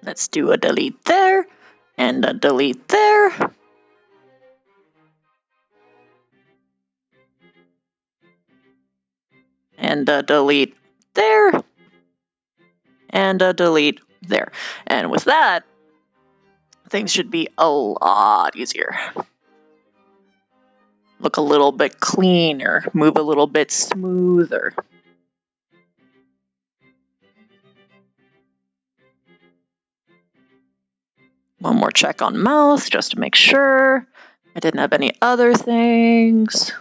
Let's do a delete there, and a delete there. And a delete there, and a delete there. And with that, things should be a lot easier. Look a little bit cleaner, move a little bit smoother. One more check on mouth just to make sure I didn't have any other things.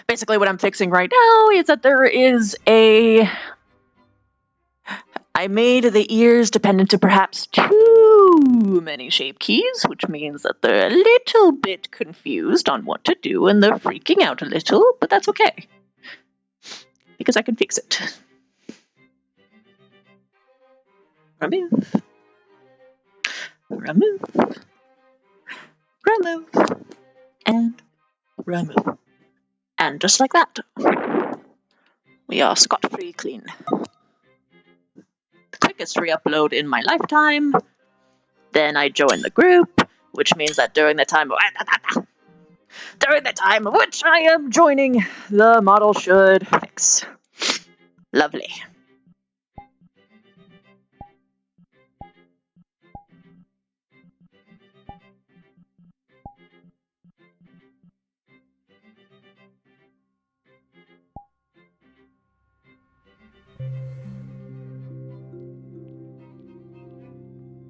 Basically what I'm fixing right now is that there is I made the ears dependent to perhaps too many shape keys, which means that they're a little bit confused on what to do and they're freaking out a little, but that's okay. Because I can fix it. Remove. Remove. Remove. And remove. And just like that, we are scot-free clean. The quickest re-upload in my lifetime. Then I join the group, which means that during the time of which I am joining, the model should fix. Lovely.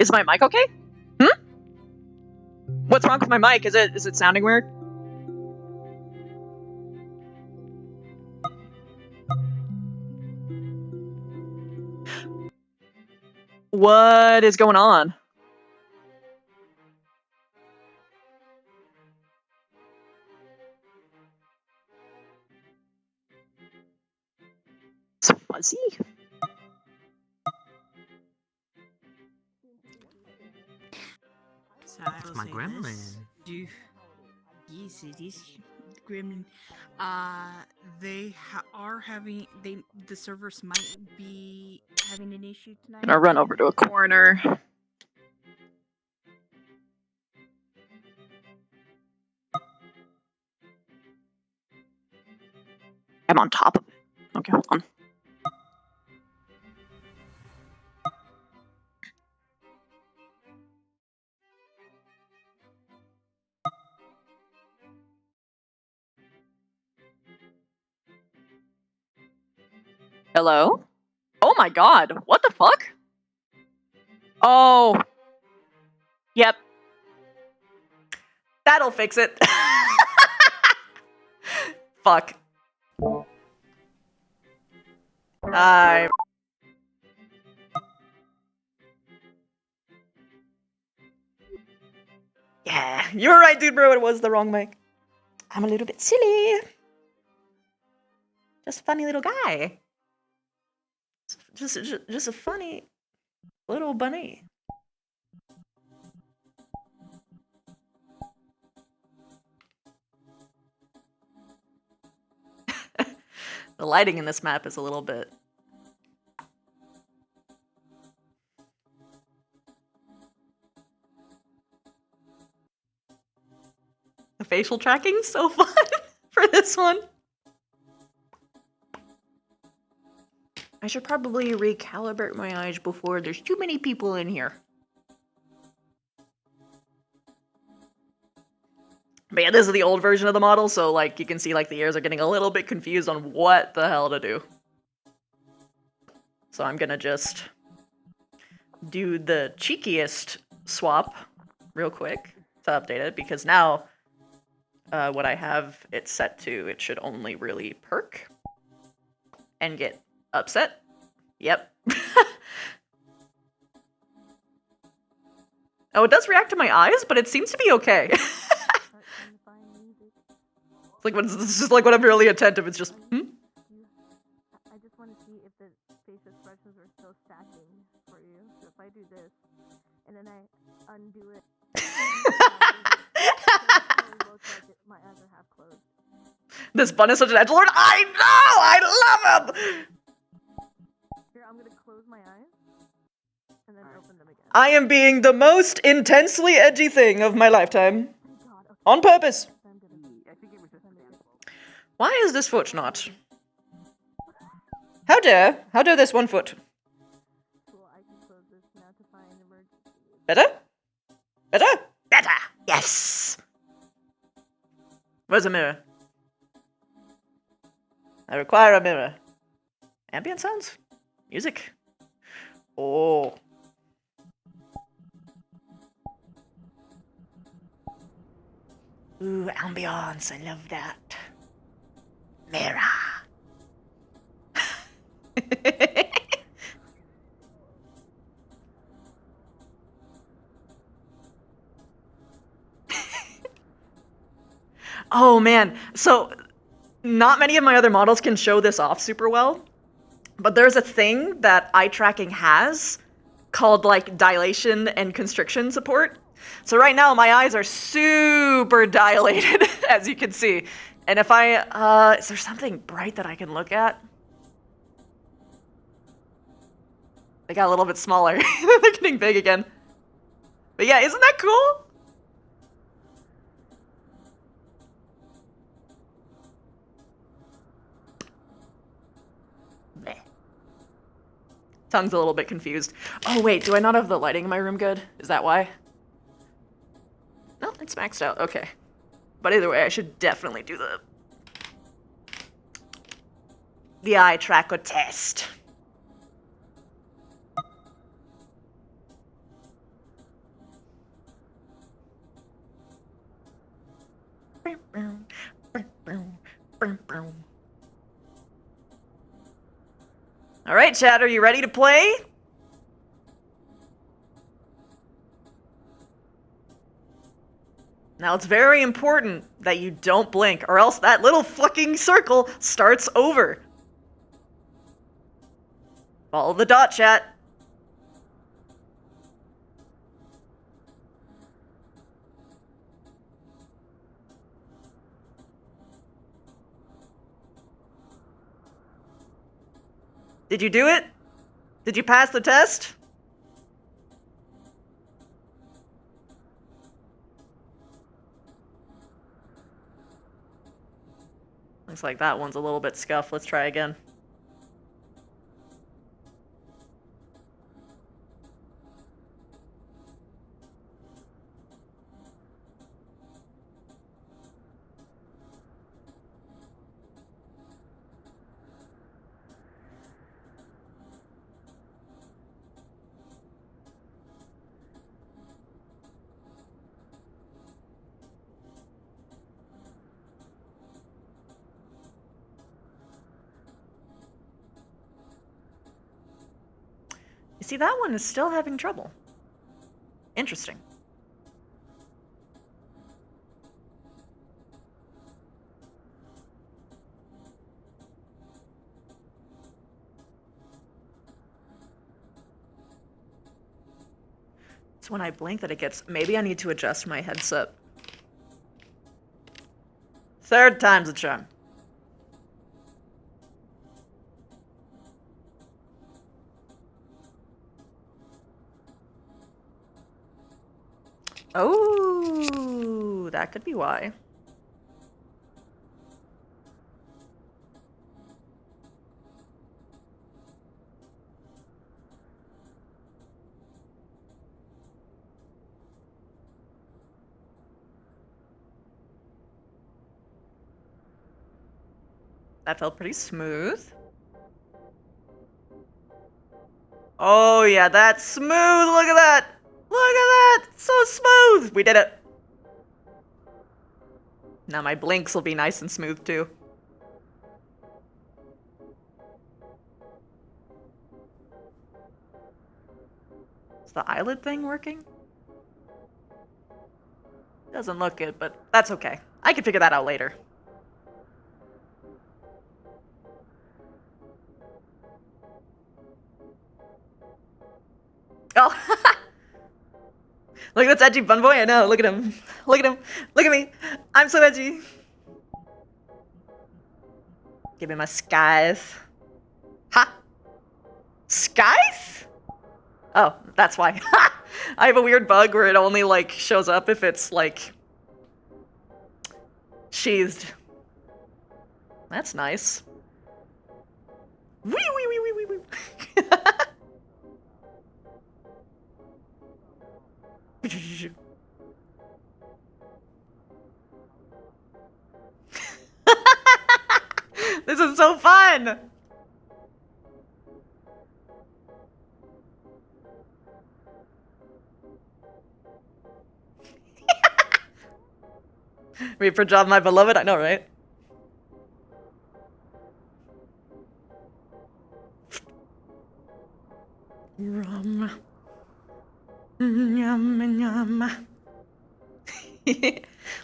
Is my mic okay? What's wrong with my mic? Is it sounding weird? What is going on? It's fuzzy. That's my gremlin. Yes, it is gremlin. They are having the servers might be having an issue tonight. I'm gonna run over to a corner. I'm on top of it. Okay, hold on. Hello? Oh my god, what the fuck? Oh. Yep. That'll fix it. Fuck. Yeah, you were right, dude, bro. It was the wrong mic. I'm a little bit silly. Just a funny little guy. Just a funny little bunny. The lighting in this map is a little bit... The facial tracking's so fun for this one. I should probably recalibrate my eyes before there's too many people in here. But yeah, this is the old version of the model, so like you can see like the ears are getting a little bit confused on what the hell to do. So I'm gonna just do the cheekiest swap real quick to update it, because now what I have it set to, it should only really perk and get upset. Yep. Oh, it does react to my eyes, but it seems to be okay. It's like when this is like when I'm really attentive, it's just I just want to see if the face expressions are still stacking for you. So if I do this and then I undo it, my eyes are half closed. This bun is such an edgelord. I know! I love him! Here, I'm gonna close my eyes, and and then open them again. I am being the most intensely edgy thing of my lifetime. Thank God. Okay. On purpose. I'm gonna I think it was just send it. Why is this foot not? How dare this one foot? Cool. I can close this now to find emergency. Better? Better? Better! Yes! Where's a mirror? I require a mirror. Ambient sounds? Music? Oh. Ooh, ambiance, I love that. Mirror. Oh man, so not many of my other models can show this off super well, but there's a thing that eye tracking has called like dilation and constriction support. So right now my eyes are super dilated, as you can see. And if I, is there something bright that I can look at? They got a little bit smaller. They're getting big again. But yeah, isn't that cool? Bleh. Tongue's a little bit confused. Oh wait, do I not have the lighting in my room good? Is that why? No, it's maxed out. Okay. But either way, I should definitely do the eye tracker test. All right, chat, are you ready to play? Now, it's very important that you don't blink, or else that little fucking circle starts over. Follow the dot, chat. Did you do it? Did you pass the test? Looks like that one's a little bit scuffed. Let's try again. You see, that one is still having trouble. Interesting. It's when I blink that it gets... Maybe I need to adjust my headset. Third time's a charm. Oh, that could be why. That felt pretty smooth. Oh yeah, that's smooth. Look at that. Look at that. It's so smooth. We did it. Now my blinks will be nice and smooth too. Is the eyelid thing working? Doesn't look good, but that's okay. I can figure that out later. Oh, look, that's edgy bun boy. I know. Look at him. Look at him. Look at me. I'm so edgy. Give me my skies. Ha! Skies? Oh, that's why. I have a weird bug where it only, like, shows up if it's, like, sheathed. That's nice. Wee wee wee wee wee wee. This is so fun! Read for job, my beloved. I know, right? Rum. Yum, yum.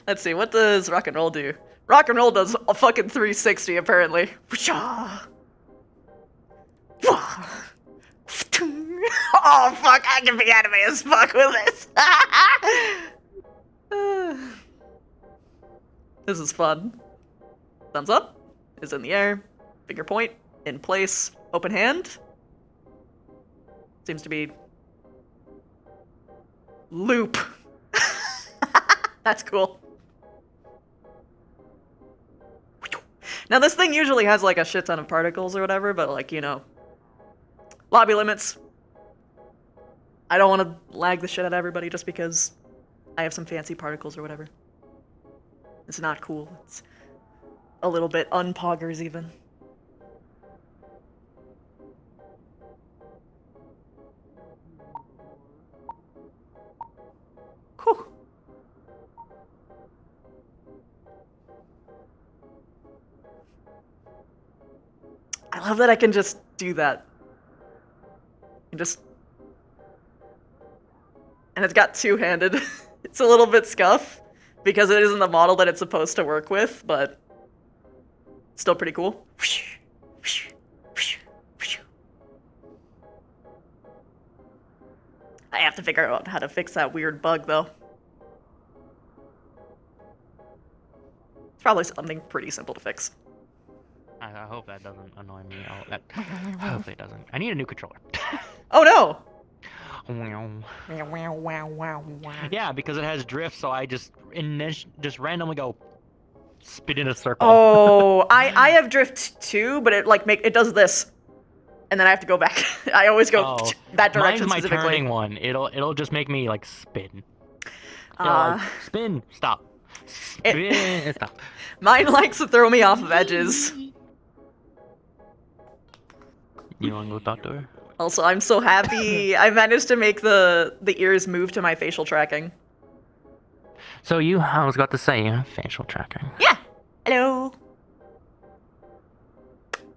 Let's see, what does rock and roll do? Rock and roll does a fucking 360 apparently. Oh fuck, I can be anime as fuck with this. This is fun. Thumbs up is in the air. Finger point in place. Open hand. Seems to be loop. That's cool. Now this thing usually has like a shit ton of particles or whatever, but like, you know, lobby limits. I don't want to lag the shit out of everybody just because I have some fancy particles or whatever. It's not cool. It's a little bit unpoggers even. Whew. I love that I can just do that. And it's got two-handed. It's a little bit scuff because it isn't the model that it's supposed to work with, but still pretty cool. I have to figure out how to fix that weird bug though. It's probably something pretty simple to fix. I hope that doesn't annoy me. Hopefully it doesn't. I need a new controller. Oh no! Yeah, because it has drift, so I just randomly go spin in a circle. Oh, I have drift too, but it like it does this, and then I have to go back. I always go that direction mine's my specifically. turning one. It'll just make me like spin. Like, spin, stop, spin, stop. Mine likes to throw me off of edges. You wanna go talk to her? Also, I'm so happy I managed to make the ears move to my facial tracking. So I was about to say, facial tracking. Yeah. Hello.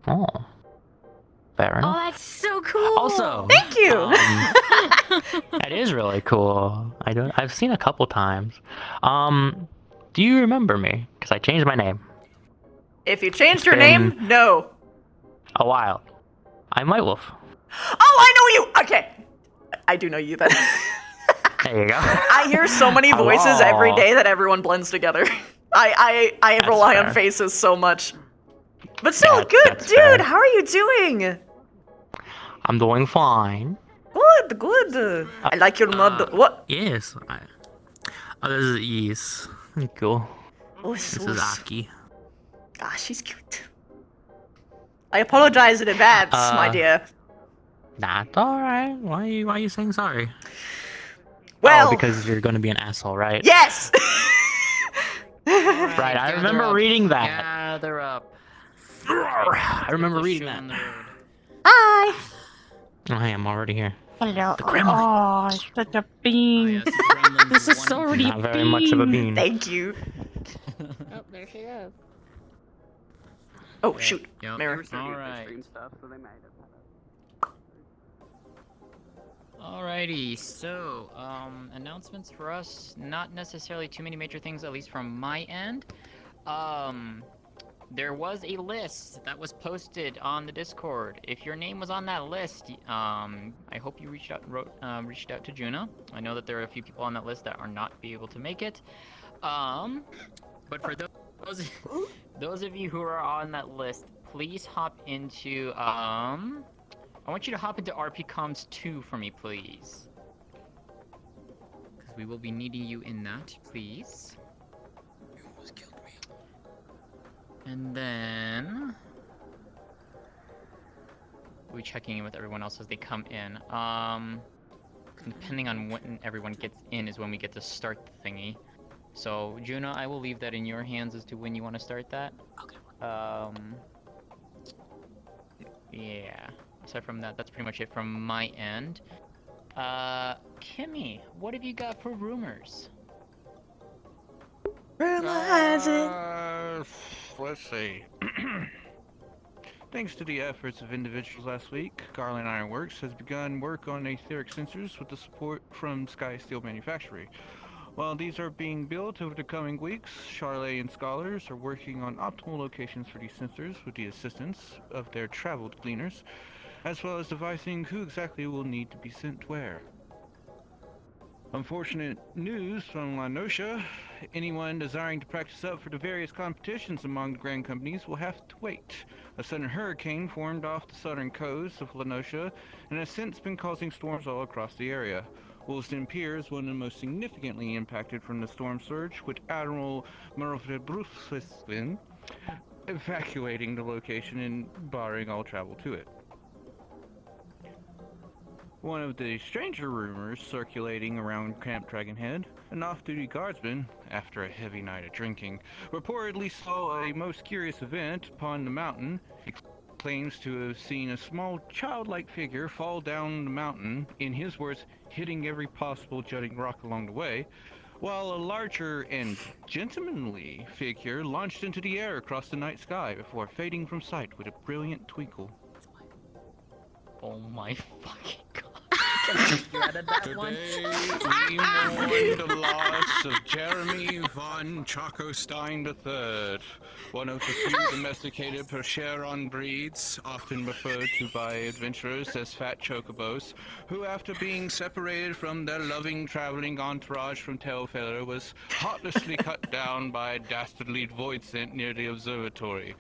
Oh. Fair enough. Oh, that's so cool. Also, Thank you. That is really cool. I've seen a couple times. Do you remember me? Because I changed my name. If you changed your been- name, no. A while. I'm White Wolf. Oh, I know you. Okay. I do know you then. There you go. I hear so many voices every day that everyone blends together. I rely on faces so much. But still, Yeah, good, that's dude. fair. How are you doing? I'm doing fine. Good, good. I like your mud. What? Yes. This is Ease. Cool. Oh, This is Aki. Ah, she's cute. I apologize in advance, my dear. That's alright. Why are you saying sorry? Well, because you're gonna be an asshole, right? yes. Right, I remember reading that. Gather up. I remember reading that. On the road. Hi. Oh, hey, I'm already here. Hello. The gremlin. Oh, such a bean. yes, the gremlins This are is one so of really Not very much of a bean. Thank you. Oh, there she is. Oh shoot. Yep. Mirror. Alright. Alrighty, so, announcements for us, not necessarily too many major things, at least from my end. There was a list that was posted on the Discord. If your name was on that list, I hope you reached out to Juna. I know that there are a few people on that list that are not be able to make it. But for those of you who are on that list, please hop into I want you to hop into RP Comms 2 for me, please. Because we will be needing you in that, please. You almost killed me. And then... we'll be checking in with everyone else as they come in. Depending on when everyone gets in is when we get to start the thingy. So, Juna, I will leave that in your hands as to when you want to start that. Okay. Yeah. Aside from that, that's pretty much it from my end. Kimmy, what have you got for rumors? Rumor has it. Let's see. Thanks to the efforts of individuals last week, Garland Ironworks has begun work on etheric sensors with the support from Sky Steel Manufacturing. While these are being built over the coming weeks, Charlotte and scholars are working on optimal locations for these sensors with the assistance of their traveled cleaners, as well as devising who exactly will need to be sent where. Unfortunate news from La Nocia. Anyone desiring to practice up for the various competitions among the grand companies will have to wait. A sudden hurricane formed off the southern coast of La Nocia and has since been causing storms all across the area. Woolston Pier is one of the most significantly impacted from the storm surge, with Admiral Murphy evacuating the location and barring all travel to it. One of the stranger rumors circulating around Camp Dragonhead, an off-duty guardsman, after a heavy night of drinking, reportedly saw a most curious event upon the mountain. He claims to have seen a small childlike figure fall down the mountain, in his words, hitting every possible jutting rock along the way, while a larger and gentlemanly figure launched into the air across the night sky before fading from sight with a brilliant twinkle. Oh my fucking god. You added that one? Today, we mourn the loss of Jeremy von Chocostein III, one of the few domesticated Percheron breeds, often referred to by adventurers as fat chocobos, who, after being separated from their loving traveling entourage from Tailfeather, was heartlessly cut down by a dastardly void scent near the observatory.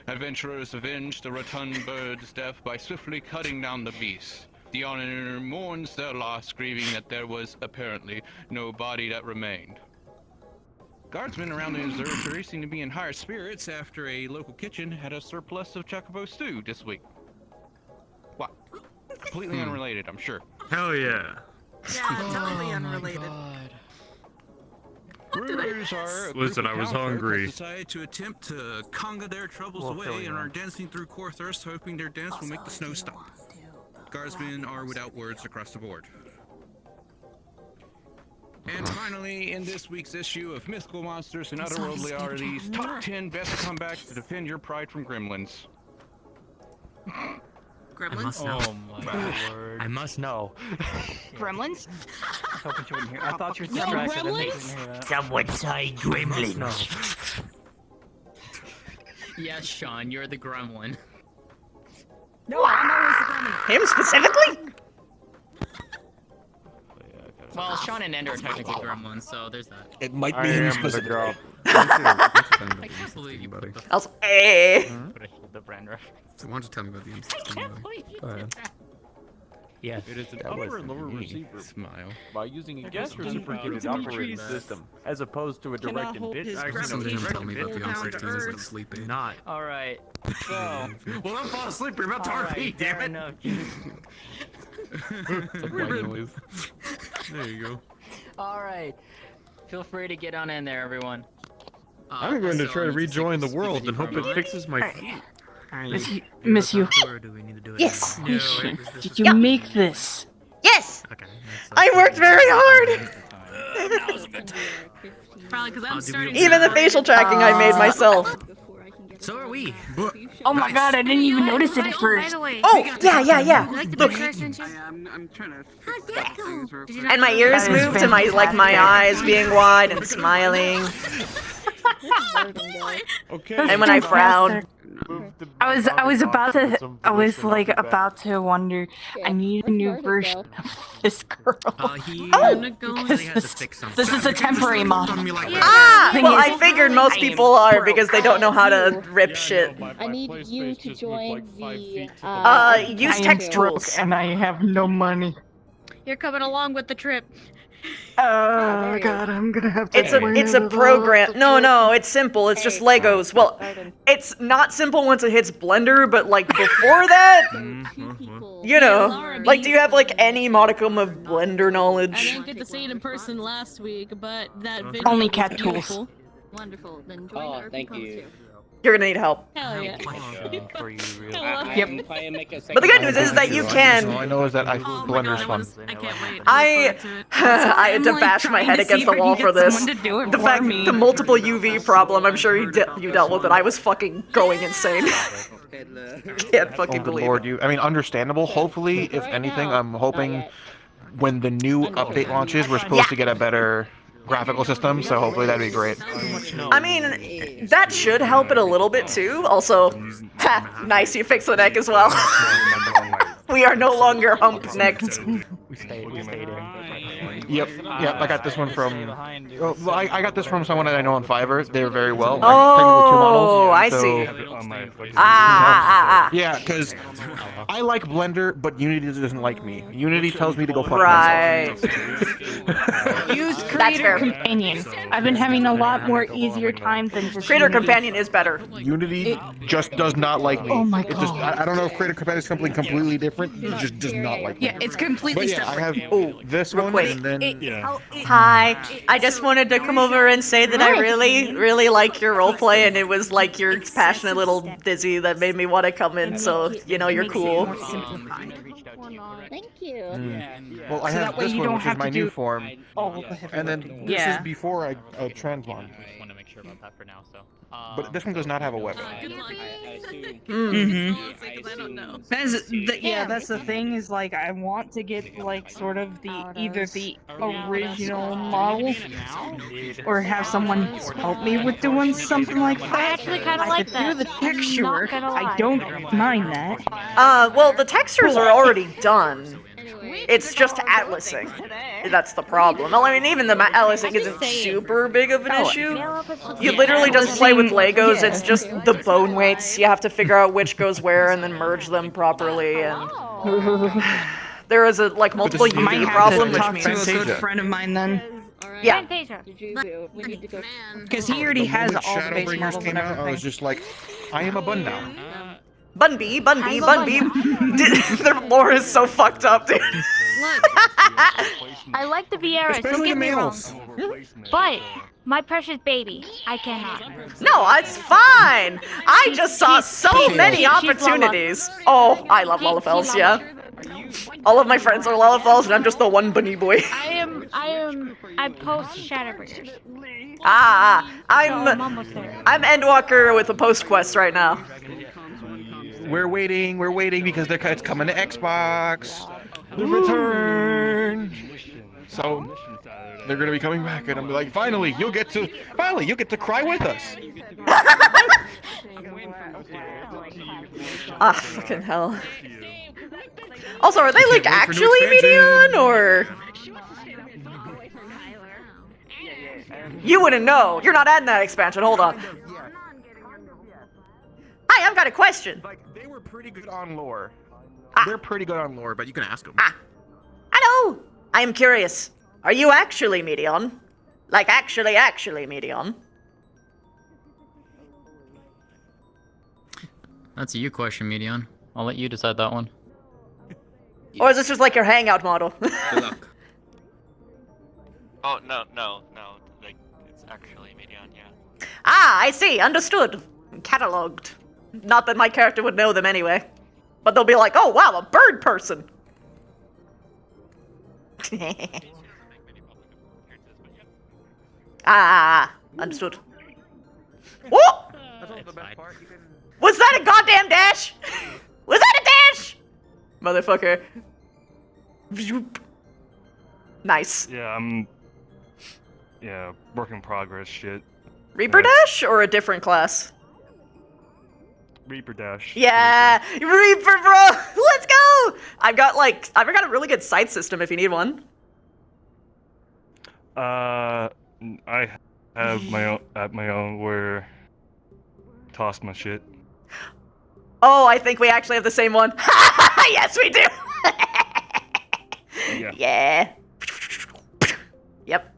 Adventurers avenged the rotund bird's death by swiftly cutting down the beast. The honor mourns their loss, grieving that there was, apparently, no body that remained. Guardsmen around the observatory seem to be in higher spirits after a local kitchen had a surplus of chocobo stew this week. What? Completely unrelated, I'm sure. Hell yeah. Yeah, totally unrelated. Rumors are a Listen, group of I was townfolk hungry. have decided to attempt to conga their troubles We'll fill away you and in. are dancing through Corthurst, hoping their dance will make the snow stop. Guardsmen are without words across the board. And finally, in this week's issue of Mythical Monsters and Otherworldly Oddities, top 10 best comebacks to defend your pride from gremlins. I Gremlins? must know. Oh my word. I must know. Gremlins? I was hoping you wouldn't hear. I thought you were Yo, distracted. I gremlins? didn't hear that. Someone say gremlins. Yes, Sean, you're the gremlin. No, I'm always the gremlin. Him specifically? Well, Sean and Ender are technically gremlins, so there's that. It might I be him am the specifically. girl. I can't believe you put the, I was eh. the brand reference. So why don't you tell me about the MC? I can't believe you Go did ahead. that. Yes. It is an that was upper and lower me. receiver Smile. by using a guest Dimitri reciprocated Dimitri operating said- system as opposed to a Cannot direct hold and bit. his Actually, gravity somebody didn't tell me about the down to MC is Earth. like sleeping. Not. Alright, so... Well, don't fall asleep. We're about to Alright, RP, fair damn it. enough. It's a white noise. There you go. Alright. Feel free to get on in there, everyone. I'm going to try to rejoin the world and hope it fixes my feet. Miss you. Or do we need to do it? Yes. now? Question. this Did is- you make this? Yes! Okay. I worked very hard! Probably because I'm starting. Even the facial tracking I made myself. So are we. Oh my god, I didn't even notice it at first. Oh, yeah. Look, I'm trying to fix things real quick. and my ears That is moved to my my eyes being wide and smiling. Okay. And when I frown, No. I was about to. I was like about to wonder. I need a new version of this girl. This is a temporary model. Well, I figured most people are because they don't know how to rip shit. I need you to join the. Use I am text broke tools. and I have no money. You're coming along with the trip. Oh god, I'm gonna have to. It's a program. No, it's simple. It's just Legos. Well, it's not simple once it hits Blender, but like before that, you know, like do you have like any modicum of Blender I knowledge? didn't get to see it in person last week, but that video Only was cat tools. beautiful. Wonderful. Then join the RP Coms too. You're gonna need help. Hell yeah. For you, really. Yep. But the good news is that you All I can. know is that Oh my Blender's god, fun. I can't wait. I had to bash my head against the wall for this. The fact, the multiple UV problem, I'm sure you dealt with it. I was fucking going insane. Can't fucking Oh, good believe lord, it. I mean, understandable. Hopefully, if anything, I'm hoping when the new update launches, we're supposed to get a better graphical system, so hopefully that'd be great. I mean, that should help it a little bit too. Also, nice, you fixed the neck as well. We are no longer hump-necked. We stayed in. Yep, I got this one from. Well, I got this from someone that I know on Fiverr. They're very well. Oh, I see. Yeah, because I like Blender, but Unity doesn't like me. Unity tells me to go fuck myself. Use Creator Companion. I've been having a lot more easier time than just Creator Unity. Companion is better. Unity just does not like me. Oh my It just, god. I don't know if Creator Companion is something completely different. It just does not like me. Yeah, it's completely But yeah, I separate. have this one, wait. and then Hi, I just wanted to come over and say that I really like your roleplay, and it was like your passionate little Dizzy that made me want to come in, so, you know, you're cool. Thank you. well, I So have that way this you one, don't which have is my to new do form, all the heavy and then lifting. this Yeah. is before I transmon. Just want to make sure about that for now. So. But this one does not have a weapon. Good luck. Mhm. I don't know. That's the thing is like I want to get like sort of the either the original model or have someone help me with doing something like that. I actually kind of like could that. do the texture Not work. gonna I lie. don't mind that. Well, the textures are already done. It's just atlasing. That's the problem. Well, I mean, even the atlasing isn't super big of an issue. You literally just play with Legos. It's just the bone weights. You have to figure out which goes where and then merge them properly. And there is a like multiple I might UV have problem, to which talk to a good Fantasia. friend of mine then, yeah. We need to go. because he already has all the base Shadowbringers models came and out, I was everything. just like, I am a bun now. Bunbee. Their lore is so fucked up, dude. I like the Vieras, don't Especially get the me wrong. males. But my precious baby, I cannot. No, it's fine. I just saw so many opportunities. Oh, I love Lullafells, yeah. All of my friends are Lullafells, and I'm just the one bunny boy. I post Shadowbringers. I'm almost there. I'm Endwalker with a post quest right now. We're waiting because it's coming to Xbox. The return. So they're gonna be coming back, and I'm like, finally, you'll get to cry with us. Ah, fucking hell. Also, are they like actually Medion or? You wouldn't know. You're not adding that expansion. Hold on. Hi, I've got a question. Like, they were pretty good on lore. Ah. They're pretty good on lore, but you can ask them. Hello. I am curious. Are you actually Medion? Like actually Medion? That's a you question, Medion. I'll let you decide that one. Or is this just like your hangout model? Good luck. Oh, no. Like, it's actually Medion, yeah. I see. Understood. Cataloged. Not that my character would know them anyway. But they'll be like, oh wow, a bird person. Understood. Whoa! Was that a goddamn dash? Was that a dash? Motherfucker. Vzoop. Nice. Yeah, work in progress shit. Reaper dash or a different class? Reaper Dash. Yeah, Reaper, bro. Let's go. I've got a really good scythe system if you need one. I have my own where toss my shit. Oh, I think we actually have the same one. Yes, we do. Yeah. Yeah. Yep.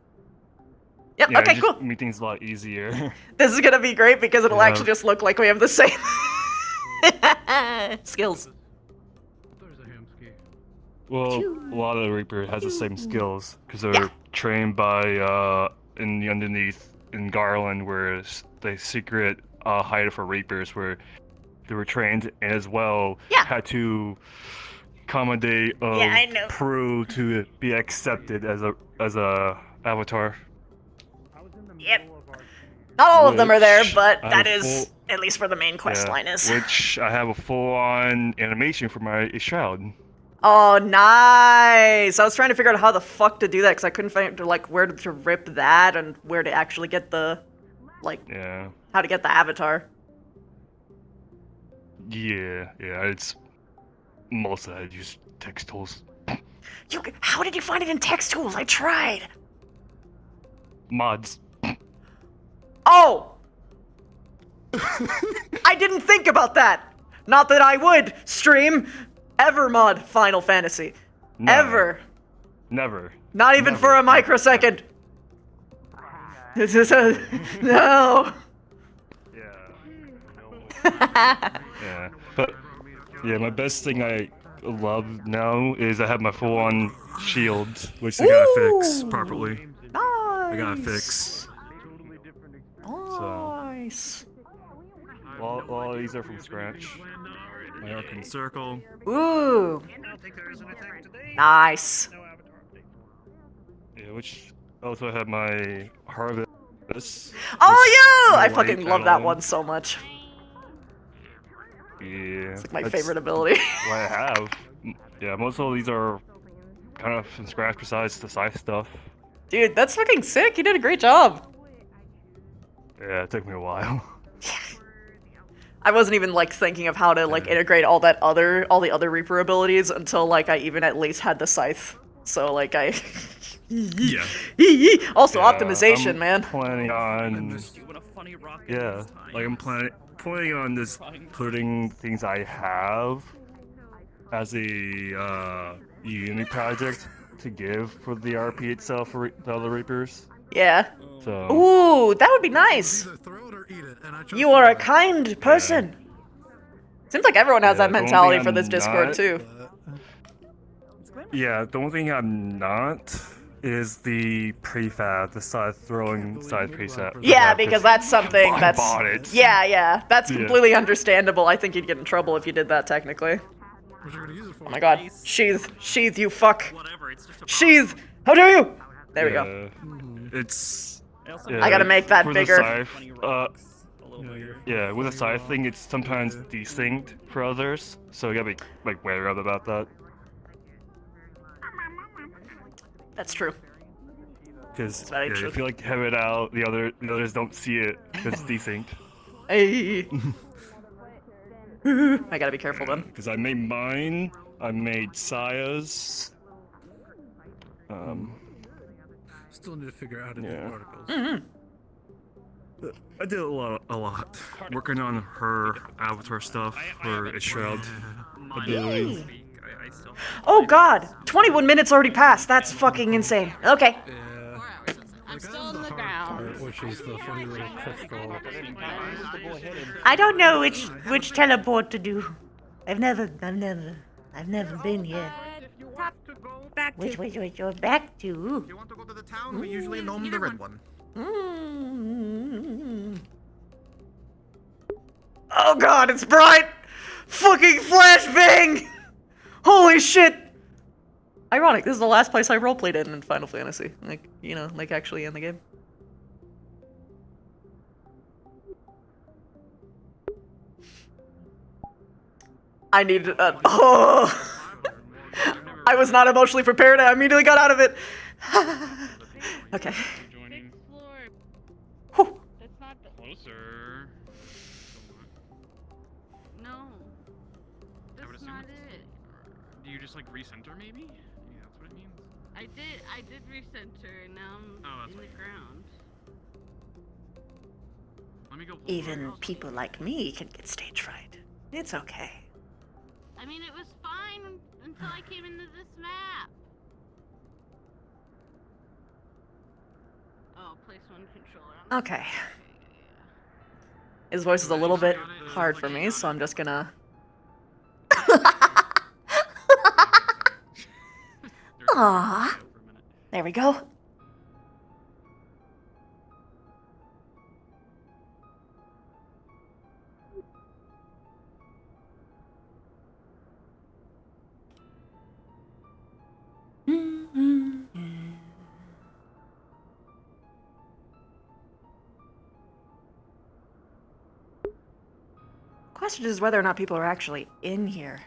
Yep. Yeah, Okay. just Cool. make things a lot easier. This is gonna be great because it'll Yeah. actually just look like we have the same skills. Well, a lot of the Reaper has the same skills because they're trained by in the underneath in Garland, whereas the secret hide for Reapers, where they were trained and as well had to accommodate Prue to be accepted as a avatar. Yep. Not all of them are there, Which but I that have is at least where the main quest line is. Which I have a full-on animation for my shroud. Oh, nice! I was trying to figure out how the fuck to do that because I couldn't find like where to rip that and where to actually get the how to get the avatar. Yeah, it's most of that I use text tools. How did you find it in text tools? I tried. Mods. Oh! I didn't think about that. Not that I would stream ever mod Final Fantasy. No. Ever. Never. Not even for a microsecond. This is no. Yeah, but yeah, my best thing I love now is I have my full-on shield, which I gotta fix properly. Nice. I gotta fix. Nice. All these are from scratch. My Arcane Circle. Ooh. Nice. Yeah, which also have my Harvest. Oh yeah! I white fucking love that add-on. one so much. Yeah. It's like my favorite ability. What I have. Yeah, most of these are kind of from scratch besides the scythe stuff. Dude, that's fucking sick. You did a great job. Yeah, it took me a while. I wasn't even like thinking of how to like integrate all the other Reaper abilities until like I even at least had the scythe. So like I Yeah. Also Yeah, optimization, I'm man. Planning on like I'm planning on just putting things I have as a Unity project to give for the RP itself for the other Reapers. Yeah. So Ooh, that would be nice. You are a kind person. Seems like everyone has that the only mentality thing for this I'm Discord not- too. Yeah, the only thing I'm not is the prefab, the side prefab. Yeah, because that's something I that's bought it. Yeah, that's Yeah. completely understandable. I think you'd get in trouble if you did that technically. Oh my god. Sheath, you fuck. Sheath! How dare you! There we go. It's. I gotta make that for bigger. The scythe, yeah, with a scythe thing, it's sometimes desynced for others, so you gotta be like wary about that. That's true. Because very true. if you like have it out, the others don't see it because it's desynced. Hey. I gotta be careful then. Because I made mine, I made Saya's. Still need to figure out how to do particles. I did a lot. Working on her avatar stuff, her shroud ability. Oh god! 21 minutes already passed. That's fucking insane. Okay. I'm still on the ground. Which is the funny little crystal. I don't know which teleport to do. I've never been here. Back to. Which you're back to? You want to go to the town? We usually nom the red one. Oh god, it's bright! Fucking flashbang! Holy shit! Ironic, this is the last place I roleplayed in Final Fantasy. Like, you know, like actually in the game. I needed oh! I was not emotionally prepared, I immediately got out of it! Okay. Closer. assume not it's... it. Do you just like recenter maybe? Yeah, that's what it means. I did recenter, and now I'm in the ground. Let me go pull Even people like me can get stage fright. It's okay. I mean, it was fine until I came into this map. Oh, place one controller. Okay. His voice is a little bit hard for me, so I'm just gonna... Aww. There we go. Question is whether or not people are actually in here.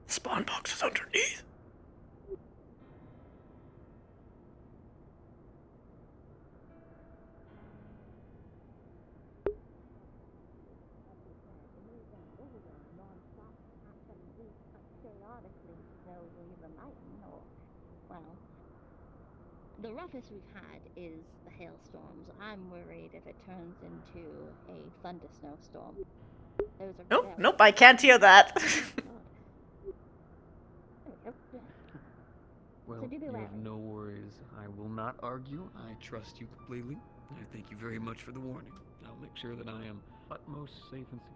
Spawn box is underneath. Well, the roughest we've had is the hailstorms. I'm worried if it turns into a thunder snowstorm. Those are Nope, nope, I can't hear that. Well, So do be you have wary. no worries. I will not argue. I trust you completely. I thank you very much for the warning. I'll make sure that I am utmost safe and secure.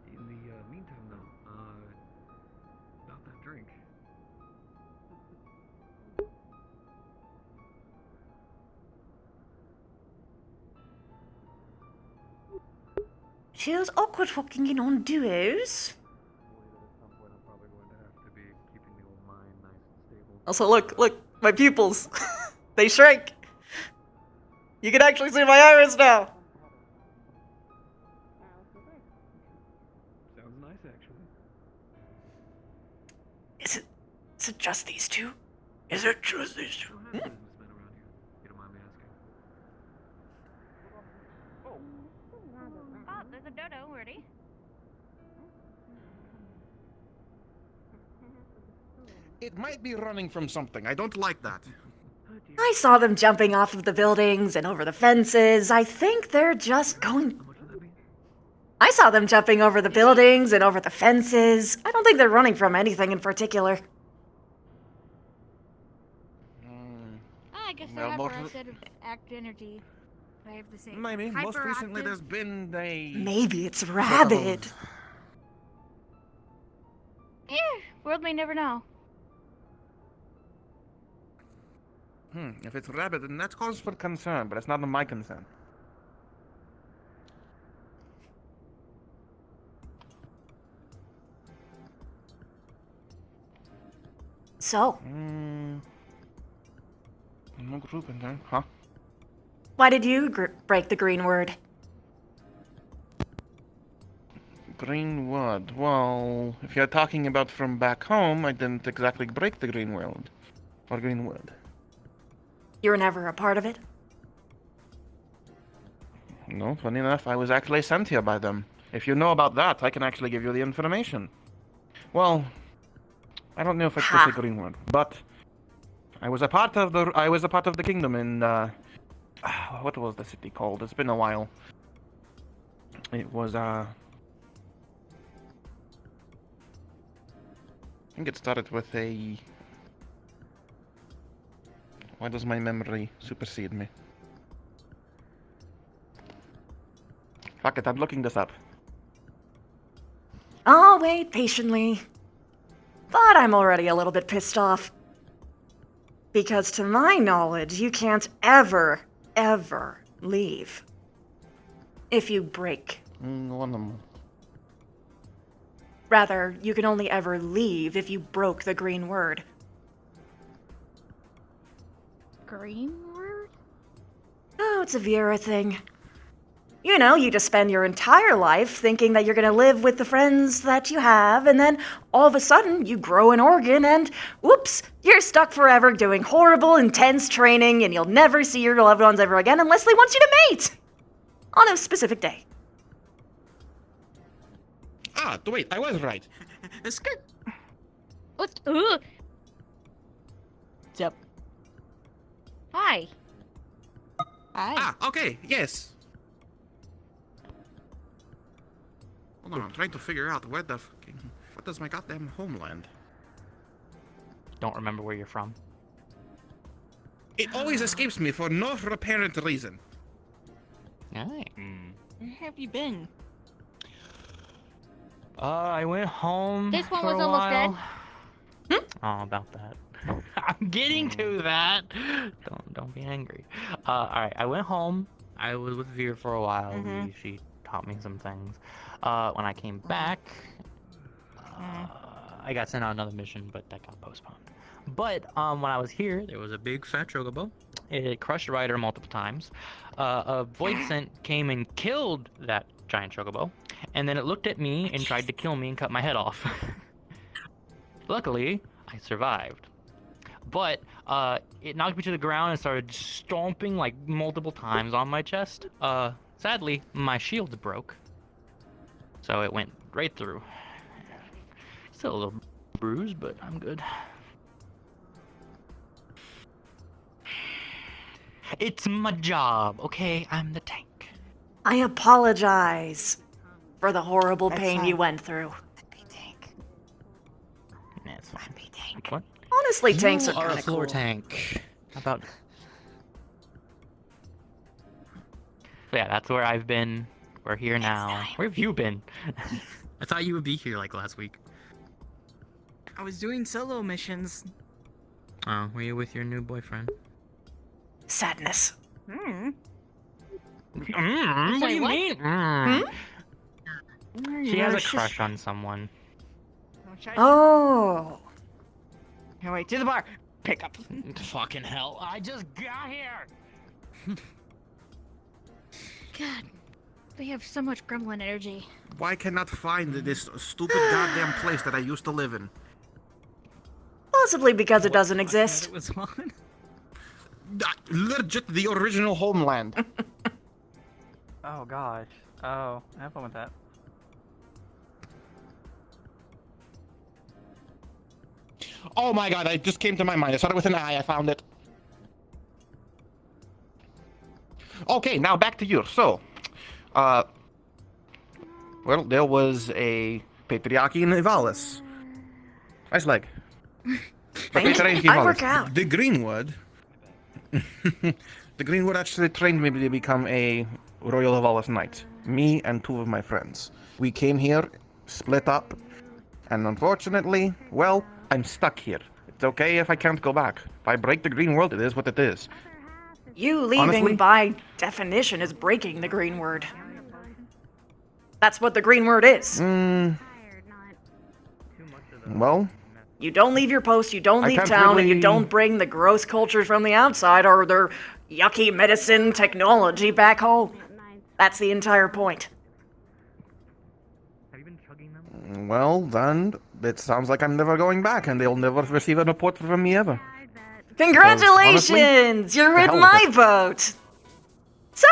In the meantime, though, about that drink. Feels awkward walking in on duos. Also, look, my pupils. They shrank. You can actually see my iris now. Sounds nice, actually. Is it just these two? Is it just these two? Businessmen around here. You don't mind me asking? Oh, there's a dodo, Wordy. It might be running from something. I don't like that. I saw them jumping off of the buildings and over the fences. I think they're just going... I saw them jumping over the buildings and over the fences. I don't think they're running from anything in particular. I guess Well, they're most hyperactive act energy. I have the same. Maybe. Most recently, Hyperactive. there's been a... Maybe it's rabid. Yeah, world may never know. If it's rabid, then that's cause for concern, but it's not my concern. So, No group in there, huh? why did you break the green word? Green wood. Well, if you're talking about from back home, I didn't exactly break the green world. Or green wood. You were never a part of it? No, funny enough, I was actually sent here by them. If you know about that, I can actually give you the information. Well, I don't know if it's just a green wood, but I was a part of the kingdom in what was the city called? It's been a while. It was I think it started with a... Why does my memory supersede me? Fuck it, I'm looking this up. I'll wait patiently. But I'm already a little bit pissed off. Because to my knowledge, you can't ever leave. If you break. Rather, you can only ever leave if you broke the green word. Green word? Oh, it's a Vera thing. You know, you just spend your entire life thinking that you're gonna live with the friends that you have, and then all of a sudden you grow an organ and, whoops, you're stuck forever doing horrible, intense training, and you'll never see your loved ones ever again unless they want you to mate! On a specific day. Ah, wait, I was right. What? Yep. Hi. Hi. Ah, okay, yes. Hold on, I'm trying to figure out what does my goddamn homeland? Don't remember where you're from. It always escapes me for no apparent reason. Alright. Where have you been? I went home. This one for was a almost while. dead. Oh, about that. I'm getting to that. Don't be angry. Alright, I went home. I was with Veer for a while. She taught me some things. When I came back, I got sent on another mission, but that got postponed. But when I was here, there was a big fat chocobo. It crushed a rider multiple times. A void scent came and killed that giant chocobo, and then it looked at me and tried to kill me and cut my head off. Luckily, I survived. But it knocked me to the ground and started stomping like multiple times on my chest. Sadly, my shields broke, so it went right through. Still a little bruised, but I'm good. It's my job, okay? I'm the tank. I apologize for the horrible pain fine. you went through. Yeah, it's fine. Tank. What? Honestly, tanks are You are a kinda floor cool. tank. How about... So yeah, that's where I've been. We're here now. Where have you been? I thought you would be here like last week. I was doing solo missions. Oh, were you with your new boyfriend? Sadness. What do you mean? She has a crush on someone. Oh. Here, wait, to the bar. Pick up. Fucking hell. I just got here. God, they have so much gremlin energy. Why cannot find this stupid goddamn place that I used to live in? Possibly because it doesn't exist. It was on. Legit the original homeland. Oh gosh. Oh, have fun with that. Oh my god, it just came to my mind. I started with an I, I found it. Okay, now back to you. So, well, there was a patriarchy in Ivalis. Nice leg. I work out. The Greenwood. The Greenwood actually trained me to become a Royal Ivalis Knight. Me and two of my friends. We came here, split up, and unfortunately, well, I'm stuck here. It's okay if I can't go back. If I break the green world, it is what it is. You leaving, Honestly? by definition, is breaking the green word. That's what the green word is. Well, You don't leave your post, you don't I leave can't town, and you really- don't bring the gross cultures from the outside or their yucky medicine technology back home. That's the entire point. well, then, it sounds like I'm never going back, and they'll never receive a report from me ever. Congratulations! honestly, You're the in hell with my it. vote! So,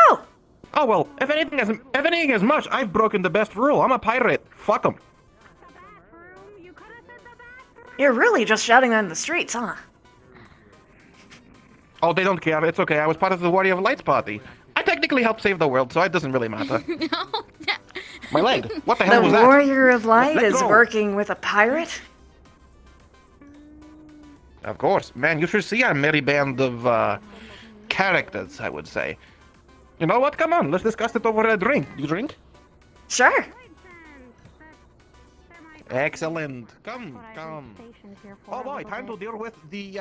Oh well, if anything is much, I've broken the best rule. I'm a pirate. Fuck 'em. you're really just shouting that in the streets, huh? Oh, they don't care. It's okay. I was part of the Warrior of Lights party. I technically helped save the world, so it doesn't really matter. My leg. What the hell The was that? Warrior of Light Let is go. working with a pirate? Of course. Man, you should see our merry band of characters, I would say. You know what? Come on, let's discuss it over a drink. You drink? Sure. Excellent. Come. Oh boy, time to deal with the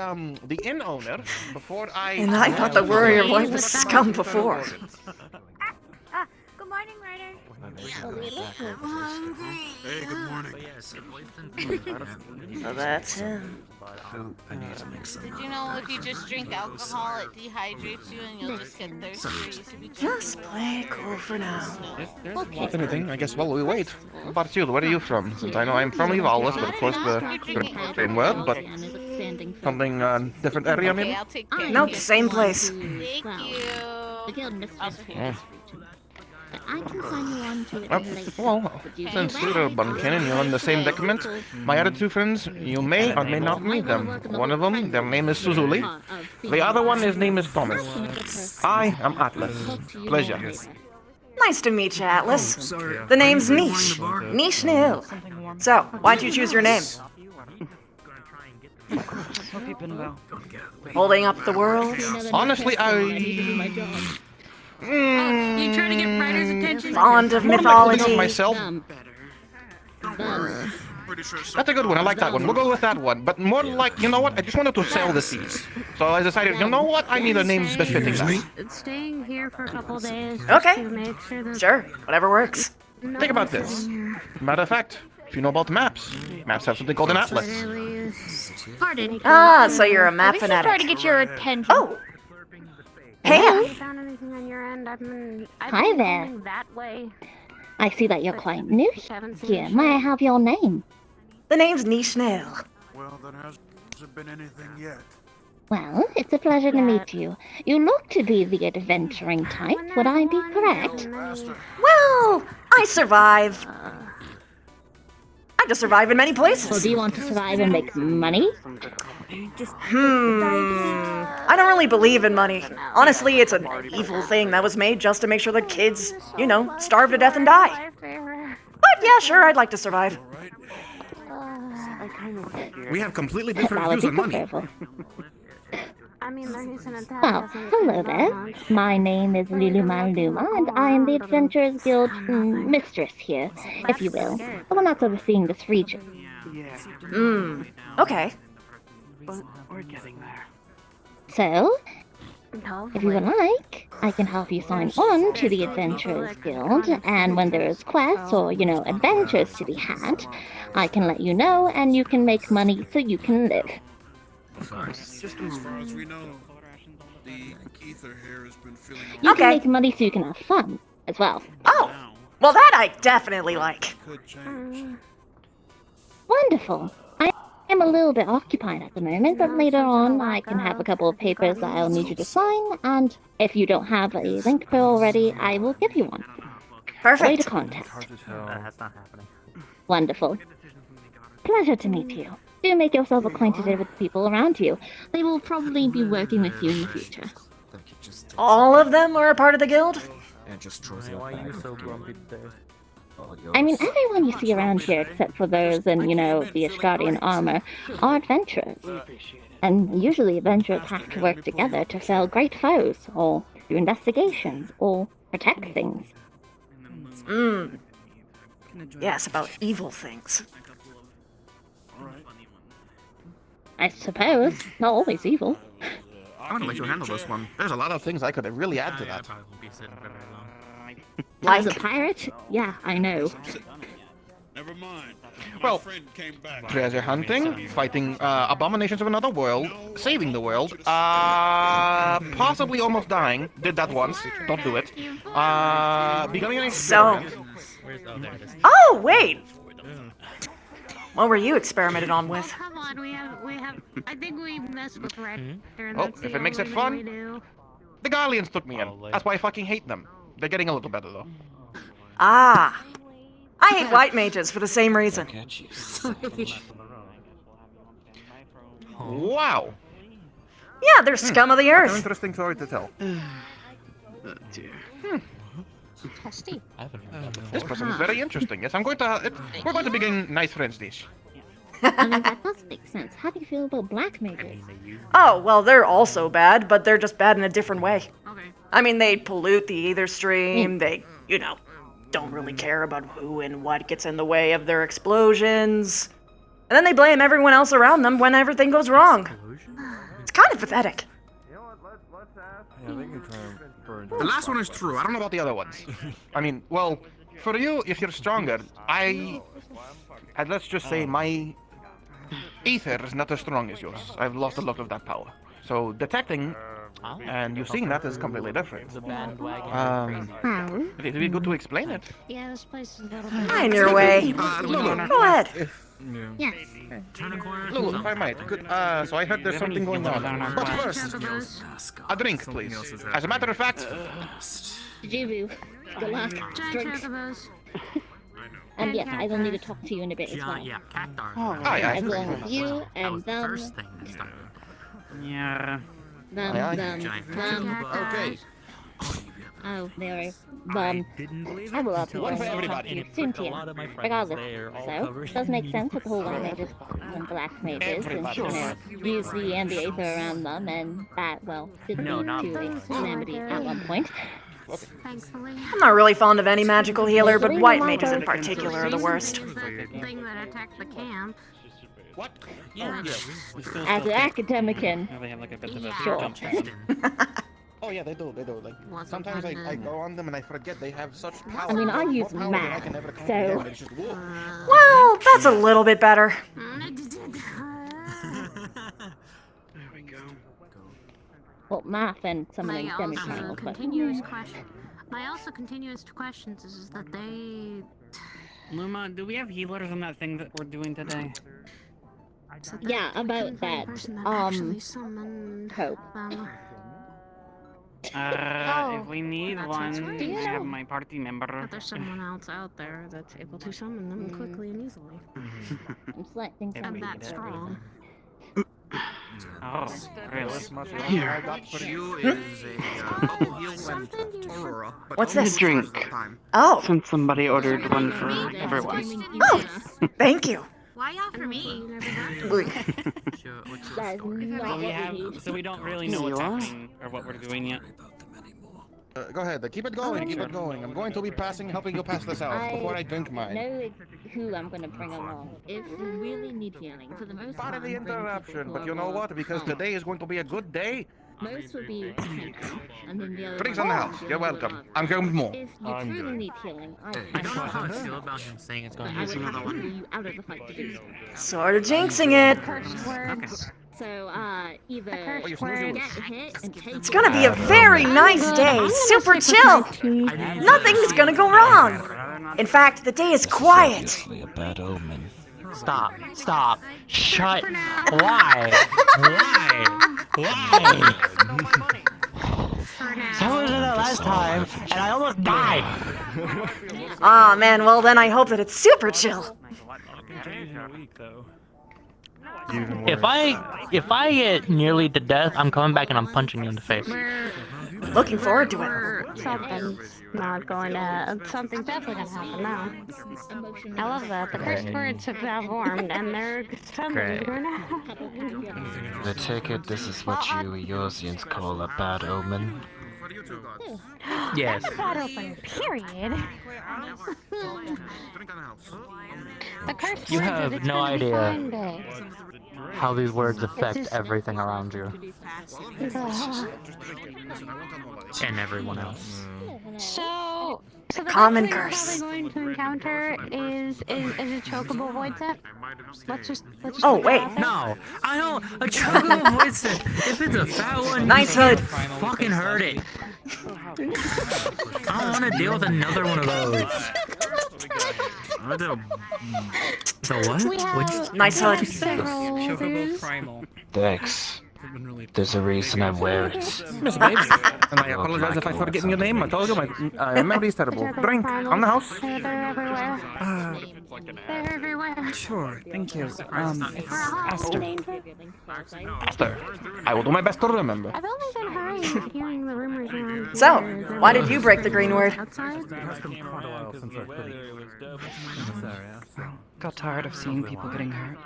inn owner before I... And I thought the Warrior of Light was scum before. Good morning, Ryder. Hey, good morning. So that's him. I need to make some. Did you know if you just drink alcohol, it dehydrates you and you'll just get thirsty? Or you should be Just play it cool for now. If anything, I guess while we wait. What about you? Where are you from? Since I know I'm from Evalis, but of course the same word, but something different area maybe? Okay, I'll take care. Nope, same place. Thank you. The guild mistress Oh. but I can sign you on to it later. Well, since you're a bunkin and you're in the same document, my other two friends, you may or may not meet them. One of them, their name is Suzuli. The other one, his name is Thomas. I am Atlas. Pleasure. Nice to meet you, Atlas. The name's Nish. Nish Nihil. So, why'd you choose your name? Holding up the world? Honestly, You trying to get Ryder's attention? Fond of more like holding up mythology. myself. That's a good one. I like that one. We'll go with that one. But more like, you know what? I just wanted to sell the seeds. So I decided, you know what? I need a name befitting that. Staying here for a couple days. Okay. To make sure that Sure, whatever works. Think about this. Matter of fact, if you know about maps, maps have something called an atlas. Pardon. Ah, so you're a map We should try to fanatic. get your attention. Oh! Hey! Found anything on your end? I've been Hi there. going that way. I see that you're quite new here. May I have your name? The name's Nish Nihil. Well, there hasn't been anything yet. Well, it's a pleasure to meet you. You look to be the adventuring type, would I be correct? Well, I survive. I just survive in many places. Well, do you want to survive and make money? I don't really believe in money. Honestly, it's an evil thing that was made just to make sure the kids, you know, starve to death and die. But yeah, sure, I'd like to survive. We have completely different That would views be on money. preferable. I mean, there is an attack. Well, hello there. My name is Luluma Luma, and I am the Adventurers Guild mistress here, if you will. The one that's overseeing this region. Okay. But we're getting there. So, if you would like, I can help you sign on to the Adventurers Guild, and when there is quests or, you know, adventures to be had, I can let you know, and you can make money so you can live. As far as we know, the ether here has been filling up. You can make money so you can have fun, as well. Oh! Well, that I definitely like. Wonderful. I am a little bit occupied at the moment, but later on I can have a couple of papers that I'll need you to sign, and if you don't have a link bill already, I will give you one. Perfect. Way to contact. That's not happening. Wonderful. Pleasure to meet you. Do make yourself acquainted with the people around you. They will probably be working with you in the future. All of them are a part of the guild? Why are you so grumpy today? I mean, everyone you see around here, except for those in, you know, the Asgardian armor, are adventurers. And usually adventurers have to work together to fell great foes, or do investigations, or protect things. Yes, about evil things. I suppose. Not always evil. I'm gonna let you handle this one. There's a lot of things I could really add to that. As a pirate? Yeah, I know. Never mind. Well, treasure hunting, fighting abominations of another world, saving the world, possibly almost dying. Did that once. Don't do it. Becoming an experiment. Oh, wait! What were you experimented on with? Come on, we have. I think we messed with Red. Oh, if it makes it fun, the Guardians took me in. That's why I fucking hate them. They're getting a little better though. Ah. I hate white mages for the same reason. Wow. Yeah, they're scum of the An earth. interesting story to tell. Testy. This person is very interesting. Yes, we're going to begin nice friends this. I mean, that does make sense. How do you feel about black mages? Oh, well, they're also bad, but they're just bad in a different way. I mean, they pollute the ether stream, they, you know, don't really care about who and what gets in the way of their explosions. And then they blame everyone else around them when everything goes wrong. It's kind of pathetic. Yeah, they can try and burn. The last one is true. I don't know about the other ones. I mean, well, for you, if you're stronger, and let's just say my ether is not as strong as yours. I've lost a lot of that power. So detecting, and you've seen that is completely different. It'd be good to explain it. Yeah, this place is a little Hi, bit. in your way. Lulu, Go ahead. Yes. Turn a corner. Lulu, if I might. Good. So I heard there's something going on. But first, a drink, please. As a matter of fact, Jibu, good luck. Drinks. And yes, I will need to talk to you in a bit as well. Yeah, cactar. As long as you and them. First thing to start. Yeah. okay. Oh, there. I will help you. One for everybody. Soon to you. Regardless. So, it does make sense with the whole white mages and black mages, and, use the and the aether around them, and that, well, did lead to a calamity at one point. Thankfully. I'm not really fond of any magical healer, but white mages in particular are the worst. The thing that attacked the camp. What? As an academician, They have like a bit of a sure. jump system. Oh yeah, they do. Like sometimes I go on them and I forget they have such power. I mean, I more use power than I math, can ever so- comprehend. It's just, whoa. Well, that's a little bit better. well, math and summoning My demi-channel, also but continuous question. My also continuous questions is that they. Luma, do we have healers on that thing that we're doing today? So yeah, about that. Hope. If we need one, Do you I have know my party member. that there's someone else out there that's able to summon them quickly and easily? I'm selecting And something. that strong. Oh, really? Here. I got for you is a bubble heal and Aurora. But What's only this? for the time. Oh. Since somebody ordered one for everyone. Oh, thank you. Why y'all for me? That is not what we need. So we don't really know what's happening or what we're doing yet. Go ahead. Keep it going. Keep it going. I'm going to be helping you pass this out before I drink mine. know who I'm going to bring along. If you really need healing, for the most part, Sorry the interruption, but you know what? Because today is going to be a good day. most will be and then the other Drinks in the house. You're welcome. I'm going with more. If you truly need healing, I don't know how I feel about him saying it's going I to would be have to another pull one. you out of the fight to do so. Sort of jinxing it. So, either you're get hit and take It's gonna be a very nice day. Super chill. Nothing's gonna go wrong. In fact, the day is quiet. A bad omen. Stop. Shut. Why? Someone did that last time, and I almost died. Aw, man, well then I hope that it's super chill. If I get nearly to death, I'm coming back and I'm punching you in the face. Looking forward to it. Something's not going to. Something's definitely going to happen now. I love that. The cursed words have now formed, and they're something's going to happen. I take it this is what you Eosians call a bad omen. Yes. That's a bad open, period. The cursed You words have is it's no gonna be idea fine day. how these words affect just- everything around you and everyone else. So the Common next thing curse. we're probably going to encounter is a chocobo void set. Let's just Oh, put that wait. out there. No, I don't. A chocobo voice. If it's a fat one, Nice you can't hood. fucking hurt it. I don't want to deal with another one of those. The what? We have Nice hood. several Chocobo Primal. Thanks. There's a reason I wear it. Miss Babes, and I apologize if I've forgotten your name. I told you my memory is terrible. Drink on the house. They're everywhere. They're everywhere. Sure, thank you. It's Esther. Esther, I will do my best to remember. I've only been hearing the rumors around So, here. why did you break the green word? Outside? Got tired of seeing people getting hurt.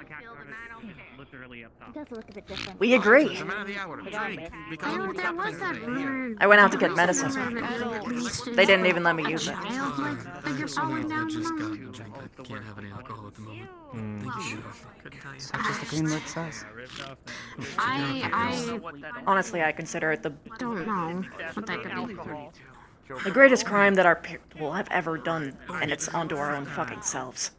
It does look a bit different. We agree. It's a man of the hour. Drink. Because of what's There was happening that today. rumor. I went out to get medicine. They didn't even let me a use it. child, like, figure falling down the Just got mountain. a drink. I can't have any alcohol at the moment. Thank you, Sheriff. Such as the Greenwood says. I Honestly, I consider it the don't know what that could be. greatest crime that our people have ever done, and it's onto our own fucking selves.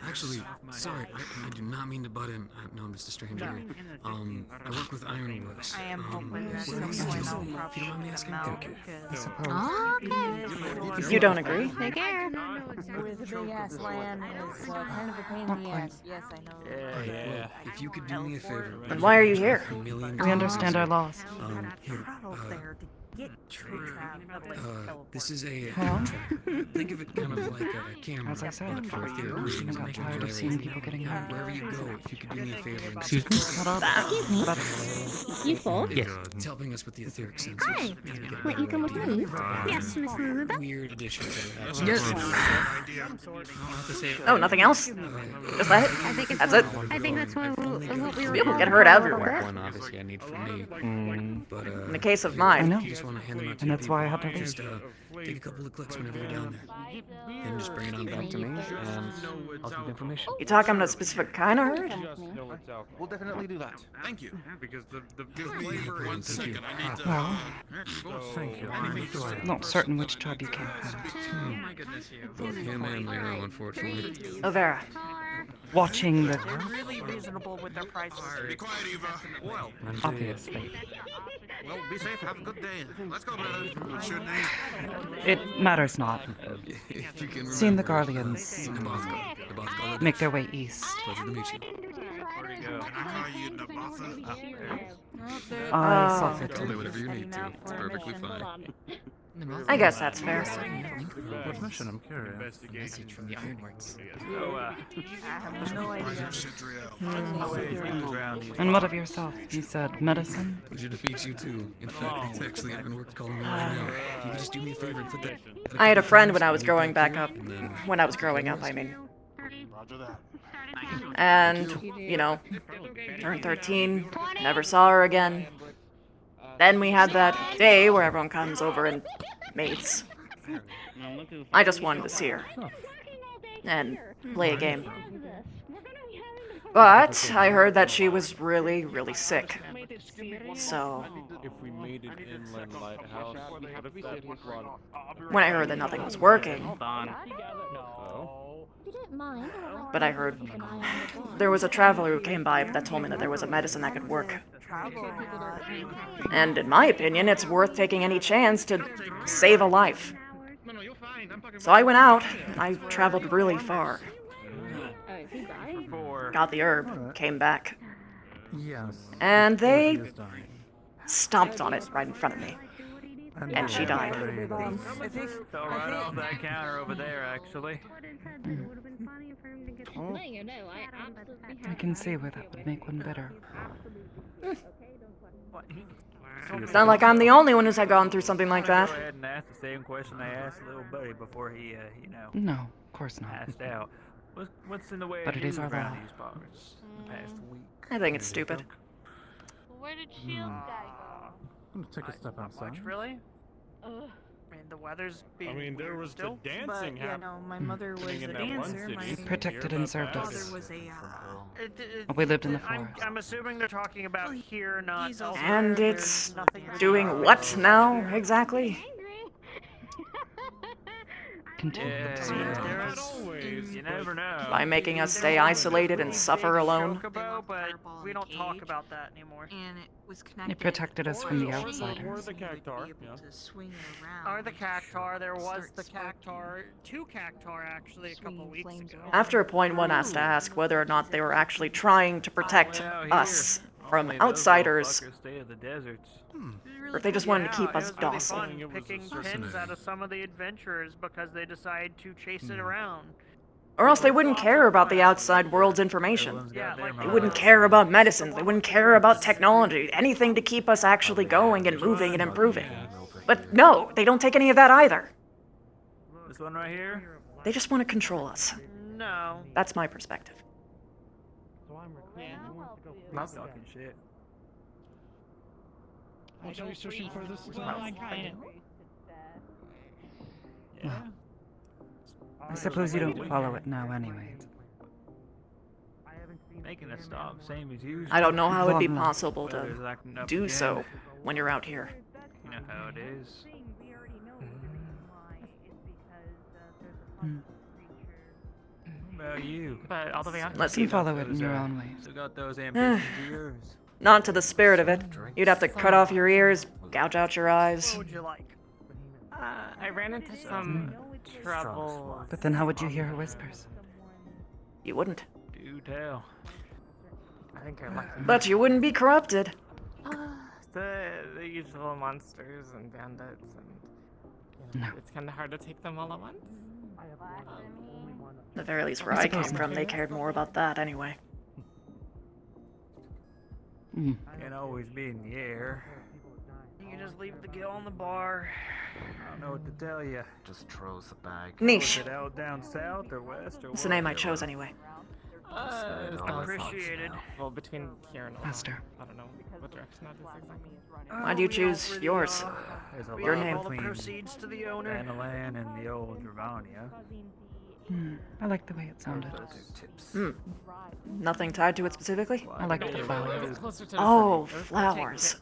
Actually, sorry, I do not mean to butt in. No, I'm just a stranger here. I work with Ironworks. I am hoping Where at are some you point just, I'll if you don't mind me asking? I suppose. Okay. You don't agree? Take care. With a big ass land is kind of a pain in the ass. Yes, I know. Yeah. If you could do me a favor. Then why are you here? We understand our laws. Here, Get true this is a Well, think of it kind of like a camera. as I said, but for theater I'm to not make tired of it seeing people getting hurt. wherever you go, if you could do me a favor. And Excuse me? What up? You four? Yes. It's helping us with the etheric sensors. Hi. Wait, you come with me? Yes, Miss Elizabeth. Weird additions that we have. Yes. Oh, nothing else? Just that? I think it's That's it? I think that's what we were. People get hurt everywhere. One obviously I need from me. But In the case of I mine, know. you just want to hand them out to And that's why I had to leave. just take a couple of clicks whenever you're down there. Then just bring it on back to me, and I'll send information. you talking about a specific kind of hurt? We'll definitely do that. Thank you. Because the Give me 1 second. I need to. Well, Thank you. not certain which tribe you came from. Both him and Lero, unfortunately. Overa. Watching the... really reasonable with their prices. Be quiet, Eva. Well, Obviously. well, be safe. Have a good day. Let's go, brother. What's your name? It matters not. If you can Seeing the remember, Guardians Nabathka. make their way east. Pleasure to meet you. Can I call you Nabatha? I saw fit Tell me to. whatever you need to. It's perfectly fine. I guess that's fair. What mission? I'm curious. Message from the Ironworks. I have no idea. And what of yourself? You said medicine? Pleasure to meet you too. In fact, it's actually Ironworks calling me right now. If you could just do me a favor and put that. I had a friend when I was growing back up. When I was growing up, I mean. Roger that. And, you know, turned 13, never saw her again. Then we had that day where everyone comes over and mates. I just wanted to see her. And play a game. But I heard that she was really, really sick. So, If we made an inland lighthouse, what if that was one? when I heard that nothing was working, You don't mind. but I heard there was a traveler who came by that told me that there was a medicine that could work. And in my opinion, it's worth taking any chance to save a life. So I went out, and I traveled really far. Got the herb, came back. Yes. And they stomped on it right in front of me. And she died. Fell right off that counter over there, actually. I can see where that would make one better. It's not like I'm the only one who's had gone through something like that. Go ahead and ask the same question I asked little buddy before he, you know, No, of course not. passed out. What's in the way But of it is you our around law. these parts the past week? I think it's stupid. Where did Shield guy go? I'm gonna take a step outside. Really? Ugh. I mean, the weather's being mean, there weird was the still, dancing but yeah, no, my mother was in a that one dancer. city. My He protected and served father us. was a. We lived in the forest. I'm assuming they're talking about here, not elsewhere. And There's it's nothing doing what now, exactly? Continue with the story. You never know. By making us stay isolated and suffer alone? Chocobo, but we don't talk about that anymore. And it was connected. It protected us from the Or outsiders. the cactar. Yeah. To swing it around. Or the cactar. There was the cactar. Two cactar actually a couple weeks ago. After a point, one has to ask whether or not they were actually trying to protect us from outsiders, Stay in the deserts. or if they just wanted to keep us It was really docile. fun picking pins out of some of the adventurers because they decide to chase it around. Or else they wouldn't care about the outside world's information. Yeah, like They wouldn't care about medicines, they wouldn't care about technology, anything to keep us actually going and moving and improving. But no, they don't take any of that either. This one right here? They just want to control us. No. That's my perspective. Not talking shit. What are you searching for this Well, I kinda. Yeah. I suppose you don't follow it now anyway. Making a stop, same as usual. I don't know how it'd be Long possible Weather's to acting up do again. so when you're out here. You know how it is. What about you? But all the way out. Let's You see. follow it in your own way. Still got those ambitions of yours. Not to the spirit of it. You'd have to cut off your ears, gouge out your eyes. What would you like? I ran into some trouble. But then how would you hear her whispers? You wouldn't. Do tell. I think I like But you wouldn't be corrupted. the usual monsters and bandits, and it's kind of hard to take them all at once. At the very least, where I came from, they cared more about that anyway. Can't always be in the air. You can just leave the gill on the bar. I don't know what to tell you. Just throws the bag. Niche. Is it out down south or west or That's the name I chose anyway. It's appreciated. Well, between here and Master. I don't know what direction that is exactly. Why'd you choose yours? There's a Your lot name. All the between proceeds to the owner. Danalan and the old Dravania. I like the way it sounded. Nothing tied to it specifically? I like the flowers. Oh, flowers.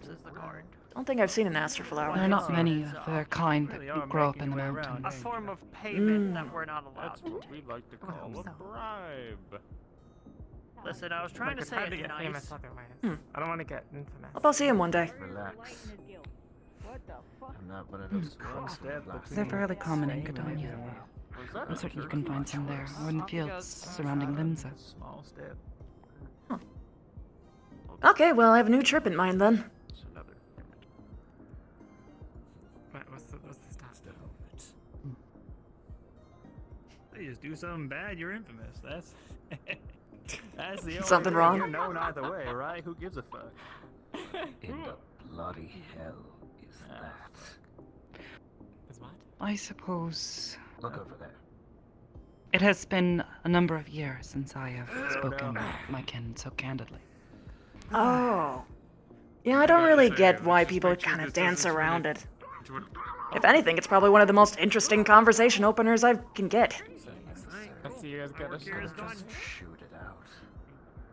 Don't think I've seen an aster flower. There are not many of their kind that grow up in the mountains. A form of payment that we're not allowed That's what we like to call a bribe. Listen, I was trying to say it nice. I don't want to get infamous. Hope I'll see him one day. Relax. I'm not one of those They're fairly common in Gadonia. I'm certain you can find some there, or in the fields surrounding Limsa. Small step. Okay, well, I have a new trip in mind then. What's the stop? They just do something bad, you're infamous. That's that's the only Something thing. wrong? You're known either way, right? Who gives a fuck? In the bloody hell is that? Is what? I suppose Look over there. it has been a number of years since I have spoken with my kin so candidly. Oh. Yeah, I don't really get why people kind of dance around it. If anything, it's probably one of the most interesting conversation openers I can get. I see you guys got a Shoot it out.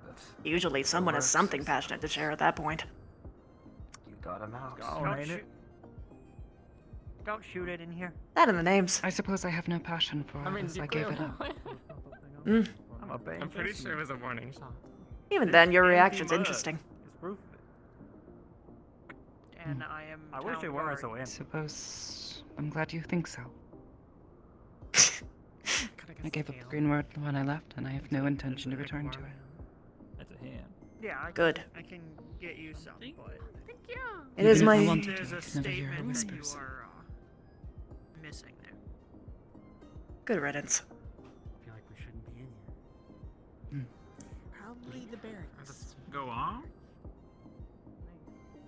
But Usually someone has something passionate to share at that point. you got him out. Don't shoot it in here. That and the names. I suppose I have no passion for it as I gave it up. I'm pretty sure it was a warning shot. Even then, your reaction's interesting. It's proof of it. And I am. I wish it weren't so I empty. suppose I'm glad you think so. I gave up the green word when I left, and I have no intention to return to it. That's a hint. Yeah, Good. I can get you some, but It is Even if I my... wanted to, there's a I could never hear her statement that you whispers. are missing there. Good riddance. I feel like we shouldn't be in here. Probably the barracks. Let's go on.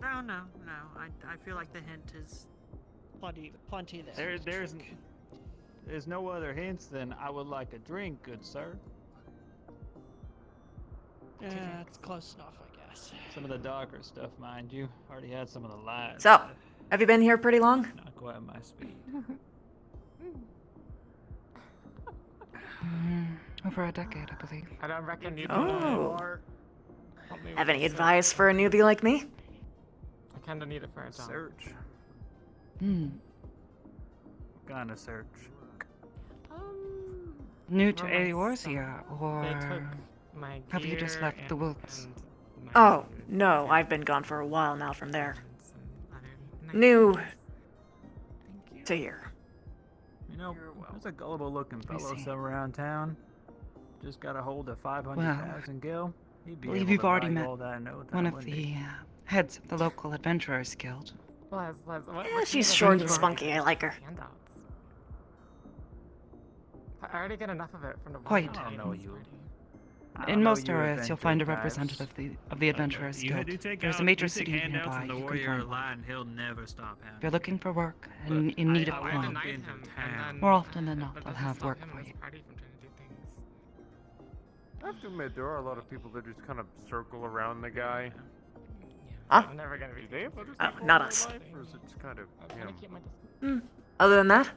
No. I feel like the hint is plenty there. There's no other hints than I would like a drink, good sir. Yeah, it's close enough, I guess. Some of the darker stuff, mind you. Already had some of the light. So, have you been here pretty long? Not quite my speed. Over a decade, I believe. I don't reckon you Oh. Have any advice for a newbie like me? I kinda need it for a job. Search. Hmm. What kind of search? New to Where my Eorsia, or They took my have you just gear left the woods? and my Oh, no, I've been gone for a while now from there. weapons and other New Thank you. to here. You know, You're welcome. there's a gullible-looking I fellow see. somewhere around town. Just got a hold of 500,000 gil. He'd be believe able you've to already buy you met all that note, one that of wouldn't he? the heads of the local Adventurers Guild. Les, what Yeah, kind she's of short things and are spunky, I like her. handouts? I already get enough of it from the Quite. I don't know you. I In don't know most you areas, you'll find a adventure types. representative of the Adventurers You Guild. do take There's a out- major you take city handouts nearby from the you can warrior find one. line, he'll never stop If handing. you're looking for work and Look, in need of I crime, went into town. more often than not, But they'll doesn't have stop work him for and you. his party from trying to do things. I have to admit, there are a lot of people that just kind of circle around the guy. Huh? I'm never gonna be. Do they have other Oh, people not in us. their life, or is it just kind of him? Other than that?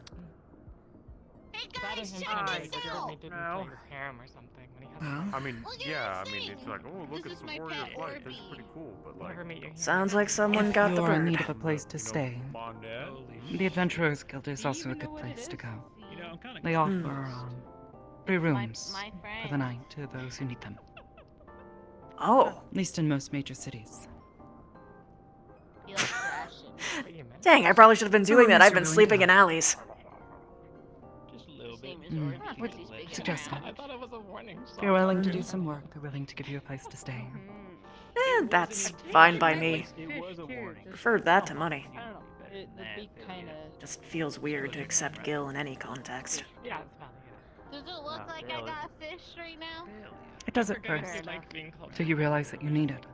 Hey guys, check this out! No. Harem or something when he Well, I mean, yeah, I mean, it's like, oh, look, it's the warrior's life. This is pretty cool, but like... Sounds like someone got the you're in bird. need of a place to stay, Mom, Dad? the Adventurers Guild is also a good place to go. They offer free rooms for the night to those who need them. Oh. At least in most major cities. Dang, I probably should have been doing that. rooms I've are been really sleeping good. in alleys. Just a little bit. Would suggest that. I thought it was a warning. If you're willing to do some work, they're willing to give you a place to stay. That's fine by me. It was a warning. Preferred that to money. I don't know. It'd be kind of. Just feels weird to accept Gil in any context. Yeah. Does it look like I got fish right now? It does at first, till you realize that you need it.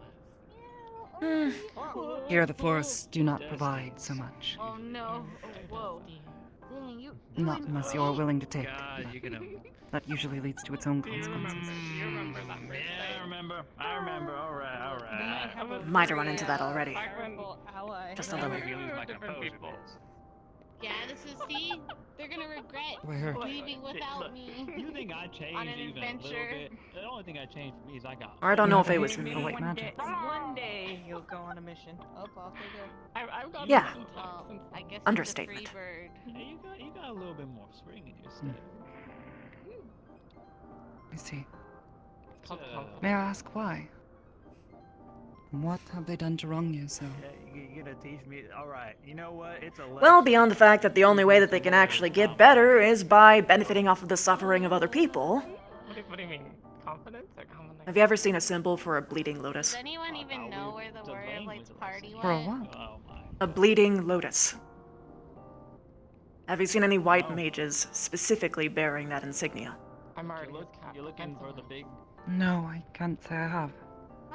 Here, the forests do not provide so much. Oh no. Whoa. Dang, you. Not unless you're willing to take. God, you're gonna. That usually leads to its own consequences. You remember that? Yeah, I remember. I remember. All right. Might have run into that already. Ally. Just a little. Maybe lose my composure. Yeah, this is see. They're gonna regret Where? leaving without me. You think I changed On an even a little adventure. bit? The only thing I changed for me is I got. Or I don't know if it was For me. white magic. One day you'll go on a mission. Oh, off they go. I've got Yeah. I guess Understatement. It's a free bird. Yeah, you got a little bit more spring in your step. I see. Uh, May I ask why? What have they done to wrong you so? You're gonna teach me. All right. You know what? It's a. Well, beyond the fact that the only way that they can actually get better is by benefiting off of the suffering of other people. What do you mean? Confidence or confidence? Have you ever seen a symbol for a bleeding lotus? Does anyone even know where the Warrior Lights party went? For a what? A bleeding lotus. Have you seen any white mages specifically bearing that insignia? I'm already. You're looking for the big. No, I can't say I have.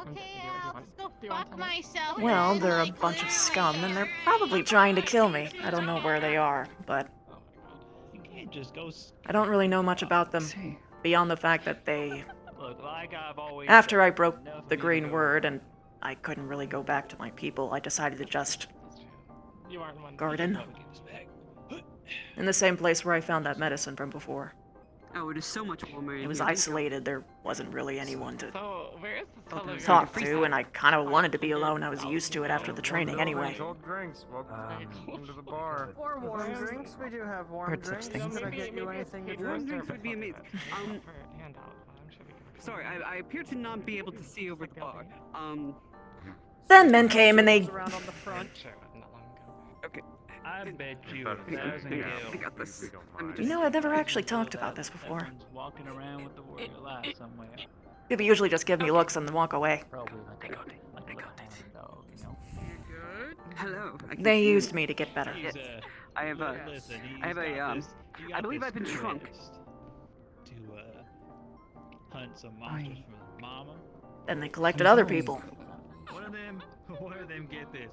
Okay, I'll just go fuck myself. Well, then, they're a like, bunch of literally. scum, and they're probably trying to kill me. I don't know where they are, but You can't just go. I don't really know much about them, See. beyond the fact that they... Look, like I've always. After I said, broke enough the of green ego. word and I couldn't really go back to my people, I decided to just You aren't one. garden. In the same place where I found that medicine from before. Oh, it is so much warmer. It was isolated, there wasn't really anyone to So where is the cellar? talk to, and I kind of wanted to be alone. I was used to it after the training anyway. Cold drinks. Welcome to the bar. Or warm drinks. We do have warm Heard such drinks. things. Can I get you anything to Warm drink? drinks would be amazing. Sorry, I appear to not be able to see over the bar. Then men came and they... Around on the front. Okay. I bet you 1,000 gil. I got this. You know, I've never actually talked about this before. Everyone's walking around with the warrior light somewhere. People usually just give me looks and then walk away. Probably like a little dog, you know. Hello. I can They see you. used me to get better. Yes. I have a. Listen, I have a. I believe I've been shrunk. To hunt some monsters for his mama. Then they collected other people. One of them get this.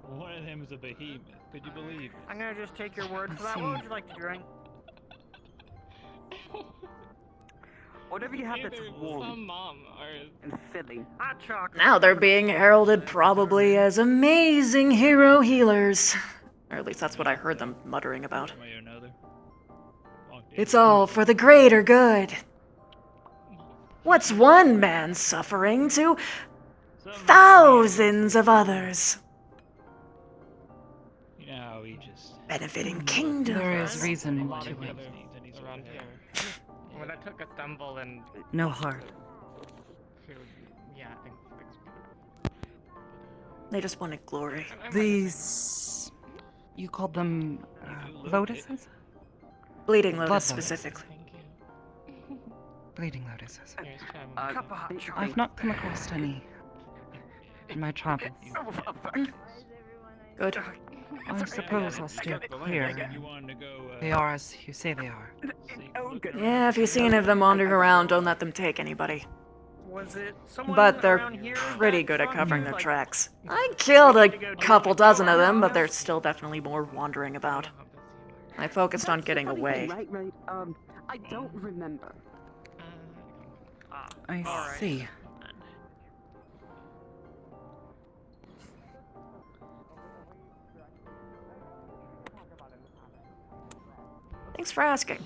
One of them is a behemoth. Could you believe it? I'm gonna just take your word for that. What would you like to drink? Whatever you have that's Some warm mom or and filling. Hot chocolate. Now they're being heralded probably as amazing hero healers. Or at least that's what I heard them muttering about. One way or another. It's all for the greater good. What's one man suffering to thousands of others? You know how he just benefiting kingdoms. There is reason to it. around here. When I took a stumble and No heart. yeah, I think. They just wanted glory. These... You called them lotuses? Bleeding Blood lotus lotus. specifically. Bleeding lotuses. Cup of hot chocolate. I've not come across any in my travels. Good. I suppose I'll steer clear. They are as you say they are. Oh, good. Yeah, if you see any of them wandering around, don't let them take anybody. Was it someone But they're around here pretty that good at saw covering you, their like, tracks. I killed a couple dozen of them, but there's still definitely more wandering about. I focused on getting Funny away. thing, right. I don't remember. I see. Thanks for asking.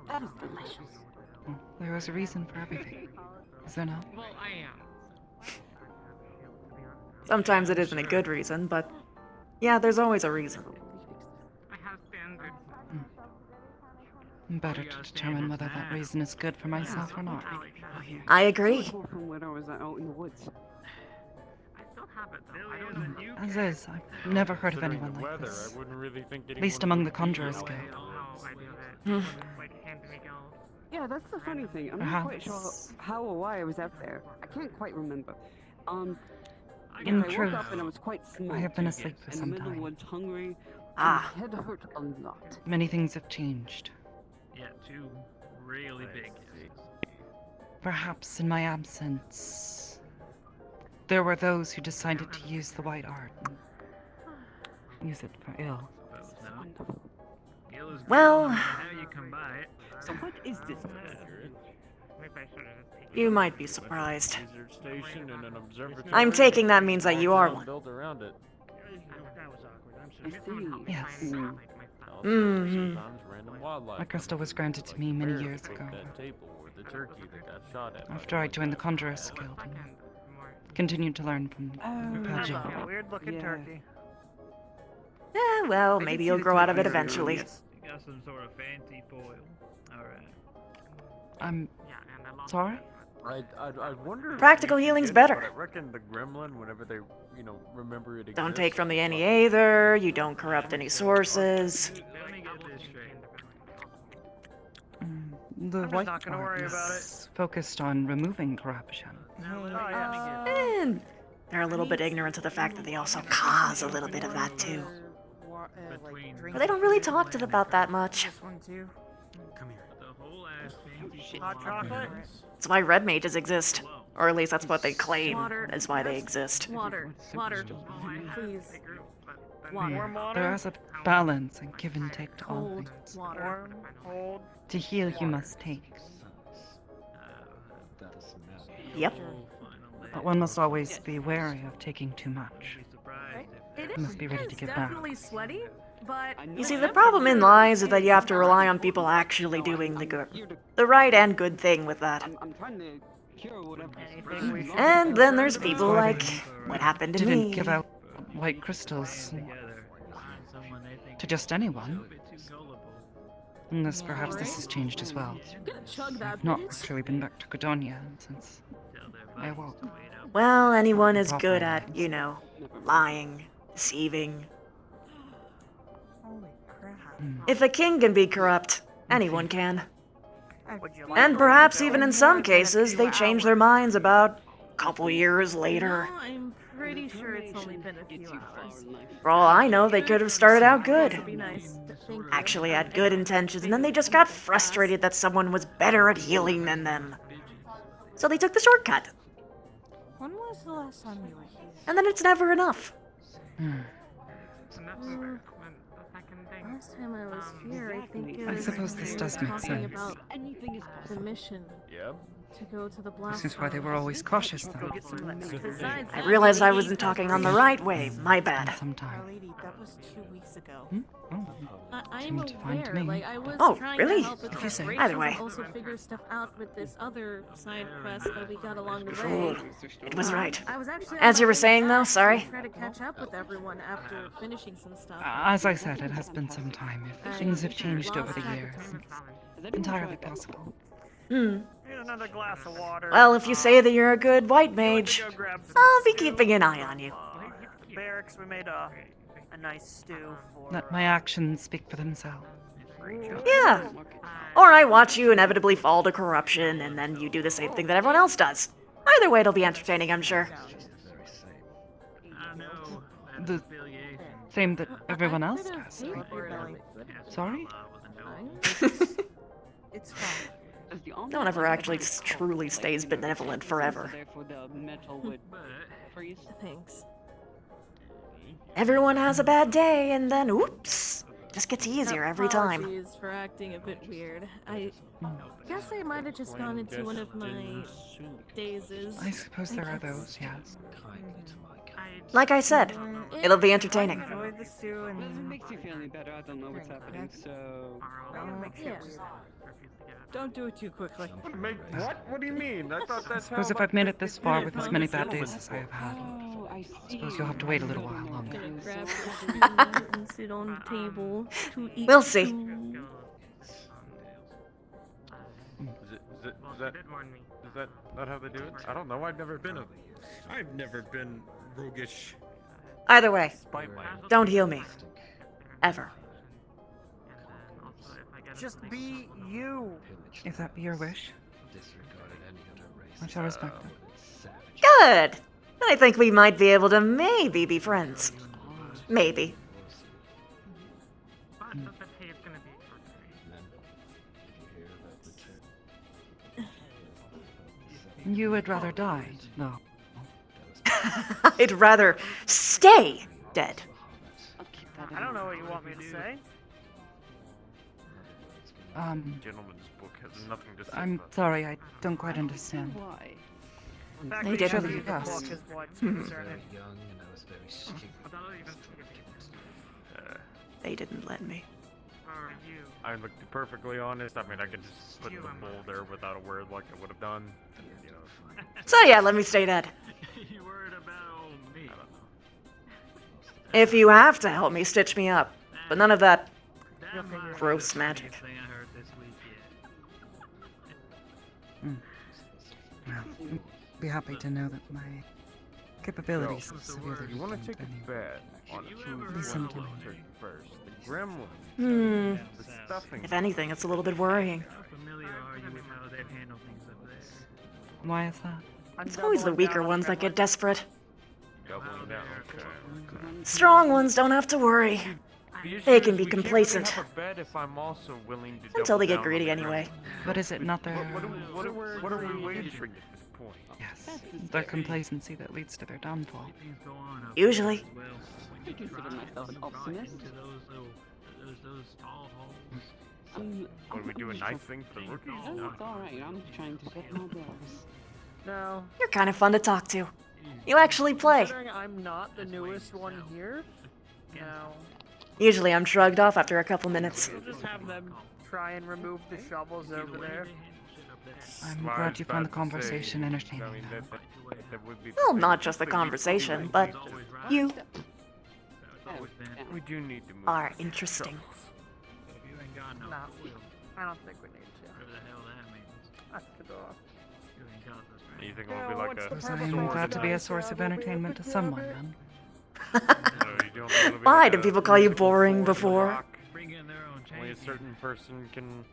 That is delicious. Well, there was a reason for everything. Is there not? Well, I am. Sometimes it isn't a good reason, but yeah, there's always a reason. I have standards. Better to determine whether that reason is good for myself or not. I agree. From when I was out in the woods. As is, I've never heard of anyone like weather, this. I wouldn't really think At least among the Conjurers Guild. Yeah, that's the funny thing. I'm not quite sure how or why I was out there. I can't quite remember. In I truth, woke up and I was quite small. I have been asleep for in some the middle of the time. woods, hungry. Ah. And my head hurt a lot. Many things have changed. Yeah, 2 really big. Perhaps in my absence, there were those who decided to use the white art and use it for ill. Well, How you come by it? So what is this? you might be surprised. Station and an observatory. I'm taking that means that you are one. Built around it. I see. Yes. Mm-hmm. Sometimes random wildlife. My crystal was granted to me many years ago, That table or the turkey that got shot at. after I joined the Conjurers Guild and continued to learn from Padgett. Weird looking turkey. Yeah, well, maybe you'll grow out of it eventually. You got some sort of fancy foil. Alright. I'm sorry? I wonder. Practical healing's better. I reckon the gremlin, whenever they, remember it. Don't take from the NE either, you don't corrupt any sources. Let me get this straight. The white not gonna art worry about is focused on removing corruption. And they're a little bit ignorant of the fact that they also cause a little bit of that too. But they don't really talk to them about that much. This one too. Come here. The whole ass fancy Hot chocolate? That's why red mages exist. Or at least that's what they claim Water. is why they exist. Water, please. There is a balance and give and take to all Cold things. water. Cold. To heal, you must take. Yep. But one must always be wary of taking too much. It You must be ready to give back. definitely sweaty, but You see, the problem in lies is that you have to rely on people actually doing the right and good thing with that. I'm trying to cure whatever. And then there's people like what happened to Didn't me. give out white crystals to just anyone. Unless perhaps this has changed as well. I've not actually been back to Codonia since I awoke. Well, anyone is good at, lying, deceiving. Holy crap. If a king can be corrupt, anyone can. Would you like And to perhaps go even in in some here? cases, they change their minds about a couple years later. no, I'm pretty sure it's only been a few hours. For all I know, they could have started out good. It'd be nice. Thank you. Actually had good intentions, and then they just got frustrated that someone was better at healing than them. So they took the shortcut. When was the last time you were here? And then it's never enough. Last time I was here, I think it I was suppose this does make talking sense. about the mission Yep. to go to the blast. This is why they were always cautious, Go though. get some of that. Besides I that, realized I they wasn't need talking on the right way. My bad. Sometime. Our lady, that was 2 weeks ago. Oh, I'm seemed to find aware. me. Like I was Oh, trying really? to help with If you say. preparations Either way. and also figure stuff out with this other side quest that we got along the Fool. way. It was right. I was actually As you were on my way saying, though, back to sorry. Try to catch up with everyone after finishing some stuff. As I said, it has been some time. If things have changed over lost the track of years, time. it's entirely possible. Need another glass of water. Well, if you say that you're a good white mage, Go grab some I'll be stew. keeping an eye on you. At the barracks, we made a nice stew for. Let my actions speak for themselves. Yeah. Or I watch you inevitably fall to corruption, and then you do the same thing that everyone else does. Either way, it'll be entertaining, I'm sure. I know. The same that everyone else does. Sorry? It's fine. No one ever actually truly stays benevolent forever. Thanks. Everyone has a bad day, and then, oops, Just gets easier every time. Apologies for acting a bit weird. I guess I might have just gone into one of my dazes. I suppose there are guess. those, yes. Like I said, it'll be entertaining. Enjoy the stew and... If it makes you feel any better, I don't know what's happening, so... Yeah. Don't do it too quickly. What? What do you mean? I thought that's how... Suppose if I've made it this far with as many bad days as I have had, I suppose you'll have to wait a little while longer. Grab your and sit on the table to eat. We'll see. food. Is that not how they do it? I don't know. I've never been roguish. Either way, don't heal me. Ever. Just be you. If that be your wish, I shall respect it. Good! I think we might be able to maybe be friends. Maybe. You would rather die, no. I'd rather stay dead. I don't know what you want me to say. Gentleman's book has nothing to say. I'm sorry, I don't quite understand. Why? They did Surely really you asked. Is what's concerning. They didn't let me. I'm like, to be perfectly honest. I mean, I could just put the bowl there without a word like I would have done. You know. So yeah, let me stay dead. You worried about me? If you have to help me, stitch me up. But none of that gross magic. Well, be happy to know that my capabilities have severely You want to weakened take a any bet on Listen to me. first? The gremlin. Hmm. The stuffing. If anything, it's a little bit worrying. How familiar are you with how they handle things up there? Why is that? It's always the weaker ones that get desperate. Doubling down. Okay. Strong ones don't have to worry. The issue They is can be we can't complacent. Really have a bet if I'm also willing to Until they double get down greedy on the anyway. But is it not their... What are we wagering at this point? Yes, their complacency that leads to their downfall. Usually. I consider myself an optimist. What, are we doing nice things for the rookies? Oh, it's alright. I'm trying to get my bills. No. You're kind of fun to talk to. You actually play. Considering I'm not the newest one here, no. Usually I'm shrugged off after a couple minutes. We'll just have them try and remove the shovels over there. I'm glad you found the conversation entertaining. Well, not just the conversation, but you We do need to move. are interesting. No, I don't think we need to. That's good off. You think it'll be like a Suppose I am glad to be a source of entertainment to someone, then. Why did people call you boring before? Only a certain person can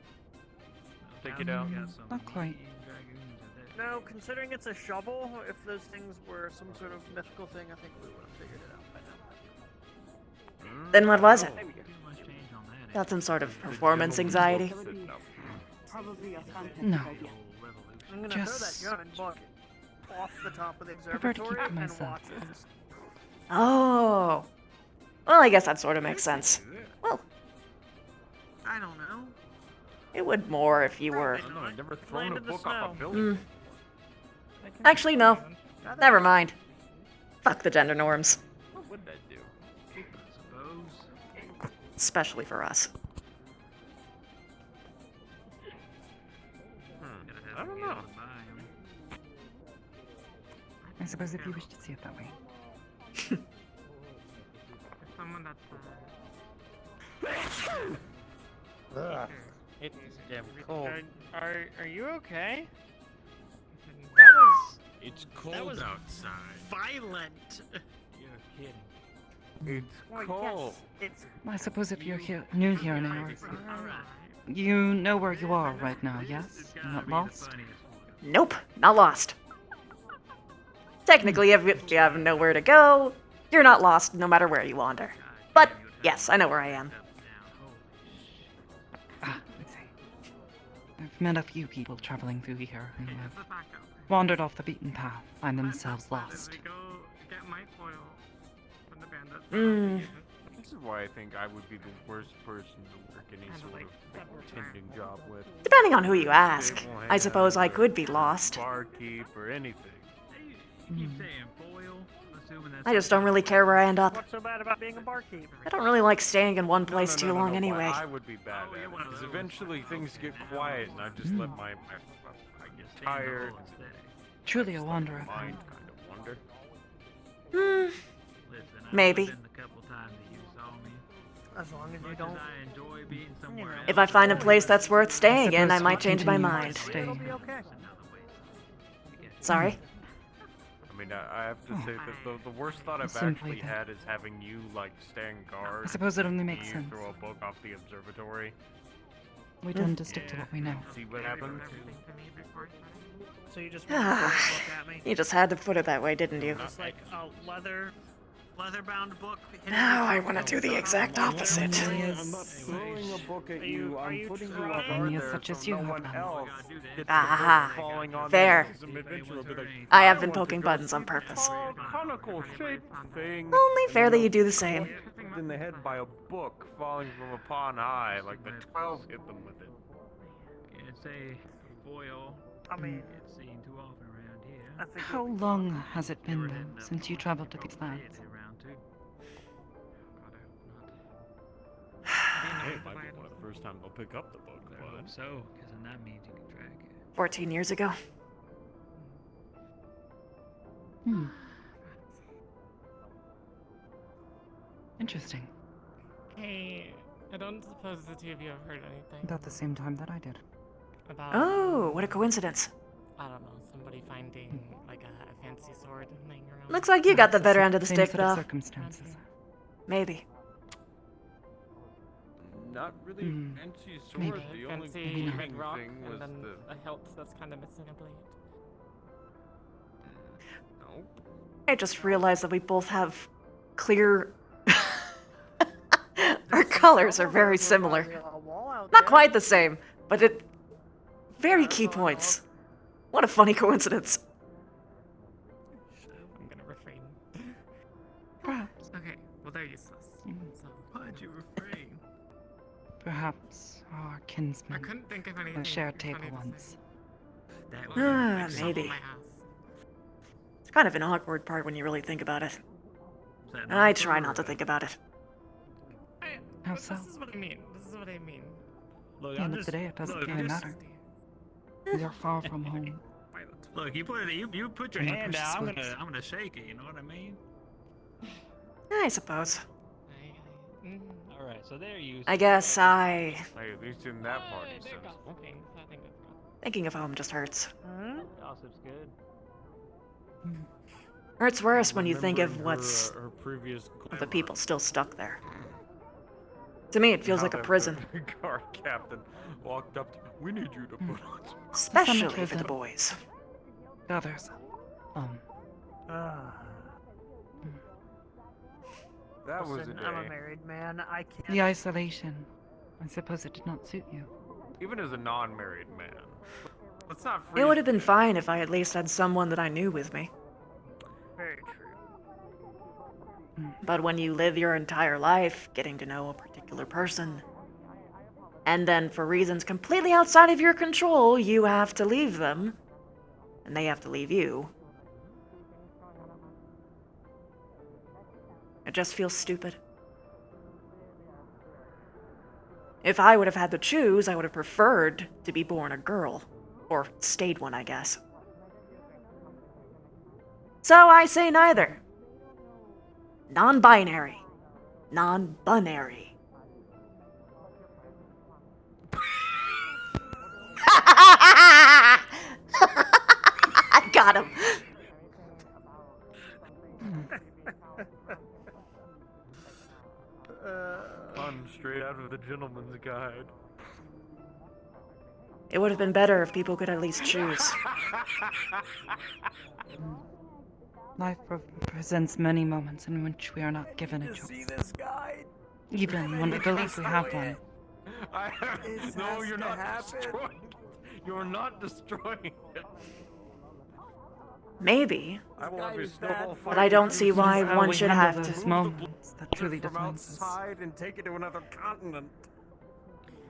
take it out. Not quite. No, considering it's a shovel, if those things were some sort of mythical thing, I think we would have figured it out by now. Then what was it? There we go. Got some sort of performance anxiety? Probably a fantastic No. idea. I'm gonna Just- throw that gun and bucket off the top of the Prefer to keep observatory it and myself. watch it. Oh. Well, I guess that sort of makes sense. Well, I don't know. it would more if you were... No, I've never thrown Land a in the book off a snow. building. Actually, no. Never mind. Fuck the gender norms. What would that do? Especially for us. I don't know. I suppose if you wish to see it that way. It's damn cold. Are you okay? That was It's cold outside. violent. You're kidding. It's Well, cold. yes, it's I suppose if you're here, new here in ours, you know where you are right now, yes? You're not lost? Nope, not lost. Technically, if you have nowhere to go, you're not lost no matter where you wander. But, yes, I know where I am. Ah, I see. I've met a few people traveling through here who have wandered off the beaten path, find themselves lost. is why I think I would be the worst person to work any sort of tending job with. Depending on who you ask. Stable I suppose I hand could be or lost. Barkeep or anything. Keep saying foil, assuming that's I just don't really care where I end up. What's so bad about being a barkeep? I don't really like staying in one place too long But anyway. I would be bad at it, because eventually things get quiet and I just let I get tired. Truly a wanderer. Mind kind of wander. Hmm. Listen, Maybe. the couple times that you saw me. As long as you Much don't. as I enjoy being somewhere else, If I find a place that's worth staying in, I suppose might we change my continue to mind. stay. It'll be okay. Sorry? I mean, I have to say that the worst thought I've Simply actually that. had is having you, like, stand guard. I suppose it only me makes sense. throw a book off the observatory. We tend to stick to what we know. See what happens? So you just want to throw a book at me? You just had to put it that way, didn't you? It's like a leather-bound book. Now I want to do the exact opposite. I'm not throwing a book at you. I'm putting you off And guard yes, there such as so you no have one done. else gets Aha. the book falling on Fair. them. Some adventure will be like, I have been want to poking go buttons see on purpose. tall, conical shaped thing. Only fair that you do the same. Hit in the head by a book falling from upon high, like the 12 hit them with it. Can't say foil. I mean, It's seen too often around here. I think How long has it been, though, since you traveled to these lands? Around too. Hey, it might be one of the first times I'll pick up the book, I hope but so, because then that means you can track it. 14 years ago. Hmm. Interesting. Hey, I don't suppose the two of you have heard anything About the same time that I did. about, Oh, what a coincidence. I don't know, somebody finding, like, a fancy sword laying around? Looks like you got the Perhaps better sa- end of the same stick, set of though. circumstances. Maybe. not really Hmm. fancy sword. Maybe. The only Fancy not. big rock, thing was and then the a hilt that's kind of missing a blade. nope. I just realized that we both have clear. Our colors are very similar. Not quite the same, but it. Very key points. What a funny coincidence. I'm gonna refrain. Perhaps. Okay, well they're useless. So Why'd you refrain? Perhaps our I kinsmen couldn't think of had anything. a shared funny table to once. say. That Ah, Like, shovel maybe. my ass. It's kind of an awkward part when you really think about it. Is that And I not try so, not to or- think about it. How But so? This is what I mean. This is what I mean. Look, At the I'm end of just, the day, it doesn't look, really just- matter. We are far from home. Look, you put your My hand precious out. words. I'm gonna shake it. You know what I mean? I suppose. All right, so there you. I guess Hey, at least in that part, he They're says. gossiping, so I think that's good. Thinking of home just hurts. Gossip's good. Hurts worse when you think of Remembering what's her previous of the glamour. people still stuck there. To me, it feels Now like a that prison. the guard captain walked up to, we need you to put on. Especially for prison. the boys. Others. That was a Listen, I'm a day. married man. I can't. The isolation. I suppose it did not suit you. Even as a non-married man. Let's not It freeze would have been it. fine if I at least had someone that I knew with me. Very true. But when you live your entire life getting to know a particular person, and then for reasons completely outside of your control, you have to leave them, and they have to leave you, it just feels stupid. If I would have had to choose, I would have preferred to be born a girl. Or stayed one, I guess. So I say neither. Non-binary. Non-binary. I got him. Fun straight out of the Gentleman's Guide. It would have been better if people could at least choose. Life presents many moments in which we are not given a You choice. see this guy? Even when we believe we have one. This No, has you're to not happen. destroying it. You're not destroying it. Maybe. I will have you snowball But I don't see This is why how one we should handle have those to. moments that truly from defines us. outside and take it to another continent.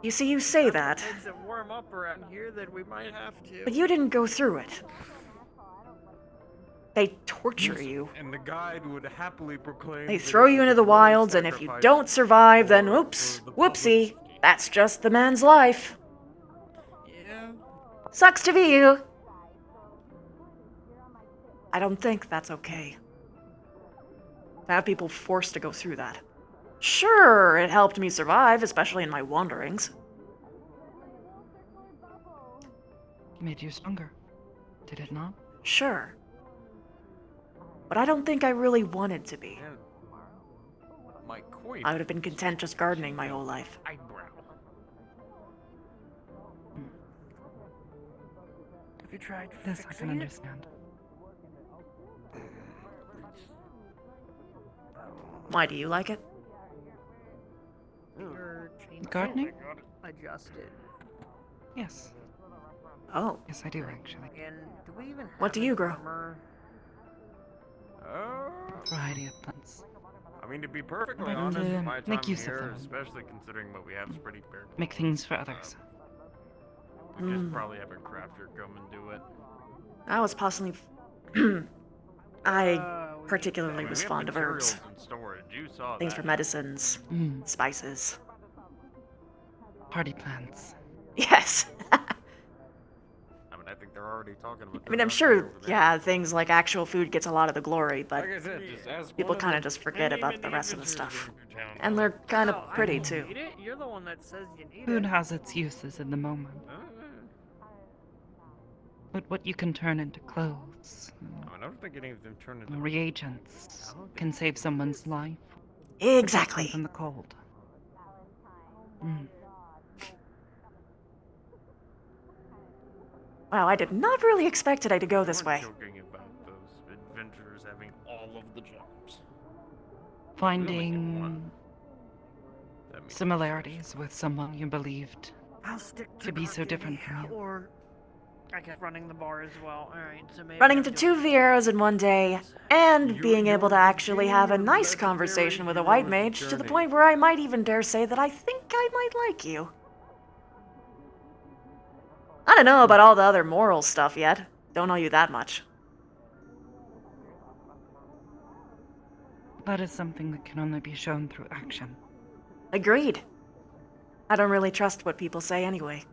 You see, you say that, Makes it warm up around here that we might have to. but you didn't go through it. They torture you. And the guide would happily proclaim. They that throw it you was into a the great wilds, and if you sacrifice don't survive, then for- oops, for the whoopsie. That's just the man's life. Yeah. Sucks to be you. I don't think that's okay. To have people forced to go through that. Sure, it helped me survive, especially in my wanderings. Made you stronger, did it not? Sure. But I don't think I really wanted to be. My queen. I would have been content just gardening my whole life. Eyebrow. Have you tried This I fixing can it? understand. Why do you like it? Your chainsaw Gardening? adjusted. Yes. Oh. Yes, I do actually. And do we even What have do you an grow? armor? A variety of plants. I mean, to be perfectly And, honest, my make time use of here, them. especially considering what we have, is pretty bare. Make things for others. We just probably have a crafter come and do it. I was possibly. I particularly was fond of herbs. Storage. You saw Things that. for medicines, spices. Party plants. Yes. I mean, I think they're already talking about. I mean, I'm sure, yeah, things like actual food gets a lot of the glory, but Like I said, just ask people one of kind the of just forget many, about the many rest of the adventurers stuff. in town. And they're kind No, of I pretty, don't too. need it. You're the one that says you need Food it. has its uses in the moment. But what you can turn into clothes, I don't think any of them turn into reagents, can save someone's life. Exactly. Protect them from the cold. Wow, I did not really expect today to go this way. Joking about those adventurers having all of the jobs. Finding similarities with someone you believed I'll stick to be so different from you. Or I guess running the bar as well. Alright, so maybe Running I'm into doing 2 Vieras in one day, and being able to actually have a nice conversation with a white mage to the point where I might even dare say that I think I might like you. I don't know about all the other moral stuff yet. Don't know you that much. That is something that can only be shown through action. Agreed. I don't really trust what people say anyway.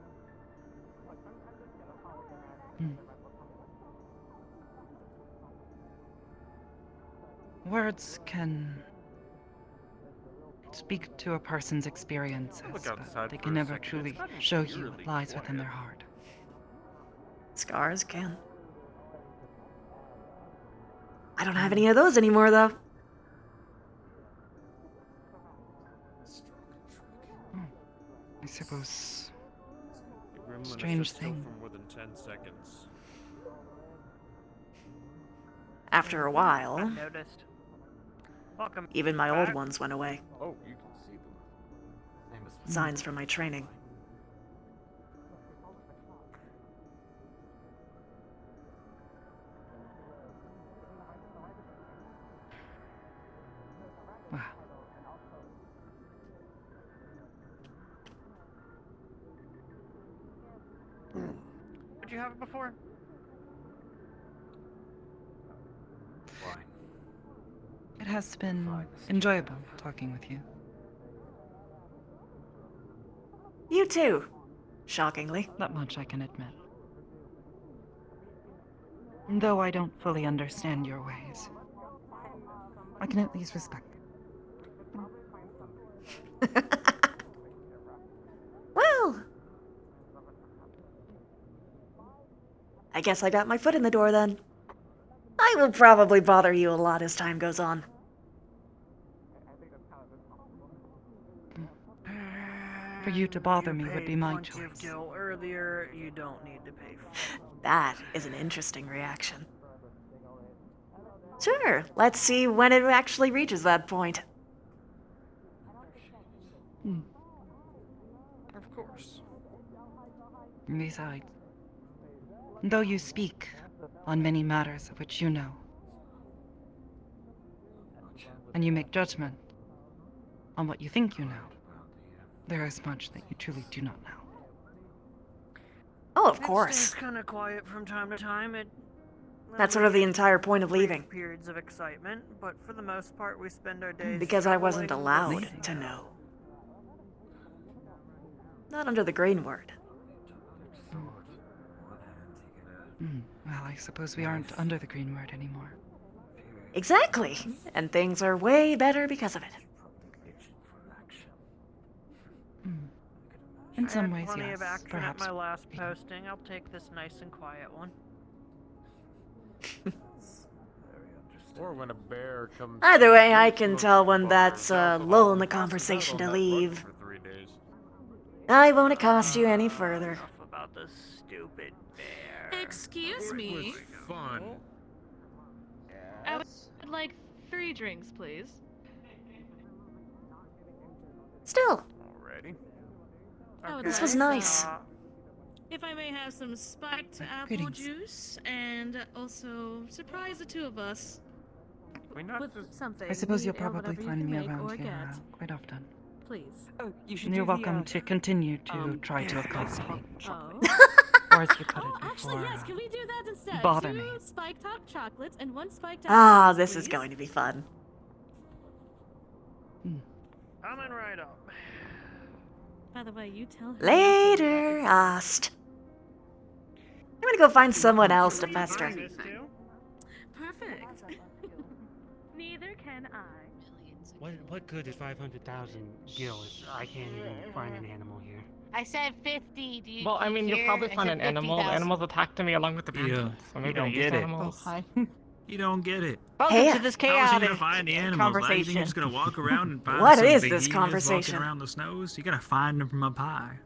Words can speak to a person's experiences, but they can never truly show you what lies within their heart. Scars can. I don't have any of those anymore, though. I suppose. The gremlin is Strange still thing. for more than 10 seconds. After a while, I've noticed. Welcome. even my old ones went away. Oh, you can see them. Signs from my training. Wow. Did you have it before? Fine. It has been enjoyable talking with you. You too, shockingly. That much I can admit. Though I don't fully understand your ways, I can at least respect them. Well, I guess I got my foot in the door then. I will probably bother you a lot as time goes on. For you to bother me would be my Plenty of choice. gil earlier, you don't need to pay for it. That is an interesting reaction. Sure, let's see when it actually reaches that point. Of course. Besides, though you speak on many matters of which you know. And you make judgment on what you think you know. There is much that you truly do not know. Oh, of course. It's kind of quiet from time to time. That's sort of the entire point of leaving. Periods of excitement, but for the most part, we spend our days Because I wasn't traveling, allowed to know. Not under the green word. Well, I suppose we aren't under the green word anymore. Exactly. And things are way better because of it. In some I ways, had plenty yes. of action Perhaps. at my last posting. I'll take this nice and quiet one. Or when a bear comes. Either way, I can tell when that's a lull in the conversation to leave. I won't accost you any further. Enough about this stupid bear. Excuse me. Fun. I would like 3 drinks, please. Still, Alrighty. this was nice. If I may have some spiked apple Greetings. juice, and also surprise the 2 of us. With something. I suppose you'll or probably whatever you find can me make around or here get. quite often. Please. Oh, you should And you're do the, welcome to continue to try to accost me. Oh. Or as you put it Actually, before, yes. Can we do that instead? bother 2 me. spiked hot chocolates and 1 spiked hot Ah, chocolates, this is please. going to be fun. Coming right up. By the way, you tell him. Later, Ost. I'm gonna go find someone else to pester. Perfect. Neither can I. What good is 500,000 gil if I can't even find an animal here? I said 50. Do you Well, I mean, you'll probably I find said an animal. 50,000. Animals attacked me along with the Yeah, bandits. So maybe you don't they used get it. animals. Oh, You don't get it. Welcome Hey, to this How is he gonna chaotic find the animals? Like, you think you're just gonna walk around and find What some is this behemoths conversation? walking around the snows? You gotta find them from up high.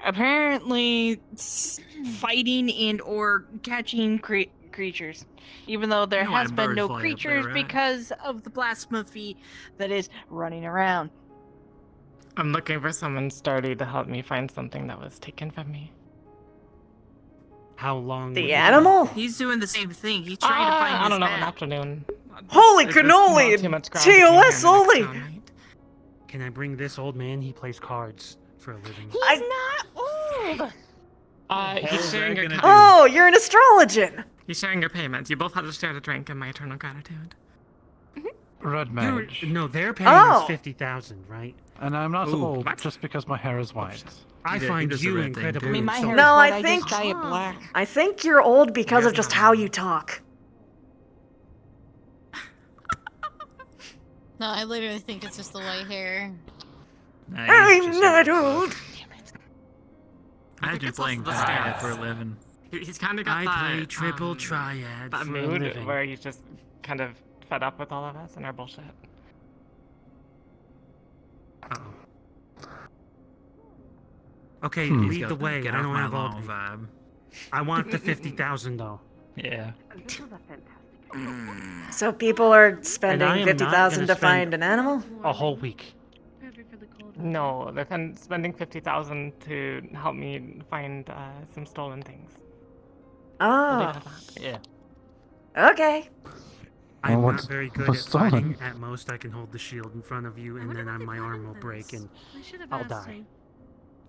Apparently, fighting and or catching creatures, even though there You know why has been birds no fly up creatures there, right? because of the blasphemy that is running around. I'm looking for someone sturdy to help me find something that was taken from me. How long? The animal? He's doing the same thing. He's trying to find I his don't know, map. an afternoon. Holy There's just cannoli! not too much ground to cover TOS in the next only! town. Can I bring this old man? He plays cards for a living. He's not old. He's sharing your Oh, you're an astrologian! He's sharing your payments. You both have to share the drink in my eternal gratitude. Red mage. No, they're paying Oh. us 50,000, right? And I'm not Ooh, old what? just because my hair is white. I find you incredibly. I mean, my hair No, is white. I I think- just dye it black. I think you're old because of just how you talk. No, I literally think it's just the white hair. I'm not old! Imagine playing triad for a living. He's kind of got I that. play triple triad That for a mood living. where he's just kind of fed up with all of us and our bullshit. Okay, Hmm. lead the way. I don't have all the vibe. I want the 50,000 though. Yeah. So people are And I spending am not 50,000 to gonna spend find an animal? A whole week. No, they've been spending 50,000 to help me find some stolen things. Oh. Yeah. Okay. I'm Well, not very good at what's stolen? fighting. At most, I can hold the shield in front of you, and then my arm will break, and I'll die.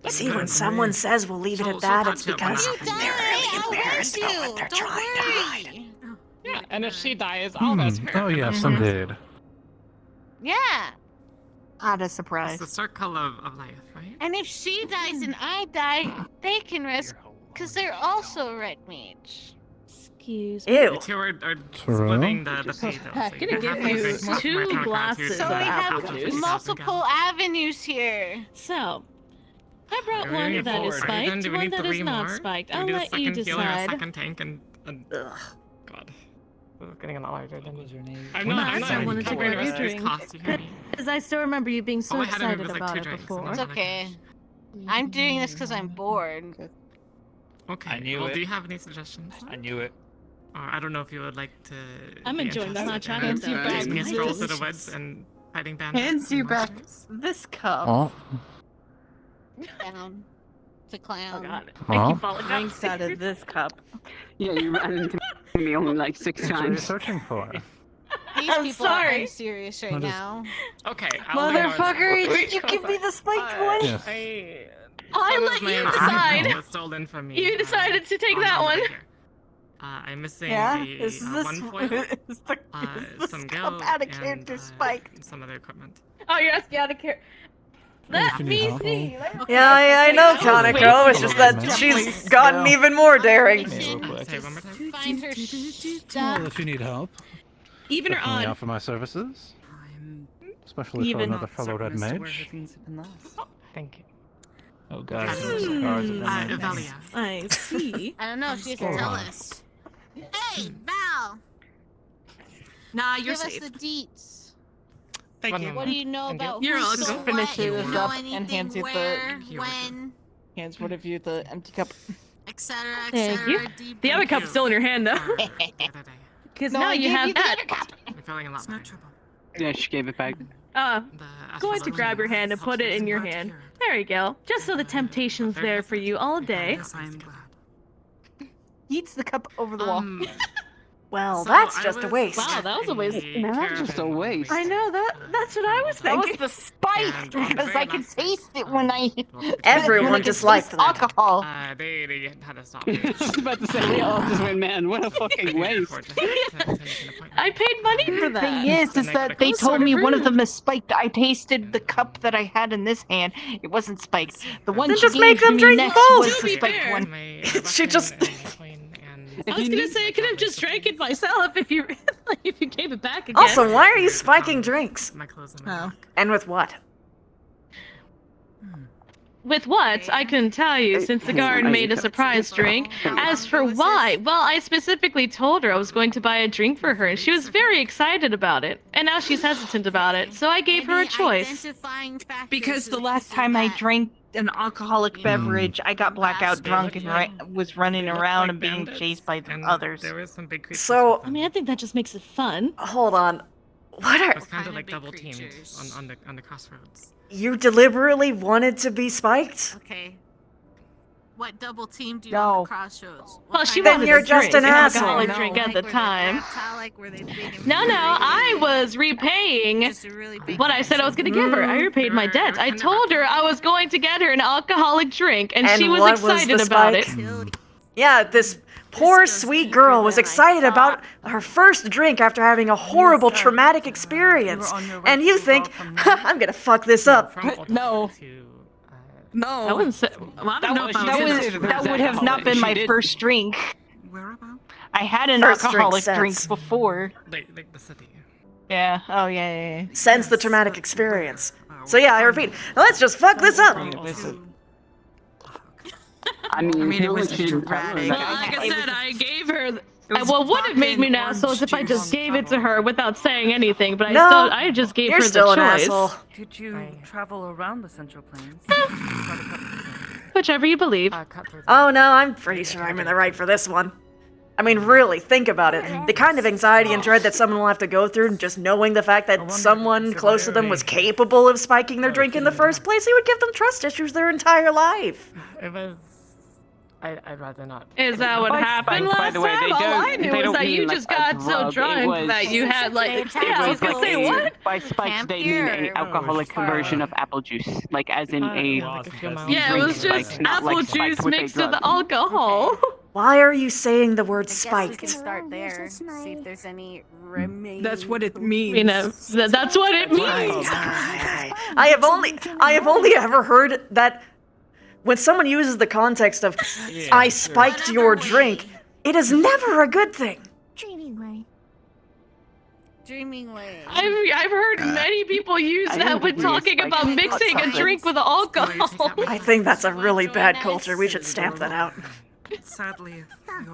See, when someone says we'll leave it at that, it's because they're really embarrassed about what they're trying to hide. Yeah, and if she dies, I'll miss her. Oh yes, indeed. Yeah. Out of It's surprise. the circle of life, right? And if she dies and I die, they can rest because they're also red mage. Excuse me. Ew. You two are splitting the pay, though. I'm gonna give you half my 2 eternal glasses gratitude So of we and half apple of have juice. 50,000 multiple avenues here. So, I brought Are we one moving that is forward? Then spiked, do we one need that is 3 not more? spiked. Do we I'll do a let you second healer, a decide. second tank, and God, this is getting a lot larger than your name. I'm Well, not. I'm I not. wanted to grab your drink. Cost, you hear me? Because I still remember you being so All I had to do excited was, like, about 2 it drinks, and before. then It's okay. I'm doing this because I'm bored. Okay. I knew well, it. do you have any suggestions? I knew it. Or I don't know if you would like to. I'm be enjoying the hot interested chocolate in too, but taking a I stroll just- to the woods and fighting bandits. Hands you and back monsters. this cup. Oh. Down. It's a clown. Oh god. Huh? I keep falling Drinks out of this cup. Yeah, you ran into to me only like 6 What are you times. searching for? These I'm people sorry. are serious right What is- now. Okay, Motherfucker, did you give me the spiked one? Yes. I let you decide. Was stolen from me. You decided to take on that the one. way here. I'm missing Yeah? a Is this one foil, is the some cup gel, out of and character spiked? some other equipment. Oh, you're asking out of character. Let you need me help. see. Yeah, I know, That was Kaneko. It's way just too that much. she's gotten even more daring. Say one more time. Find her Well, stuff. if you need help, Even or definitely odd? offer my services. Especially for Even another fellow red mage. Thank you. Oh god. Valia. I see. I don't know. She has to tell us. Hey, Val. Nah, you're Give us safe. the deets. Thank you. What do you know Thank you. about You're who welcome. stole Finish what? this You know up and anything hands you where, the when, hands one of you the empty cup. etc. Thank you. The other cup's still in your hand, though. Because now you have that. I'm feeling a lot better. Yeah, she gave it back. Going to grab your hand and put it in your hand. There you go. Just so the temptation's there for you all day. I'm glad. Eats the cup over the wall. Well, So that's I just a was waste. Wow, that was a waste. No, that's just a waste. I know that's what I was That thinking. was the spike because I could taste it when I. Everyone when I could disliked taste that. alcohol. They had to stop me. I was about to say, we all just went, man, what a fucking waste. I paid money for that. Thing is that they told me one of them is spiked. I tasted the cup that I had in this hand. It wasn't spiked. The one Then she just gave make them me drink next both. was To the be spiked fair. one. She just. I was gonna say I could have just drank it myself if you if you gave it back again. Also, why are you spiking drinks? My clothes and my And with what? With what? I couldn't tell you, since the guard made a surprise drink. As for why, well, I specifically told her I was going to buy a drink for her, and she was very excited about it. And now she's hesitant about it, so I gave her a choice. Because the last time I drank an alcoholic beverage, I got blackout drunk and was running around and being chased by the others. There was some big creatures. So, I mean, I think that just makes it fun. hold on. What I are was kind of like double teamed on the crossroads. you deliberately wanted to be spiked? Okay. What double teamed you No. on the crossroads? Well, she Then wanted you're a just drink, an alcoholic asshole. drink at the time. Were they big No, I was repaying what I said I was going to give her. I repaid my debt. I told her I was going to get her an alcoholic drink, and she was what excited the about spike? it. Yeah, this poor sweet girl was excited about her first drink after having a horrible traumatic experience. And you think, I'm gonna fuck this up. No. No. I wouldn't say. That would have not been my first drink. I had an First drink alcoholic sense. drink before. Like the city. Yeah. Oh yeah. Since the traumatic experience. So yeah, I repeat, let's just fuck this up. I mean, it was just dramatic. Well, like I said, I gave her. What would have made me an asshole is if I just gave it to her without saying anything. But I just gave you're her still the an choice. asshole. Did you travel around the Central Plains? Whichever you believe. Oh no, I'm pretty sure I'm in the right for this one. I mean, really, think about it. The kind of anxiety and dread that someone will have to go through, just knowing the fact that someone close to them was capable of spiking their drink in the first place, it would give them trust issues their entire life. It was. I'd rather not. Is that what happened by last the way, time? they All don't- I knew they was don't that you mean, just like, a got so drug. It drunk was- that you had like. Yeah, I was gonna say what? By spikes, they mean an alcoholic version of apple juice, like as in a. Yeah, it was drink just spiked, not apple like spiked juice with a mixed with drug. alcohol. Why are you saying the word We spiked? can start there. See if there's any remaining. That's what it means. You know, that's what it means. I have only ever heard that when someone uses the context of I spiked your drink, it is never a good thing. Dreaming way. Dreaming way. I've heard many people use that when talking about mixing a drink with alcohol. I think that's a really bad culture. We should stamp that out. Sadly,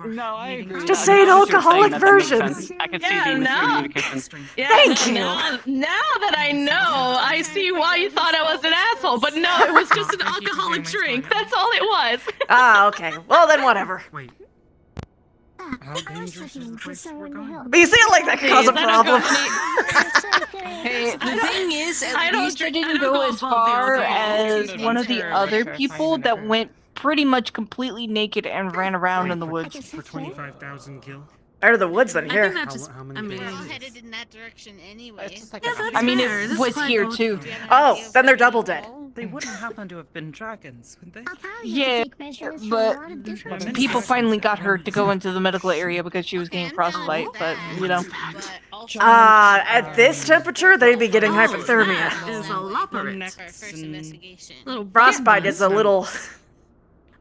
No, I agree. Just say an alcoholic version. I can see Yeah, the now- miscommunication. Yeah, Thank you. Now that I know, I see why you thought I was an asshole. But no, it was just an alcoholic drink. That's all it was. Ah, okay. Well then, whatever. Wait. How dangerous is the place we're going? But you see it like that could cause a problem. Hey, the thing is, At least I didn't go as far as one of the other people that went pretty much completely naked and ran around in the woods. For 25,000 gil. Better the woods than I here. think that just. I mean, We're all headed in that direction anyway. I mean, it was here too. Oh, then they're double dead. They wouldn't happen to have been dragons, would they? Yeah, but people finally got her to go into the medical area because she was getting frostbite, but, you know. At this temperature, they'd be getting hypothermia. Is a leopard. Frostbite is a little...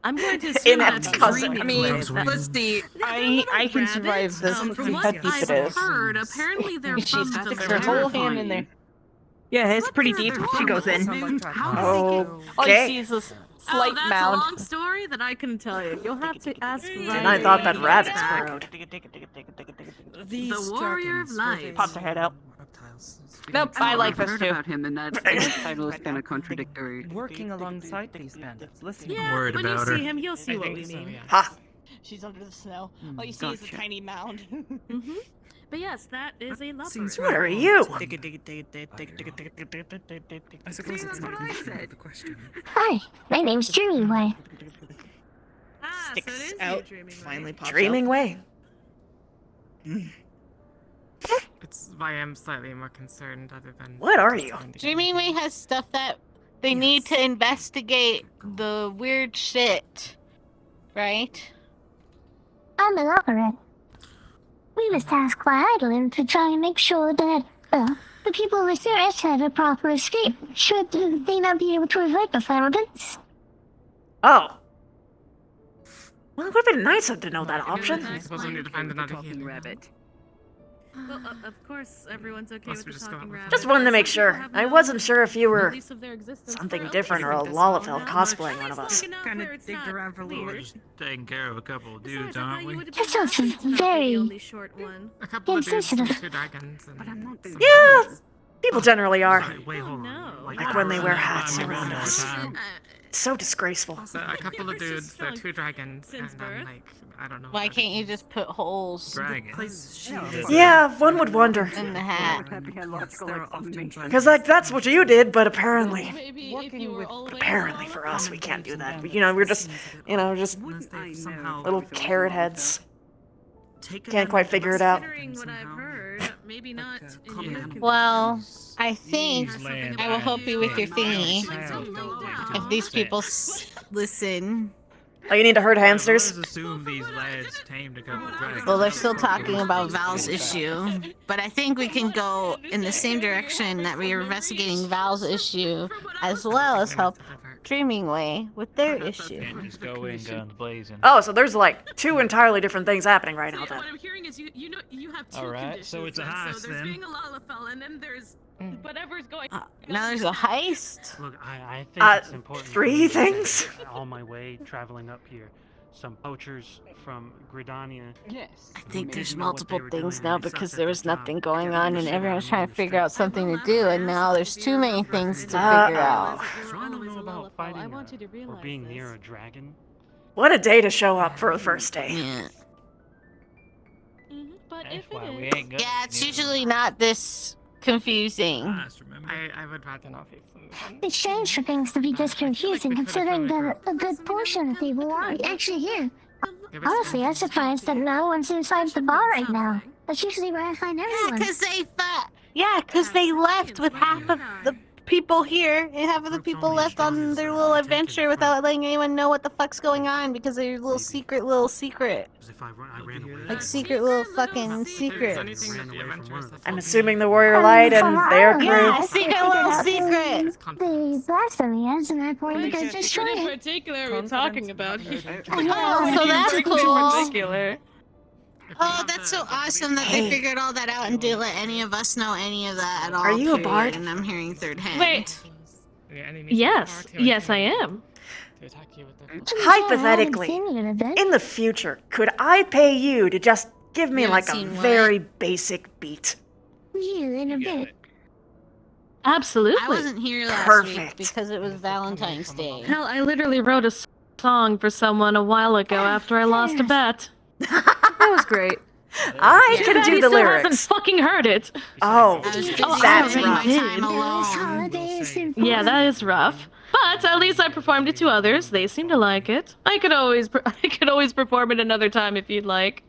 I'm going to assume that's cousin. I mean, let's see. I can survive this. From See what how deep it I've is. heard, apparently they're She from sticks the her whole hand in there. Yeah, it's pretty deep. She goes in. All you see is this slight that's mound. a long story that I couldn't tell you. You'll have to ask And I thought that rabbits burrowed. The warrior of life. Pops her head out. Nope, I like heard this too. about him, and that title is kind of contradictory. Working alongside these bandits, listening. Yeah, Worried when you about see her. him, you'll see what we mean. Ha! She's under the snow. All you see is a tiny mound. But yes, that is a leopard. What are you? I suppose it's not the question. Hi, my name's Dreamy Way. Sticks out, finally pops Dreaming out. way. I am slightly more concerned other than... What are you? Dreaming Way has stuff that they need to investigate the weird shit. Right? I'm an operator. We was tasked by Idolin to try and make sure that the people of the earth have a proper escape, should they not be able to avoid the final deaths. Oh. Well, it would have been nice to know that option. I suppose we need to find another healing. Rabbit. Well, of course, everyone's okay with the talking rabbit. Just wanted to make sure. I wasn't sure if you were Release of their existence something for different or a others. Lalafell cosplaying one of us. Kind of digged around for We're just taking care of a couple of dudes, aren't we? That sounds very short one. A couple of dudes and insensitive. 2 dragons and... Yeah, people generally are. Wait, hold on. Like when they wear hats around us. It's so disgraceful. So a couple of dudes, they're 2 dragons, and then like, I don't know. Why can't you just put holes Dragons? Yeah, one would wonder. in the hat? Because, like, that's what you did, but apparently... Maybe if you were always Apparently for us, we can't do that. You know, we're just, just little carrot heads. Can't quite figure it out. Considering what I've heard, maybe not in your Well, I think I will help you with your thingy. If these people listen. Oh, you need to herd hamsters? Assume these lads tamed a couple of dragons. Well, they're still talking about Val's issue, but I think we can go in the same direction that we are investigating Val's issue, as well as help Dreaming Way with their issue. Just go in guns blazing. Oh, so there's like 2 entirely different things happening right now then. What I'm hearing is you know you have 2 Alright, conditions. so it's a then. heist So there's then. being a Lalafell, and then there's whatever's going. Now there's a heist. Look, I think it's important. 3 things? On my way, traveling up here, some poachers from Gridania. Yes. I think there's multiple things now because there was nothing going on and everyone's trying to figure out something to do, and now there's too many things to figure out. So I don't know about fighting I want you to or realize being near this. a dragon. What a day to show up for the first day. Yeah. But That's if why it we is, ain't good. Yeah, it's usually not this confusing. I would rather not face them. It's strange for things to be this confusing, considering that a good portion of people are actually here. Honestly, I'm surprised that no one's inside the bar right now. That's usually where I find everyone. Because they left with half of the people here and half of the people left on their little adventure without letting anyone know what the fuck's going on because they're little secret. Like secret little fucking secret. I'm assuming the Warrior Light and their crew. Yeah, secret little secret. The blasphemy has an point because just try in it. particular we're talking about here. Oh, so that's cool. Particular. Oh, that's so awesome that they figured all that out and didn't let any of us know any of that at all. Are you a period, bard? And I'm hearing third hand. Wait. Yes, I am. Hypothetically, in the future, could I pay you to just give me You like a haven't seen very basic beat? You in a bit. Absolutely. I wasn't here last week Perfect. because it was Valentine's Day. Hell, I literally wrote a song for someone a while ago after I lost a bet. That was great. I Too can bad do he the still lyrics. hasn't fucking heard it. Oh, I was busy that's having my rough. time alone. Yeah, that is rough. But at least I performed it to others. They seem to like it. I could always perform it another time if you'd like.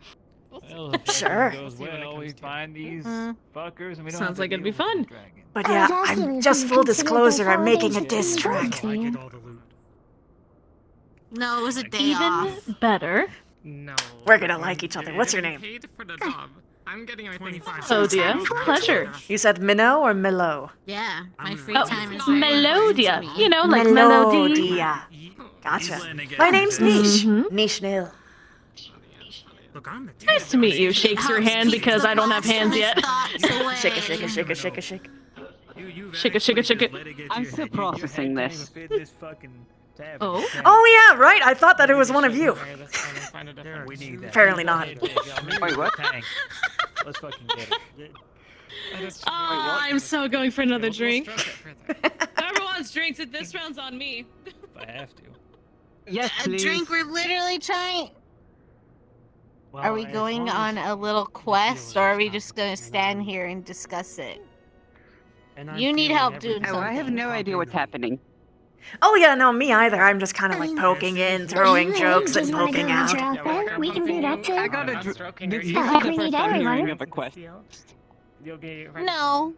Well, if Sure. everything goes well, we find these fuckers and we don't Sounds have to like it'd deal be with the fun. dragon. But I yeah, was asking I'm if just you full considered disclosure, those I'm making a holidays diss to be track. work to you. No, it was a day Even off. better. No. We're gonna like each other. What's your name? Paid for the job. I'm getting my 25. Oh dear. Pleasure. You said Minnow or Milo? Yeah, my free Oh, time is Melodia. You know, like melody. Melodia. Gotcha. My name's Niche. Niche Nihil. Look, I'm the Nice to meet you. Shakes your hand because I don't have hands yet. Shake it, shake it, shake it, shake it, shake. Shake it, shake it, shake it. I'm still processing this. Oh. Oh yeah, right. I thought that it was one of you. We need that. Apparently not. Wait, what? Let's fucking get it. Oh, I'm so going for another drink. Whoever wants drinks, this round's on me. If I have to. Yes, A please. drink, we're literally trying. Well, Are we as going long on as a little quest, or are we just gonna stand here and discuss it? You need help doing Oh, I have something. no idea what's happening. Oh yeah, no, me either. I'm just kind of like poking in, throwing You jokes, just and wanna poking go out. out there? We can do that too. I got a This is not like we need everyone. of a quest. No.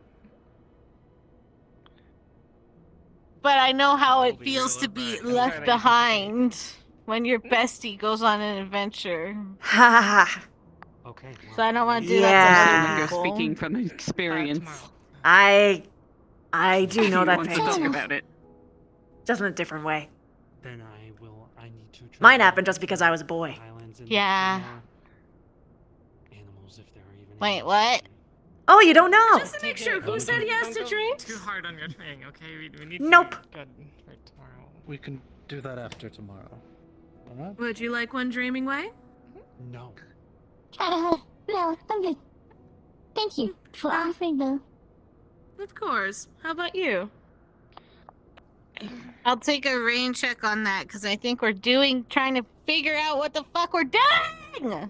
But I know how it feels to be left behind when your bestie goes on an adventure. Ha ha ha. Okay. So I don't want to do Yeah. that to You're other people. speaking from experience. I do know He that wants pain to talk too. about it. Just in a different way. Then I need to Mine happened just because I was a boy. Yeah. Animals, if there are even Wait, what? Oh, you don't know? Just to make sure, who said yes to drinks? Too hard on your thing, okay? We need Nope. to good for tomorrow. We can do that after tomorrow. Alright? Would you like one dreaming way? No. No, I'm good. Thank you for offering though. Of course. How about you? I'll take a rain check on that because I think we're trying to figure out what the fuck we're doing.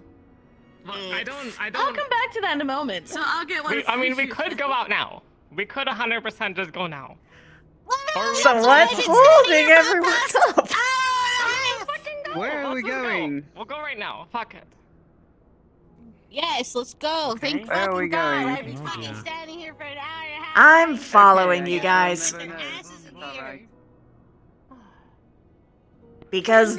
Well, I don't. I'll come back to that in a moment. So I'll get one. We could go out now. We could 100% just go now. So what's holding everyone up? Where are we going? We'll go right now. Fuck it. Yes, let's go. Thank Where are fucking we God. going? I've been fucking standing here for an hour and a half. I'm following you guys. Because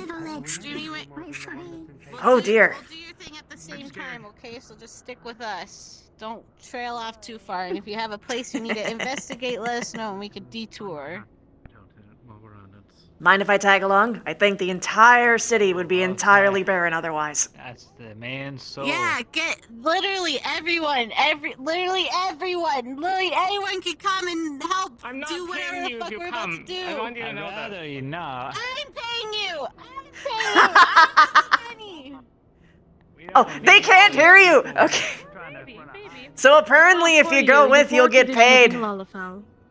oh dear. We'll do your thing at the same time, okay? So just stick with us. Don't trail off too far. And if you have a place you need to investigate, let us know and we could detour. Mind if I tag along? I think the entire city would be entirely barren otherwise. That's the man's soul. Yeah, get literally everyone, literally everyone, literally anyone can come and help do whatever the fuck we're about to do. I want you to I'd know that. rather you not. I'm paying you. I'm paying you. Oh, they can't hear you! Okay. So apparently if you go with, you'll get paid.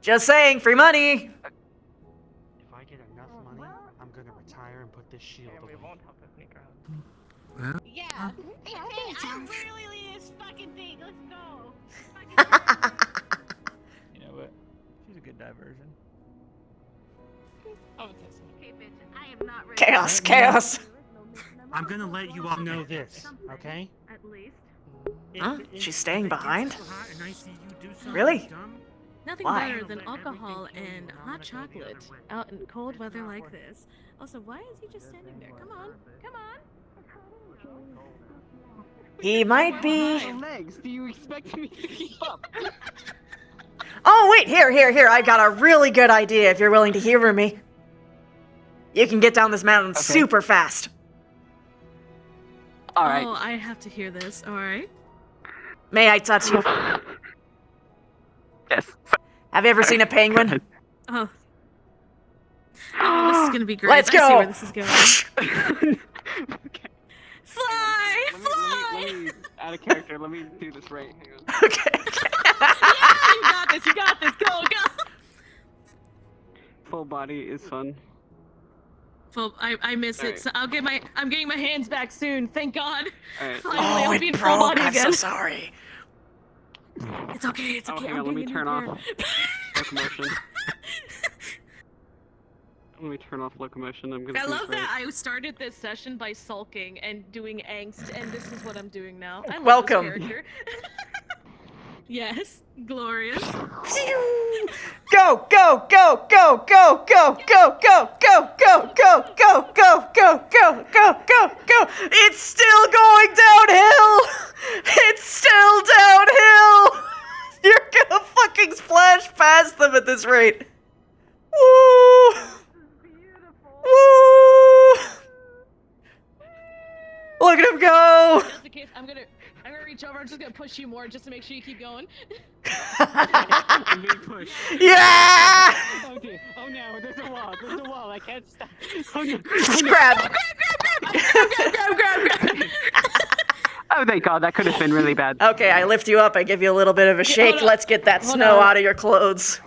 Just saying, free money! If I get enough money, I'm gonna retire and put this shield away. Yeah. Hey, I'm literally leading this fucking thing. Let's go. You know what? She's a good diversion. Okay, bitches, I am not ready. Chaos, chaos! I'm gonna let you all know this, okay? At least. Huh? She's staying behind? Really? Nothing Why? better than alcohol and hot chocolate out in cold weather like this. Also, why is he just standing there? Come on, come on. He might be... Legs, do you expect me to keep up? Oh, wait, here. I got a really good idea if you're willing to humor me. You can get down this mountain super fast. Alright. Oh, I have to hear this. All right. May I touch you? Yes. Have you ever seen a penguin? Oh. Oh, this is gonna be great. Let's I see go. where this is going. Fly! Let me out of character. Let me do this right. Hang on. Okay. Yeah, you got this. You got this. Go, go. Full body is fun. Full, I miss it. So I'm getting my hands back soon. Thank God. Alright. Finally, Oh, I'll be it in full broke. body I'm again. so sorry. It's okay. It's okay. Hang on, I'm let me getting turn a new off pair. locomotion. Let me turn off locomotion. I'm gonna. I love that I started this session by sulking and doing angst, and this is what I'm doing now. I love Welcome. This character. Yes, glorious. Go, go, go, go, go, go, go, go, go, go, go, go, go, go, go, go, go, go. It's still going downhill. It's still downhill. You're gonna fucking splash past them at this rate. Woo! Woo! Look at him go. Just in case, I'm gonna reach over. I'm just gonna push you more, just to make sure you keep going. I'm being pushed. Yeah! Oh dear. Oh no, there's a wall. There's a wall. I can't stop. Oh no. Grab. Oh thank God, that could have been really bad. Okay, I lift you up. I give you a little bit of a shake. Let's get that snow out of your clothes.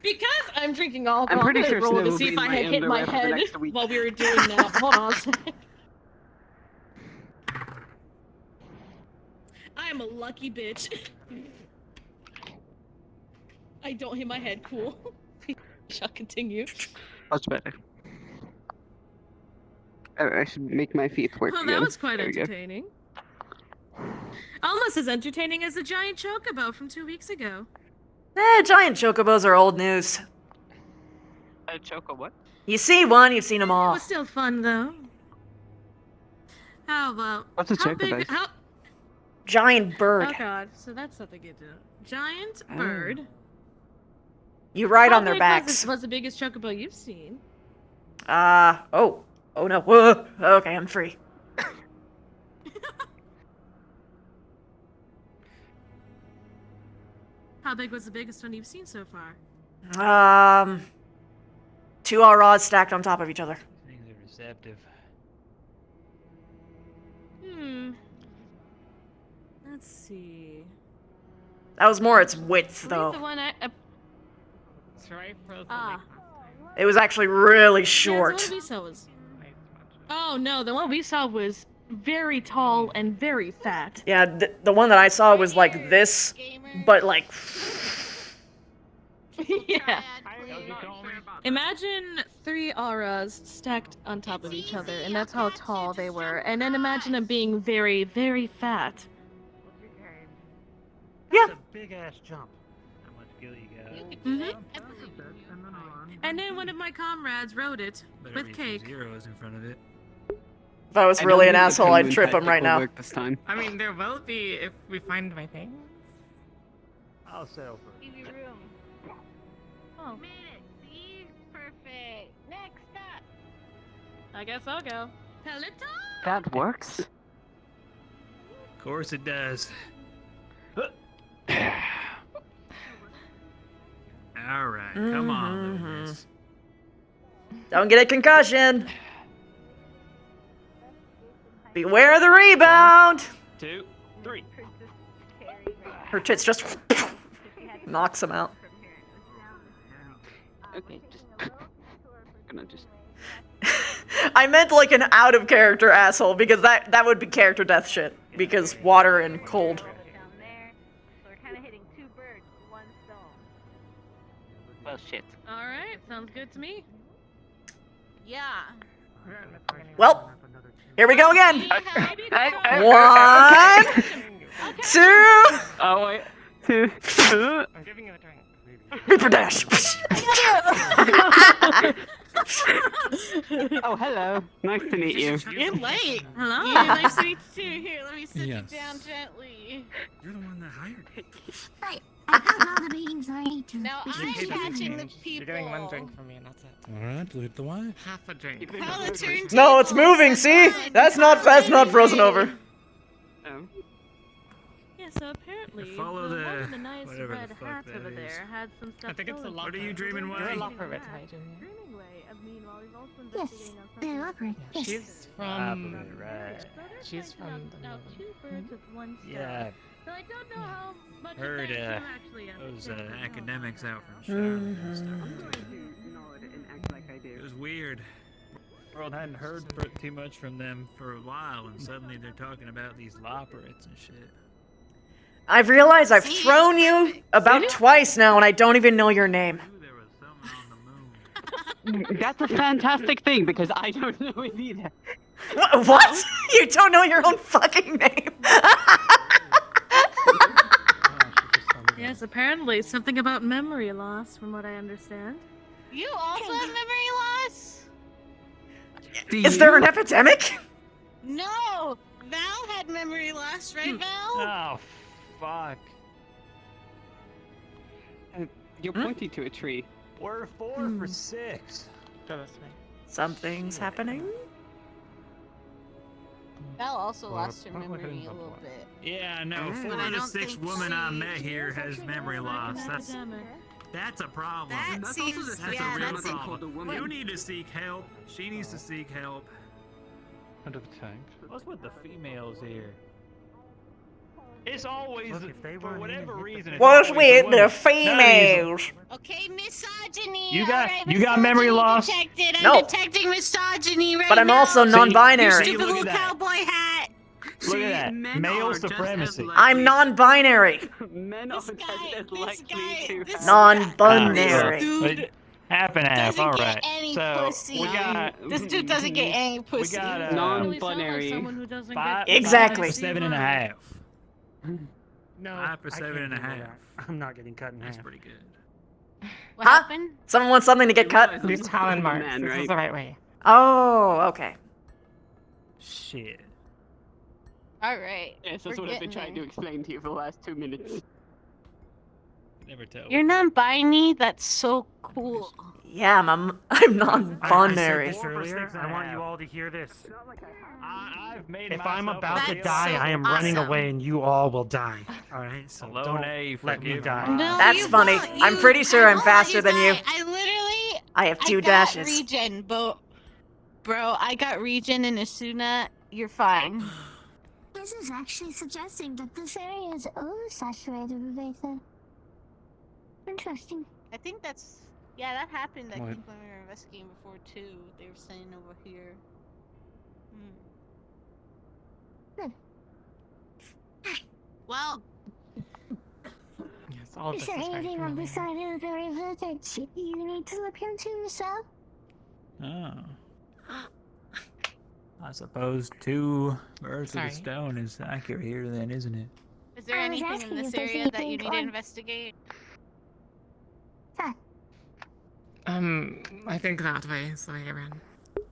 Because I'm drinking alcohol, I'm pretty I'm sure gonna roll Snow to will see be if I in my had hit my underwear for the head next week. while we were doing that. Hold on a second. I am a lucky bitch. I don't hit my head. Cool. Shall continue. Much better. Oh, I should make my feet work Well, again. that was quite There we go. entertaining. Almost as entertaining as the giant chocobo from 2 weeks ago. Giant chocobos are old news. Choco what? You see one, you've seen them It all. was still fun though. How about What's a how chocobo? big? How? Giant bird. Oh god, so that's something good to know. Giant Oh. bird. You ride How on their big backs. was the biggest chocobo you've seen? Oh no. Whoa. Okay, I'm free. How big was the biggest one you've seen so far? 2 rods stacked on top of each other. Things are receptive. Let's see. That was more its width, I though. believe the one It was actually really Yeah, short. the one we saw was. Oh no, the one we saw was very tall and very fat. Yeah, the one that I saw was like this, but like... Yeah. Imagine 3 auras stacked on top of each other, and that's how tall they were. And then imagine them being very, very fat. Yeah. That's a big ass jump. How much skill you got? And then one of my comrades rode it Better with be some cake. zeros in front of it. If I was I really don't an think the asshole, I'd penguin trip him tactic right will now. work this time. I mean, there will be if we find my thing. I'll settle for Give you room. Oh, Made it. See? Perfect. Next up. I guess I'll go. Peloton! That works. Of course it does. Alright, come on, Lucas. Don't get a concussion. Beware the rebound. 2, 3. Her tits just knocks him out. Okay, just gonna just. I meant like an out of character asshole because that would be character death shit because water and cold. Down there. So we're kind of hitting 2 birds with 1 stone. Well, shit. Alright, sounds good to me. Yeah. Well, here we go again. Okay. 1, 2. Oh wait. 2. I'm giving you a drink. Reaper dash. Oh, hello. Nice to meet you. You're late. Hello. Yeah, nice to meet you. Here, let me sit Yes. you down gently. You're the one that hired me. Right. I have all the meetings I need to. Now I'm catching the people. You're getting 1 drink from me, and that's it. Alright, lead the way. Half a drink. Call a turntable. No, it's moving. See? That's not frozen over. Yeah, so apparently Follow the the- one with the nice whatever the red fuck hat that over is. there had some stuff. I think it's the stolen locker. What are you dreaming You're way? a locker red, right? Dreaming way. Meanwhile, we've also Yes, investigating on the something. opera. Yes. She's Ah, from. right. So there's She's like from the now movie. 2 birds with 1 stone. Yeah, So I don't know how much heard of that you actually those understand. academics out from Charlotte and stuff. I'm going to nod and act like I It do. was weird. World hadn't heard too much from them for a while, and suddenly they're talking about these lopperates and shit. I've realized I've thrown you about twice now and I don't even know your name. Knew there was someone on the moon. That's a fantastic thing because I don't know it either. What? You don't know your own fucking name? Yes, apparently something about memory loss, from what I understand. You also have memory loss? Is there an epidemic? No! Val had memory loss, right, Val? Oh, fuck. You're pointing to a tree. We're 4 for 6. Go this way. Something's happening. Val also Well, lost her probably memory hitting a the little point. bit. Yeah, no, But 4 I of the don't 6 think women I she- met here has memory loss. That's a problem. That That's seems, also the That's second a real time I've been called a problem. woman. You need to seek help. She needs to seek help. Under the tank. What's with the females here? It's always, Look, if they for weren't whatever in it, reason, it's What's always with women. the None of females? Okay, misogyny. You got- All right, you got memory misogyny loss? Detected. No. I'm detecting misogyny right But I'm now. also See, non-binary. see, Stupid look little at that. cowboy hat. Look at that. men Male are just as supremacy. likely- I'm non-binary. Men are This just guy- as this likely guy- to this have- Non-binary. Dude Half and half. doesn't All get right. any So pussy. we got This dude doesn't get any pussy. we got Really sounds like non-binary. someone who doesn't 5 get Exactly. for 7.5. No, 5 for I 7.5. I'm not getting cut in That's half. pretty good. What Huh? happened? Someone wants something to get cut? These Talon marks. Man, This right? is the right way. Oh, okay. Shit. All right. Yes, that's we're what I've been getting trying to there. explain to you for the last 2 minutes. Never tell. You're non-binary. That's so cool. Yeah, I'm non-binary. I said this earlier. I want you 6.5. all to hear this. I've made If I'm myself about to That's die, so I am running awesome. away, and you all will die. All right, so Alone, don't A, let me forgive die. me. No, That's you funny. won't. I'm pretty sure I I'm won't let faster than you. die. I literally. I have 2 I got dashes. regen, bro. I got regen in Asuna. You're fine. This is actually suggesting that this area is oversaturated with Aether. Interesting. I think that's. Yeah, that happened. I What? think when we were investigating before too. They were saying over here. Well, Yes, all of Is this there is very anything on the familiar. side of the river that you need to look into yourself? Oh. I suppose 2 birds with Sorry. a stone is accurate here then, isn't it? is there I was anything in asking this if there's area that you anything need to on- investigate? I think that way is the way I ran.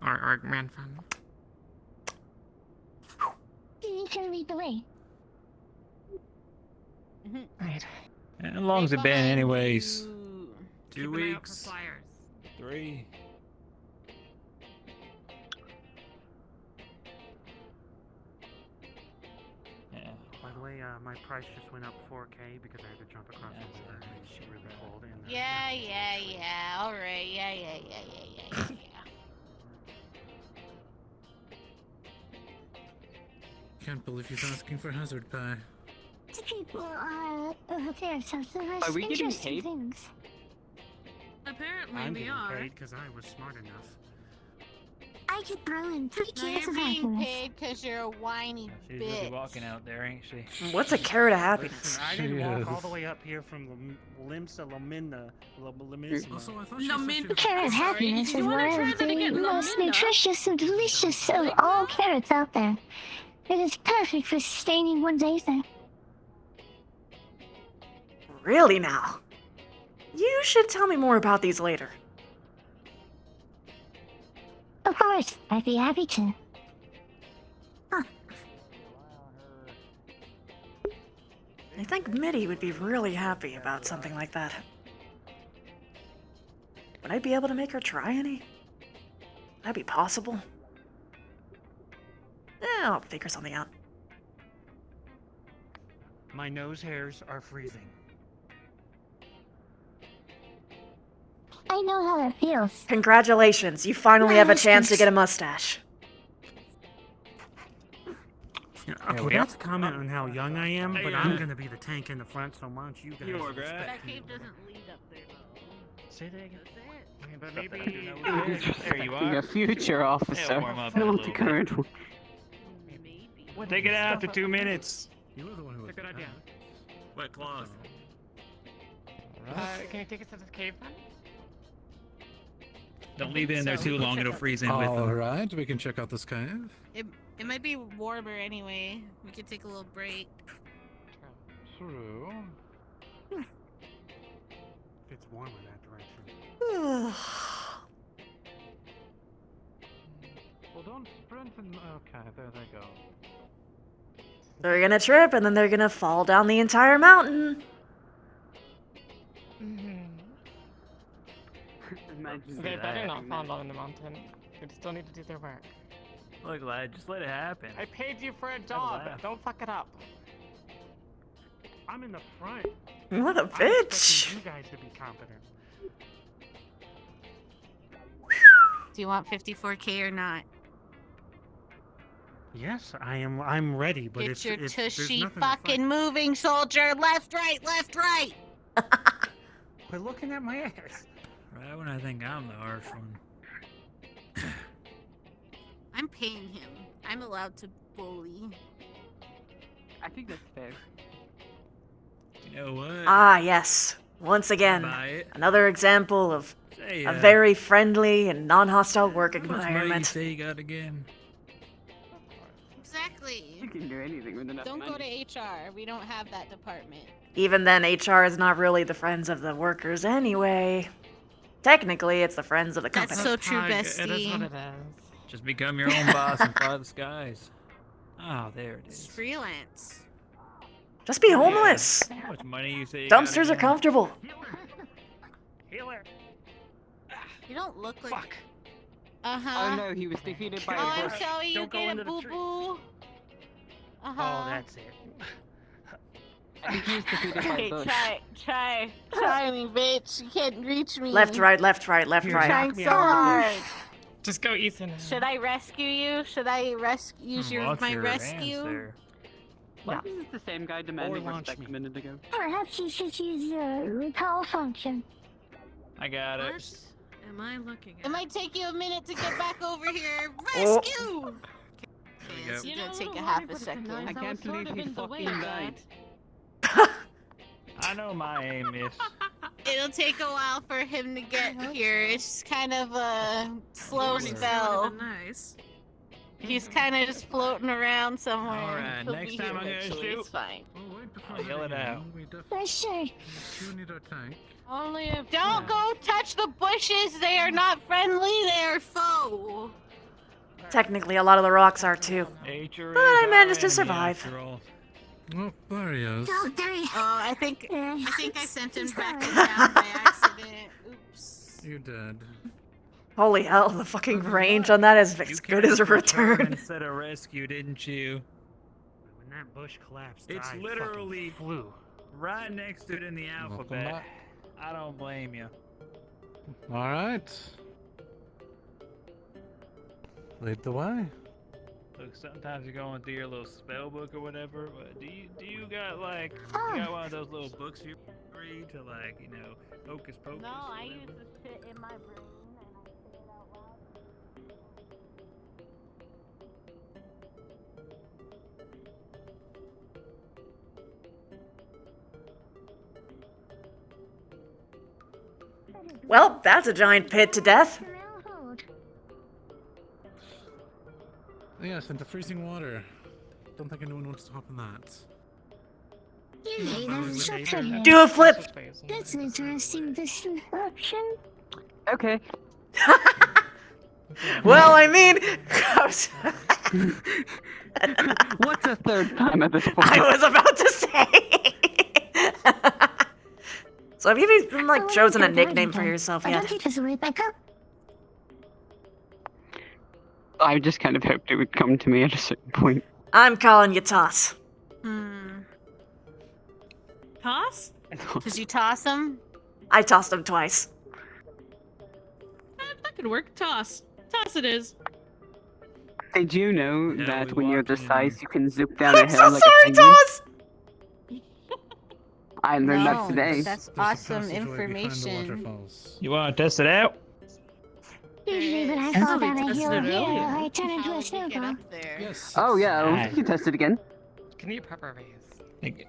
Or ran from. You can lead the way. Right. How long's it been, anyways? 2 weeks. 3. Yeah. By the way, my price just went up 4K because I had to jump across the river. It's really cold. And, Yeah. All right. Yeah. Can't believe he's asking for hazard pie. The people there have the most Are we getting interesting paid? things. Apparently I'm we getting are. paid because I was smart enough. I could throw in 3 No, cans you're of being happiness. paid because you're a whiny She's really bitch. walking out there, ain't she? What's a carrot of happiness? Listen, I didn't walk all the way up here from Limsa Lamina. Also, I thought she No, said min- she was- Carrot Sorry, happiness you is wanna one try of that the again, most Lamina? nutritious and delicious of all carrots out there. It is perfect for sustaining one's Aether. Really now? You should tell me more about these later. Of course, I'd be happy to. I think Mitty would be really happy about something like that. Would I be able to make her try any? Would that be possible? I'll figure something out. My nose hairs are freezing. I know how it feels. Congratulations, you finally have a chance to get a mustache. Okay, we that's a comment on how young I am, Hey, but I'm gonna be the tank in the front, so why don't you guys You are respect great. That me? cave doesn't lead up there though. Say that again. But Maybe- there you Being are. a future officer, warm up not a the little current one. Take it out after 2 minutes. You were the one who was. It's a good idea. Wet cloth. Can you take us to this cave then? Don't leave it in there too long; it'll freeze in with them. Alright, we can check out this cave. It might be warmer anyway. We could take a little break. True. It's warm in that direction. Well, don't sprint and... Okay, there they go. They're gonna trip and then they're gonna fall down the entire mountain. They better not fall down the mountain. They still need to do their work. Look, lad, just let it happen. I paid you for a job. Don't fuck it up. I'm in the front. What a I'm bitch. expecting you guys to be competent. Do you want 54K or not? Yes, I'm ready, but Get your there's tushy nothing to fucking moving, soldier. Left, right, left, right. Quit looking at my ass. Right when I think I'm the harsh one. I'm paying him. I'm allowed to bully. I think that's fair. You know what? Ah, yes. Once again, Buy it. another example of Say, a very friendly and non-hostile work How much money you environment. say you got again? Exactly. You can do anything with enough Don't money. go to HR. We don't have that department. Even then, HR is not really the friends of the workers anyway. Technically, it's the friends of the company. That's so true, It is bestie. what it is. Just become your own boss and fly the skies. Oh, there it It's is. freelance. Just be homeless. How much money you say you got Dumpsters are again? comfortable. Healer. You don't look like. Fuck. Uh-huh. Oh no, he was defeated by Oh, a I'm bush. sorry, you Don't go get a into the tree. boo-boo. Uh-huh. Oh, that's it. I think he was defeated by Okay, a bush. try me, bitch. You can't reach me. Left, right, left, right, left, You're right. trying so hard. Just go Ethan. Should I rescue you? Should I use my rescue? This is the same guy demanding launch respect me. a minute ago. Perhaps you should use recall function. I got it. What am I looking at? It might take you a minute to get back over here. Oh. Rescue! Okay, go. it's You gonna know, take a little half worried a with the second. knives. I can't was sort believe of he in the way fucking of died. I know my aim is. It'll take a while for him to get here. It's kind of a slow Sure. spell. Nice. He's kind of just floating around somewhere. Alright, He'll next be time here I'm gonna eventually. shoot. It's fine. Oh, wait, before I'll yell it out. we For sure. do need our tank. Only if Don't go touch the bushes. They are not friendly. They are foe. Technically, a lot of the rocks are too. Nature But I is managed to our enemy, survive. after all. Oh, there he is. Don't die. I think I sent him He's back fine. down by accident. Oops. You did. Holy hell, the fucking range on that is as good as a return. Instead of rescue, didn't you? When that bush collapsed, It's I literally fucking flew. right next to it in the alphabet. back. I don't blame you. Alright. Lead the way. Look, sometimes you're going through your little spell book or whatever, but do you got like you got one of those little books you read to like, you know, hocus pocus? No, I whatever? use the shit in my brain and I say it out loud. Well, that's a giant pit to death. Yes, into freezing water. Don't think anyone wants to hop in that. Yay, there's a structure here. Do a flip. That's an interesting description. Okay. Well, I mean, What's a third time at this point? I was about to say. So have you even like chosen a nickname for yourself Why yet? don't you just wait back up? I just kind of hoped it would come to me at a certain point. I'm calling you Toss. Toss? Did you toss him? I tossed him twice. That could work. Toss. Toss it is. Did you know Yeah, that we when you're walked this in. size, you can zoop down a I'm hill so like sorry, a penguin? Toss. I learned that No. today. That's There's a awesome passageway behind the information. waterfalls. You want to test it out? Usually when I fall down a hill here, I turn into a snowball. Yes. Oh yeah, Alright. you can test it again. Can you pepper raise?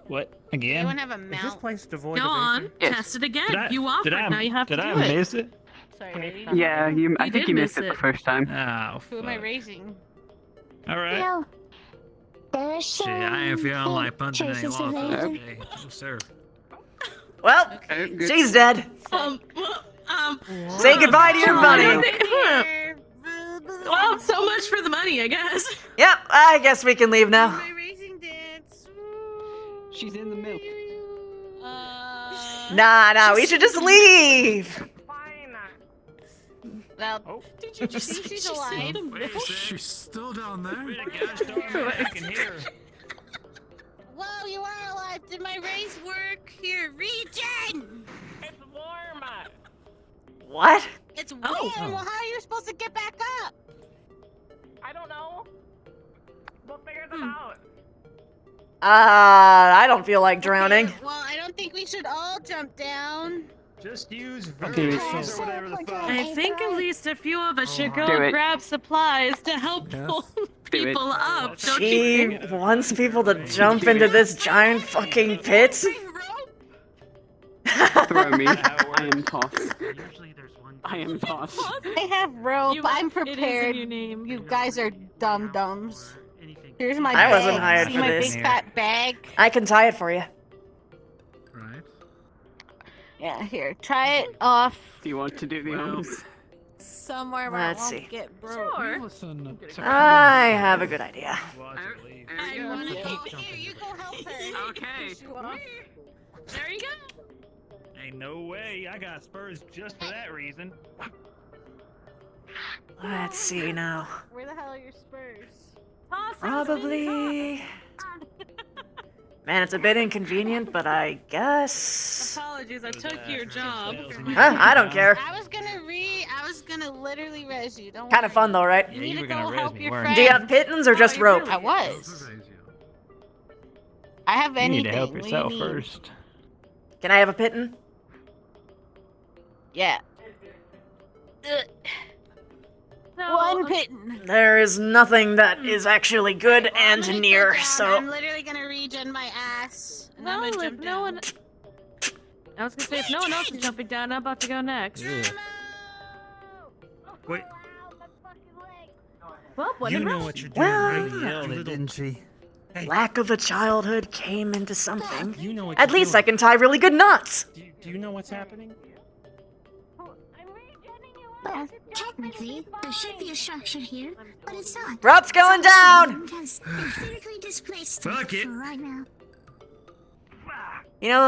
What Anyone again? have a Is this mount? place devoid Go of on. AC? Yes. Test it again. Did I, You offered. did I, now you have did to I do it. miss it? Sorry, lady. Yeah, I think you missed it the first time. Oh, Who am I raising? Alright. Well, there's Shit, I ain't feeling like punching any choices losses available. today. No, sir. Well, she's dead. Say goodbye to your bunny. Well, so much for the money, I guess. Yep, I guess we can leave now. She's in the milk. Nah, we should just leave. Well, did you just see she's alive? She's still down there. I can hear. Whoa, you are alive. Did my raise work? Here, regen! It's warm. What? It's warm. Well, how are you supposed to get back up? I don't know. We'll figure this out. I don't feel like drowning. Okay, well, I don't think we should all jump down. Just use Okay, verbs or whatever the fuck. I think at least a few of us should go Do it. grab supplies to help pull people up. Don't you She think? wants people to jump into this giant fucking pit. Throw me. I am tossed. I am tossed. I have rope. I'm It is in prepared. your name. You guys are dum-dums. Here's my I bag. wasn't hired See for my this. big fat bag? I can tie it for you. Right. Yeah, here. Try it off Do you want to do the honors? somewhere where Let's I see. won't get broke. Sure. Listen, I have a good idea. I wanna go here. You go help her. Okay. There you go. Ain't no way. I got spurs just for that reason. Let's see now. Where the hell are your spurs? Probably. Man, it's a bit inconvenient, but I guess. Apologies, I took your job. Huh, I don't care. I was gonna literally res you. Don't Kind of fun though, right? You need to go help your friend. Do you have pittons or just rope? I was. I have You anything. need to help What do yourself need? first. Can I have a pitton? Yeah. One pitten. There is nothing that is actually good and near, so. I'm literally gonna regen my ass. And I'm Well, gonna if jump no down. one... I was gonna say, if no one else is jumping down, I'm about to go next. Wait. Well, what You a know rush. what you're doing, Well, right? You yelled it, little- didn't she? Lack of a childhood came into something. You know what At you're least doing. I can tie really good knots. Do you know what's happening? Well, technically, there should be a structure here, but it's not. Rope's going down! Because they're physically displaced Fuck it. for right now. You know,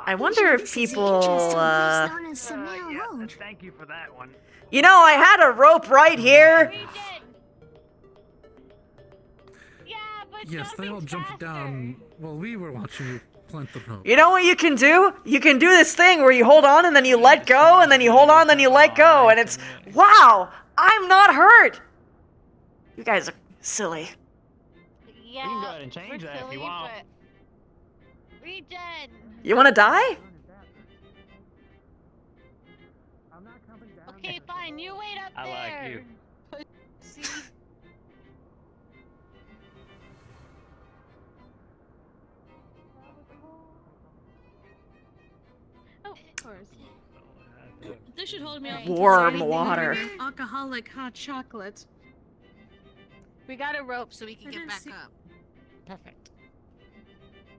I wonder if people, Known as Samir Road. Thank you for that one. You know, I had a rope right here. Yes, they all jumped down while we were watching you plant the rope. You know what you can do? You can do this thing where you hold on and then you let go, and then you hold on, then you let go, and it's, wow, I'm not hurt. You guys are silly. Yeah. You can go ahead and change that if you want. Regen. You want to die? Okay, fine. You wait up I like there. you. Pussy. Oh, of course. This should hold me up. Warm water. Alcoholic hot chocolate. We got a rope so we can get back up. Perfect.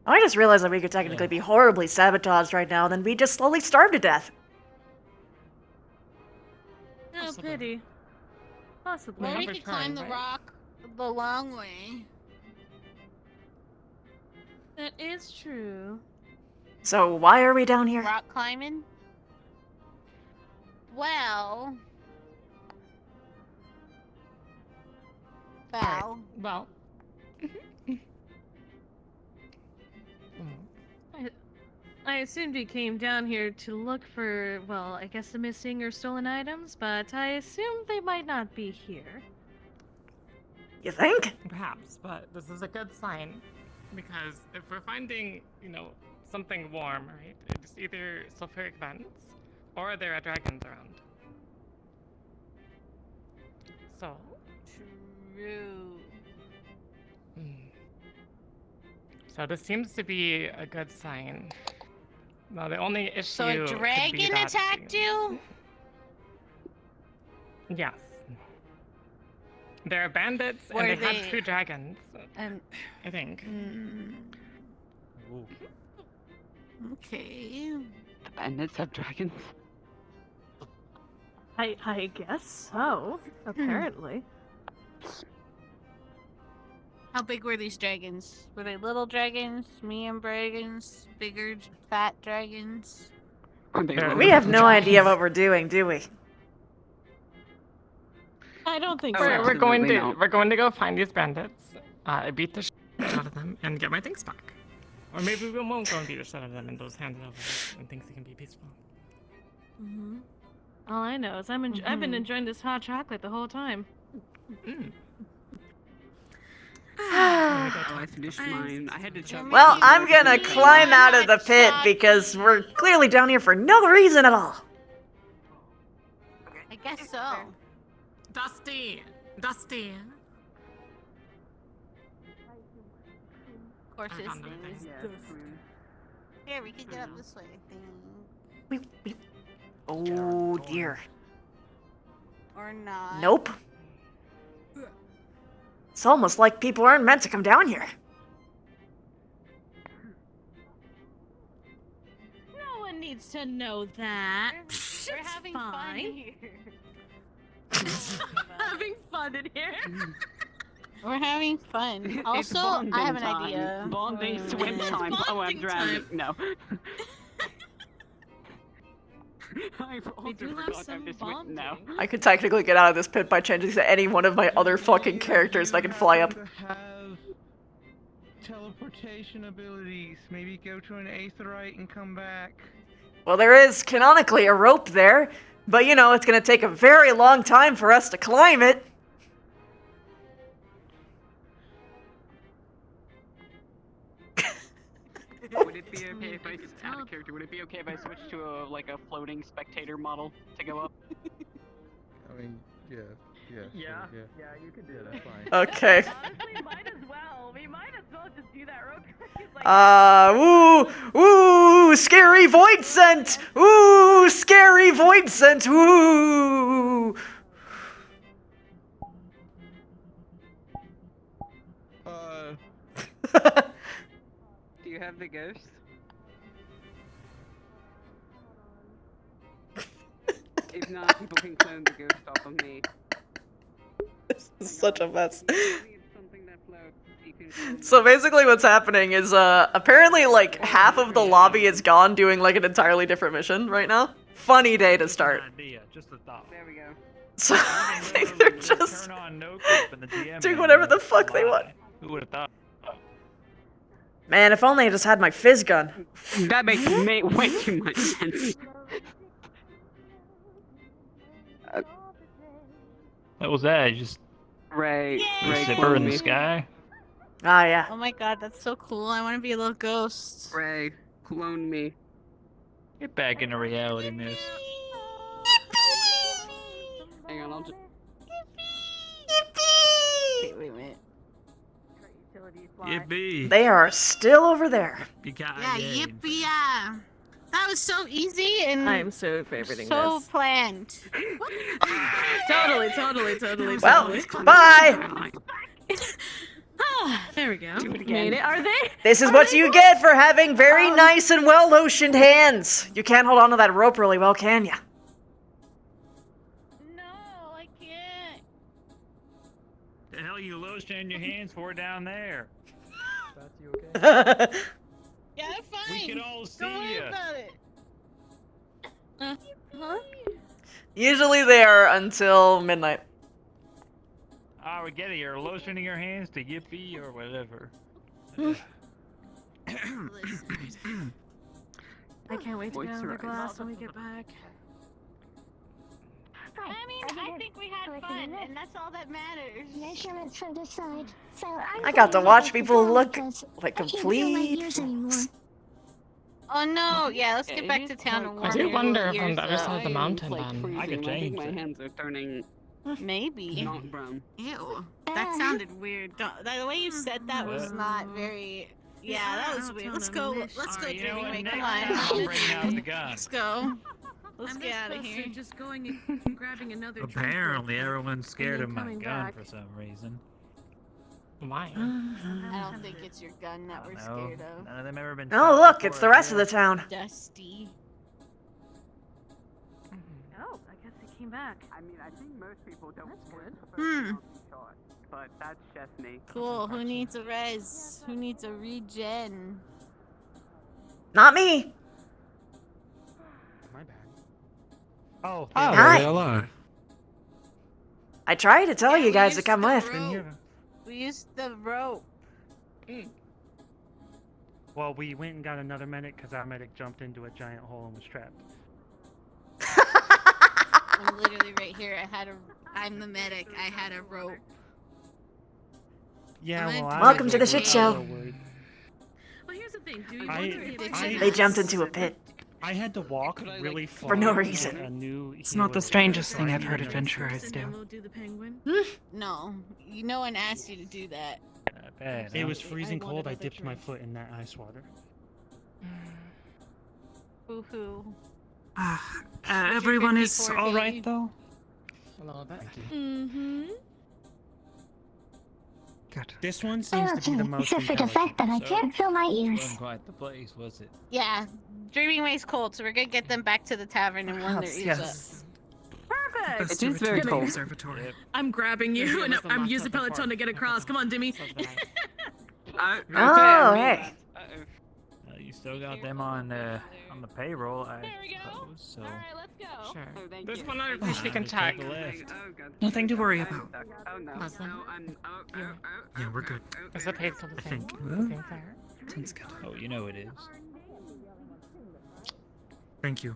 I just realized that we could technically be horribly sabotaged right now, then we just slowly starve to death. No pity. Possibly. Or we could climb the rock the long way. That is true. So why are we down here? Rock climbing? Well... Val. Well. I assumed you came down here to look for, well, I guess the missing or stolen items, but I assume they might not be here. You think? Perhaps, but this is a good sign. Because if we're finding, something warm, right? It's either sulfuric vents or there are dragons around. So. True. So this seems to be a good sign. Now the only issue. So a could be dragon that- attacked you? Yes. There are bandits Were and they they- have 2 dragons. I think. Okay. The bandits have dragons. I guess so. Apparently. How big were these dragons? Were they little dragons, medium dragons, bigger, fat dragons? We have no idea what we're doing, do we? I don't think We're, so. we're going to go find these bandits, beat the shit out of them, and get my things back. Or maybe we won't go and beat the shit out of them and just hand it over and things can be peaceful. Mm-hmm. All I know is I've been enjoying this hot chocolate the whole time. I finished mine. I had to chug. Well, I'm gonna climb out of the pit because we're clearly down here for no reason at all. I guess so. Dusty! Dusty! Of course, this thing is Here, we can get up this way, I think. Oh dear. Or not. Nope. It's almost like people aren't meant to come down here. No one needs to know that. We're having fun here. Having fun in here. We're having fun. It's Also, bonding I have an time. idea. Bonding swim It's time. Oh, I'm bonding drowning. time. No. I've We also do have forgot some how to swim now. I could technically get out of this pit by changing to any one of my other fucking characters and I can fly up. Have teleportation abilities. Maybe go to an aetherite and come back. Well, there is canonically a rope there, but you know, it's gonna take a very long time for us to climb it. Would it be okay if I out of character? Would it be okay if I switched to a a floating spectator model to go up? I mean, yeah, Yeah, you could do that. That's fine. Okay. Honestly, might as well. We might as well just do that real quick. Ooh, scary void scent! Ooh, scary void scent! Ooh! Do you have the ghost? If not, people can clone the ghost off of me. This is such a mess. So basically what's happening is, apparently like half of the lobby is gone doing like an entirely different mission right now. Funny day to start. Idea, just a thought. There we go. So I think they're just doing whatever the fuck they want. Who would have thought? Man, if only I just had my fizz gun. That makes way too much sense. What was that? Just Ray zipper in the sky? Ah, yeah. Oh my god, that's so cool. I want to be a little ghost. Ray, clone me. Get back into reality, miss. Hang on, I'll just... Wait a minute. Yippee! They are still over there. Yeah, yippee! Yeah. That was so easy and I'm so favoriting so this. planned. Totally. Well, totally. bye! There we go. Made it. Are they? This is what you get for having very nice and well-lotioned hands. You can't hold onto that rope really well, can ya? No, I can't. The hell you lotioning your hands for down there? That's you okay? Yeah, I'm fine. We can all see Don't worry ya. about it. Huh? Usually they are until midnight. Ah, we get it. You're lotioning your hands to yippee or whatever. I can't wait to get out of the glass when we get back. I mean, I think we had fun, and that's all that matters. Measurements from the side. So I got to watch people look like complete anymore. Oh no! Yeah, let's get back to town and warm I do your wonder little if on ears the other up. side of the mountain, Like then I freezing. could I think change my it. hands are turning Maybe. not brown. Ew. That sounded weird. The way you said that was not very. Yeah, that was weird. Let's go. Let's go You know dreaming what? way. Next Come time I'll on. bring out the gun. Let's go. Let's I'm get this out of close here. to just going and grabbing another drink real Apparently, quick, everyone's scared and of then my coming gun back. for some reason. Why? I don't think it's your gun that we're No, scared of. none of them ever been. Oh, shot look, before, it's the I rest of the guess. town. Dusty. Oh, I guess he came back. I mean, I think most people don't. That's good. Shot, but that's just me. Cool. Who needs a res? Who needs a regen? Not me. My bad. Oh, Hi. there they all are. I tried to tell Yeah, you we guys to used come the with. rope. We used the rope. Well, we went and got another medic because our medic jumped into a giant hole and was trapped. I'm literally right here. I'm the medic. I had a rope. Yeah, I'm well, gonna I Welcome was to the a shit little show. worried. Well, here's the thing. Do you I- want to be I- They jumped into a pit. I had to walk really far For no to get reason. a new It's not the healer strangest thing so I I've heard needed a- adventurers and then do. we'll do the penguin? No, no one asked you to do that. It was freezing I cold. I wanted dipped my other foot in that ice water. Boo-hoo. Everyone is 54 all baby? right, though? A little bit. Mm-hmm. Good. This one I'm seems to be the okay, most except for the fact that I can't feel my ears. Wasn't quite the place, was it? Yeah, Dreaming Way's cold, so we're gonna get them back to the tavern and warm their ears Yes. Perfect. Best It to is very return to the cold. observatory. I'm grabbing Yeah, you, he and was the I'm last using one Peloton to get across. Come on, Dimmy. Oh, hey. You still got them on the payroll, I suppose. So. All right, let's go. Sure. Oh, thank There's you. one other place we Time can to check. take a left. Oh, God. Nothing to worry about. Oh, no. Listen. Yeah, we're good. Is the pay still the same? think. Same fare? Sounds good. Oh, you know it is. Thank you.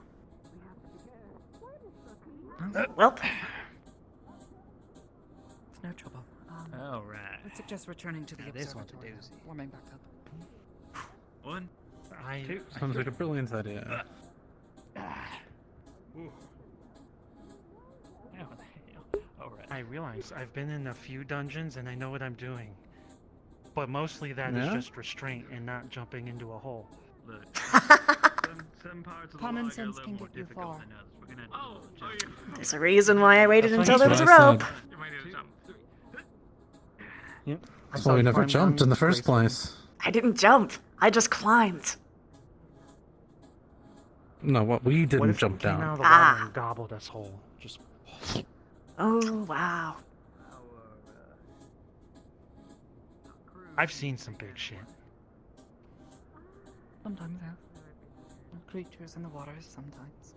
Well, It's no trouble. All right. I'd suggest returning to the Now this one's a observatory. doozy. Warming back up. One, Two. Sounds like a brilliant idea. Ooh. Oh, what the hell? All right. I realize I've been in a few dungeons and I know what I'm doing. But mostly that is Yeah? just restraint and not jumping into a hole. Look, some parts of Common the log are a sense little can more get you difficult far. than others. We're gonna have to do a little jump. there's a reason why I waited That's until there what was a I rope. said. You might need to jump. Yep. That's why we never jumped in the first place. I didn't jump. I just climbed. No, what we What didn't if jump it came out down. of the water and gobbled us whole? Just Oh, wow. I've seen some big shit. Sometimes, yeah. Creatures in the waters, sometimes.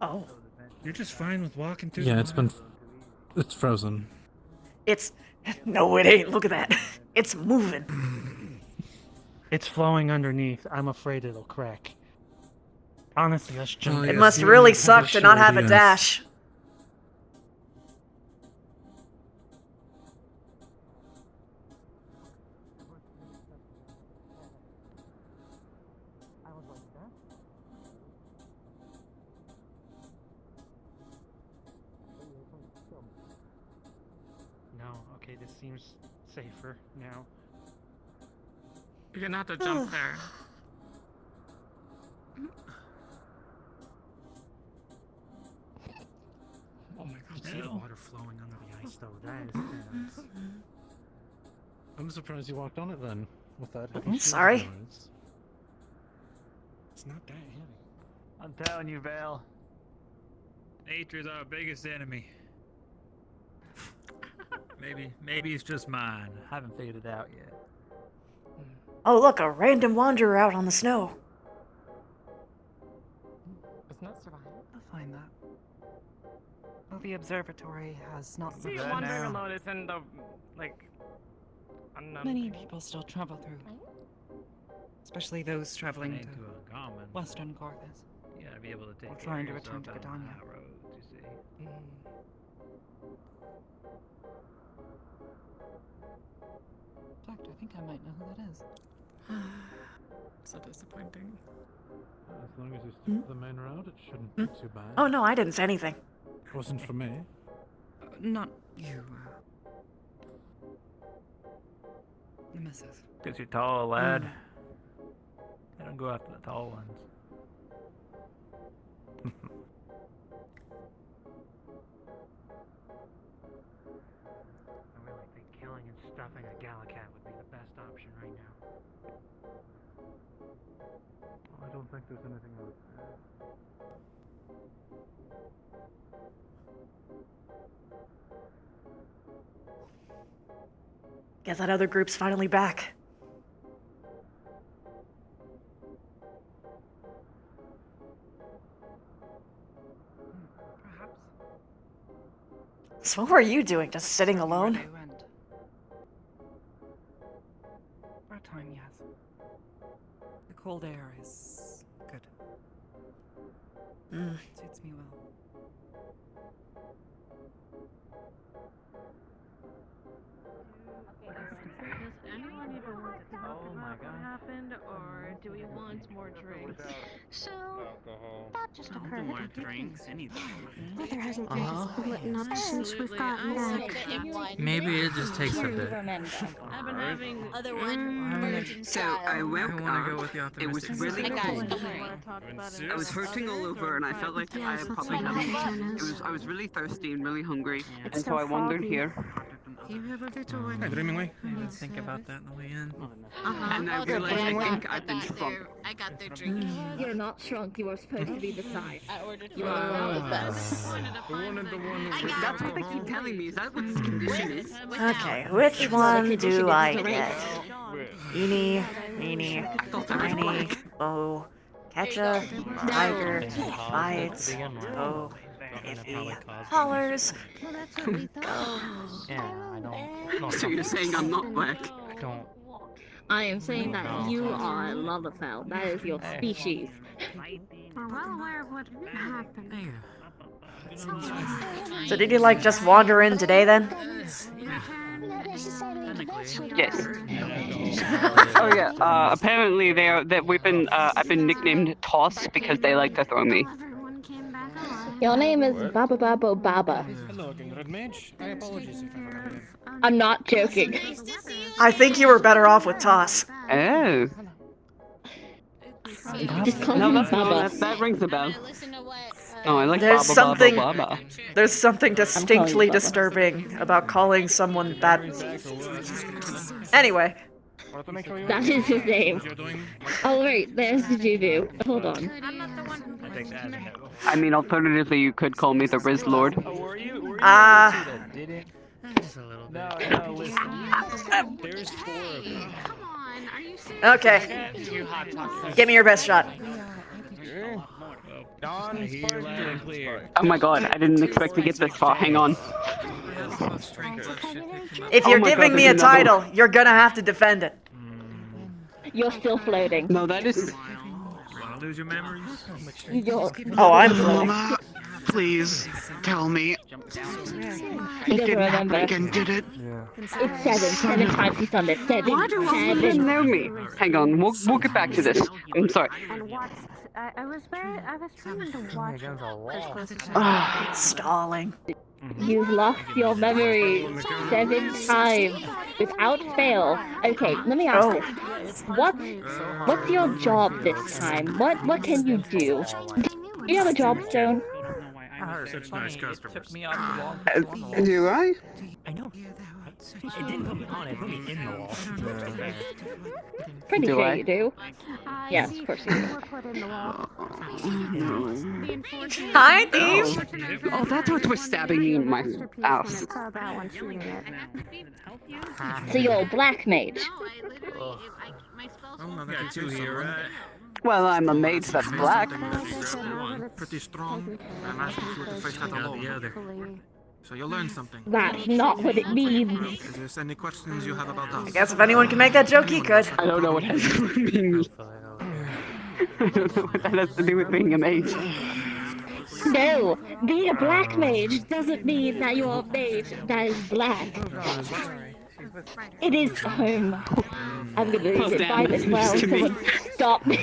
Oh. You're just fine with walking through. Yeah, the it's been. water. It's frozen. It's. No, it ain't. Look at that. It's moving. It's flowing underneath. I'm afraid it'll crack. Honestly, let's jump. Oh, It yes, must you really have a suck to not have a shield, yes. dash. No, okay, this seems safer now. You're gonna have to jump there. Oh my god, you see the water flowing under the ice though. That is nice. I'm surprised you walked on it then. With that heavy I'm shield sorry. of yours. It's not that heavy. I'm telling you, Val. Nature's our biggest enemy. Maybe it's just mine. I haven't figured it out yet. Oh, look, a random wanderer out on the snow. It's not surviving. I'll find that. Well, the observatory has not See, much wandering now. alone is in the, like, unknown. Many people still travel through. Especially those traveling Ain't to too uncommon. Western Corvus. You gotta be able to take Or care trying of to return yourself to out on the Gdania. high road, you see. In fact, I think I might know who that is. So disappointing. As long as you stick to the main road, it shouldn't be too bad. Oh, no, I didn't say anything. Wasn't for me. Not you, the missus. Cause you're tall, lad. That Don't go after the tall ones. I really think killing and stuffing a Galacat would be the best option right now. I don't think there's anything else. Guess that other group's finally back. Perhaps. So what were you doing? Just sitting alone? For a time, yes. The cold air is good. Suits me well. Does anyone even want to talk about what happened, or do we want more drinks? So, Alcohol. that just occurred. More drinks, anything. Weather hasn't been splitting up since we've gotten back. Maybe it just takes a bit. I've been having Other one, virgin So style. I woke I wanna up. go with the It was optimistic really side. cold. I I was hurting all over, and I felt like I had probably I was really thirsty and really hungry, and so I wandered here. You have a little one. dreamingly. Maybe think about that on the way in. And I realized I think I've been shrunk. I got their drink. You're not shrunk. You were supposed to be the size. I ordered You are not the best. That's what they keep telling me. Is that what this condition is? Okay, which one do I get? Eeny, meeny, miny, oh, ketchup, tiger, bites, oh, iffy, hollers. Yeah, I don't. So you're saying I'm not black? I don't. I am saying that you are a Loverfell. That is your species. We're well aware of what happened. So did you like just wander in today then? Yes. Oh yeah. Apparently we've been I've been nicknamed Toss because they like to throw me. Your name is Baba Baba Baba. Hello again, Red Mage. I apologize if I forgot your name. I'm not joking. I think you were better off with Toss. Oh. Just call No, me that's Baba. that rings a bell. Oh, I like There's Baba something Baba Baba. there's something distinctly Baba. disturbing about calling someone that. Anyway, That is his name. Oh wait, there's the Jubu. Hold on. I mean, alternatively, you could call me the Riz Lord. ah, No, listen. There's 4 of them. okay. Give me your best shot. Oh my god, I didn't expect to get this far. Hang on. If Oh you're my giving God, me a there's another title, you're gonna have to defend it. You're still floating. No, that is. Wanna lose your memories? You're... Oh, I'm floating. Mama, please tell me. He doesn't remember. Again, did it? It's 7 times he's done this. Seven. Why do all of them know me? Hang on, we'll get back to this. I'm sorry. And watch. I was trying to watch as close as Stalling. You've lost your memory 7 times without fail. Okay, let me ask this. What's your job this time? What can you do? Do you have a job, Stone? Such nice customers. Took me off the wall. Do I? I know. It didn't put me on it. It put me in the wall. Pretty Do sure I? you do. Yes, of course you do. Hi, Thief. Oh, that's what was stabbing me in my ass. So you're a black mage. I'm got 2 here, right? Well, I'm a mage that's black. Pretty strong. I'm asking you to face that alone. So you'll learn something. That's not what it means. Is there any questions you have about us? I guess if anyone can make that joke, he could. I don't know what has to mean. I don't know what that has to do with being a mage. No, being a black mage doesn't mean that you're a mage that is black. It is home. I'm gonna lose it by this well. Someone stop me.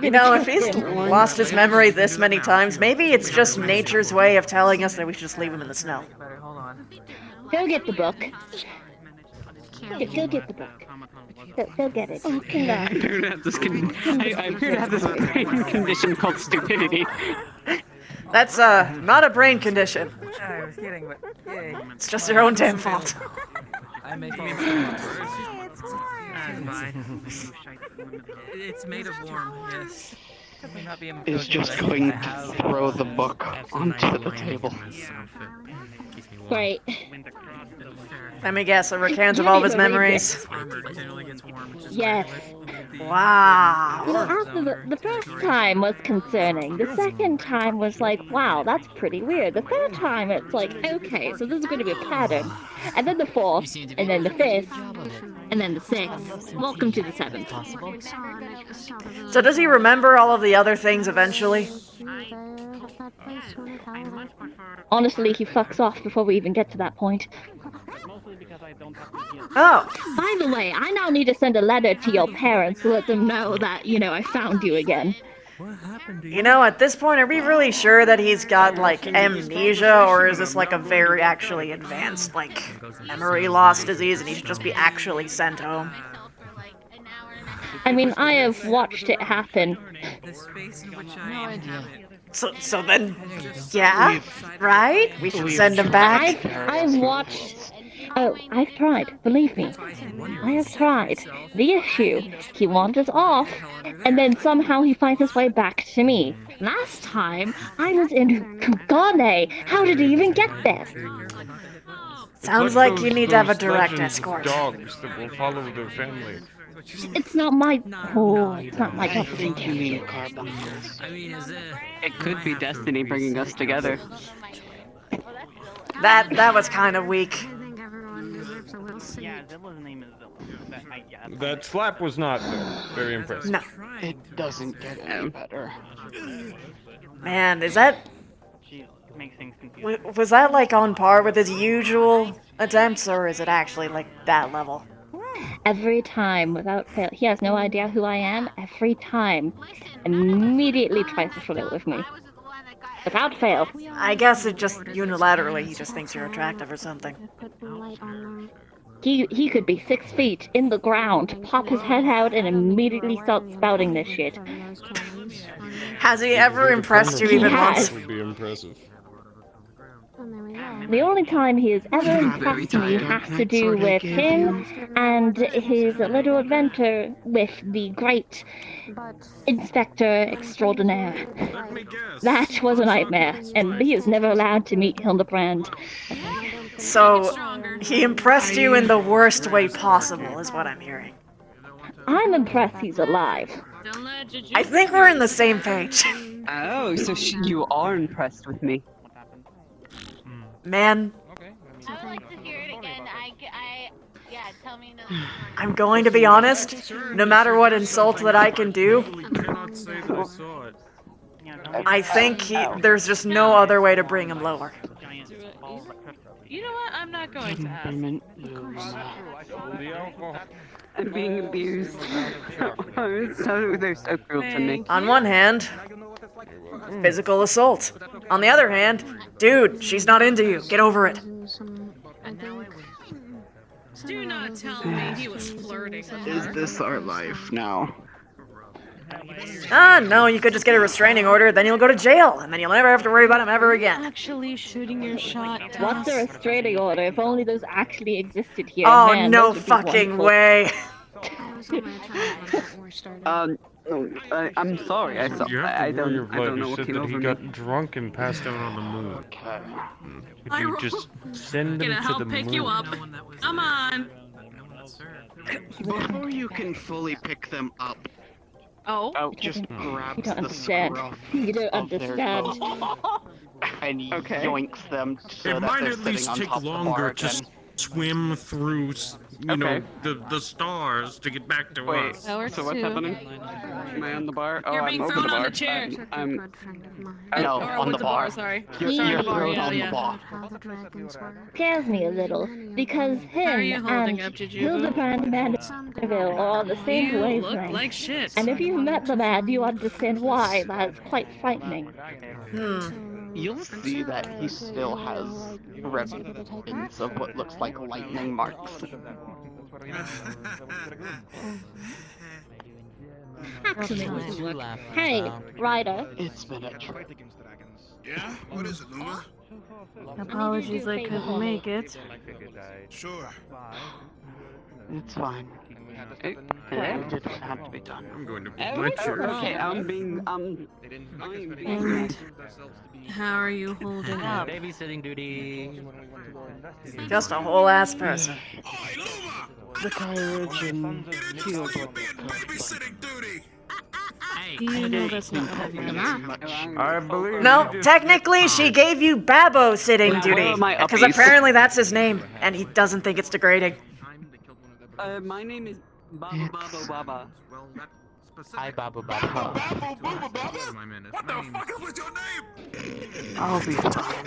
You know, if he's lost his memory this many times, maybe it's just nature's way of telling us that we should just leave him in the snow. Go get the book. Go get the book. Go get it. You can, I appear to have this brain condition called stupidity. That's not a brain condition. I was kidding, but yay. It's just your own damn fault. I may fall It's made of worm, yes. May not be Is just going to throw the book onto the table. Great. Let me guess, a recount of all of his memories. Yes. Wow. You know, after the first time was concerning. The second time was like, wow, that's pretty weird. The third time, it's like, okay, so this is going to be a pattern. And then the fourth, and then the fifth, and then the sixth. Welcome to the seventh. So does he remember all of the other things eventually? Honestly, he fucks off before we even get to that point. Oh. By the way, I now need to send a letter to your parents to let them know that, you know, I found you again. You know, at this point, are we really sure that he's got, like, amnesia, or is this, like, a very actually advanced, like, memory loss disease, and he should just be actually sent home? I mean, I have watched it happen. So then, yeah, right? We should send him back. I've watched... Oh, I've tried, believe me. I have tried. The issue, he wanders off, and then somehow he finds his way back to me. Last time, I was in Kugane. How did he even get there? Sounds like you need to have a direct escort. Dogs that will follow their family. It's not my... Oh, it's not my job. I think you mean it could be destiny bringing us together. That was kind of weak. Yeah, Zilla's name is Zilla. That slap was not very impressive. No. It doesn't get any better. Man, is that... Makes things confusing. Was that, like, on par with his usual attempts, or is it actually, like, that level? Every time, without fail. He has no idea who I am. Every time. Immediately tries to flirt with me. Without fail. I guess it just unilaterally, he just thinks you're attractive or something. He could be 6 feet in the ground, pop his head out, and immediately start spouting this shit. Has he ever impressed you even once? Would be impressive. The only time he has ever impressed me has to do with him and his little adventure with the great Inspector Extraordinaire. That was a nightmare, and he is never allowed to meet Hildebrand. So, he impressed you in the worst way possible, is what I'm hearing. I'm impressed he's alive. I think we're in the same page. Oh, so you are impressed with me. Man, I would like to hear it again. Yeah, tell me another. I'm going to be honest, no matter what insult that I can do, I think there's just no other way to bring him lower. You know what? I'm not going to ask. I'm being abused. They're so cruel to me. On one hand, physical assault. On the other hand, dude, she's not into you. Get over it. Do not tell me he was flirting with her. Is this our life now? No, you could just get a restraining order, then you'll go to jail, and then you'll never have to worry about him ever again. Actually shooting your shot. What's a restraining order? If only those actually existed here. Oh, Man, no those would be fucking wonderful. way. I'm sorry. I don't know what said came that over he me. got drunk and passed out on the moon. Could you just send him Gonna to help the pick moon? you up. Come on. Before you can fully pick them up, just grabs You don't the understand. scruff You don't of their understand. coat and yoinks them so It that might they're at least sitting take on top of the longer bar to again. swim through, you know, the stars to get back to Wait, us. so what's happening? Am I on the bar? Oh, You're I'm being over thrown the on bar. the chair. I'm no, Or on the with bar. sorry. You're Sorry, bar, thrown yeah, on yeah. the bar. Scares me a little, because How are him you holding and up, Jujubu? Hildebrand Mandeville are on the same You look wavelength. like shit. And if you've met the man, you understand why. That's quite frightening. You'll see that he still has remains of what looks like lightning marks. Excellent. Hey, Ryder. It's been a trip. Yeah? What is it, Luma? Apologies I couldn't make it. Sure. It's fine. It didn't have to be done. I'm going to Okay, I'm being And how are you holding up? Babysitting duty. Just a whole ass person. The courage and field work. You know that's not what I meant. I believe. No, technically she gave you Babo sitting duty. Because apparently that's his name, and he doesn't think it's degrading. My name is Baba Baba Baba. Hi, Baba Baba. What the fuck was your name? I'll be fine.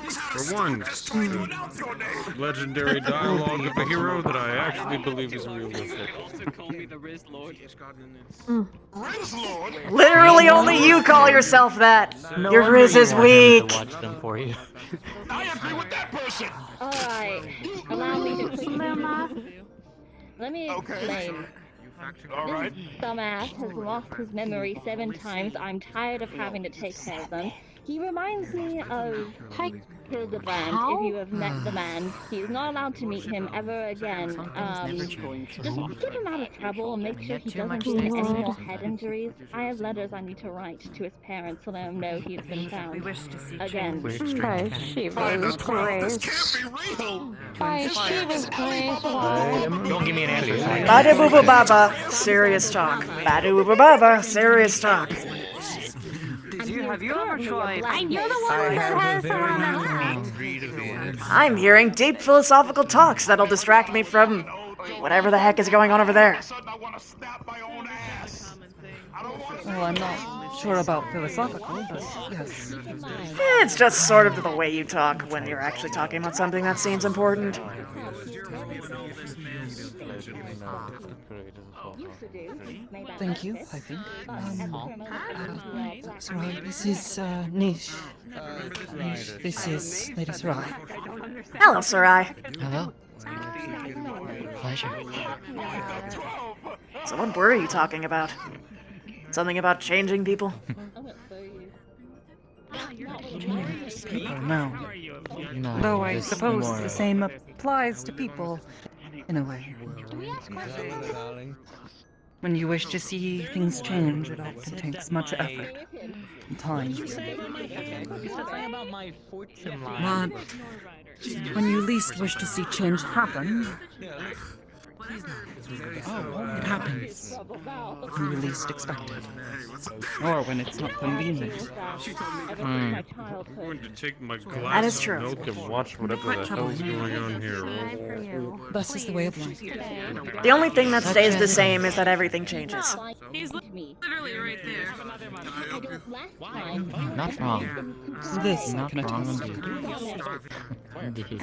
For once, the legendary dialogue of a hero that I actually believe is realistic. Call me the Riz Lord. Literally only you call yourself that. Your Riz is weak. Watch them for you. Alright, allow me to quickly... Let me explain. Alright. This dumbass has lost his memory 7 times. I'm tired of having to take care of them. He reminds me of Hildebrand, if you have met the man. He is not allowed to meet him ever again. Just keep him out of trouble and make sure he doesn't get any more head injuries. I have letters I need to write to his parents to let them know he's been found. Again. By Shiva's grace. By Shiva's grace. Don't give me an answer. Bada booba baba, serious talk. Bada booba baba, serious talk. Have you ever tried? You're the one that has the I'm hearing deep philosophical talks that'll distract me from whatever the heck is going on over there. Well, I'm not sure about philosophical, but yes. It's just sort of the way you talk when you're actually talking about something that seems important. Thank you, I think. Sarai, this is, Nish. Nish, this is Lady Sarai. Hello, Sarai. Hello. Pleasure. So what were you talking about? Something about changing people? People, no. Though I suppose the same applies to people, in a way. When you wish to see things change, it often takes much effort and time. But when you least wish to see change happen, it happens when you least expect it, or when it's not convenient. I'm going to take my That glass is of true. milk and watch whatever the hell's going on here. Thus is the way of life. The only thing that stays the same is that everything changes. He's literally right there. Not wrong. This Not can wrong attest. indeed.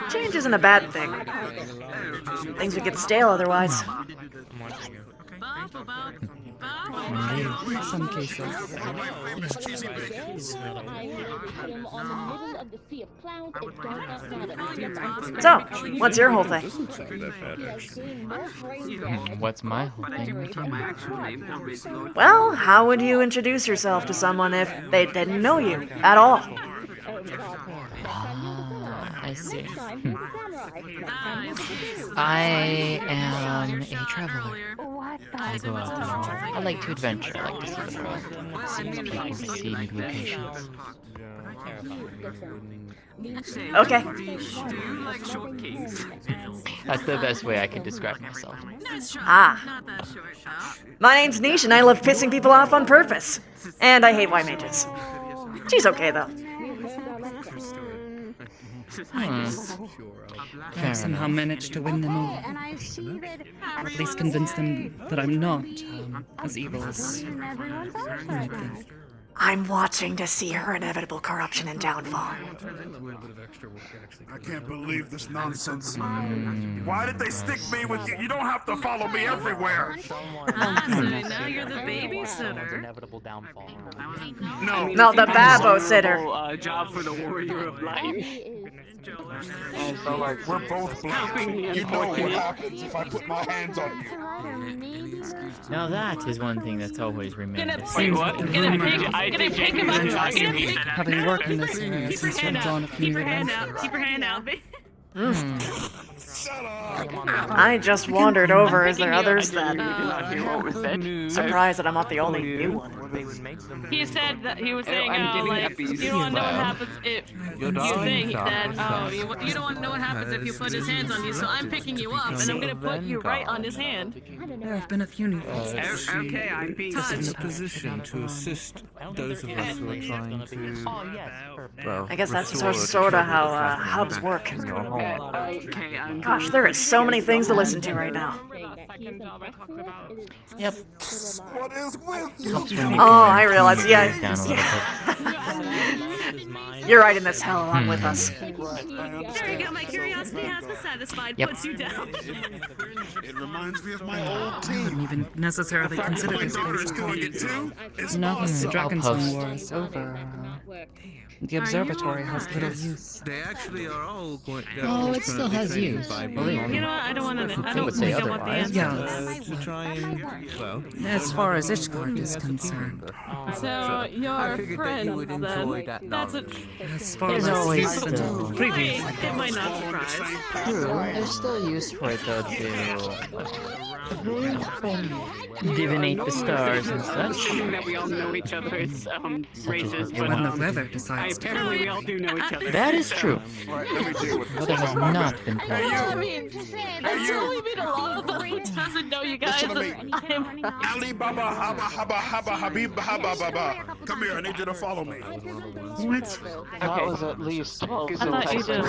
Change isn't a bad thing. Things would get stale otherwise. In some cases. So, what's your whole thing? Doesn't sound that bad, actually. What's my whole thing? Well, how would you introduce yourself to someone if they didn't know you at all? I see. I am a traveler. I go out there. I like to adventure. I like to see the world. See new people, see new locations. Okay. That's the best way I can describe myself. Ah. My name's Nish and I love pissing people off on purpose. And I hate white mages. She's okay though. I've somehow managed to win them over. Or at least convince them that I'm not as evil as you might think. I'm watching to see her inevitable corruption and downfall. I can't believe this nonsense. Why did they stick me with you? You don't have to follow me everywhere. So now you're the babysitter. Inevitable downfall. No, the babo-sitter. Job for the warrior of life. So, like, we're both black. You know what happens if I put my hands on you. Now that is one thing that's always remembered. Having worked in this area since you've drawn a few hand out. Keep your hand out. I just wandered over. Is there others that surprised that I'm not the only new one? He said that he was saying, like, you don't want to know what happens if you think that, you don't want to know what happens if you put his hands on you. So I'm picking you up, and I'm gonna put you right on his hand. There have been a few new faces. Okay, I'm being in a position to assist those of us who are trying to. Well, I guess that's sort of how hubs work. Okay, Gosh, there is so many things to listen to right now. Yep. What is with you? Oh, I realize. Yeah. You're right in this hell along with us. There you go. My curiosity has been satisfied. Yep. Puts you down. It reminds me of my old I team. wouldn't even necessarily consider this place a home. No, the Dragonstone War is over. The observatory has little use. They actually are all going. Oh, it still has use. Believe me. You know what? I don't want to. I They would say don't want the otherwise. answer. To try and, well, As far as Ishgard is concerned. So you're figured that friends you would enjoy then. that That's a. As far There's as always he's still. previous. It might not surprise. True, there's still use for it though to divinate the stars and such. That we all know each other's races, but When the weather decides to apparently we all do know each other. That is true. Well, Weather has not been I close. mean, that's only been a lot of them who doesn't know you guys. Ali Baba Haba Haba Haba Habib Haba Baba. Come here, I need you to follow me. What? That was at least 12 I thought you did.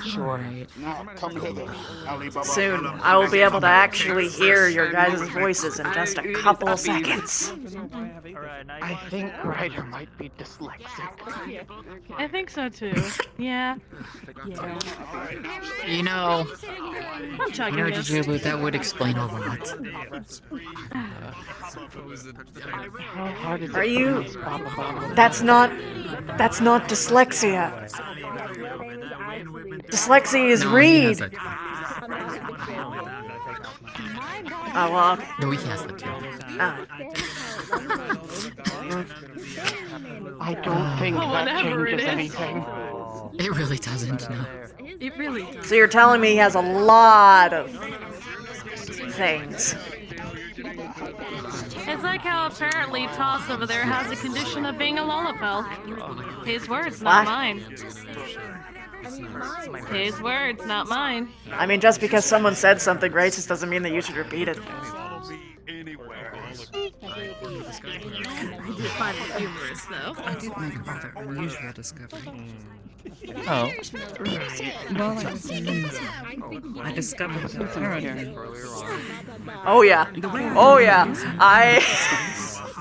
Sure. Now, come hither. Ali Baba. Soon, I will be able to actually hear your guys' voices in just a couple of seconds. I think Ryder might be dyslexic. I think so too. Yeah. You know, I'm chugging this. Jubu, that would explain a lot. Are you? That's not dyslexia. Dyslexia is read. Oh, well, okay. No, he has that too. I don't think that changes anything. It really doesn't, no. It really does. So you're telling me he has a lot of things. It's like how apparently Toss over there has a condition of being a lullafell. His words, not What? mine. His words, not mine. I mean, just because someone said something racist doesn't mean that you should repeat it. I did find it humorous, though. I did make a rather unusual discovery. Oh. Well, I discovered that apparently Oh yeah. Oh yeah.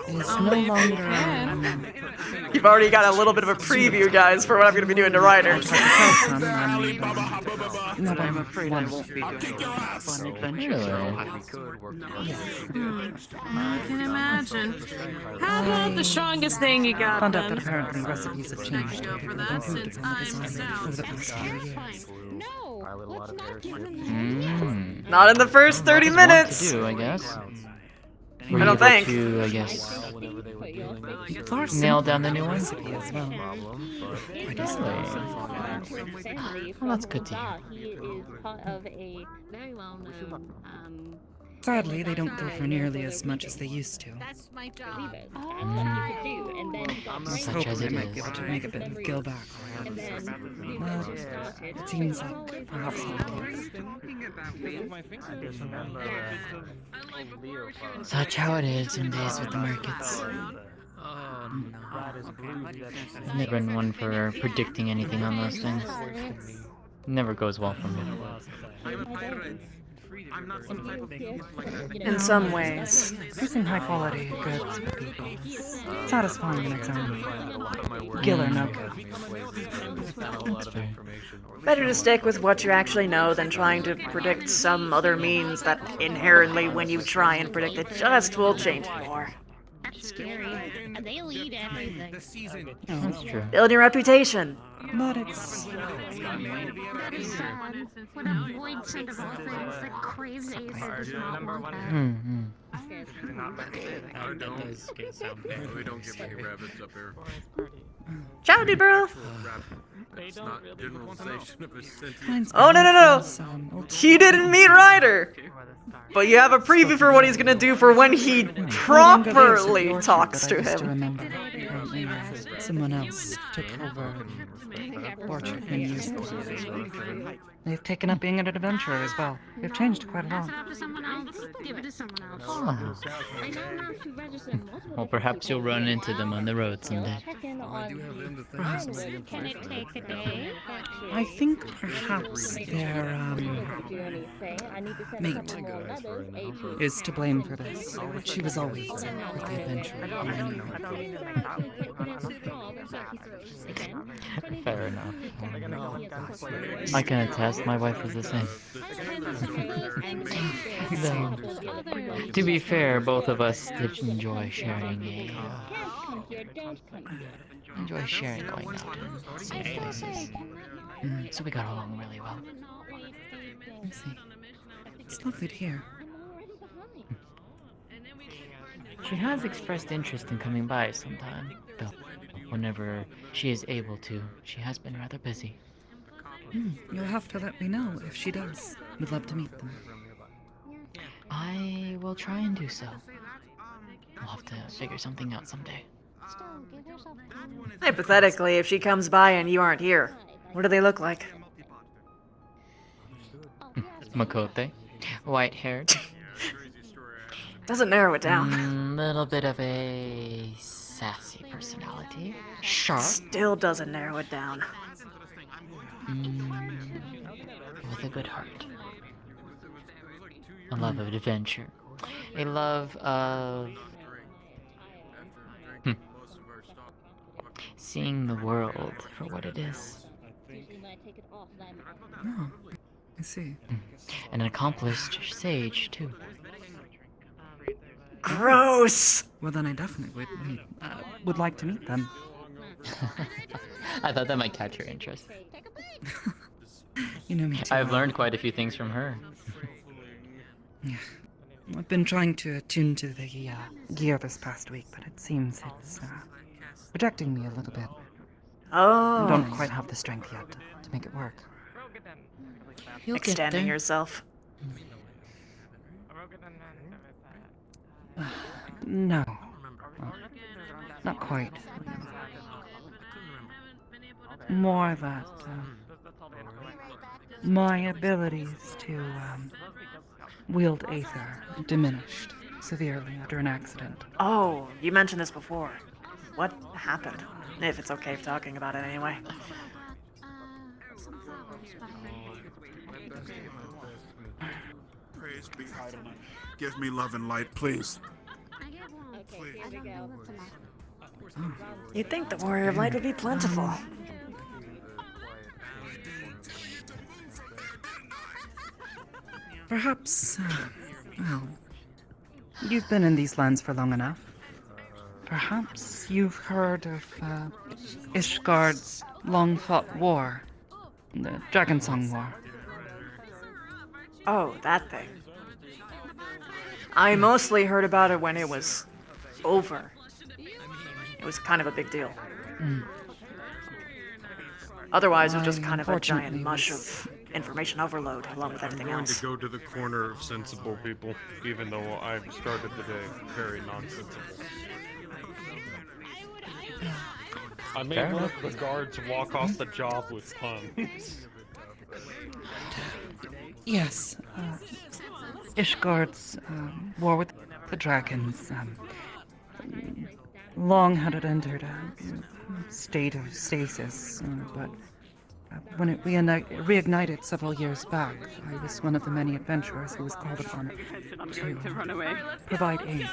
is no longer. You've already got a little bit of a preview, guys, for what I'm going to be doing to Ryder. No, I'm afraid I won't be doing fun adventures. I can imagine. How about the strongest thing you got, Found out then? that apparently recipes have changed. Go for that, since I'm stout. Over the past few years. Not in the first 30 minutes. To do, I guess. I don't think. To, I guess, nail down the new one. As well. Quite easily. Well, that's good to hear. He is part of a very well-known Sadly, they don't go for nearly as much as they used to. That's my job. I was Such as hoping it they might is. be able to make a bit of Gil back. But it seems like perhaps not the case. Such how it is some days with the markets. I've never been one for predicting anything on those things. Never goes well for me. I'm not In some ways. Producing high quality goods for people is satisfying in its own way. Gill or no gill. That's fair. Better to stick with what you actually know than trying to predict some other means that inherently, when you try and predict it, just will change it more. That's scary. They'll eat everything. Oh, that's true. Build your reputation. But it's... Very sad when a void sent of all things that craves Aether does not want that. Mm-hmm. We don't give any rabbits up here. Ciao, dude, bro. That's not generalization of a sentence. Oh, no. He didn't meet Ryder. But you have a preview for what he's gonna do for when he properly talks to him. Someone else took over Orchard many years ago. They've taken up being an adventurer as well. They've changed quite a lot. Give it to someone else. Oh. Well, perhaps you'll run into them on the road someday. Perhaps. Can it take a day? I think perhaps their mate is to blame for this. She was always with the adventurer. Fair enough. I can attest, my wife was the same. Though, to be fair, both of us did enjoy sharing going out and seeing places. So we got along really well. I see. It's lovely to hear. She has expressed interest in coming by sometime, though whenever she is able to, she has been rather busy. You'll have to let me know if she does. We'd love to meet them. I will try and do so. We'll have to figure something out someday. Hypothetically, if she comes by and you aren't here, what do they look like? Makote, white-haired. Doesn't narrow it down. Little bit of a sassy personality. Sharp. Still doesn't narrow it down. With a good heart. A love of adventure. A love of... seeing the world for what it is. Oh, I see. An accomplished sage, too. Gross! Well, then I definitely would like to meet them. I thought that might catch your interest. You know me too I've well. learned quite a few things from her. Yeah. I've been trying to attune to the gear this past week, but it seems it's rejecting me a little bit. Oh. I don't quite have the strength yet to make it work. Extending yourself. No. Not quite. More that my abilities to wield Aether diminished severely after an accident. Oh, you mentioned this before. What happened? If it's okay talking about it anyway. Praise be Idolin. Give me love and light, please. You'd think the Warrior of Light would be plentiful. Perhaps, well, you've been in these lands for long enough. Perhaps you've heard of Ishgard's long-fought war, the Dragon Song War. Oh, that thing. I mostly heard about it when it was over. It was kind of a big deal. Otherwise, it was just kind of a giant mush of information overload along with everything I'm going else. to go to the corner of sensible people, even though I've started the day very nonsensical. I may let the guards walk off the job with puns. Yes, Ishgard's war with the dragons long had it entered a state of stasis, but When it reignited several years back, I was one of the many adventurers who was called upon to run away. provide aid.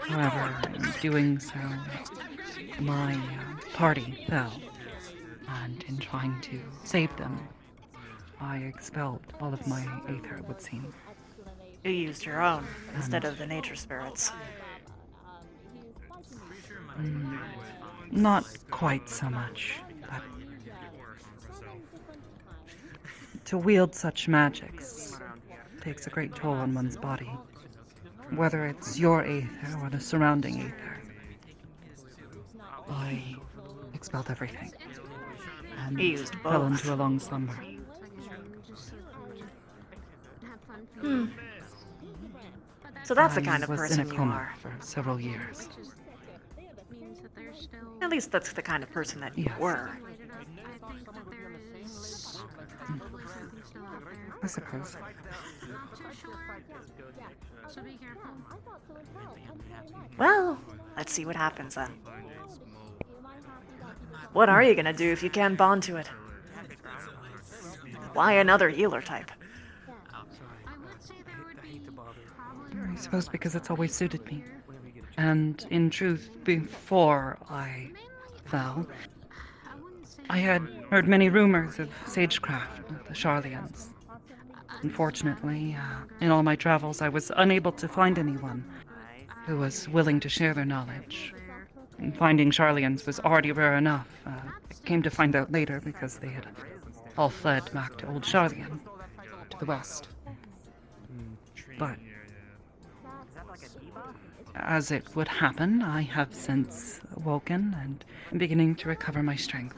However, in doing so, my party fell, and in trying to save them, I expelled all of my aether, it would seem. You used your own instead of the nature spirits. Not quite so much, but to wield such magics takes a great toll on one's body, whether it's your aether or the surrounding aether. I expelled everything and He used fell both. into a long slumber. So that's the I kind of was person in a you coma are. for several years. At least that's the kind of person that you Yes. were. I suppose. Well, let's see what happens then. What are you gonna do if you can't bond to it? Why another healer type? I suppose because it's always suited me. And in truth, before I fell, I had heard many rumors of sagecraft, the Charlians. Unfortunately, in all my travels, I was unable to find anyone who was willing to share their knowledge. And finding Charlians was already rare enough. I came to find out later because they had all fled back to Old Charlian, to the west. But as it would happen, I have since awoken and am beginning to recover my strength.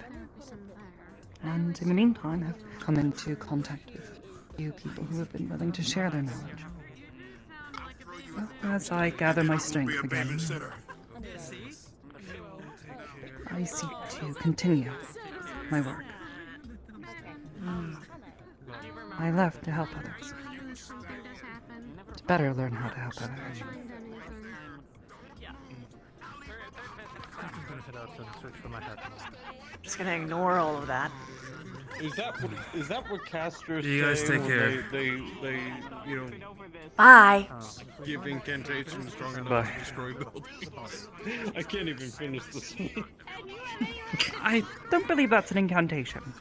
And in the meantime, I've come into contact with a few people who have been willing to share their knowledge. Well, as I gather my strength again, I seek to continue my work. I left to help others. It's better learn how to help others. I'm gonna head out and search for my hat. Just gonna ignore all of that. Is that what casters You guys say take when care. they you know Bye. give incantations strong enough Bye. to destroy buildings? I can't even finish this. I don't believe that's an incantation.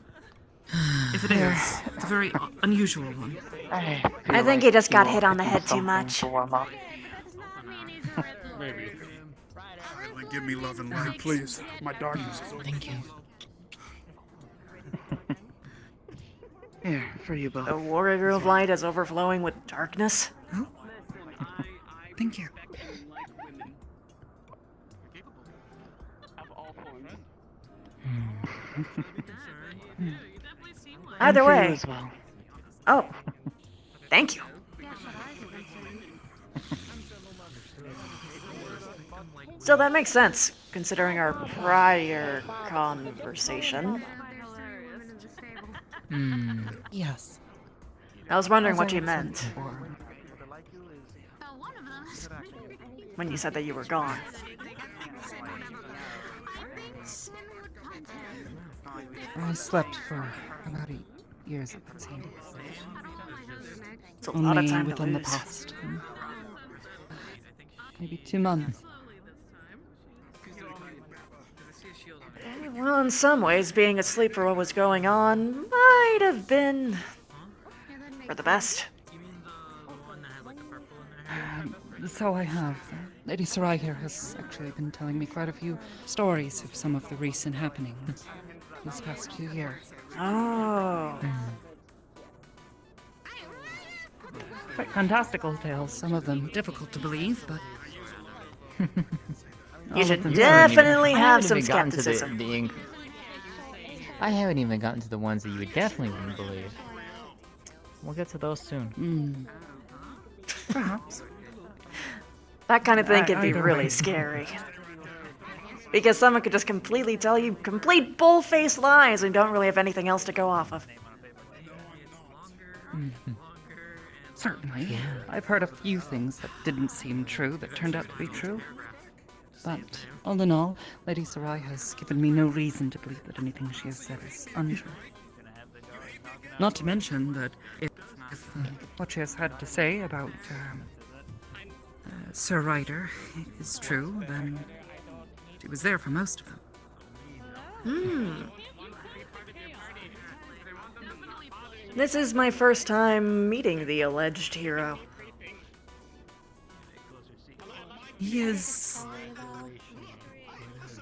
If it is, it's a very unusual one. I think he just got hit on the head too much. Maybe. Give me love and light, please. My darkness is over. Thank you. Here, for you both. The warrior of light is overflowing with darkness. Thank you. Either And for you way. as well. Oh, thank you. So that makes sense, considering our prior conversation. Yes. I was wondering As what I you had said meant before, when you said that you were gone. I slept for about 8 years, it seems. It's a lot of Only time to within the lose. past. Maybe 2 months. Well, in some ways, being asleep for what was going on might have been for the best. So I have. Lady Sarai here has actually been telling me quite a few stories of some of the recent happenings this past few years. Oh. Quite fantastical tales, some of them difficult to believe, but... You should definitely have some skepticism. I haven't even gotten to the ones that you would definitely wouldn't believe. We'll get to those soon. Perhaps. That kind of thing could be Either really way. scary. Because someone could just completely tell you complete bull-faced lies and don't really have anything else to go off of. Certainly. I've heard a few things that didn't seem true that turned out to be true. But, all in all, Lady Sarai has given me no reason to believe that anything she has said is untrue. Not to mention that if what she has had to say about Sir Ryder is true, then she was there for most of them. This is my first time meeting the alleged hero. He is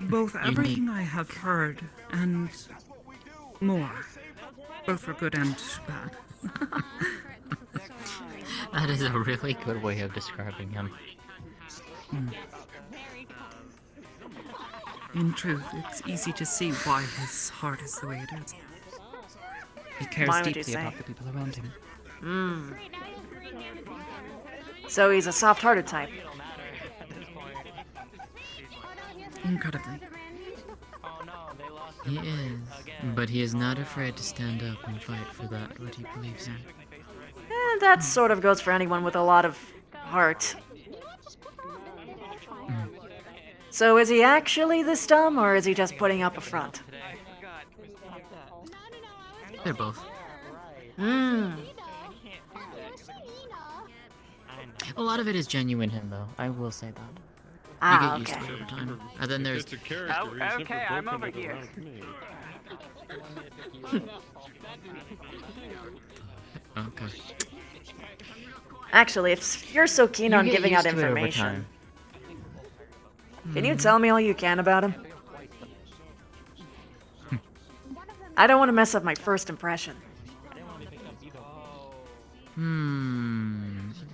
both everything I have heard and more. Both for good and bad. That is a really good way of describing him. In truth, it's easy to see why his heart is the way it is. He cares Why would you deeply say? about the people around him. So he's a soft-hearted type. Incredibly. He is, but he is not afraid to stand up and fight for that what he believes in. That sort of goes for anyone with a lot of heart. So is he actually this dumb, or is he just putting up a front? They're both. A lot of it is genuine him, though. I will say that. You get used to it over time. And then there's... Okay, I'm over here. Okay. Actually, if you're so keen on giving out information, can you tell me all you can about him? I don't want to mess up my first impression.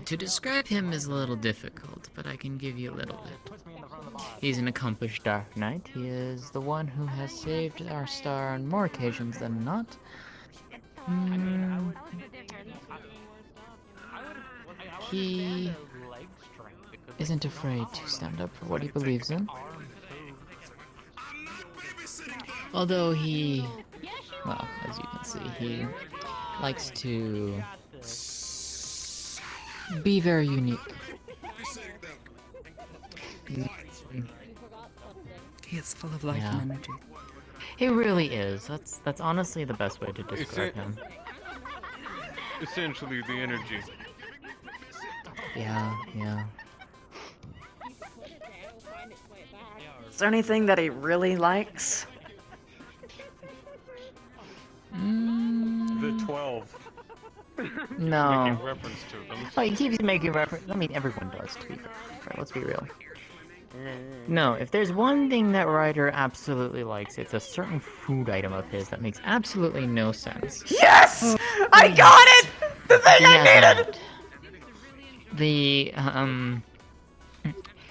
To describe him is a little difficult, but I can give you a little bit. He's an accomplished Dark Knight. He is the one who has saved our star on more occasions than not. He isn't afraid to stand up for what he believes in. Although he, well, as you can see, he likes to be very unique. He is full of life and energy. He really is. That's honestly the best way to describe him. Essentially the energy. Yeah. Is there anything that he really likes? The 12. No. Making reference to them. Oh, he keeps making reference. I mean, everyone does, to be fair. Let's be real. No, if there's one thing that Ryder absolutely likes, it's a certain food item of his that makes absolutely no sense. Yes! I got it! The thing I needed!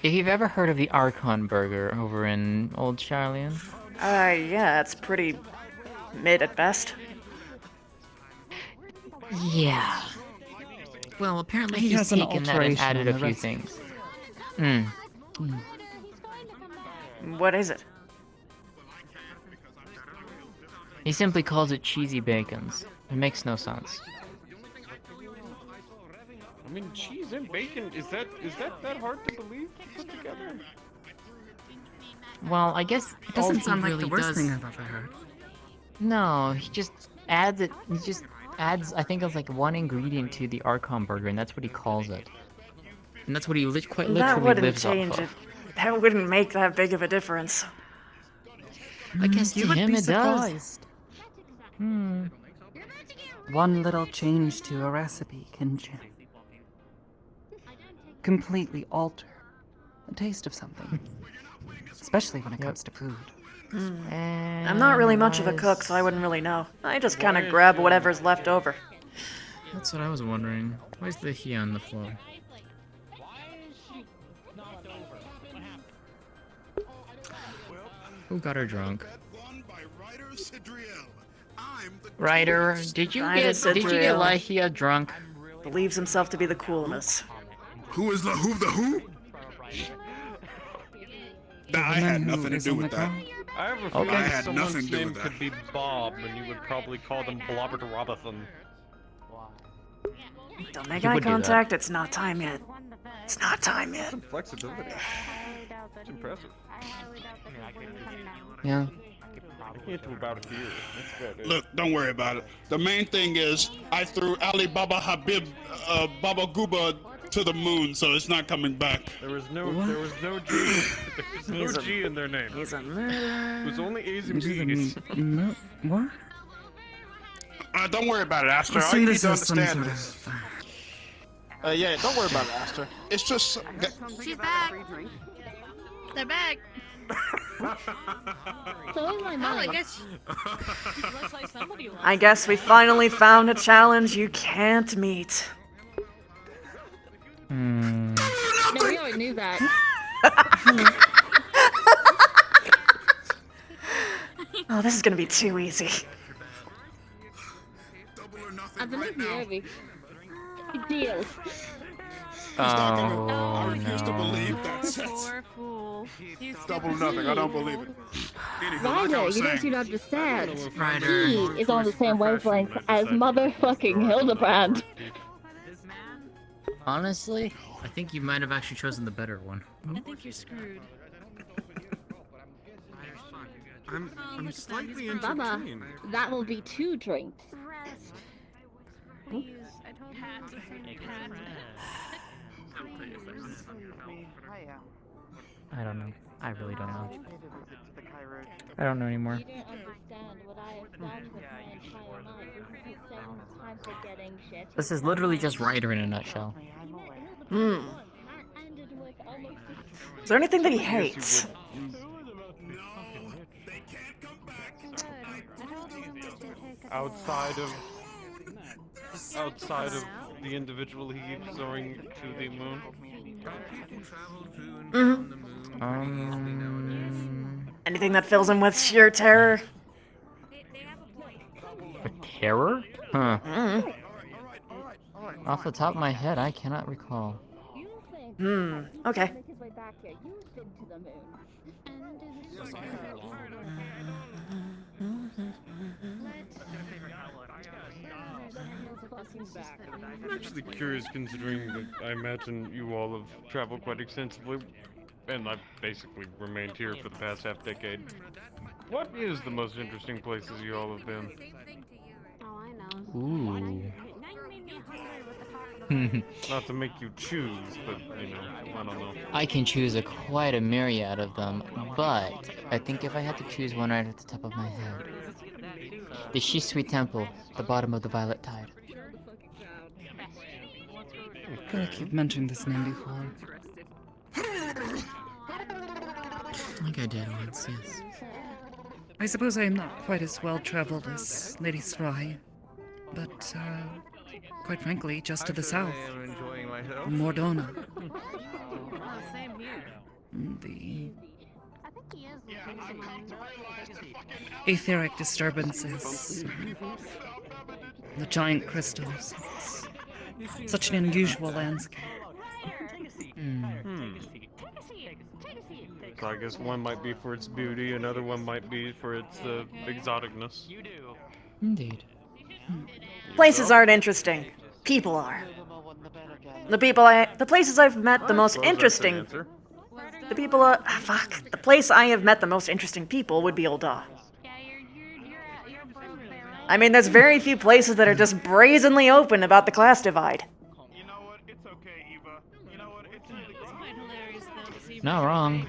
If you've ever heard of the Archon Burger over in Old Charlian? Yeah, it's pretty mid at best. Yeah. Well, apparently he's taken that and added a few things. What is it? He simply calls it cheesy bacons. It makes no sense. I mean, cheese and bacon, is that hard to believe to put together? Well, I guess it doesn't sound like the worst thing I've ever heard. No, he just adds it. He just adds, I think, it's like one ingredient to the Archon Burger, and that's what he calls it. And that's what he quite literally lives off of. That wouldn't make that big of a difference. I guess to him it does. One little change to a recipe can completely alter the taste of something. Especially when it comes to food. I'm not really much of a cook, so I wouldn't really know. I just kind of grab whatever's left over. That's what I was wondering. Why is the he on the floor? Who got her drunk? Ryder, did you get Lahia drunk? Believes himself to be the coolness. Who is who? Nah, I had nothing to do with that. I have a feeling someone's name could be Bob, and you would probably call them Blobbert Robinson. Don't make eye contact, it's not time yet. It's not time yet. Some flexibility. It's impressive. Yeah. I can't do about it here. That's about it. Look, don't worry about it. The main thing is I threw Ali Baba Habib Baba Gooba to the moon, so it's not coming back. There was no G. There was no G in their name. He's a murderer. It was only A's and G's. No, what? Don't worry about it, Aster. All Assume you need this to is some understand sort is... yeah, don't worry about it, Aster. It's just... She's back. They're back. So in my mind, Looks like somebody lost. I guess we finally found a challenge you can't meet. no, we already knew that. Oh, this is gonna be too easy. I believe you, Obi. Good deal. I refuse to believe that. Poor fool. Double nothing. I don't believe it. Ryder, you don't seem to understand. Ryder. He is on the same wavelength as motherfucking Hildebrand. Honestly, I think you might have actually chosen the better one. I think you're screwed. I'm slightly Baba, entertained. that will be 2 drinks. I don't know. I really don't know. I don't know anymore. You don't understand what I have done with my entire life. This is the same time for getting shit. This is literally just Ryder in a nutshell. Hmm. Is there anything that he hates? Outside of the individual he keeps throwing to the moon. Anything that fills him with sheer terror? With terror? Huh. Off the top of my head, I cannot recall. Okay. I'm actually curious, considering that I imagine you all have traveled quite extensively, and I've basically remained here for the past half-decade. What is the most interesting places you all have been? Ooh. Not to make you choose, but, you know, I don't know. I can choose quite a myriad of them, but I think if I had to choose one right at the top of my head, the Shisui Temple, the bottom of the Violet Tide. I feel like you've mentioned this name before. I think I did once, yes. I suppose I am not quite as well traveled as Lady Sry, but quite frankly, just to the south, Mordona. Same here. The etheric disturbances, the giant crystals. It's such an unusual landscape. So I guess one might be for its beauty, another one might be for its exoticness. Indeed. Places aren't interesting. People are. The places I've met the most interesting. The people fuck. The place I have met the most interesting people would be Ul'dah. I mean, there's very few places that are just brazenly open about the class divide. Not wrong.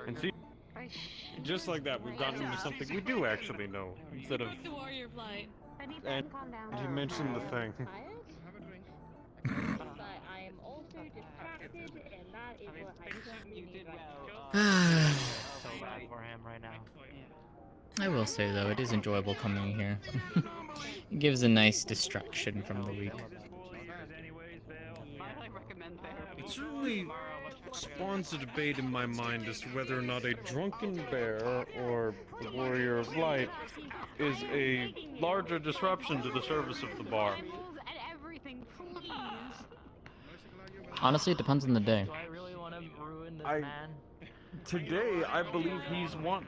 And see, just like that, we've gotten into something we do actually know, instead of... And you mentioned the thing. I will say though, it is enjoyable coming here. It gives a nice distraction from the week. It certainly spawns a debate in my mind as to whether or not a drunken bear or the warrior of light is a larger disruption to the service of the bar. Honestly, it depends on the day. Today, I believe he's one.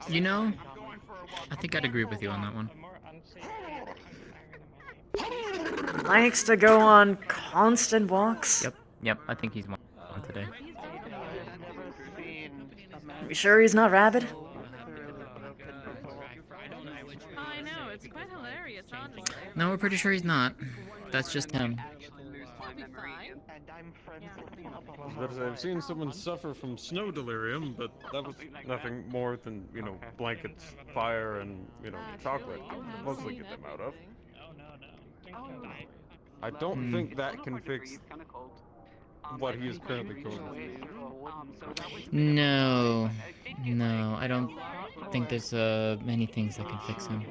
You know, I think I'd agree with you on that one. Likes to go on constant walks. Yep, I think he's one today. You sure he's not rabid? I know, it's quite hilarious, honestly. No, we're pretty sure he's not. That's just him. I've seen someone suffer from snow delirium, but that was nothing more than, you know, blankets, fire, and, you know, chocolate to mostly get them out of. I don't think that can fix what he is currently going through. No, I don't think there's many things that can fix him.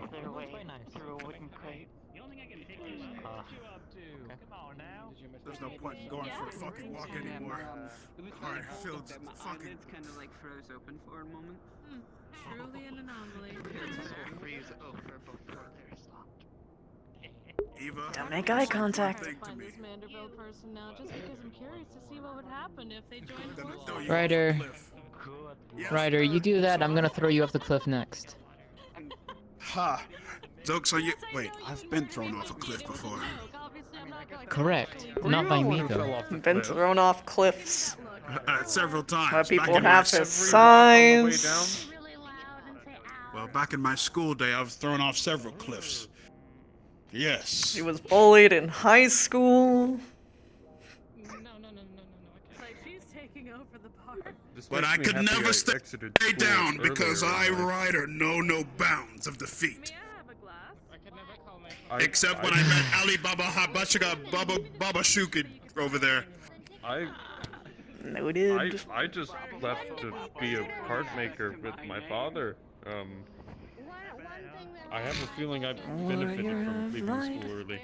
There's no point in going for a fucking walk anymore. Alright, I feel fucking kind of like froze open for a moment. Truly an anomaly. Freeze over before they're stopped. Eva, don't make eye contact. Find this Manderville person now, just because I'm curious to see what would happen if they joined forces. Ryder, you do that, I'm gonna throw you off the cliff next. Ha! Jokes on you. Wait, I've been thrown off a cliff before. Correct. Not by me, though. Been thrown off cliffs. Several times. Why people have his signs. Well, back in my school day, I was thrown off several cliffs. Yes. He was bullied in high school. But I could never stay down because I, Ryder, know no bounds of defeat. Except when I met Ali Baba Habashika Baba Shukid over there. Noted. I just left to be a card maker with my father. I have a feeling I benefited from leaving school early.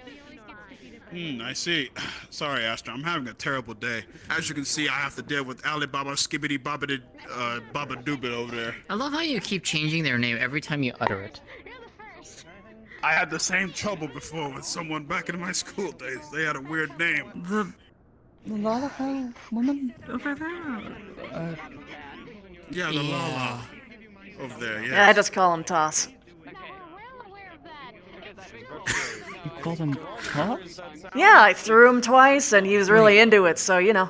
I see. Sorry, Astra. I'm having a terrible day. As you can see, I have to deal with Ali Baba Skibbity Bobbity Baba Doobit over there. I love how you keep changing their name every time you utter it. I had the same trouble before with someone back in my school days. They had a weird name. The Lalaho woman over there? Yeah, the Lala over there, Yeah, I just call him Toss. You called him Toss? Yeah, I threw him twice and he was really into it, so you know.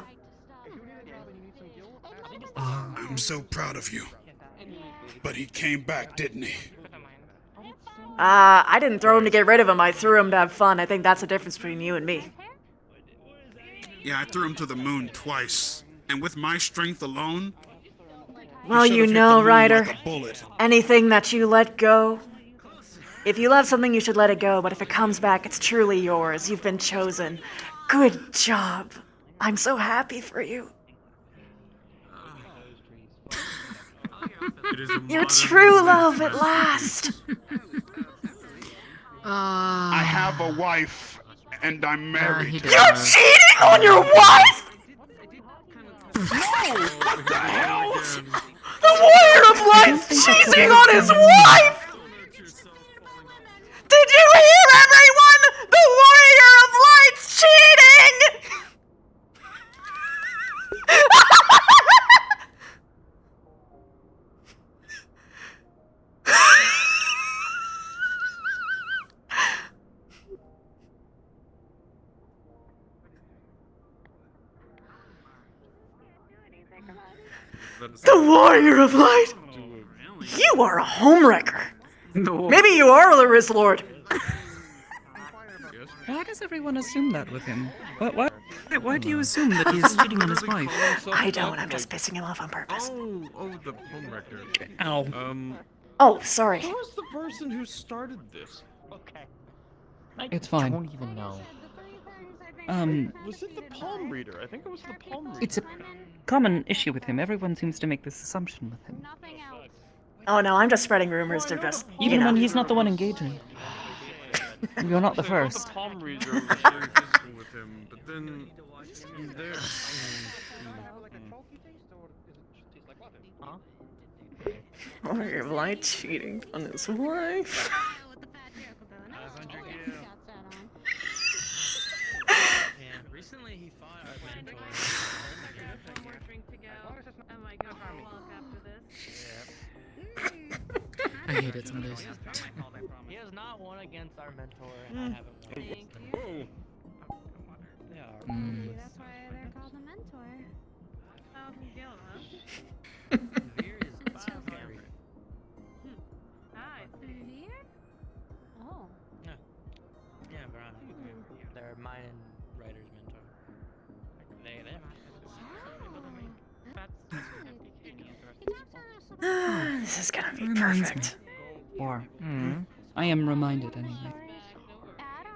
I'm so proud of you. But he came back, didn't he? I didn't throw him to get rid of him, I threw him to have fun. I think that's the difference between you and me. Yeah, I threw him to the moon twice. And with my strength alone... Well, you know, Ryder, anything that you let go, if you love something, you should let it go, but if it comes back, it's truly yours. You've been chosen. Good job. I'm so happy for you. Your true love at last. I have a wife, and I'm married. You're cheating on your wife?! No! What the hell? The Warrior of Light's cheating on his wife! Did you hear, everyone? The Warrior of Light's cheating! The Warrior of Light! You are a homewrecker! Maybe you are the Riz Lord! Why does everyone assume that with him? Why do you assume that he's cheating on his wife? I don't, I'm just pissing him off on purpose. The homewrecker. Ow. Oh, sorry. Who was the person who started this? It's fine. I don't even know. Was it the palm reader? I think it was the palm reader. It's a common issue with him. Everyone seems to make this assumption with him. Oh no, I'm just spreading rumors to just, Even when he's not the one engaging. You're not the first. The palm reader was very physical with him, but then there. Warrior of Light cheating on his wife. Recently he fought our mentor. One more drink to go. Am I gonna walk after this? I hate it sometimes. He has not not won against our mentor, and I haven't won. Thank you. Whoa. Yeah. Maybe that's why they're called a mentor. Oh, guild, huh? Veer is scary. Hi. Veer? Oh. Yeah. Yeah, Brian. They're mine and Ryder's mentor. This is gonna be Reminds perfect. me. Or, I am reminded anyway.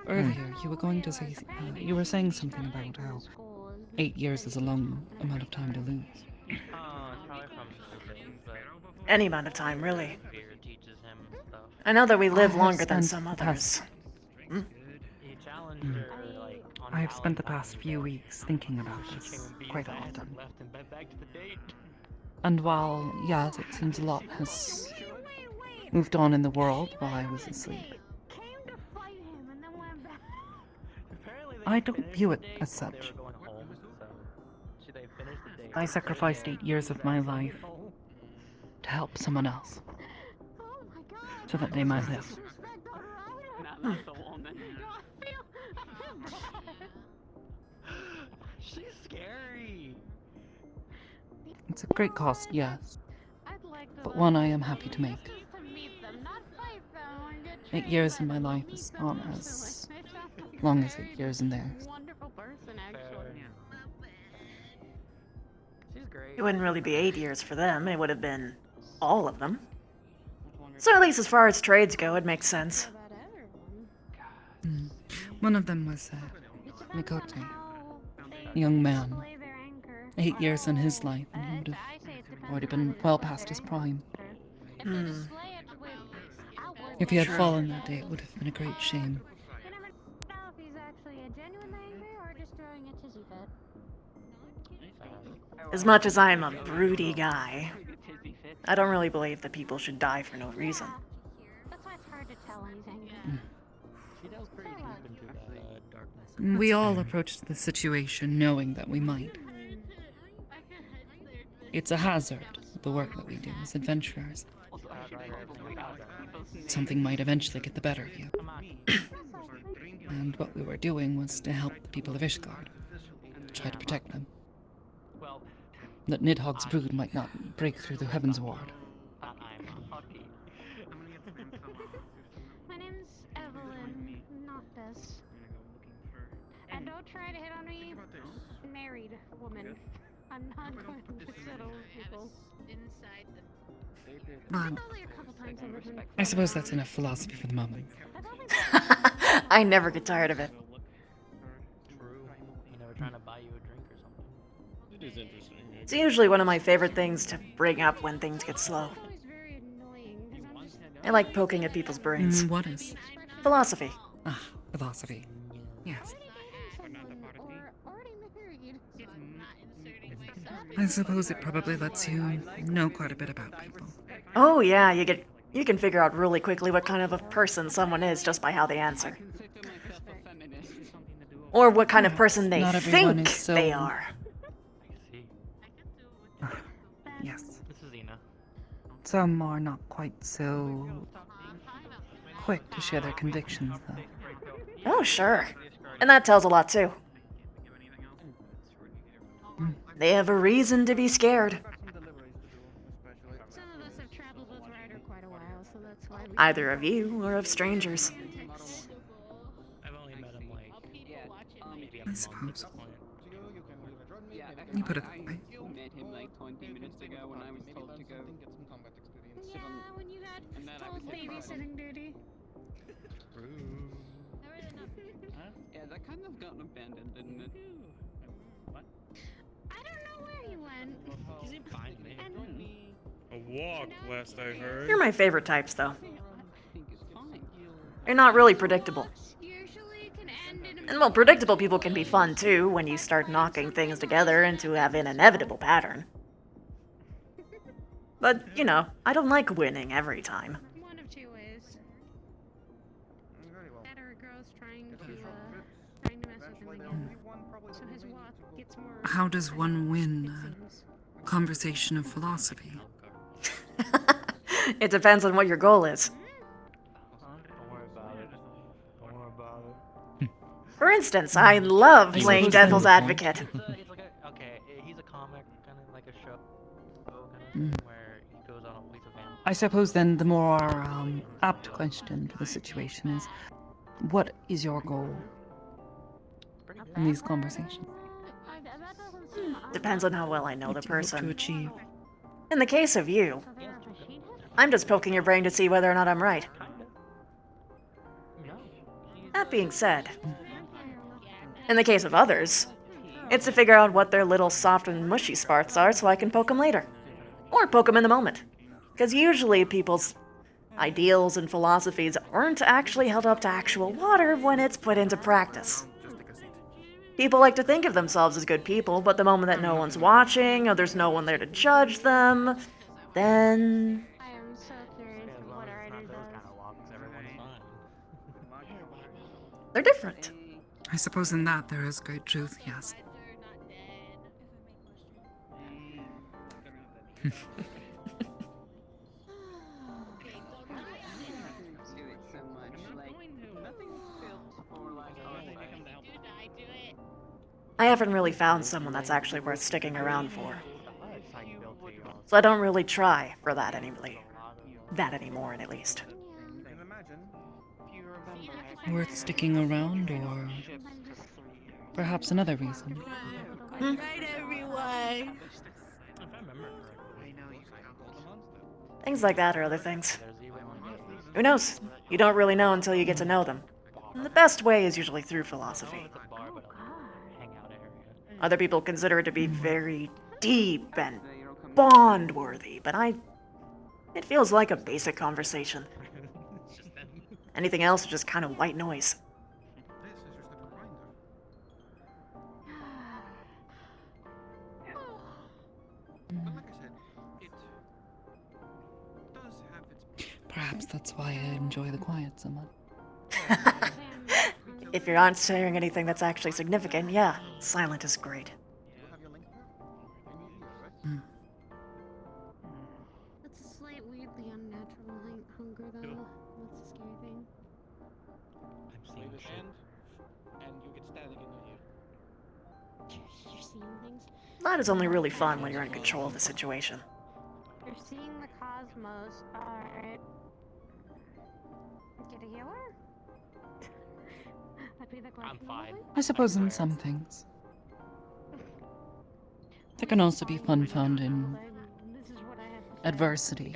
Earlier, you were going to say, you were saying something about how 8 years is a long amount of time to lose. It's probably from things, but Any amount of time, really. Veer teaches him stuff. I know that we live have longer than spent some the others. He challenged her, like, on I have spent the past few weeks thinking about this quite often. left and back to the date. And while, yes, it seems a lot has moved on in the world while I was asleep, I don't view it as such. I sacrificed 8 years of my life to help someone else, so that they might live. She's scary. It's a great cost, yes, but one I am happy to make. 8 years in my life is not as long as 8 years in theirs. Wonderful person, actually. She's great. It wouldn't really be 8 years for them. It would have been all of them. So at least as far as trades go, it makes sense. One of them was Mikote, a young man. 8 years in his life, and he would have already been well past his prime. If he had fallen that day, it would have been a great shame. If he's actually a genuine anger or just throwing a tizzy fit. As much as I'm a broody guy, I don't really believe that people should die for no reason. That's why it's hard to tell when he's angry. She delves pretty deep into darkness. We all approached the situation knowing that we might. It's a hazard, the work that we do as adventurers. Something might eventually get the better of you. And what we were doing was to help the people of Ishgard, try to protect them. That Nidhogg's brood might not break through the Heaven's Ward. My name's Evelyn, not this. And don't try to hit on me, married woman. I'm not going to settle with people. Well, I suppose that's enough philosophy for the moment. I never get tired of it. True. You never trying to buy you a drink or something. It is interesting. It's usually one of my favorite things to bring up when things get slow. I like poking at people's brains. What is? Philosophy. Ah, philosophy. Yes. I suppose it probably lets you know quite a bit about people. Oh yeah, you can figure out really quickly what kind of a person someone is just by how they answer. Or what kind of person they Not everyone think is so- they are. Yes. This is Ina. Some are not quite so quick to share their convictions, though. Oh sure. And that tells a lot too. They have a reason to be scared. Some of us have traveled with Ryder quite a while, so that's why we... Either of you or of strangers. I've only met him like maybe a I month suppose. at this point. You put it that I way. met him like 20 minutes ago when I was told to go. Yeah, when you had full babysitting duty. Yeah, that kind of got abandoned, didn't it? I don't know where he went. He seemed fine, man. A walk, last I heard. You're my favorite types, though. You're not really predictable. And well, predictable people can be fun too when you start knocking things together into have an inevitable pattern. But, you know, I don't like winning every time. One of two ways. That or a girl's trying to mess with him again. So his walk gets more... How does one win a conversation of philosophy? It depends on what your goal is. For instance, I love I playing suppose devil's then- advocate. It's like a, okay, he's a comic, kind of like a show, where he goes on a piece of family. I suppose then the more apt question for the situation is, what is your goal in these conversations? Depends on how well I know What the do you hope person. to achieve? In the case of you, I'm just poking your brain to see whether or not I'm right. That being said, in the case of others, it's to figure out what their little soft and mushy sparks are so I can poke them later. Or poke them in the moment. Because usually people's ideals and philosophies aren't actually held up to actual water when it's put into practice. People like to think of themselves as good people, but the moment that no one's watching, or there's no one there to judge them, then... I am so curious what our writer does. they're different. I suppose in that there is great truth, yes. I haven't really found someone that's actually worth sticking around for. So I don't really try for that anymore, at least. Worth sticking around, or perhaps another reason? Right, everyone. Things like that or other things. Who knows? You don't really know until you get to know them. And the best way is usually through philosophy. Other people consider it to be very deep and bond-worthy, but it feels like a basic conversation. Anything else is just kind of white noise. Perhaps that's why I enjoy the quiet so much. If you aren't sharing anything that's actually significant, yeah, silent is great. It's a slight, weirdly unnatural hunger, though. That's the scary thing. And you get static in your ear. You're seeing things. That is only really fun when you're in control of the situation. You're seeing the cosmos. Alright. Get a healer? That'd be the question. I'm fine. I suppose in some things. There can also be fun found in adversity,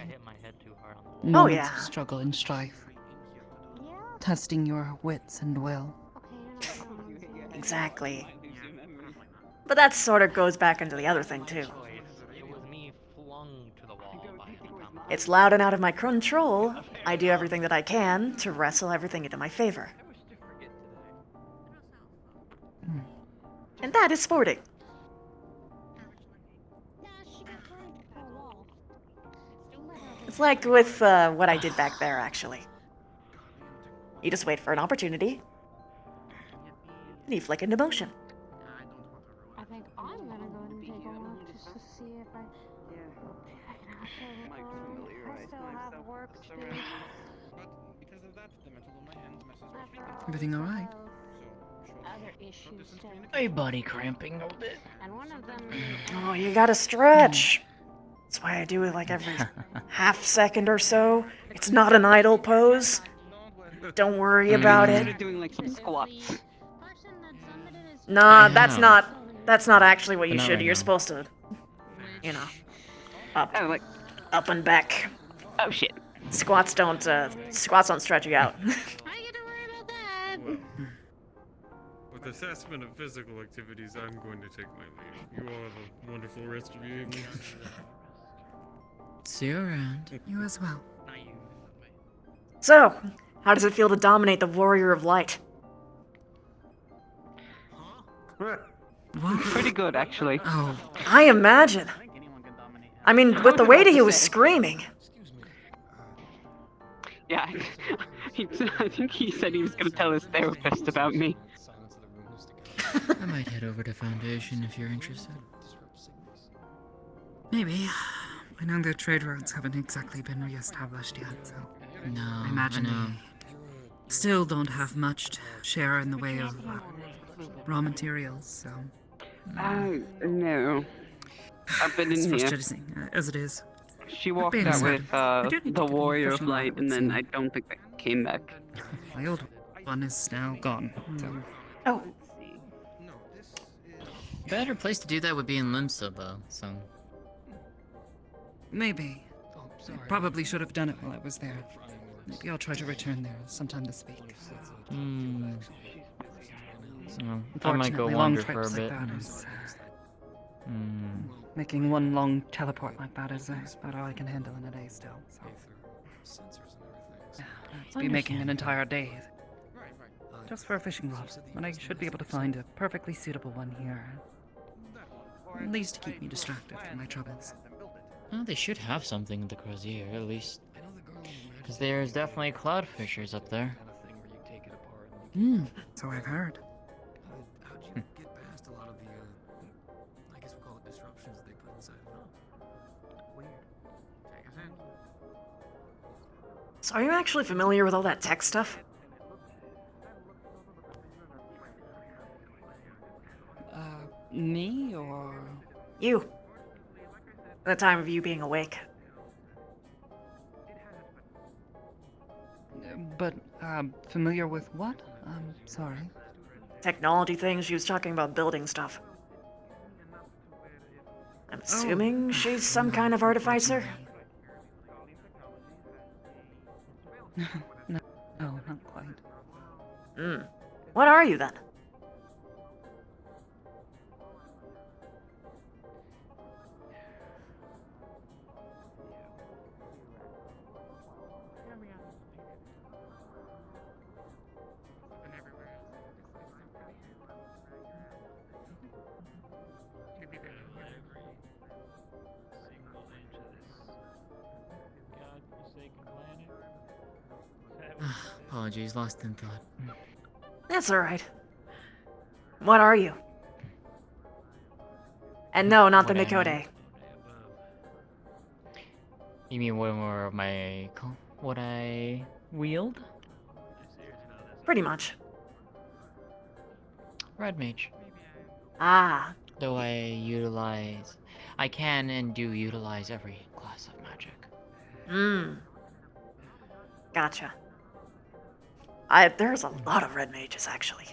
moments of struggle and strife, testing your wits and will. Exactly. But that sort of goes back into the other thing, too. It's loud and out of my control. I do everything that I can to wrestle everything into my favor. And that is sporting. It's like with what I did back there, actually. You just wait for an opportunity, and you flick into motion. I think I'm gonna go and take a walk just to see if I can actually I still have work to do. Because of that, the metal on my hands messes with Everything all right? Other issues to. My body cramping a bit. And one of them. Oh, you gotta stretch. That's why I do it like every half second or so. It's not an idle pose. Don't worry about it. Doing like some squats. Nah, that's not actually what you Not should right do. You're now. supposed to, up and back. Oh shit. Squats don't stretch you out. With assessment of physical activities, I'm going to take my leave. You all have a wonderful rest of your evening. See you around. You as well. So, how does it feel to dominate the Warrior of Light? Pretty good, actually. Oh. I imagine. I mean, with the way that he was screaming. Yeah, I think he said he was going to tell his therapist about me. I might head over to Foundation if you're interested. Maybe. I know their trade routes haven't exactly been re-established yet, so No, I imagine I know. still don't have much to share in the way of raw materials, so. No. I've been It's in here. frustrating as it is. She walked being out said, with I do need to the get a Warrior of fishing rod, Light, it and would then seem. I don't think they came back. My old one is now gone. So. Oh. Better place to do that would be in Limsa, though, so. Maybe. I probably should have done it while I was there. Maybe I'll try to return there sometime this week. Hmm. Well, I might go Unfortunately, long wander for a trips bit. like that is. Hmm. Making one long teleport like that is about all I can handle in a day still. So. I'd be making an entire day just for a fishing rod, when I should be able to find a perfectly suitable one here. At least to keep me distracted from my troubles. Well, they should have something in the Crozier, at least. Because there's definitely cloud fishers up there. So I've heard. How'd you get past a lot of the, I guess we'll call it disruptions they put inside of it? Weird. Take us in. So are you actually familiar with all that tech stuff? Me or? You. At the time of you being awake. But, familiar with what? I'm sorry. Technology things, she was talking about building stuff. I'm assuming she's some kind of artificer? No, not quite. What are you then? Apologies, lost in thought. That's alright. What are you? And no, not the What am I? Mikode. You mean what more of my... what I wield? Pretty much. Red Mage. Ah. Though I can and do utilize every class of magic. Gotcha. There's a lot of red mages, actually.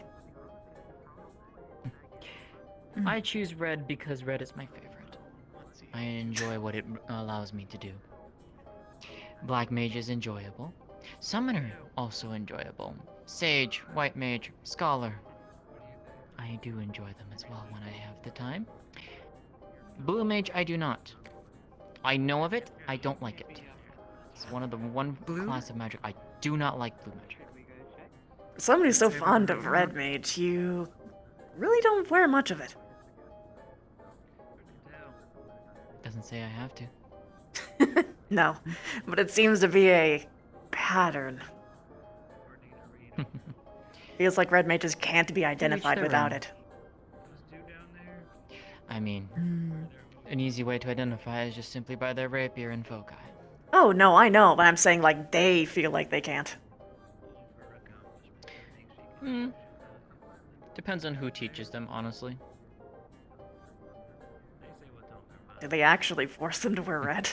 I choose red because red is my favorite. I enjoy what it allows me to do. Black mage is enjoyable. Summoner, also enjoyable. Sage, white mage, scholar. I do enjoy them as well when I have the time. Blue mage, I do not. I know of it, I don't like it. It's one of the class of magic I do not like blue magic. Somebody so fond of red mage, you really don't wear much of it. Doesn't say I have to. No, but it seems to be a pattern. Feels like red mages can't be identified their without own. it. I mean, an easy way to identify is just simply by their rapier and foci. Oh, no, I know, but I'm saying, like, they feel like they can't. Depends on who teaches them, honestly. Do they actually force them to wear red?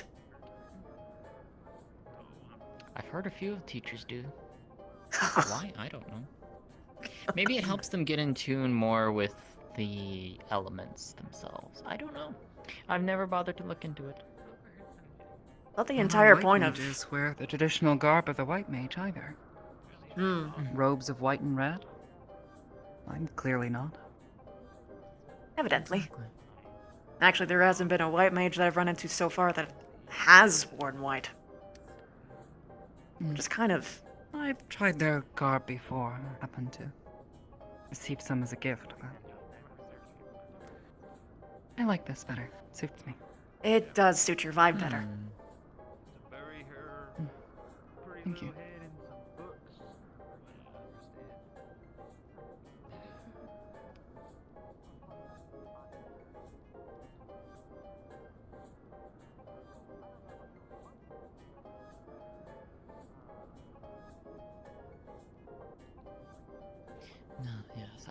I've heard a few of teachers do. Why? I don't know. Maybe it helps them get in tune more with the elements themselves. I don't know. I've never bothered to look into it. Not the entire White point of... mages wear the traditional garb of the white mage either. Robes of white and red? I'm clearly not. Evidently. Actually, there hasn't been a white mage that I've run into so far that has worn white. Just kind of... I've tried their garb before. I happened to receive some as a gift, but I like this better. It suits me. It does suit your vibe better. Thank you.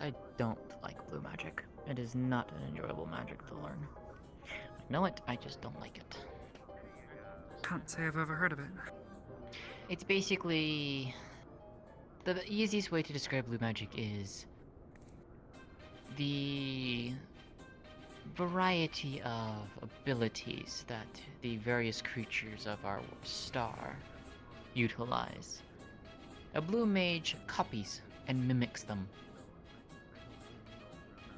I don't like blue magic. It is not an enjoyable magic to learn. I know it, I just don't like it. Can't say I've ever heard of it. It's basically... The easiest way to describe blue magic is... the variety of abilities that the various creatures of our star utilize. A blue mage copies and mimics them,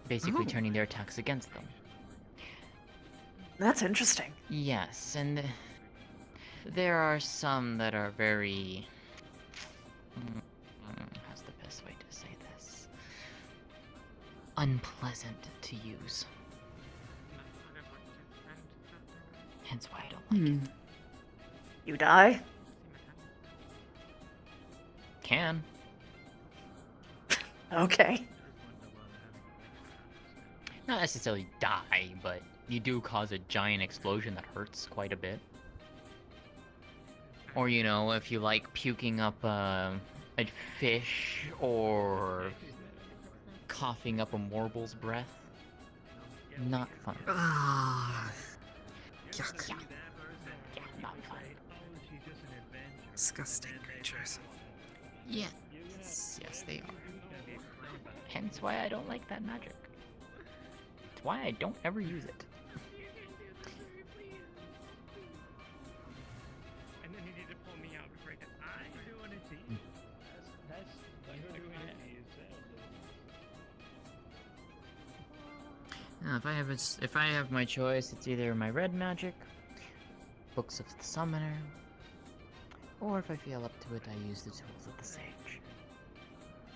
basically turning their attacks against them. That's interesting. Yes, and there are some that are very... how's the best way to say this? Unpleasant to use. Hence why I don't like it. You die? Can. Okay. Not necessarily die, but you do cause a giant explosion that hurts quite a bit. Or, you know, if you like puking up a fish or coughing up a warble's breath. Not fun. Yuck. Yeah, not fun. Disgusting creatures. Yeah. Yes, they are. Hence why I don't like that magic. It's why I don't ever use it. And then you need to pull me out before I get doing it to you. That's If I have my choice, it's either my red magic, Books of the Summoner, or if I feel up to it, I use the tools of the Sage.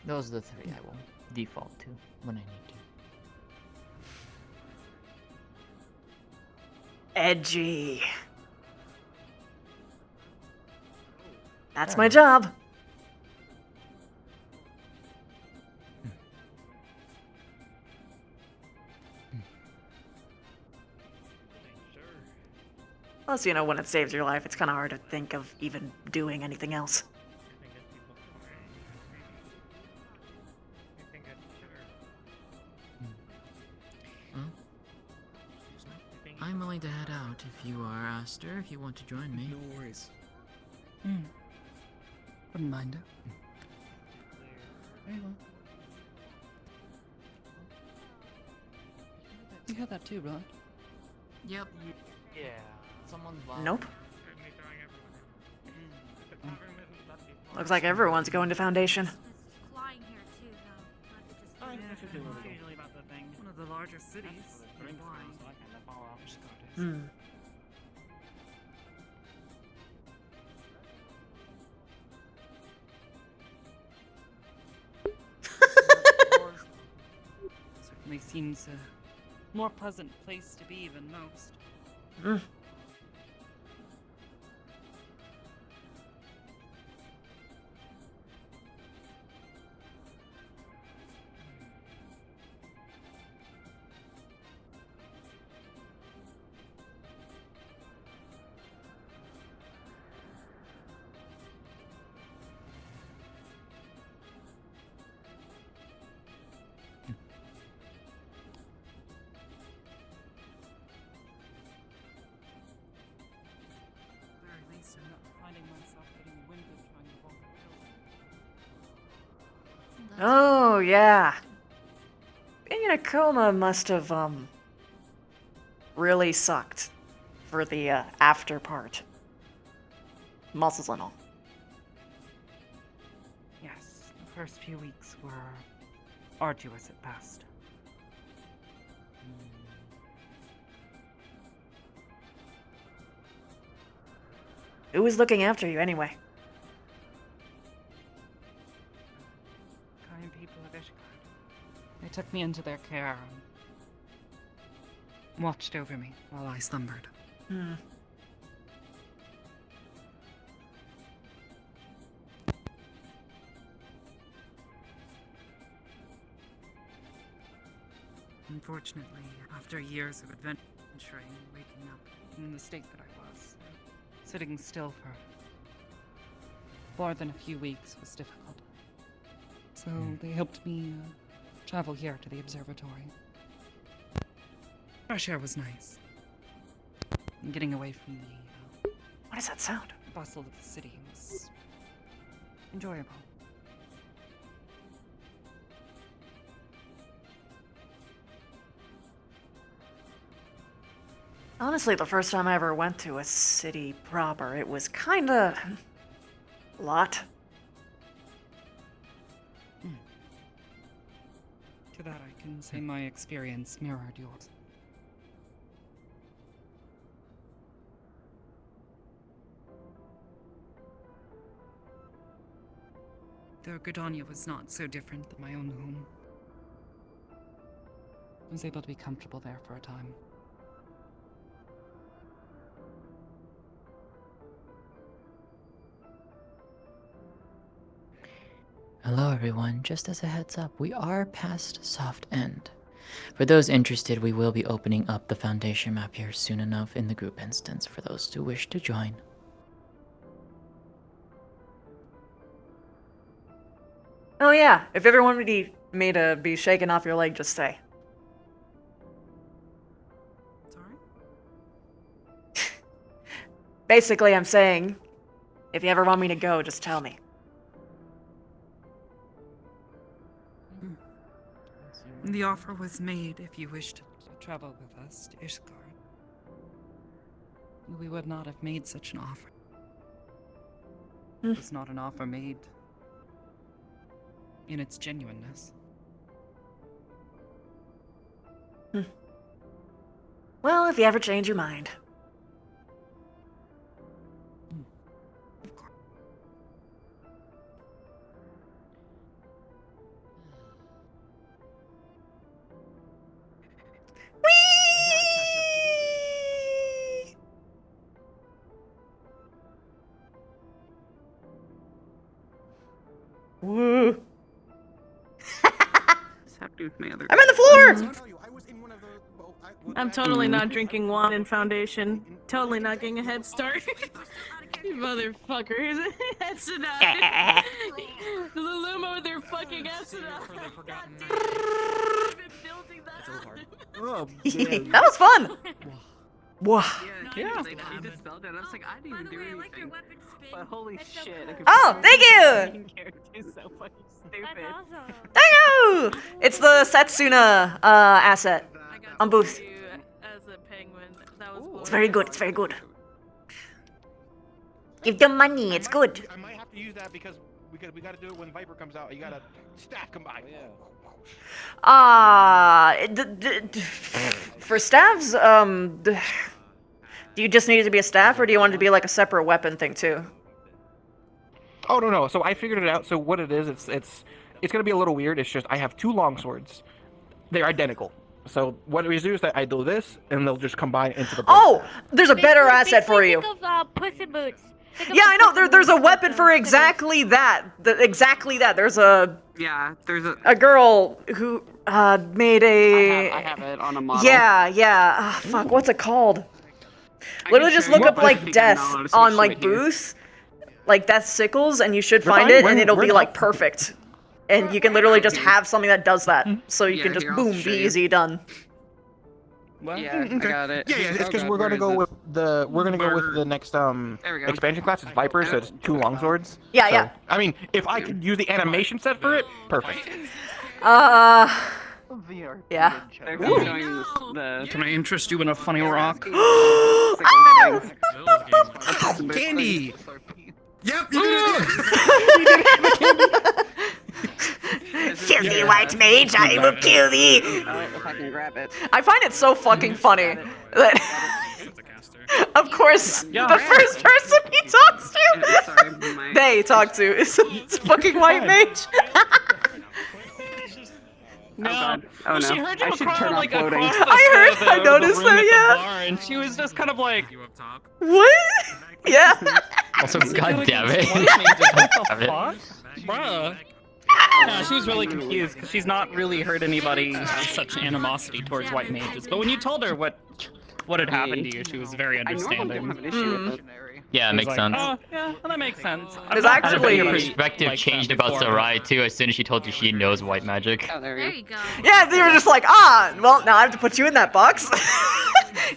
Those are the three I will default to when I need to. Edgy. That's my job. Plus, you know, when it saves your life, it's kind of hard to think of even doing anything else. I'm willing to head out if you are, Aster, if you want to join me. No worries. Wouldn't mind it. Very well. You had that too, right? Yep. Yeah. Someone's lying. Nope. Looks like everyone's going to Foundation. Usually about the thing. One of the larger cities. Certainly seems a more pleasant place to be than most. I'm not finding myself getting winded trying to walk the building. Oh, yeah. Being in a coma must have, really sucked for the, after part. Muscles and all. Yes, the first few weeks were arduous at best. Who was looking after you anyway? Kind people of Ishgard. They took me into their care and watched over me while I slumbered. Unfortunately, after years of adventuring, waking up in the state that I was, sitting still for more than a few weeks was difficult. So they helped me travel here to the observatory. Fresh air was nice. And getting away from the what is that sound? Bustle of the city was enjoyable. Honestly, the first time I ever went to a city proper, it was kinda a lot. To that, I can say my experience mirrored yours. Though Gridania was not so different than my own home, I was able to be comfortable there for a time. Hello everyone, just as a heads up, we are past soft end. For those interested, we will be opening up the Foundation map here soon enough in the group instance for those who wish to join. Oh yeah, if everyone would need me to be shaken off your leg, just say. Sorry? Basically, I'm saying, if you ever want me to go, just tell me. The offer was made if you wished to travel with us to Ishgard. We would not have made such an offer. It was not an offer made in its genuineness. Well, if you ever change your mind. Woo! I'm on the floor! I'm totally not drinking wine in Foundation. Totally not getting a head start. You motherfuckers. Essenot. The Luma with their fucking Essenot. Oh, that was fun! Wow. Yeah. He just spelled it. I was like, I didn't even do anything. But holy shit. Oh, thank you! Character's so fucking stupid. Thank you! It's the Setsuna asset on booth. As a penguin. That was It's very good, it's very good. Give them money, it's good. I might have to use that because we gotta do it when Viper comes out. You gotta staff combine. For staffs, do you just need it to be a staff, or do you want it to be like a separate weapon thing too? Oh no. So I figured it out. So what it is, it's gonna be a little weird. It's just I have two long swords. They're identical. So what we do is that I do this, and they'll just combine into the. Oh, there's a better asset for you. Think of Puss in Boots. Yeah, I know. There's a weapon for exactly that. Exactly that. There's a girl who made a. I have it on a model. Yeah. Oh, fuck. What's it called? Literally, just look up like death on like booth, like death sickles, and you should find it, and it'll be like perfect. And you can literally just have something that does that, so you can just boom, be easy done. Yeah, I got it. Yeah. It's because we're gonna go with the next expansion class. It's Viper, so it's two longswords. Yeah. I mean, if I could use the animation set for it, perfect. Yeah. Can I interest you in a funny rock? Candy! Yep, you did it! Kill thee, white mage, I will kill thee! If I can grab it. I find it so fucking funny that, of course, the first person he talks to, they talk to, is fucking white mage. No. Oh, no. She heard you I should across, turn off like, floating. across the I noticed room at that, the yeah. bar, and she was just kind of like, what? Yeah. Also, god damn it. what the fuck? Bruh. No, she was really confused because she's not really heard anybody have such animosity towards white mages. But when you told her what what had happened to you, she was very understanding. I normally don't have an issue with it. Yeah, it makes sense. Oh, yeah, well, that makes sense. There's actually your perspective changed about Sarai too as soon as she told you she knows white magic. Oh, there you go. Yeah, they were just like, well, now I have to put you in that box.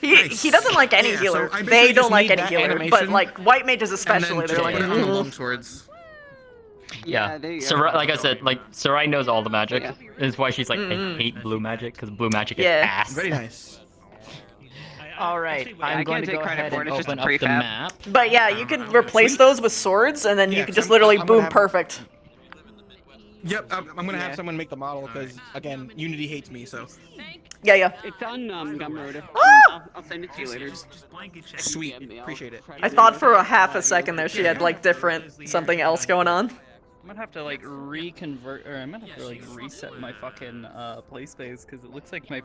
he doesn't like any healer. so I They basically don't just like need any that healer, but animation, like white mages especially, and then they're like, put it on the longswords. Yeah, Sarai, like I said, like Sarai knows all the magic. That's why she's like, I hate blue magic because blue magic is ass. Very nice. All right, I'm going to go ahead and open up the map. But yeah, you can replace those with swords, and then you can just literally boom perfect. Yep, I'm gonna have someone make the model because again, Unity hates me. So. Yeah. It's on Gumroad. I'll send it to you later. Sweet, appreciate it. I thought for a half a second there she had like different something else going on. I might have to like reconvert, or I might have to like reset my fucking play space because it looks like my.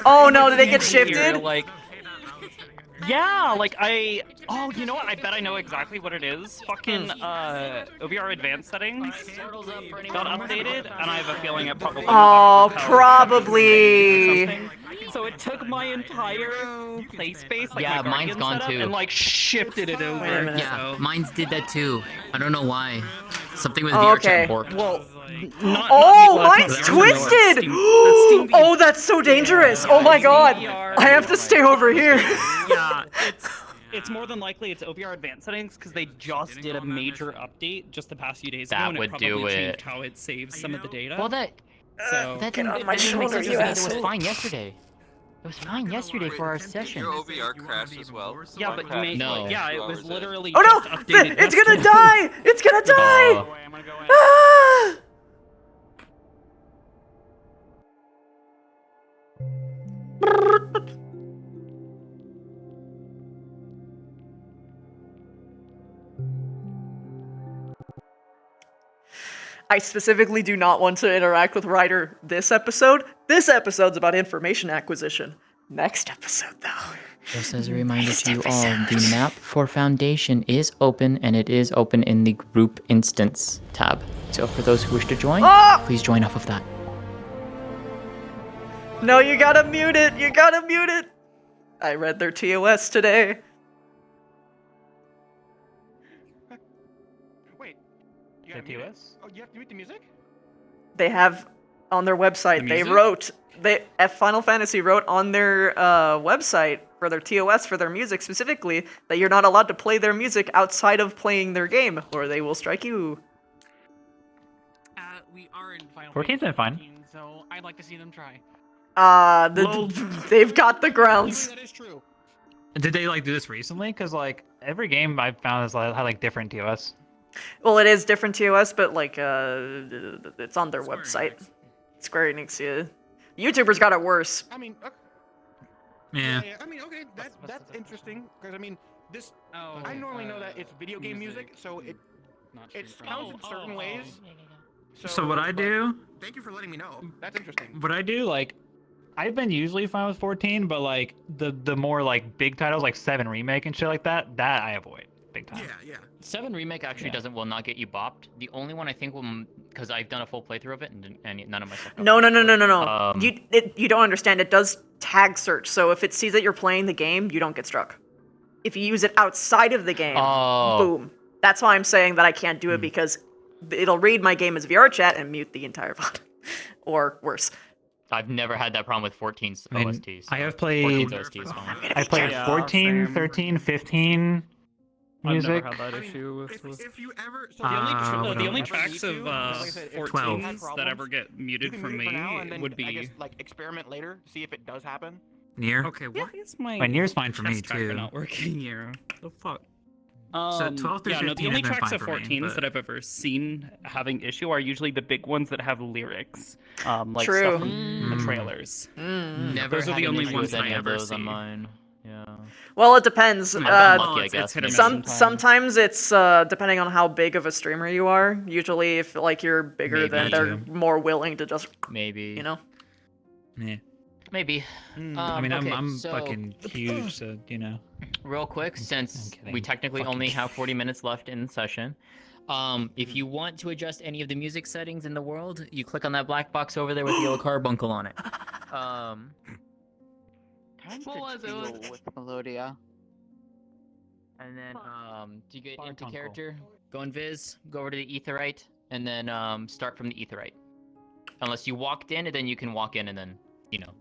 Oh no, did they get shifted? Like, yeah, like oh, you know what? I bet I know exactly what it is. Fucking OVR advanced settings got updated, and I have a feeling it probably. Oh, probably. So it took my entire play space, like Yeah, my mine's Guardian gone setup, too. and like shifted it over. Yeah, mine's did that too. I don't know why. Something with Oh, VR okay. chat borked. Well, mine's twisted! Oh, that's so dangerous! Oh my god! I have to stay over here. Yeah, it's more than likely it's OVR advanced settings because they just did a major update just the past few days ago, That and would it probably do changed it. how it saves some of the data. Well, that Get didn't, on my that didn't make shoulder, sense you because it was asshole. fine yesterday. It was fine yesterday for our session. Your OVR crashed as well. Yeah, but you No. yeah, it was literally Oh just no! updated It's gonna yesterday. die! It's gonna die! Ah! I specifically do not want to interact with Ryder this episode. This episode's about information acquisition. Next episode, though. Just as a reminder to you all, the map for Foundation is open, and it is open in the Group Instance tab. So for those who wish to join, please join off of that. No, you gotta mute it! You gotta mute it! I read their TOS today. Wait, you got TOS? Oh, you have to mute the music? They have on their website, they wrote, Final Fantasy wrote on their website for their TOS, for their music specifically, that you're not allowed to play their music outside of playing their game, or they will strike you. We are in Final 14's been fine. so I'd like to see them try. They've got the grounds. That is true. Did they like do this recently? Because like every game I've found has had like different TOS. Well, it is different TOS, but like it's on their website. Square Enix, yeah. YouTubers got it worse. I mean, Yeah. I mean, okay, that's interesting because I mean, this. I normally know that it's video game music, so it counts in certain ways. So what I do? Thank you for letting me know. That's interesting. What I do, like, I've been usually fine with 14, but like the more like big titles like 7 Remake and shit like that I avoid big time. Yeah. 7 Remake actually will not get you bopped. The only one I think will, because I've done a full playthrough of it and none of my stuff. No. You don't understand. It does tag search, so if it sees that you're playing the game, you don't get struck. If you use it outside of the game, boom. That's why I'm saying that I can't do it because it'll read my game as VR chat and mute the entire VOD, or worse. I've never had that problem with 14's OSTs. I have played. 14's OST is fine. I played 14, 13, 15 music. I've never had that issue with. If you ever, so the only tracks of 14 that ever get muted from me would be. I guess, like experiment later, see if it does happen. Nier. Okay, why is my Nier's fine for me chest tracker too. not working here? The fuck. So 12 through 15 the only have been tracks fine of for me, 14s but- that I've ever seen having issue are usually the big ones that have lyrics, like True. stuff from the trailers. Never Those are had the an only issue ones with that I any of ever those see. on mine. Yeah. Well, it depends. I've gotten lucky, I guess. hit or miss. Sometimes it's depending on how big of a streamer you are. Usually, if like you're bigger, Maybe. then they're more willing to just Maybe. you know. Yeah. Maybe. I mean, okay, I'm so, fucking huge, so you know. Real quick, since we technically only have 40 minutes left in session, if you want to adjust any of the music settings in the world, you click on that black box over there with the yellow carbuncle on it. What was it? Deal with Melodia. And then, do you get into character? Go in Viz, go over to the Aetheryte, and then start from the Aetheryte. Unless you walked in, and then you can walk in and then, you know,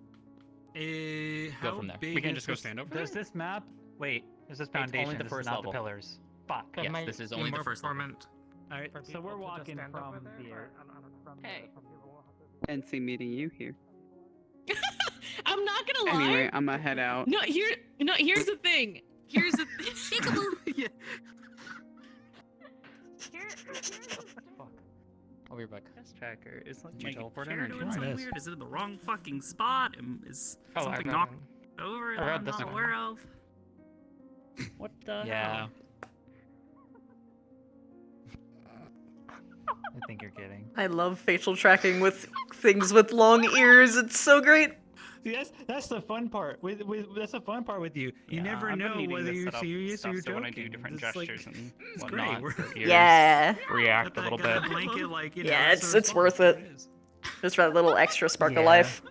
go from there. We can just go stand over. Does this map? Wait, is this foundation? only the This first is not level. the pillars. Fuck. Yes, this is only the first level. Alright, so we're walking from here. Hey. Fancy meeting you here. I'm not gonna lie. Anyway, I'm gonna head out. No, here's the thing. Here's the Yeah. I'll be back. Test tracker is like Did you teleport in, chair or did you doing do something this? weird? Is it in the wrong fucking spot? Is Oh, something I've knocked over that I'm not aware of? What the Yeah. hell? I think you're kidding. I love facial tracking with things with long ears. It's so great. See, that's the fun part. That's the fun part with you. You never I've been know needing whether to you're set up serious stuff or you're so joking. when I do different It's like- gestures and it's whatnot, great. for ears Yeah. react a Got little that bit. blanket, like, you know, Yeah, so it's worth it. Just for that little extra spark of life.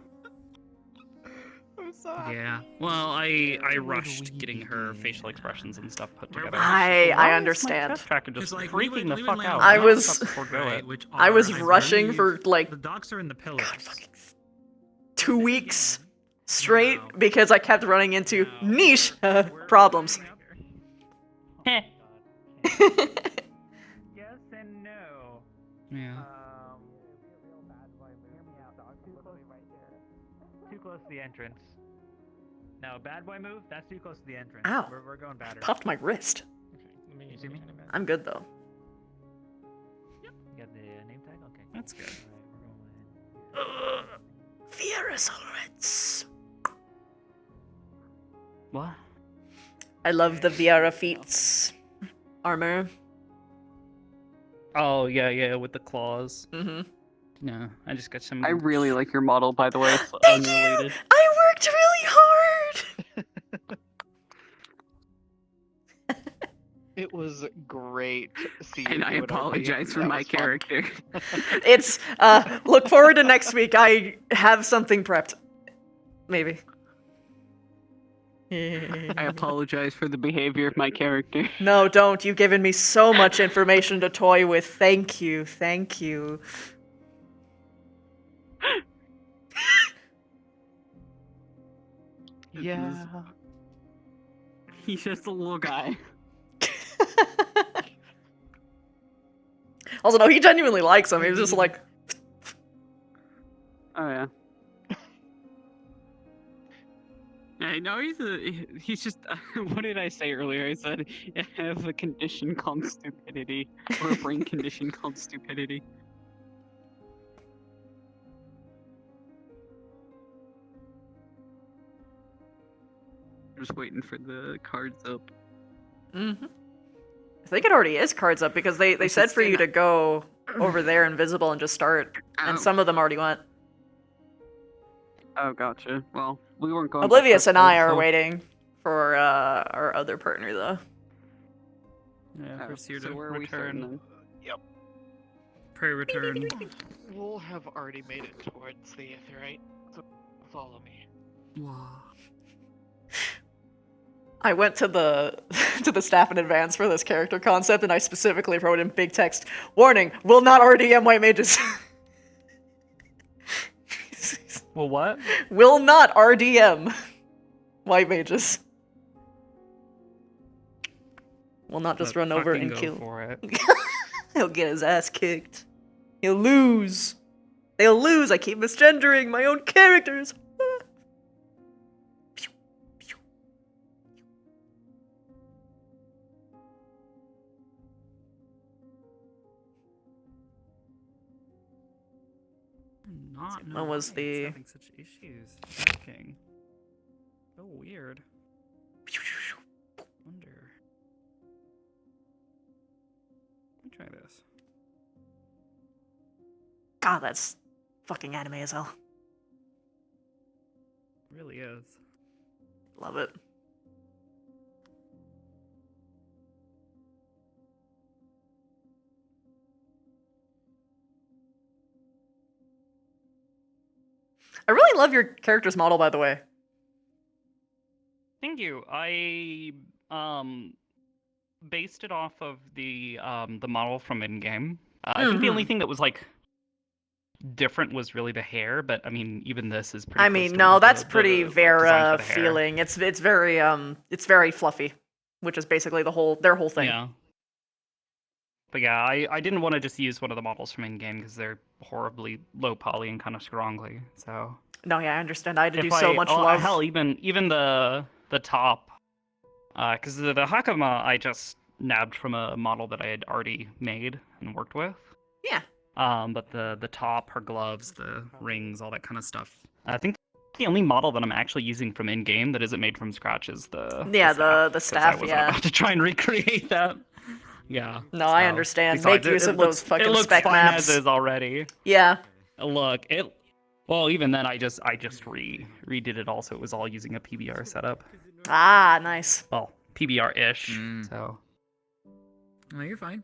Yeah. Well, I rushed getting her facial expressions and stuff put together. I understand. Test tracker just It's like, freaking we the would fuck land out. on I the was- docks, Before right, it. which I was are, rushing believe, for like the docks are in the pillars. 2 weeks straight because I kept running into niche problems. Yes and no. Yeah. Too close to the entrance. No, bad boy move. That's too close to the entrance. Ow. We're going batter. Popped my wrist. You see me? I'm good though. You got the name tag? Okay. That's good. Viera What? I love the Viera feats armor. Oh yeah, with the claws. Mm-hmm. No, I just got some. I really like your model, by the way. It's unrelated. I worked really hard. It was great seeing And I you at RP. apologize for That my was fun. character. It's look forward to next week. I have something prepped. Maybe. I apologize for the behavior of my character. No, don't. You've given me so much information to toy with. Thank you. Thank you. Yeah. He's just a little guy. Also, no, he genuinely likes him. He was just like, Oh yeah. I know he's just. What did I say earlier? I said I have a condition called stupidity, or a brain condition called stupidity. Just waiting for the cards up. mm-hmm. I think it already is cards up because they It's said just for you in- to go over there invisible and just start, and some of them already went. Oh, gotcha. Well, we weren't going. Oblivious back and I first, are so- waiting for our other partner though. Yeah, Oh, first here so to where are we starting return. then? Yep. Pray return. We'll have already made it towards the Aetheryte, so follow me. I went to the to the staff in advance for this character concept, and I specifically wrote in big text, "Warning: will not RDM white mages." Well, what? Will not RDM white mages. Will not just But run over fucking and go kill. for it. He'll get his ass kicked. He'll lose. They'll lose. I keep misgendering my own characters. Not What was why it's the- having such issues tracking. So weird. Wonder. Let me try this. God, that's fucking anime as hell. Really is. Love it. I really love your character's model, by the way. Thank you. I based it off of the model from in-game. I think the only thing that was like different was really the hair, but I mean even this is pretty. I close mean, to no, the- that's the pretty design for Vera the hair. feeling. It's very fluffy, which is basically their whole thing. Yeah. But yeah, I didn't want to just use one of the models from in-game because they're horribly low poly and kind of scroungly. So. No, yeah, I understand. I had to If do so much love. Hell, even the top, because the Hakama I just nabbed from a model that I had already made and worked with. Yeah. But the top, her gloves, the rings, all that kind of stuff. I think the only model that I'm actually using from in-game that isn't made from scratch is the the 'cause staff. I wasn't Yeah. about to try and recreate that. Yeah. No, I understand. Besides, Make use of those fucking it looks spec fine maps. as is already. Yeah. Look, it. Well, even then, I just redid it all, so it was all using a PBR setup. Ah, nice. Well, PBR-ish. So No, you're fine.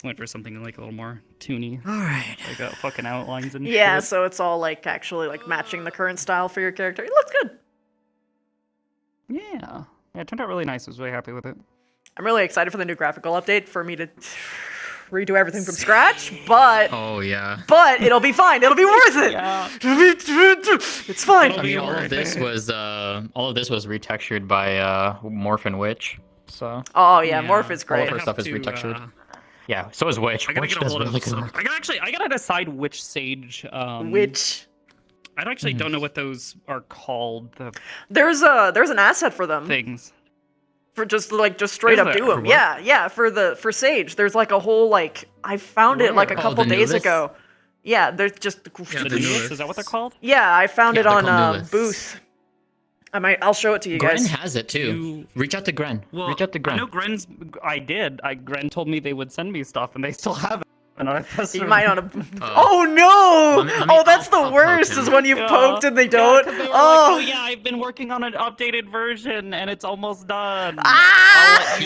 went for something like a little more toony. All right. Like got fucking outlines and Yeah, shit. so it's all like actually like matching the current style for your character. It looks good. Yeah, it turned out really nice. I was really happy with it. I'm really excited for the new graphical update for me to redo everything from scratch, but Oh yeah. but it'll be fine. It'll be worth it. Yeah. It's fine. I mean, all of this was retextured by Morph and Witch. So. Oh yeah, Morph is All great. of her stuff is retextured. Yeah, so is Witch. I gotta Witch get a does hold really of good some. work. I gotta decide which sage. Which. I actually don't know what those are called. The There's an asset for them. things. For just straight Is up there? do For them. what? Yeah, for Sage. There's like a whole like I found it like a Where? couple the days Nuvis? ago. Yeah, there's just The Nuvis, is that what they're called? Yeah, I found Yeah, it they're on called Nuvis. Booth. I'll show it to you Gren guys. has it too. Reach out to Gren. Well, Reach out to Gren. I know Gren's. I did. Gren told me they would send me stuff, and they still haven't. And I You might not have. Oh no! let me- That's the I'll worst. poke Is him. when you've poked and they don't. 'cause they were Oh. like, oh yeah, I've been working on an updated version, and it's almost done. Ah!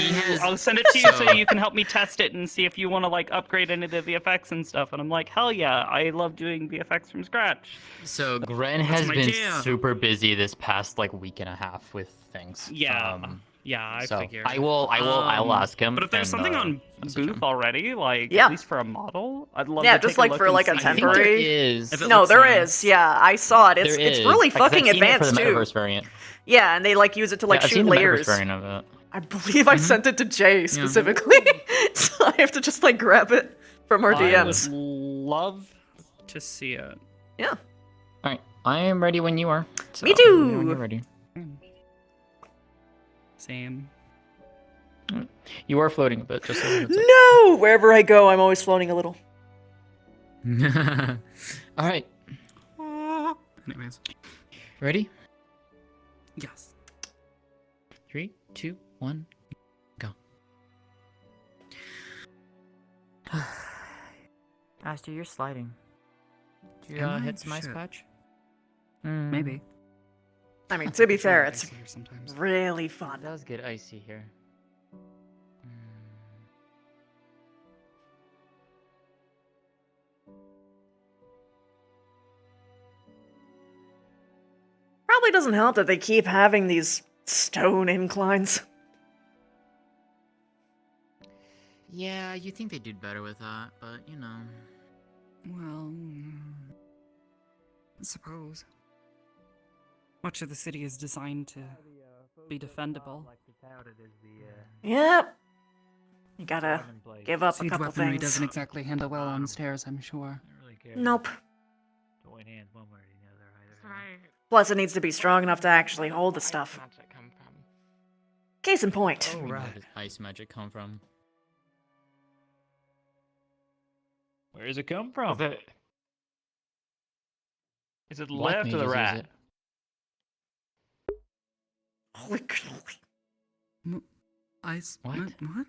I'll send it to you so you can help me test it and see if you want to like upgrade any of the VFX and stuff. And I'm like, hell yeah, I love doing VFX from scratch. So Gren That's has my been jam. super busy this past like week and a half with things. Yeah. Yeah, I so figure. I'll ask him. But if there's and, something on Booth already, like Yeah. at least for a model, I'd love Yeah, to just take a like look for and like a see. temporary. is. No, there is. Yeah, I saw it. It's There it's is, really because I've fucking seen it advanced for the too. Metaverse variant. Yeah, and they like use it to like Yeah, I've shoot seen the layers. Metaverse variant of it. I believe I sent it to Jay specifically, so I have to just like grab it from our I DMs. would love to see it. Yeah. All right, I am ready when you are. So, Me let me know too. When you're ready. Same. You are floating a bit, just so you know. No, wherever I go, I'm always floating a little. All right, Anyways. ready? Yes. 3, 2, 1, go. Aster, you're sliding. Did you Am I? hit some ice Shit. patch? Maybe. I mean, to be fair, it's Icy here sometimes. really fun. It does get icy here. Probably doesn't help that they keep having these stone inclines. Yeah, you think they did better with that, but you know. Well, I suppose. Much of the city is designed to be defendable. Yep. You gotta give up a Siege couple weaponry things. doesn't exactly handle well on stairs, I'm sure. Nope. Join hands one way or the other. Either. Plus, it needs to be strong enough to actually hold the stuff. Case in point. Where does ice magic come from? Where does it come from? Is it Black left or the mages use right? it. Holy cannoli. Ice. What? What?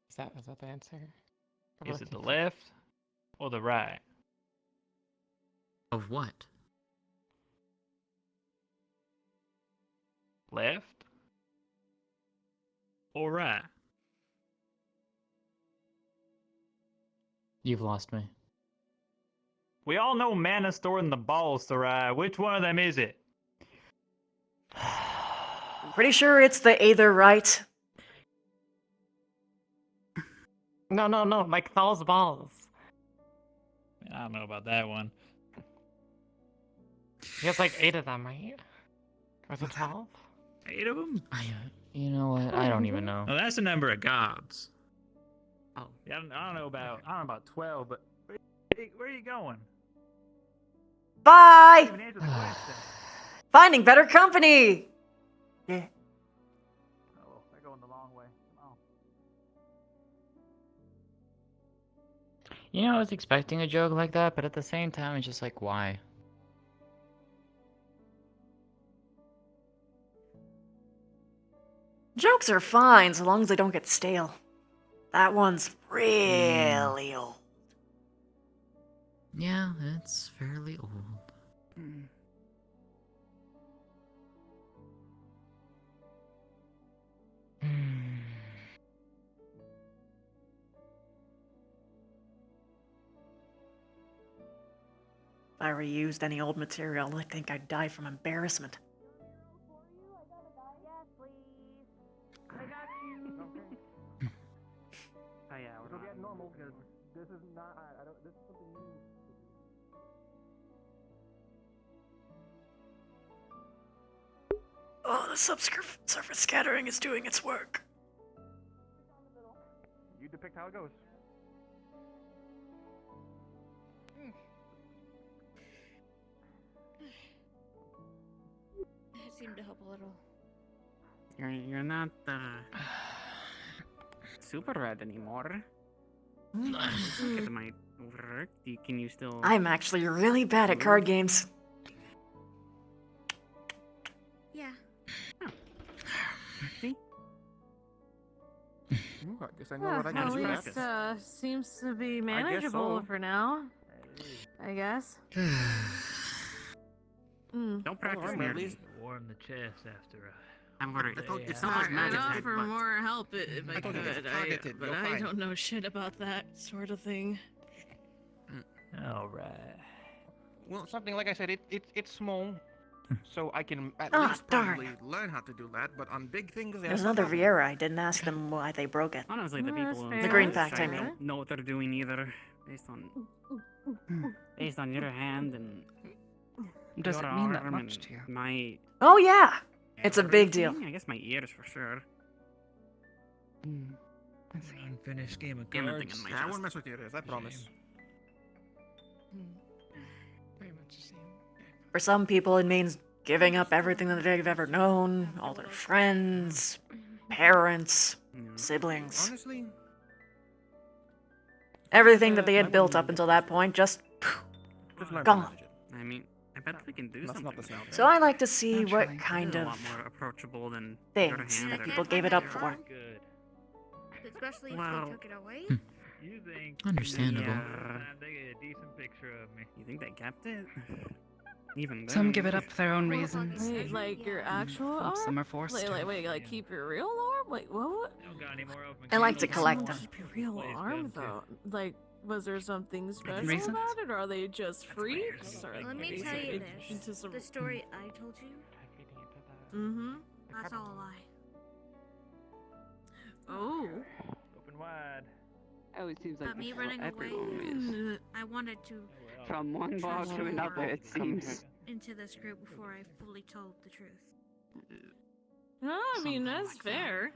Is that the answer? Is it the left or the right? Of what? Left or right? You've lost me. We all know mana stored in the balls to right. Which one of them is it? Pretty sure it's the either right. No, like Thal's balls. I don't know about that one. He has like 8 of them, right? Or is it 12? 8 of them? You know what? I don't even know. Oh, that's the number of gods. Oh, yeah, I don't know about 12, but where are you going? Bye! You didn't even answer the question. Finding better company! Yeah. Oh, they're going the long way. Come on. You know, I was expecting a joke like that, but at the same time, it's just like, why? Jokes are fine so long as they don't get stale. That one's really old. Yeah, it's fairly old. If I reused any old material, I think I'd die from embarrassment. Oh yeah, we're getting normal because this is not. I don't. This is something new. Oh, the subsurface scattering is doing its work. You depict how it goes. It seemed to help a little. You're not super red anymore. It might work. Can you still? I'm actually really bad at card games. Yeah. See? I guess I know what I can At do. least seems to be guess manageable so. for now. I guess. Don't practice I'm me. at least. Warm the chest after I'm worried. It's not like I'd magic. offer more help if I told you it's could, targeted, but you're I fine. don't know shit about that sort of thing. All right. Well, something like I said, it's small, so I can at Ah, least darn. probably learn how to do that. But on big things, There's another Vieira. I didn't ask them why they broke it. Honestly, the That's people fair. The green inside fact, I mean. don't know what they're doing either, based on your hand and Does your it mean that arm much and to you? my. Oh yeah, it's a big deal. I guess my ears for sure. Unfinished game of Damn, nothing cards. in my Yeah, I chest. won't mess with your ears. I promise. Very much the same. For some people, it means giving up everything that they've ever known, all their friends, parents, siblings. Honestly, Everything that they had built up until that point just just learn to gone. manage it. I mean, I bet we can do That's something not the same about it. So I like to see what Naturally. kind This is of a lot more approachable than your things hand that or- people gave it up for. Good. Especially if Well- they took it away. You think? Understandable. Yeah. They get a decent picture of me. You think they kept it? Even Some then. give it up for their own reasons. Wait, like your actual arm? Some are forced to. Wait, like keep your real arm? Wait, what? Don't got any more open I like to candles. collect them. Keep your real Please, arm don't though. Like, was there something special Reasons? about it, or are they just freaks? Or Let me they tell you get this. into some... The story I told you, Mm-hmm. that's all a lie. Oh. Open wide. Oh, it seems like But me this is running what away, everyone is. I wanted to From one bar to another, it seems. into this group before I fully told the truth. No, I mean, Something that's like that. fair.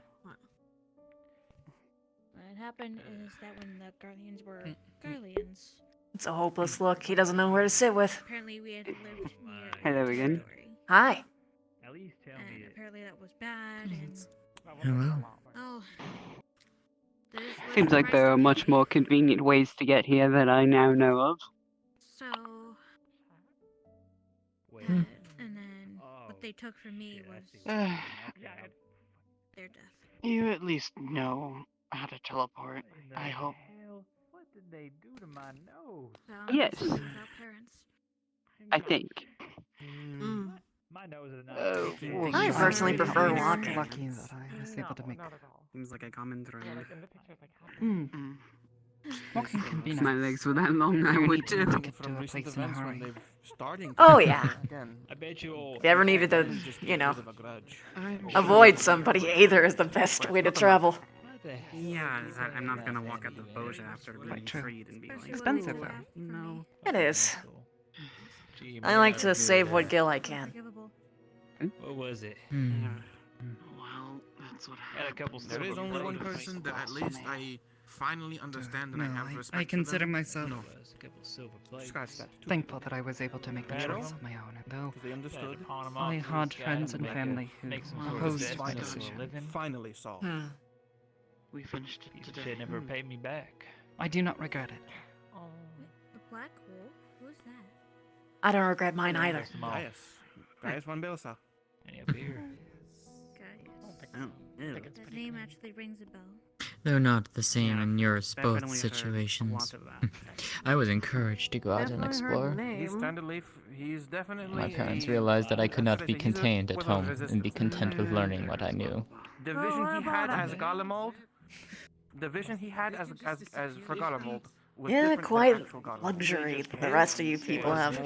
What happened is that when the Guardians were Guardians, It's a hopeless look. He doesn't know where to sit with. apparently we had lived near Hello the again. territory. Hi. At least tell me And it. apparently that was bad, and Hello. oh, this was Seems the like price there to are much pay. more convenient ways to get here than I now know of. So, Wait. and then what they took from me was Uh, their death. you at least know how to teleport, I hope. Hell, what did they do to my nose? So I'm Yes. just without parents. I think. My nose is not. Oh, well, I personally prefer It's walking. lucky that I was able to make. Seems like a common trend. Walking can be If nice. my legs were that long, I You would need to too. make it to a place in a hurry. Oh yeah. I bet you all. If you ever needed to, you know, avoid somebody, Aether is the best way to travel. Yeah, I'm not gonna walk out the boat after being freed and be like, Expensive, though. No. It is. Gee, I like man, to save what gil I can. What was it? Well, that's what Had a couple There is only one person that at least I finally understand and No, I have respect I for consider them. myself Scratch that. thankful that I was able to make the choice on my own, and though They understood. I had friends and family who opposed my Finally. decision. Finally solved. We finished it You today. should never pay me back. I do not regret it. The black hole? Who's that? I don't regret mine either. Gaius. Gaius von Belsa. Any up here? Oh, ew. That name actually rings a bell. They're not the same in your both Definitely heard a lot situations. of that. I was encouraged to go out and explore. He's definitely. My parents realized that I could not be contained at home and be content with learning what I knew. The vision he had as Garlemald. The vision he had as for Garlemald. Was Yeah, different than quite actual Garlemald. luxury the rest of you people have.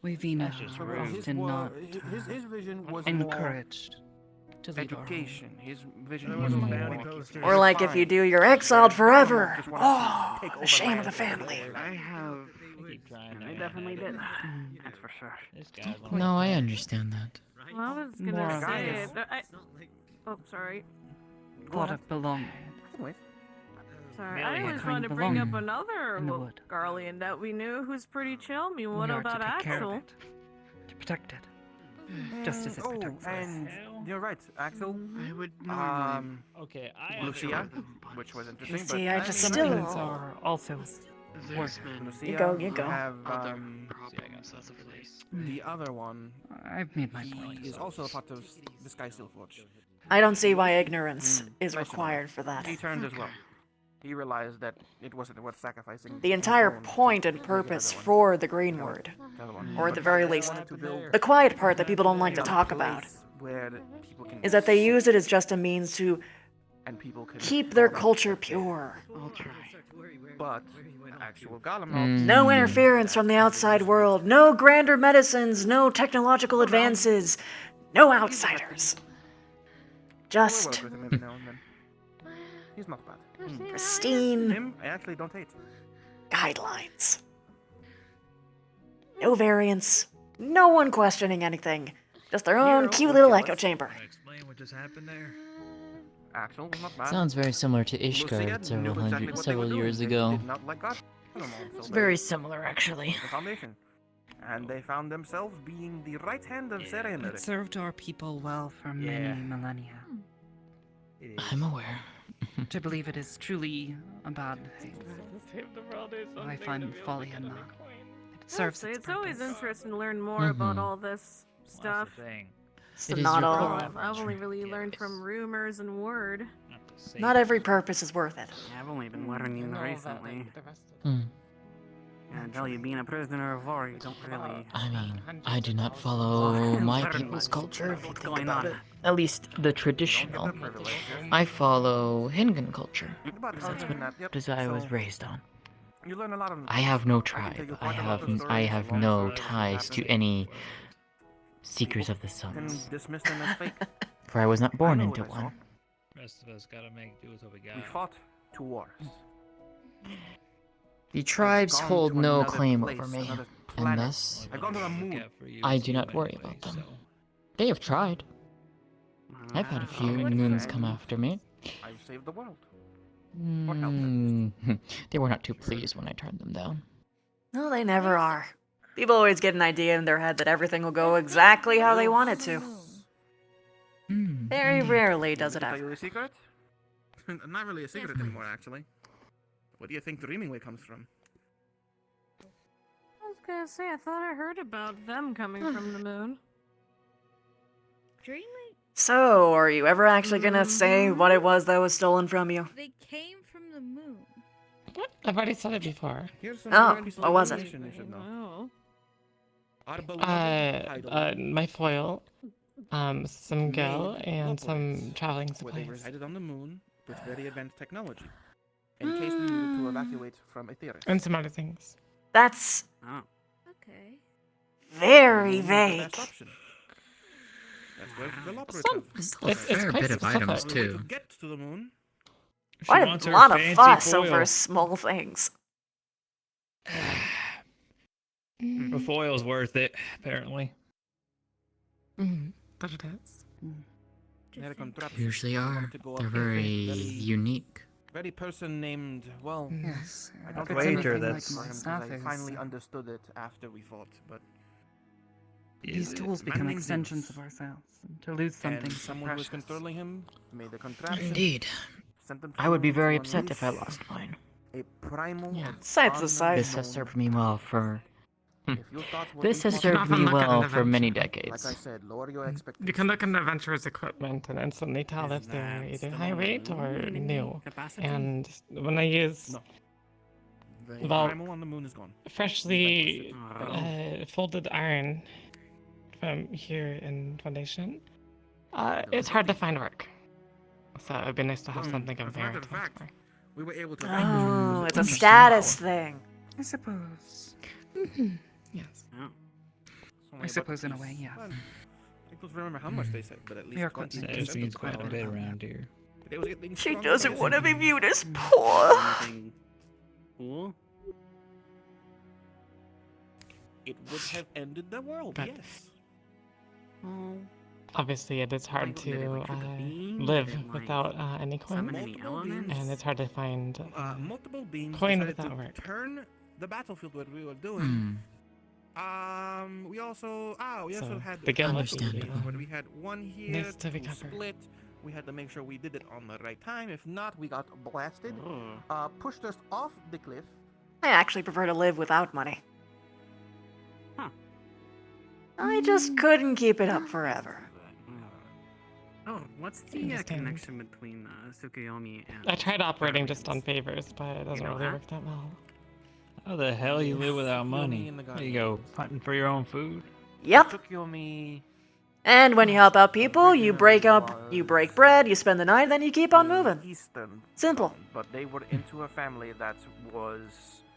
Wavina His often not his vision was encouraged to lead our education. His vision was more. Or like if you do, you're exiled forever. Oh, the shame of the family. I have. And I definitely did. That's for sure. No, I understand that. Well, I was More gonna of say. this. Oh, sorry. thought of belonging. Sorry, Merely I a was kind going to bring up belonging another in the wood. Garlean that we knew who's pretty chill. I mean, what We are about to take care of Axel? it, to protect it, just as it protects us. And you're right, Axel. I would Okay, I Lucia, which was interesting. You see, but I just Some still. humans are also work. Lucia, You go, you go. Have, problems as of late. the other one. I've made my point. He is also a part of the Sky Silverwatch. I don't see why ignorance is required for that. He turned as well. He realized that it wasn't worth sacrificing. The entire point and purpose for the green word, or at the very least, the quiet part that people don't like to talk about, is that they use it as just a means to keep their culture pure. I'll try. But actual Garlemald. No interference from the outside world, no grander medicines, no technological advances, no outsiders. Just We'll work with him every now and then. He's not bad. pristine Him, I actually don't hate. guidelines. No variance, no one questioning anything, just their own cute little echo chamber. Explain what just happened there. Axel was not bad. Sounds very similar to Lucia Ishgard knew exactly what they were several doing. years They ago. did not like Garlemald, so It's they very similar, actually. the foundation. And they found themselves being the right hand of It Serenity. served our people well for many millennia. I'm aware. To believe it is truly a bad thing. I find folly in that. It serves Honestly, its it's always purpose. interesting to learn more about Mhm. all this stuff. So It is not your all. call. I've only really learned from rumors and word. Not every purpose is worth it. Yeah, I've only been learning recently. Hmm. And I tell you, being a prisoner of war, you don't really. I mean, I do not follow my Very people's much. culture, if you What's think going about on? it. At least the traditional. I follow Hingan culture. That's what I was raised on. You learn a lot of. I have no I can tell you tribe. quite a lot of stories I have of no lots of ties to any Seekers of the and Suns. dismiss them as fake. For I was not born know into what I saw. one. Rest of us gotta make do with what we got. We fought 2 wars. The tribes gone hold to no another claim place, over me, another and planet. thus, I've gone to the moon. I do not worry about them. They have tried. I've had a few moons come after me. I've saved the world. They were not too pleased when I turned them down. No, they never are. People always get an idea in their head that everything will go exactly how they want it to. Very rarely does it Tell ever. you a secret? Not really a secret anymore, actually. Where do you think Dreamingway comes from? I was gonna say, I thought I heard about them coming from the moon. Dreaming? So, are you ever actually gonna say what it was that was stolen from you? They came from the moon. I've already said it before. Oh, what was it? Oh. My foil. some gel and some traveling Where they supplies. resided on the moon with very advanced technology, in case we needed to evacuate from Aetheris. And some other things. That's Okay. very The vague. best option. That's where the Loporits It's have. a fair bit of items, The way too. to get to the moon. Why a lot of fuss over small things? The foil's worth it, apparently. But it is. They had a contraption. Usually They are. wanted to go They're up very very unique. Very person named, well, Yes. I don't If it's wager anything that's like my for him staff because I is, finally understood it after we fought, but These tools become extensions of ourselves. And to lose something and so someone who was precious. controlling him made a contraption. Indeed. Sent them to I would be the moon very to upset if I unleash lost mine. a primal Sides aside. This has served me well for... If you thought what This we has fought served was me nothing, well for many like decades. I said, lower your expectations. You can look into Adventurer's equipment and instantly tell if they're either still high on the rate or moon in any new. capacity? And when I use No. The well, primal on the moon is gone. freshly folded iron from here in Foundation, it's hard to find work. So it'd be nice to have something of As a matter merit. of fact, we were able to Oh, it's a status thing. I suppose. Yes. I suppose in a way, yes. I don't remember how much they said, but at least We are quite 20% It seems of quite a the bit around here. They was getting She stronger doesn't by want to the be viewed as poor. Anything cool? It would have ended the world, But- yes. Oh, Obviously, it is hard Did it, to like, trick a beam? live Did it, like, without any coin, summon any elements? and it's hard to find Multiple beams coin decided without to work. turn the battlefield what we were doing. Hmm. We also So, had the guild Understandable. when we had one here Nice to to recover. split. We had to make sure we did it on the right time. If not, we got blasted. Pushed us off the cliff. I actually prefer to live without money. Huh. I just couldn't keep it up forever. Oh, what's the Understand. connection between Tsukuyomi and... I tried operating just on favors, but it doesn't know really that? work that well. How the hell you live without money? in the There you go, hunting for your own food. Yep. Tsukuyomi. And when you help out people, you break bread, you spend the night, then you keep on moving. Eastern. Simple. But they were into a family that was.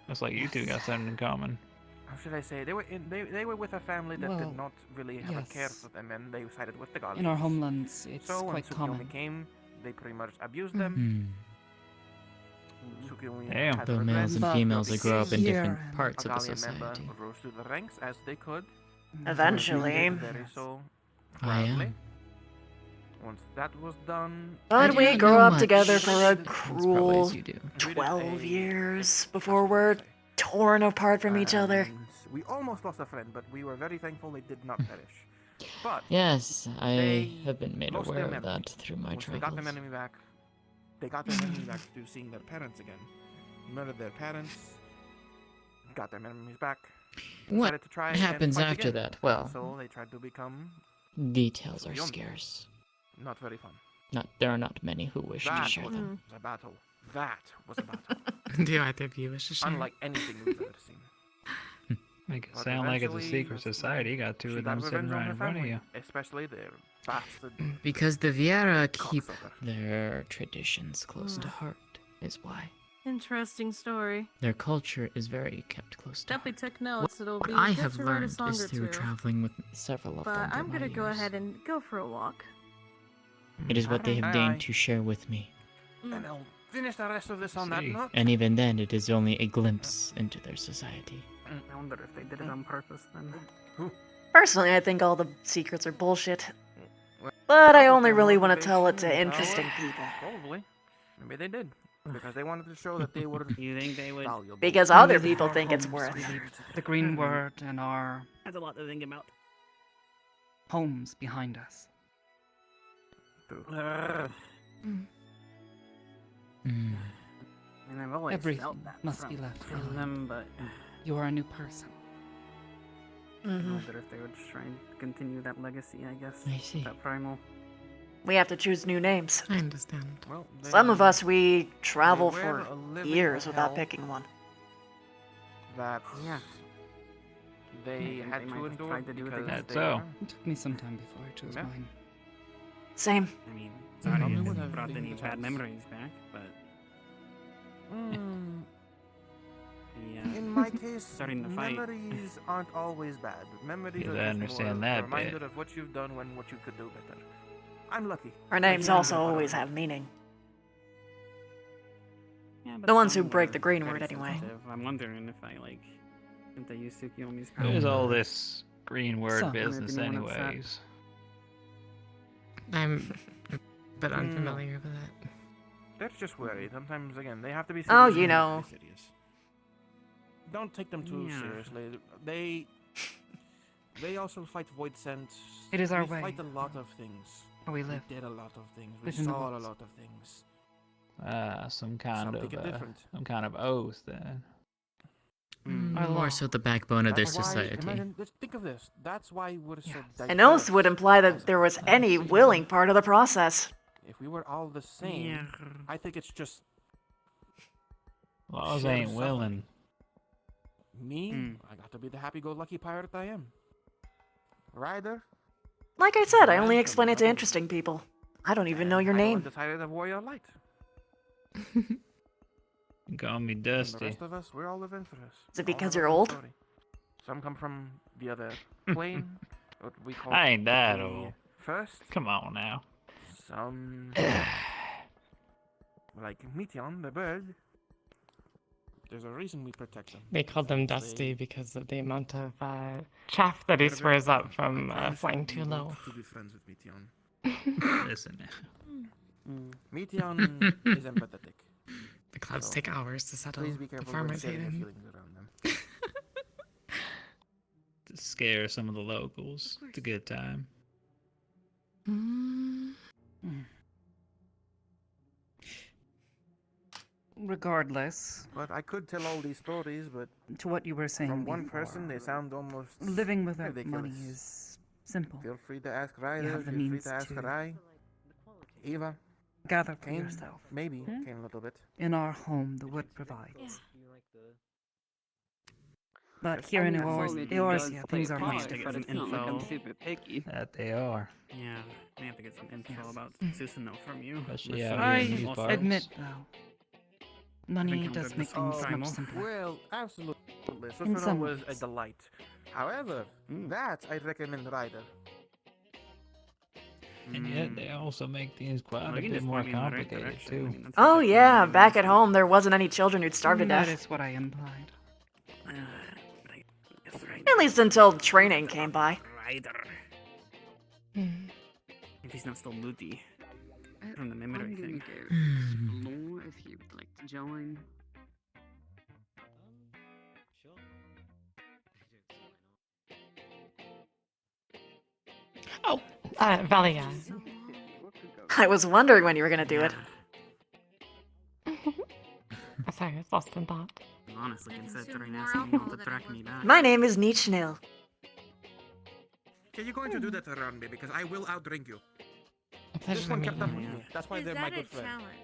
Looks like you two got something in common. How should I say? They were with a family that Well, did not really have a care yes. for them, and they sided with the gods. In our homelands, it's so when quite Tsukuyomi common. came, they pretty much abused them. Tsukuyomi Damn. had Though regret. males and females that grow up in different Here, parts of the Agalian member society. rose through the ranks as they could. Eventually. Very so I am. proudly. Once that was done, But I we don't grew know up much. together for a As probably cruel as you do. 12 years before we're torn apart from each other. and we almost lost a friend, but we were very thankful they did not perish. But Yes, I they have been made lost aware their of memory. that through my Once they got their travels. memory back, they got their memory back to seeing their parents again. Murdered their parents, got their memories back. What decided to try and happens fight after again. that? Well, So they tried to become details are Tsukuyomi. scarce. Not very fun. There are not many who wish to That share was them. a battle. That was a battle. Do either of you wish to share? Unlike anything we've ever seen. Make it But sound like it's a eventually, secret society. You got two she of got them sitting revenge on right her in front of family, you. especially their bastard. Because the Vieira keep Cocksucker. their traditions close to heart, is why. Interesting story. Their culture is very kept close to Definitely took notes. It'll What be I good have to write a learned song is or through two. traveling with several of But them. I'm gonna go ahead and go for a walk. It is what they have Aye, deigned aye. to share with me. And I'll finish the rest of this on that See. note. And even then, it is only a glimpse into their society. I wonder if they did it on purpose then. Personally, I think all the secrets are bullshit. But I only really want to tell it to interesting people. Probably. Maybe they did. Because they wanted to show that they were You think they would? valuable. Because other people think it's worth it. The green word and our That's a lot to think about. homes behind us. And I've always Everything felt that must from, be left from behind. them, but You are a new person. I Mhm. wonder if they would try and continue that legacy, I guess. I see. That primal. We have to choose new names. I understand. Well, Some of us, we travel they for were a living years without hell. picking one. That Yeah. they had to endure tried to do because things. they so. It took me some time before I chose mine. Same. I mean, sorry Probably if would it have brought been any the bad chance. memories back, but In my case, starting to fight. memories aren't always bad. Memories Yes, are I just understand more that a reminder bit. of what you've done when what you could do better. I'm lucky. Our I names can't also do it. always have meaning. Yeah, but The ones who some break were the green very word anyway. sensitive. I'm wondering if I like since I use Tsukiyomi's What is all power. this green word So, business anyone upset? anyways? I'm a bit unfamiliar with it. That's just worry. Sometimes, again, they have to be serious. Oh, you and they have know. to be serious. Don't take them too Yeah. seriously. They also fight void scent. It is our we way. fight a lot of things. How we live. We did a lot of things. We Live in the saw a woods. lot of things. Some kind of oath then. More so the backbone of their That's why- society. Imagine, just think of this. That's why we're so diverse. An oath would imply that there was any willing part of the process. If we were all the same, I think it's just Laws shared ain't suffering. willing. Me, I got to be the happy-go-lucky pirate I am. Ryder, Like I said, I only explain it to interesting people. I don't even know your name. Decided of warrior light. You call me And the Dusty. rest of us, we're all adventurous. Is it All because have you're our own old? story. Some come from the other plane, what we call I ain't that the old. First, Come on now. some like Meteon, the bird. There's a reason we protect them. They called them Dusty because of the amount of chaff that he swears up from flying too low. To be friends with Meteon. Listen. Meteon is empathetic. The clouds So, take hours to settle. Please be The careful when farmers hate sharing your him. feelings around them. To scare some of the locals. It's a good time. Regardless, But I could tell all these stories, but to what you were saying from one before, person they sound almost living without ridiculous. money is simple. Feel free to ask Ryder. have the Feel free means to ask to Rai. Eva. gather for Kane, yourself. maybe Kane a little bit. In our home, the wood provides. But here in Eorzea Eorzea, things are much to get different. some info. I'm super picky. That they are. Yeah, I have to get some info about Susanoo from you. Especially out I here in these parts. admit, though, money encountered does this make all things time. much simpler. Well, absolutely. In Susanoo some was a ways. delight. However, that I'd recommend Ryder. And yet they also make things quite Well, a you can bit just more point me in the right complicated direction. I too. mean, that's Oh what they yeah, do. back at home there wasn't any children who'd starve to That death. is what I implied. That's right. At least until training came by. Ryder. If he's not still Luti from the I'm memory gonna thing. go explore if you'd like to join. Oh, Valia. I was wondering when you were gonna do it. Sorry, I was lost in thought. Honestly, considering asking you all to track me back. My name is Nihil. Okay, you're going to do that around me because I will outdrink you. A pleasure This to one meet kept up you. with me. That's why Is they're my that a good friend. challenge?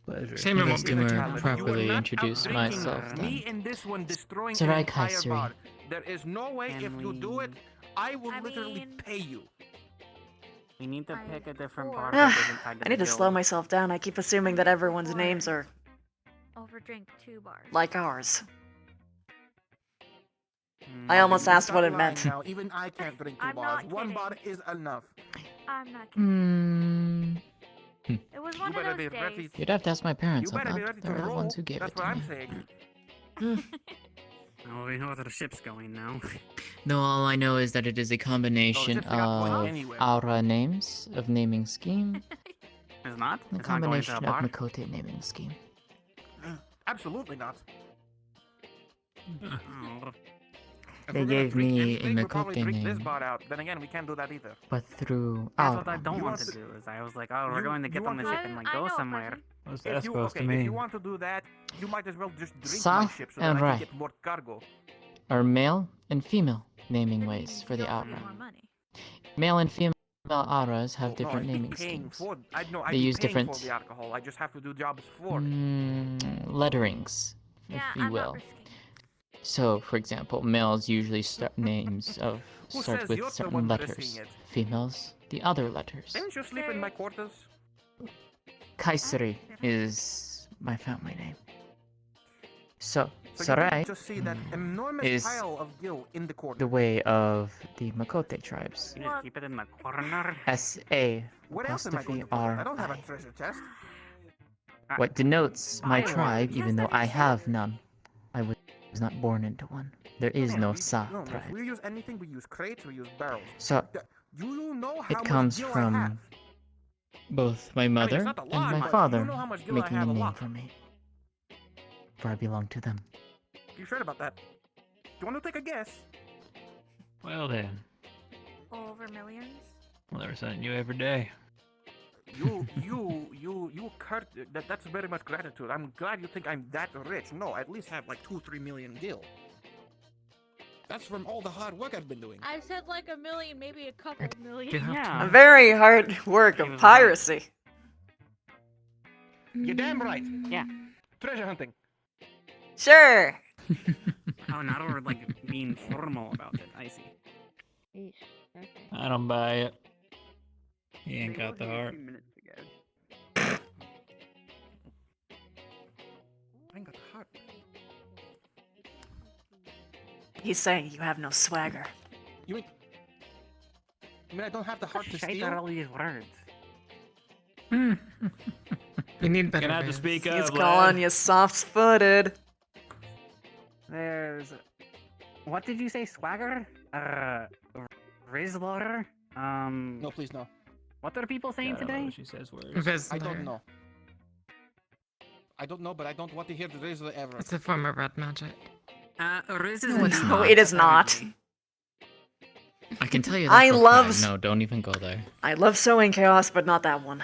Pleasure. Shame I won't be there to You properly are not introduce outdrinking myself Me then. and this one destroying Sarai an entire Kaiseri. bar. There is no way if you do it, I will literally pay you. We need to pick a different bar Ah, that isn't tied to I need the to slow guild. myself down. I keep assuming that everyone's names are Overdrink 2 bars. like ours. I almost asked what it meant. Now, even I can't drink 2 I'm bars. not 1 kidding. bar is enough. I'm not kidding. Hmm. It was one You of better those be ready. days. You'd have to ask my parents You on better be that. ready to They're the roll. ones who gave That's it to what I'm me. saying. Oh, we know where the ship's going now. No, all I know is that it is a combination just got one of anywhere. aura names, of naming scheme, It's not? and a It's not going to combination a of bar? Makote naming scheme. Absolutely not. Oh. If They we're gonna gave drink me a anything, we'll probably Makote drink this name, bar out. Then again, we can't do that either. but through That's what I aura. don't You want want to to- do. Is I was like, oh, we're You- going to get you on the want ship to- and like I know go a somewhere. person. What's If that you, supposed okay, to if mean? you want to do that, you might as well just drink Sa my ship so that and I Rai. can get more cargo. Are male and female naming That ways means for the you'll get aura. more money. Male and female auras have Oh, different no, I'd be naming paying schemes. for. I'd know. I'd They be use paying different for the alcohol. I just have to do jobs for it. letterings, if Yeah, you I'm not will. risking. So, for example, males usually start names of Who start says with you're the certain one letters. pressing it? Females, the other letters. Didn't you sleep in my quarters? Kaiseri is my family name. So, So you Sarai didn't just see that enormous is pile of gil in the corner. the way of the Makote tribes. You just keep it in the corner. S-A What else am I going apostrophe to put? I don't have a R-I. treasure chest. What denotes my I tribe, will. even though I have none. I was not born into one. There is no Sa No, if tribe. we use anything, we use crates, we use barrels. So, Do you know how it much comes gil I have? from both my it's mother not a lot, and my but you father know how much gil I making a have a name lot. for me. For I belong to them. You sure about that? Do you want to take a guess? Well then, Over millions? well, there's something new every day. You Kurt, that's very much gratitude. I'm glad you think I'm that rich. No, I at least have like 2-3 million gil. That's from all the hard work I've been doing. I said like a million, maybe a couple million. A very hard work of piracy. You're damn right. Yeah. Treasure hunting. Sure. Oh, now we're like being formal about it. I see. I don't buy it. He ain't got the heart. I ain't got the heart. He's saying you have no swagger. You mean? I mean, I don't have the heart to Shite steal. out all these words. You need better. Gonna have to words. speak He's up, calling lad. you soft-footed. There's. What did you say? Swagger? Rizzler? No, please no. What are people saying God, I love today? when she says words. I don't Rizzler. know. I don't know, but I don't want to hear the razor ever. It's a form of red magic. Riz No, it's No, not. it is not. I can tell you that I for a love fact. No, don't even go there. I love sowing chaos, but not that one.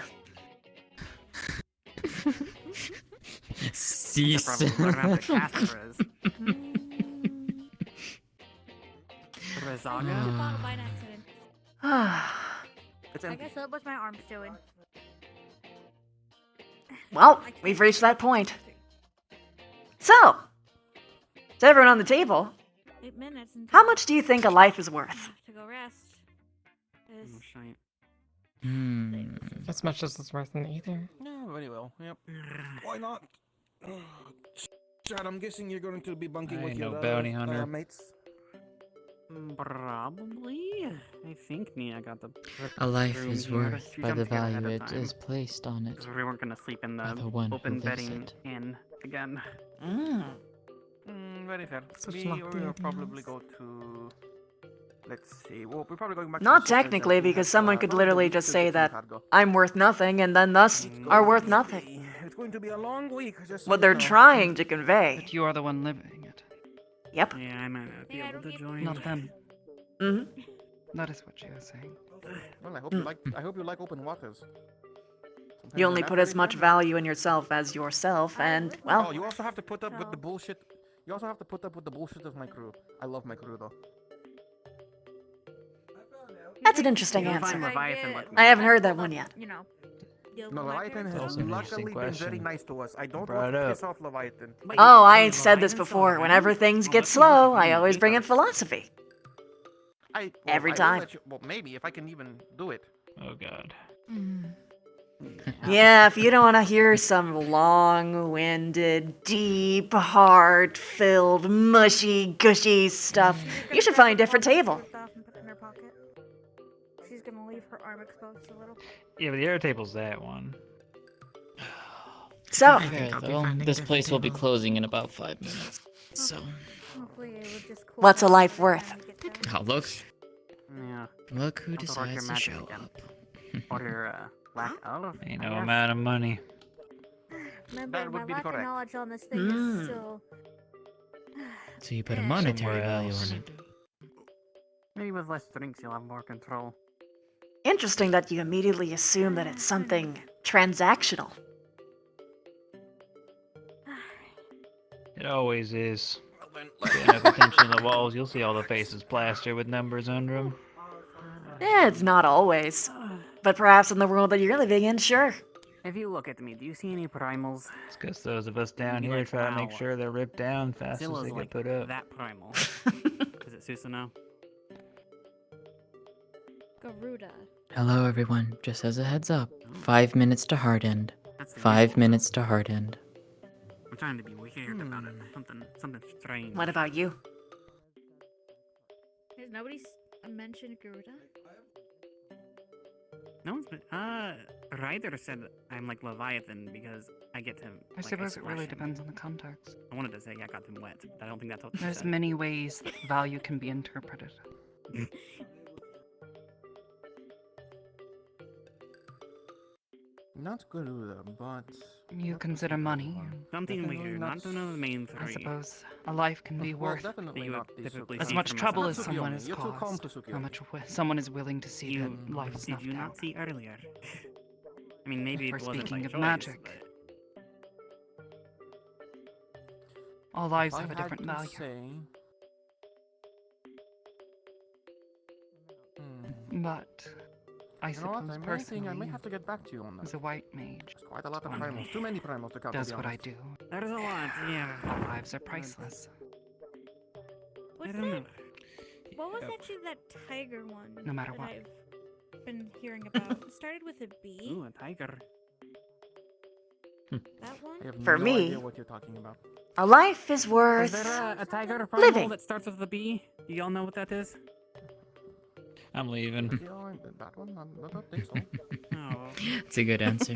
Cease. Bottom by an accident. It's I empty. guess that was my arms doing. Well, we've reached that point. So, to everyone on the table, 8 minutes until how much do you think a life is worth? I have to go rest. Is As much as it's worth in either. Yeah, very well. Yep. Why not? Chad, I'm guessing you're going to be bunking I with ain't your no bounty hunter. mates. Probably. I think Nia got the. A life room is here. worth She by the jumped here ahead value of it time. is placed on it. 'Cause we weren't gonna sleep in By the the one who open lives bedding it. inn again. Very fair. Such We lofty will probably ideals. go to. Let's see. Well, we're probably going back. Not to the ship technically, itself. We because have, someone could probably literally the just week say to that cargo. I'm worth nothing and then thus are worth nothing. It's going to be a long week. Just so What you they're know. trying to convey. But you are the one living it. Yep. Yeah, I might not be able to join. Not them. Mm-hmm. That is what you are saying. Well, I hope you like. I hope you like open waters. Sometimes You only they're put not as very much friendly. value in yourself as yourself, and, Oh, well, you also have to put up with the bullshit. You also have to put up with the bullshit of my crew. I love my crew though. that's an interesting You'll answer. find Leviathan looking I haven't heard that one yet. You know. No, Leviathan has Also an luckily interesting been very question. nice to us. I don't Brought want to up. piss off Leviathan. Oh, I said this before. Whenever things get slow, I always bring in philosophy. Every I will time. let you- well, maybe if I can even do it. Oh god. Yeah, if you don't want to hear some long-winded, deep, heart-filled, mushy, gushy stuff, you should find a different table. Off and put it in her pocket. She's gonna leave her arm exposed a little. Yeah, but the air table's that one. So, Okay, though, this place will be closing in about 5 minutes. So, Hopefully it would just cool what's a down life by the worth? time we get there. oh, look. Yeah. Look who Also work your decides to magic show again. up. Or your lack of. Ain't I no guess. amount of money. Remember, That would my be lack correct. of knowledge on this thing Mm. is still. So you put a Yeah. monetary Somewhere value else. on it. Maybe with less drinks you'll have more control. Interesting that you immediately assume that it's something transactional. It always is. Paying up attention to the walls, you'll see all the faces plastered with numbers under them. It's not always. But perhaps in the world that you're living in, sure. If you look at me, do you see any primals? It's because those of us down Maybe here like, try to make wow, sure they're ripped down fast as Zilla's they like get put up. that primal. Is it Susanoo? Garuda. Hello, everyone. Just as a heads up, 5 minutes to hard end. That's the 5 usual. minutes to hard end. I'm trying to be weird about it. Something strange. What about you? Has nobody mentioned Garuda? No one's been. Ryder said I'm like Leviathan because I get to. I suppose it really depends on the context. I wanted to say I got them wet, but I don't think that's what she There's said. many ways that value can be interpreted. Not Garuda, but... You consider money. Something Definitely weird, not one of the main three. I suppose a life can be Well, worth definitely You would not the typically as see much from trouble us. as Not someone Tsukiyomi. has You're too calm caused. for How Tsukiyomi. much someone is willing to see You their life did snuffed you not out. see earlier? I mean, maybe We're it wasn't speaking by of choice, magic. but- All lives If I have a had different to value. say- But I You know what? suppose I may personally, have to get back to you on that. as a white mage, There's quite a lot of primals. Too many primals to count. does to be what I honest. do. There's a lot, yeah. All lives are priceless. What's don't that? know. What was actually that tiger one? No matter that what. I've been hearing about. It started with a B. Ooh, a tiger. That one? I have For no me- idea what you're talking about. A life is worth Is there a tiger primal living. that starts with a B? Do y'all know what that is? I'm leaving. That one? I don't think so. Oh. It's a good answer.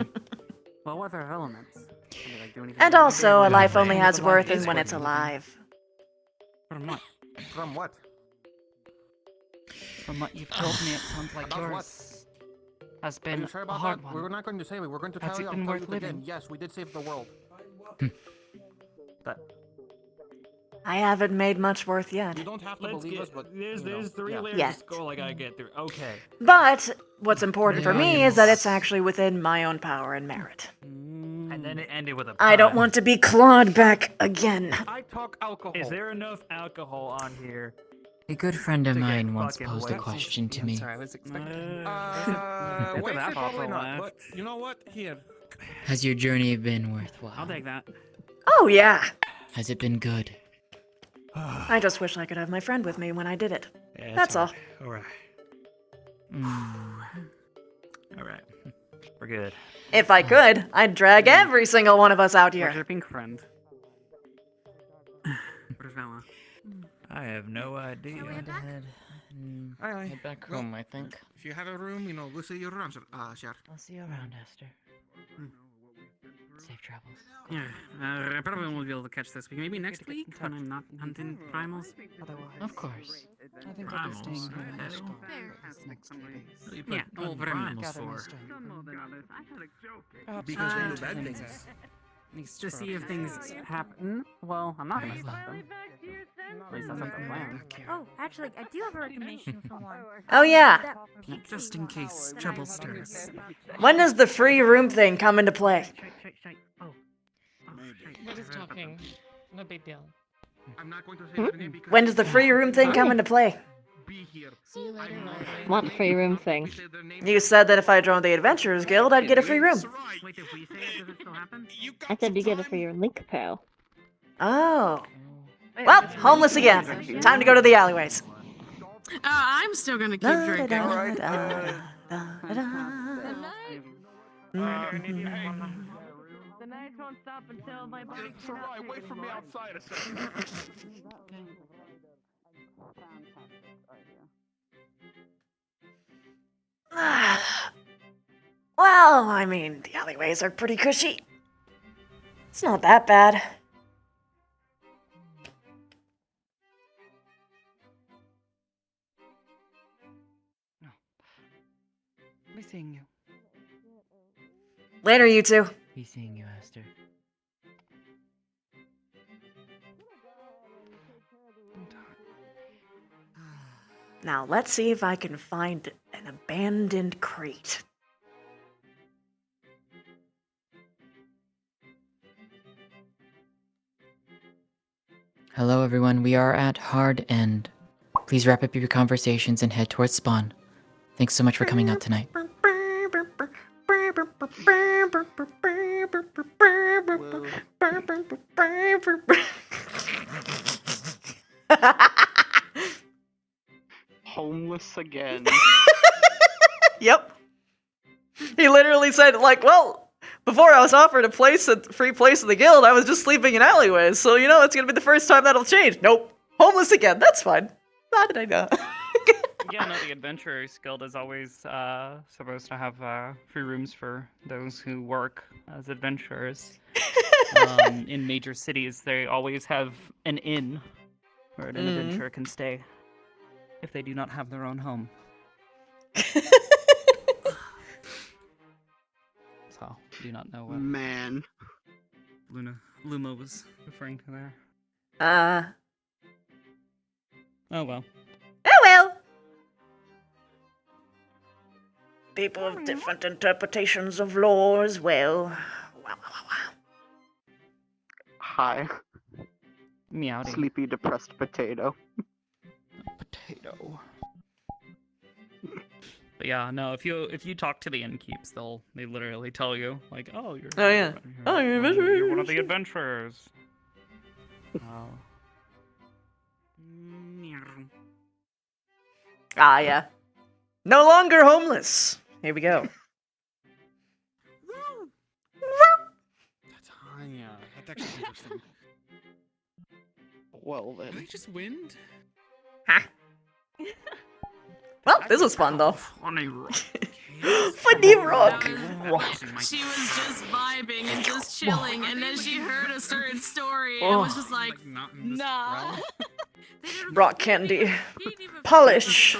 Well, what are elements? Can they, like, do anything And with also, a it? life only has But life worth is when worth it's living. alive. From what? From what? From what you've told me, it sounds like About what? yours has Are been you sure a about hard that? one. We're not going to say it. We're going to Has tell it you. been I'll tell worth you again. living? Yes, we did save the world. But I haven't made much worth yet. you don't have to Let's believe get, us, but there's you know, three yeah. layers Yet. of skull I gotta get through. Okay. But what's important for me is that Yes. it's actually within my own power and merit. And then it ended with a I don't pun. want to be clawed back again. I talk alcohol. Is there enough alcohol on here? A good friend of To get mine once fucking posed a wasted. question to I'm me. sorry, I was expecting. Wait, that probably bottle not. left. But you know what? Here. Has your journey been I'll worthwhile? take that. Oh, yeah. Has it been good? I just wish I could have my friend with me when I did it. Yeah, That's all. All right. Mm. All right. We're good. If I could, I'd drag every single one of us out Where's here. your pink friend? Where's Vala? I have no idea. Shall we head back? Aye. Head back Well, home, I think. If you have a room, you know, we'll see you around, sir. Sure. I'll see you around, Esther. Safe travels. Yeah, I probably won't be able to catch this week. Maybe next week when I'm not hunting primals. Otherwise, Of course. I think I'll be Primals. staying here in Hell. Ashton for these next few days. What are you Yeah, putting over primals Gather my for? strength. Because Perhaps they return do to bad things things. needs To see if things happen. Well, I'm not gonna stop them. At least that's not the plan. Oh, actually, I do have a recommendation for one. Oh, yeah. That Just in case trouble stirs. When does the free room thing come into play? We're just talking. No big deal. I'm not going to say their name because When does the free room thing come into play? be here. See you later, What free room thing? You said that if I joined the Adventurers Guild, I'd get a free room. Wait, if we say it, does it still happen? I said you get it for your link pal. Oh. Well, homeless again. Time to go to the alleyways. I'm still gonna keep drinking. The night won't stop until my body Sarai, wait for me outside a second. Well, I mean, the alleyways are pretty cushy. It's not that bad. Be seeing you. Later, you two. Be seeing you, Esther. Now, let's see if I can find an abandoned crate. Hello, everyone. We are at hard end. Please wrap up your conversations and head towards spawn. Thanks so much for coming out tonight. Homeless again. Yep. He literally said, like, well, before I was offered a free place in the guild, I was just sleeping in alleyways, so, you know, it's gonna be the first time that'll change. Nope. Homeless again, that's fine. How did I know? Yeah, no, the Adventurers Guild is always supposed to have free rooms for those who work as adventurers. In major cities, they always have an inn where an adventurer can stay if they do not have their own home. So, do not know what Man. Luma was referring to there. Oh well. Oh well. People have different interpretations of law as well. Hi. Meowdy. Sleepy, depressed potato. Potato. But yeah, no. If you talk to the innkeeps, they literally tell you like, oh, you're. Oh yeah. Oh, you're adventurers. You're one of the adventurers. Oh. Ah yeah. No longer homeless. Here we go. Tanya, that's actually interesting. Well then. Did I just wind? Well, this was fun though. Funny rock. Funny rock. She was just vibing and just chilling, and then she heard a certain story and was just like, nah. Rock candy. Polish.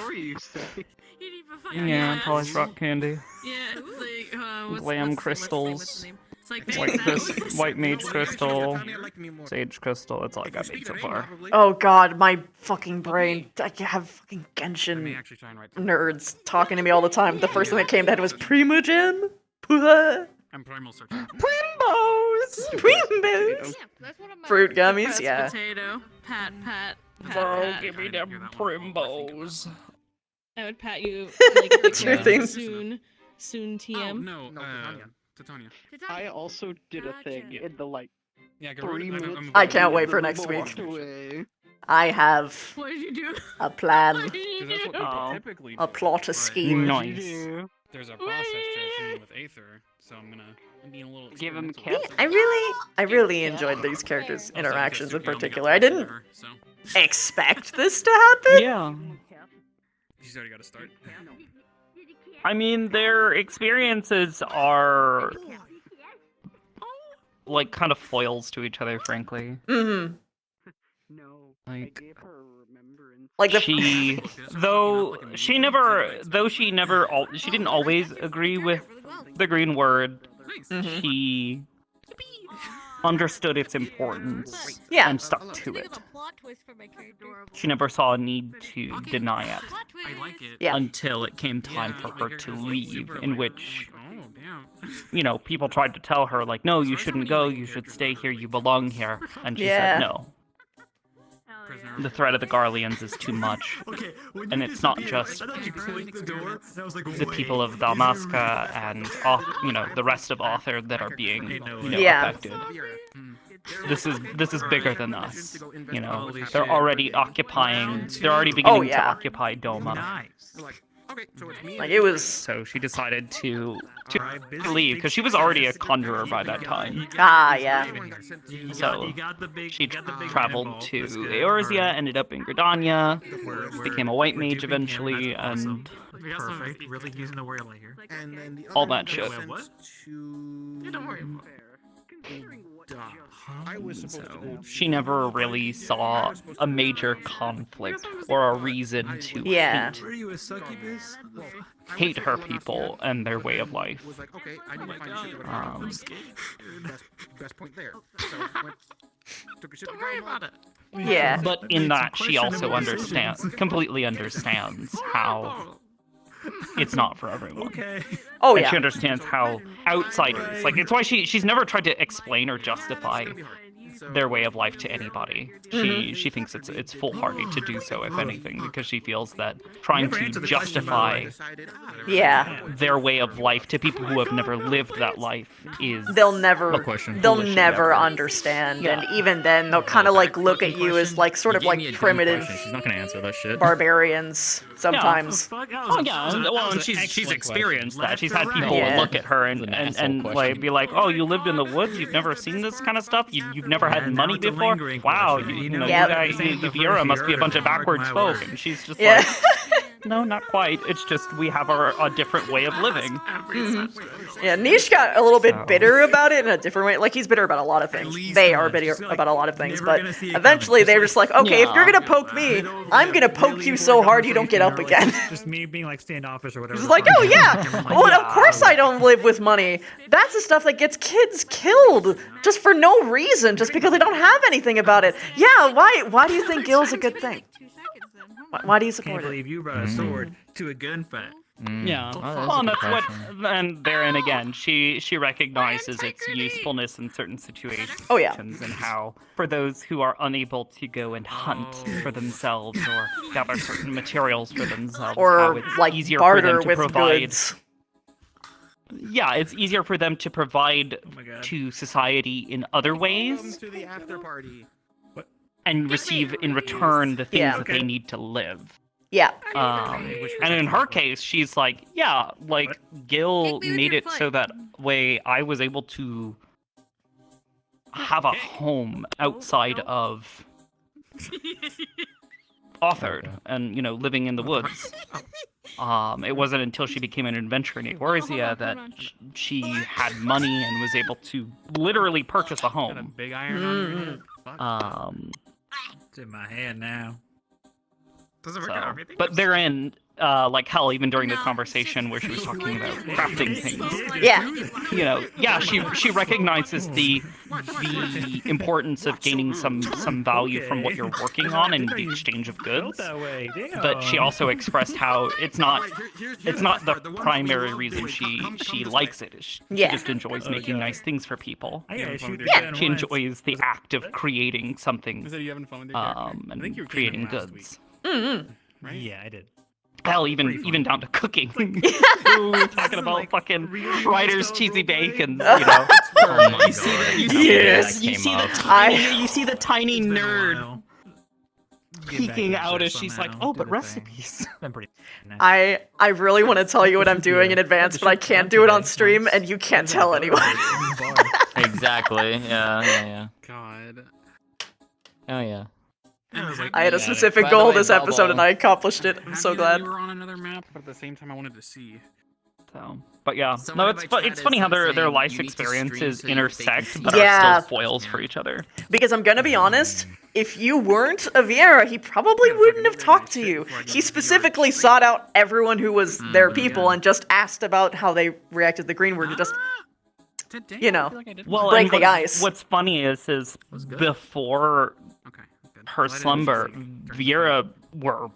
Yeah, polished rock candy. Yeah, like, Glam crystals. It's like White mage crystal. Sage crystal. That's all I got made so far. Oh god, my fucking brain. I have fucking Genshin nerds talking to me all the time. The first thing that came to head was Primogen. I'm primal searching. Primos! Fruit gummies, yeah. Potato. Pat. Oh, give me them Primbos. I would pat you like It's your thing. soon TM. Oh, no, Titania. I also did a thing in the like Yeah, 3 minutes. I can't wait for next week. Away. I have What did you do? a plan, That's what people typically do. a plot, a scheme. Nice. There's a process to with Aether, so I'm being a little. Give him experimental. I really enjoyed these characters' interactions in particular. I didn't expect this to happen. Yeah. She's already got to start. I mean, their experiences are like kind of foils to each other, frankly. Mm-hmm. Like she didn't always agree with the green word. Mhm. She understood its importance and stuck to it. She never saw a need to deny it I like it. until it came time for her to leave, in which, you know, people tried to tell her, like, no, you shouldn't go, you should stay here, you belong here. And she said no. The threat of the Garleans is too much. And it's not just the people of Dalmasca and, you know, the rest of Author that are being, you know, affected. This is bigger than us. You know, they're already beginning to occupy Doma. Like it was. So she decided to leave because she was already a conjurer by that time. Ah, yeah. So she traveled to Eorzea, ended up in Gridania, became a white mage eventually, and Perfect. Really using the word here. all that shit. Don't worry about it. So she never really saw a major conflict or a reason to hate her people and their way of life. Don't worry about it. Yeah. But in that, she also completely understands how it's not for everyone. Oh, and yeah. she understands how outsiders, like, it's why she's never tried to explain or justify their way of life to anybody. She thinks it's foolhardy to do so, if anything, because she feels that trying to justify their way of life to people who have never lived that life is they'll never understand, and even then they'll kind of like look at you as like sort of like primitive She's not gonna answer that shit. barbarians sometimes. Oh yeah, well, and she's experienced that. She's had people look at her and like be like, "Oh, you lived in the woods. You've never seen this kind of stuff. You've never had money before. Wow, you know, you Vera must be a bunch of backwards folk." And she's just like, "No, not quite. It's just we have a different way of living." Yeah, Nish got a little bit bitter about it in a different way. Like, he's bitter about a lot of things. They are bitter about a lot of things, but eventually they're just like, okay, if you're gonna poke me, I'm gonna poke you so hard you don't get up again. Just me being like standoffish or whatever. He's like, oh yeah, well, of course I don't live with money. That's the stuff that gets kids killed just for no reason, just because they don't have anything about it. Yeah, why do you think Gil's a good thing? Why do you support it? I can't believe you brought a sword to a gunfight. Yeah, well, that's what, and therein again, she recognizes its usefulness in certain situations. Oh yeah. And how, for those who are unable to go and hunt for themselves or gather certain materials for themselves, or how it's like easier barter for them to with provide. goods. Yeah, it's easier for them to provide to society in other ways. To the after party. And receive in return the things that they need to live. Yeah. And in her case, she's like, yeah, like Gil made it so that way I was able to have a home outside of Authored and, you know, living in the woods. It wasn't until she became an adventurer in Eorzea that she had money and was able to literally purchase a home. Got a big iron on your head. Fuck. It's in my hand now. Doesn't work out everything. But therein, like hell, even during the conversation where she was talking about crafting things. Yeah. You know, yeah, she recognizes the importance of gaining some value from what you're working on in the exchange of goods. But she also expressed how it's not the primary reason she likes it. She just enjoys making nice things for people. She enjoys the act of creating something and creating goods. Right? Yeah, I did. Hell, even down to cooking. Ooh, we're talking about fucking Ryder's cheesy bacon, you know. You see the tiny nerd peeking out as she's like, oh, but recipes. I really want to tell you what I'm doing in advance, but I can't do it on stream, and you can't tell anyone. Exactly. Yeah. God. Oh yeah. I had a specific goal this episode, and I accomplished it. I'm so glad. We were on another map, but at the same time, I wanted to see. So, but yeah, no, it's funny how their life experiences intersect, but are still foils for each other. Because I'm gonna be honest, if you weren't a Viera, he probably wouldn't have talked to you. He specifically sought out everyone who was their people and just asked about how they reacted to the green word to just, you know, break the ice. What's funny is before her slumber, Viera were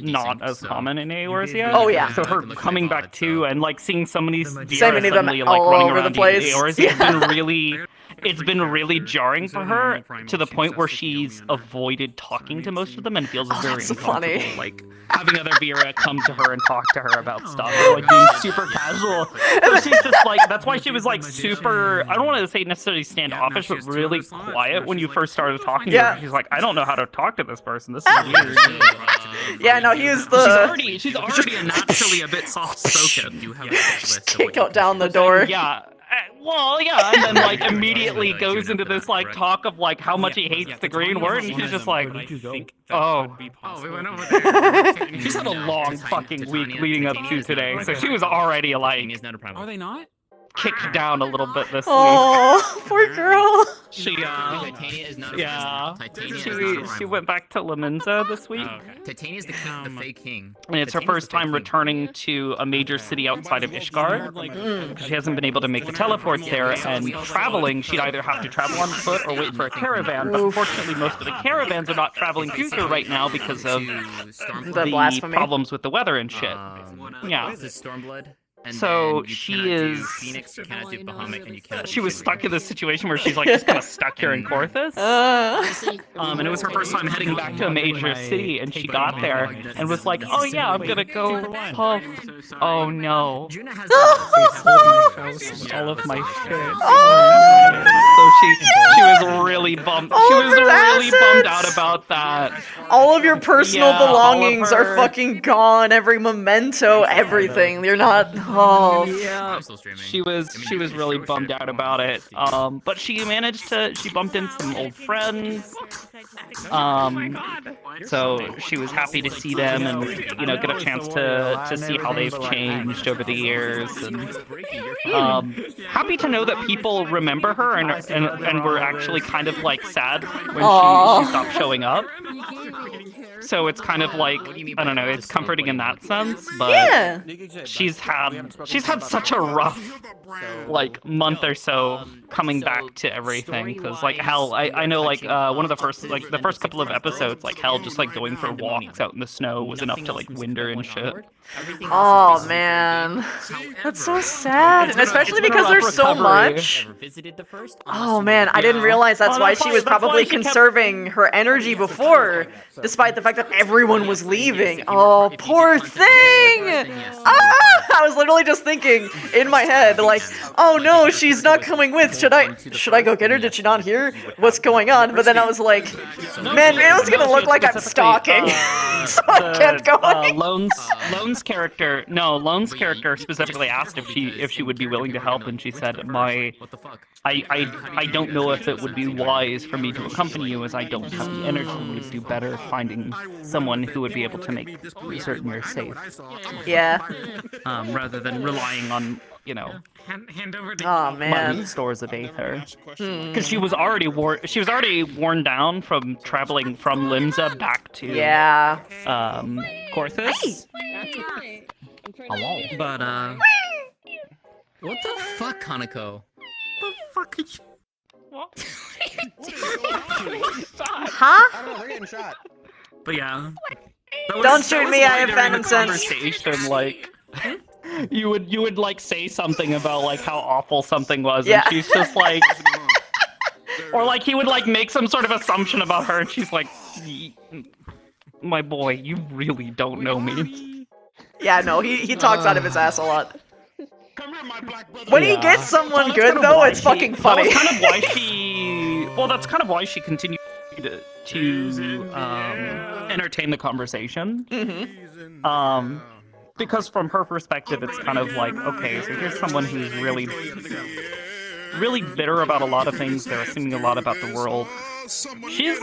not as common in Eorzea. Oh yeah. So her coming back too and like seeing so many Viera suddenly like all running over around the place. Eorzea, it's been really jarring for her to the point where she's avoided talking to most of them and feels very uncomfortable. Like having other Viera come to her and talk to her about stuff, or like being super casual. So she's just like, that's why she was like super, I don't want to say necessarily standoffish, but really quiet when you first started talking to her. She's like, I don't know how to talk to this person. This is weird. Yeah, no, he was the. She's already naturally a bit soft-spoken. Kick out down the door. Yeah. Well, yeah, and then like immediately goes into this like talk of like how much he hates the green word, and she's just like, oh, we went over there. She's had a long fucking week leading up to today, so she was already like, Are they not? kicked down a little bit this week. Oh, poor girl. She Titania is not she went back to Leminza this week. Titania is the king, the fake king. And it's her first time returning to a major city outside of Ishgard. She hasn't been able to make the teleports there, and traveling, she'd either have to travel on foot or wait for a caravan. But unfortunately, most of the caravans are not traveling to her right now because of the problems with the weather and shit. Is it Stormblood? So then you she cannot do is. Phoenix, you cannot do Bahamut, and you cannot. She was stuck in this situation where she's like just kind of stuck here in Corthus. And it was her first time heading back to a major city, and she got there and was like, "Oh yeah, I'm gonna go." Oh no! She sold all of my shit. So she was really bummed. She was really bummed out about that. All of your personal Yeah, belongings all of are her- fucking gone. Every memento, everything. You're not. Oh. Yeah, she was really bummed out about it. But she managed to. She bumped into some old friends. So she was happy to see them and get a chance to see how they've changed over the years, and happy to know that people remember her and were actually kind of like sad when she stopped showing up. So it's kind of like, I don't know, it's comforting in that sense, but Yeah. she's had such a rough like month or so coming back to everything, because like hell, I know like one of the first couple of episodes, like hell, just like going for walks out in the snow was enough to like wind her and shit. Oh man, that's so sad, and especially because there's so much. Oh man, I didn't realize that's why she was probably conserving her energy before, despite the fact that everyone was leaving. Oh, poor thing! I was literally just thinking in my head, like, oh no, she's not coming with. Should I go get her? Did she not hear what's going on? But then I was like, man, it was gonna look like I'm stalking, so I kept going. Lone's character specifically asked if she would be willing to help, and she said, I don't know if it would be wise for me to accompany you, as I don't have the energy. It would do better finding someone who would be able to make certain you're safe. Yeah. Rather than relying on, Hand over to oh man, money stores of Aether, because she was already worn down from traveling from Limsa back to Corthus. Hello. But what the fuck, Hanako? the fuck is What? Huh? I don't know, they're getting shot. But yeah. Don't shoot me, I have phantom sense. Conversation, like, you would like say something about like how awful something was, Yeah. and she's just like, or like he would like make some sort of assumption about her, and she's like, my boy, you really don't know me. Yeah, no, he talks out of his ass a lot. When he gets someone good, though, it's fucking funny. That's kind of why she. Well, that's kind of why she continued to entertain the conversation. Mm-hmm. Because from her perspective, it's kind of like, okay, so here's someone who's really bitter about a lot of things. They're assuming a lot about the world. She's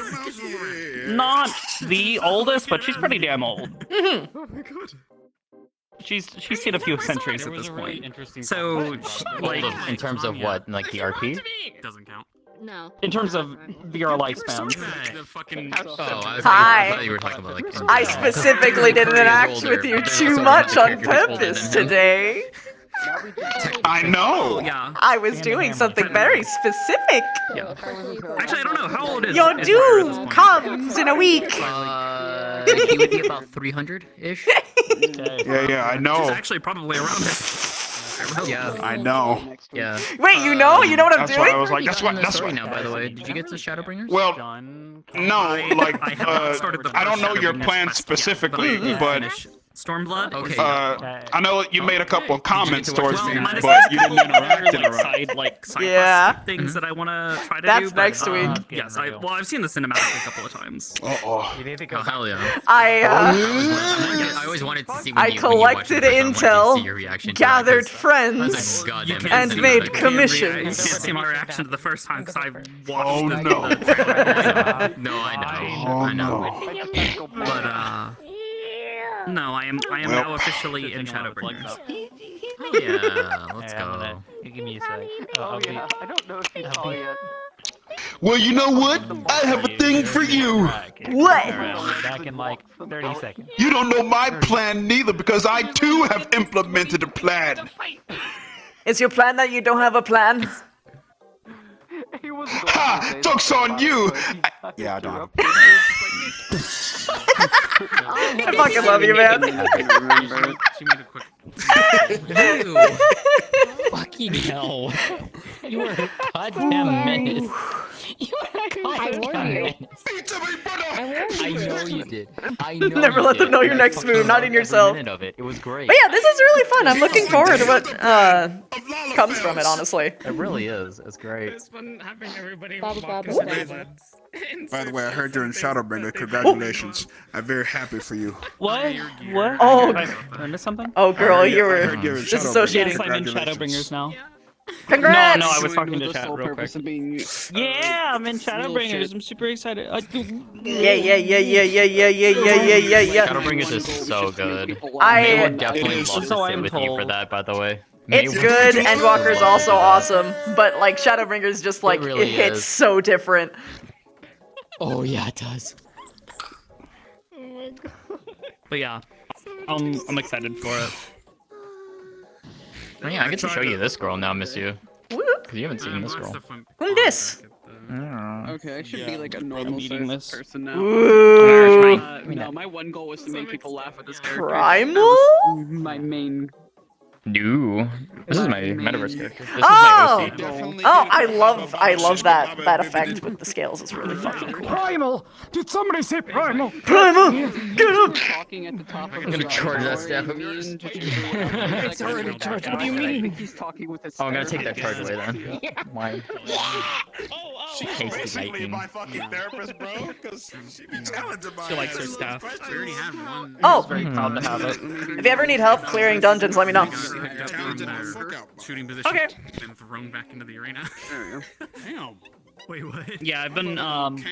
not the oldest, but she's pretty damn old. Mm-hmm. Oh my god. She's seen a few centuries at this point. So, like, in terms of what, like the RP? Doesn't count. No. In terms of VR lifespans. Hi. I thought you were talking about like. I specifically didn't interact with you too much on purpose today. I know. Yeah. I was doing something very specific. Yeah. Actually, I don't know. How old is Your is Ryder at this due point? comes in a week. He would be about 300-ish. Yeah, I know. She's actually probably around this. Yeah, I know. Yeah. Wait, you know what I'm That's doing? why I was like, that's what. Story now, by the way. Did you get to Shadowbringers? Well, no, like, I don't know your plan specifically, but Stormblood. Okay. I know you made a couple of comments towards me, but you didn't interact. Side Yeah. quest things that I want to try to That's do. next week. Yes, I've seen the cinematic a couple of times. Oh, hell yeah. I always wanted to see when I you watched it collected the first time, I wanted to see your intel, reaction to that, gathered 'cause friends, goddamn can't and see made my- You commissions. can't see my reaction to the first time because I watched Oh, the, no. No, I know. But no, I am Well. now officially in Shadowbringers. yeah, let's go. Give me a sec. I don't know if you saw yet. well, you know what? I have a thing for you. What? Back in like 30 seconds. You don't know my plan neither, because I too have implemented a plan. Is your plan that you don't have a plan? Ha! Joke's on you. Yeah, I don't. I fucking love you, man. She made a quick. Fucking hell. You were a goddamn menace. You were a goddamn menace. I know you did. I know Never you let them did. know your And I next fucking move, not loved in yourself. every minute of it. It was great. But yeah, this is really fun. I'm looking forward to what comes from it, honestly. It really is. It's great. It's fun having everybody Bobble, walk bobble, us bobble. silence. By the way, I heard you're in Shadowbringer. Congratulations. I'm very happy for you. What? What? Oh. Did I miss something? Oh, girl, you I were heard you're in disassociating. Yes, I'm in Congratulations. Shadowbringers now. Congrats! No, I was talking With to the chat sole real purpose quick. of being Yeah, I'm in real Shadowbringers. shit. I'm super excited. Yeah. Shadowbringers is so good. I- May would definitely love to So sit I'm with you for told. that, by the way. May It's would good, love Endwalker's to also do that. awesome, but like Shadowbringers just like it, really hits is. so different. Oh yeah, it does. But yeah, I'm excited for it. Oh, yeah, I get to show you this girl now, Miss You. Because you haven't seen this girl. Who's this? Okay, I should be like a normal meeting sized this. person now. Ooh. No, my one goal was to make people laugh at this character. Primal? That was my main. No. This is my metaverse character. This Oh! is my OC. Oh, I love that effect with the scales. It's really fucking cool. Primal! Did somebody say primal? Primal! Get up! Talking at the top of I'm gonna charge that staff of yours. It's already charged. What do you I mean? think he's talking with his. Oh, I'm gonna take that charge away then. Why? She's Tasty basically lightning. my fucking therapist, bro. Because she be challenging my She likes her ass. staff. We already had one. Oh, Very proud to have it. if you ever need help clearing dungeons, let me know. Picked up from Challenging the their fuck out. shooting position Okay. and thrown back into the arena. Damn. Wait, what? Yeah, I've been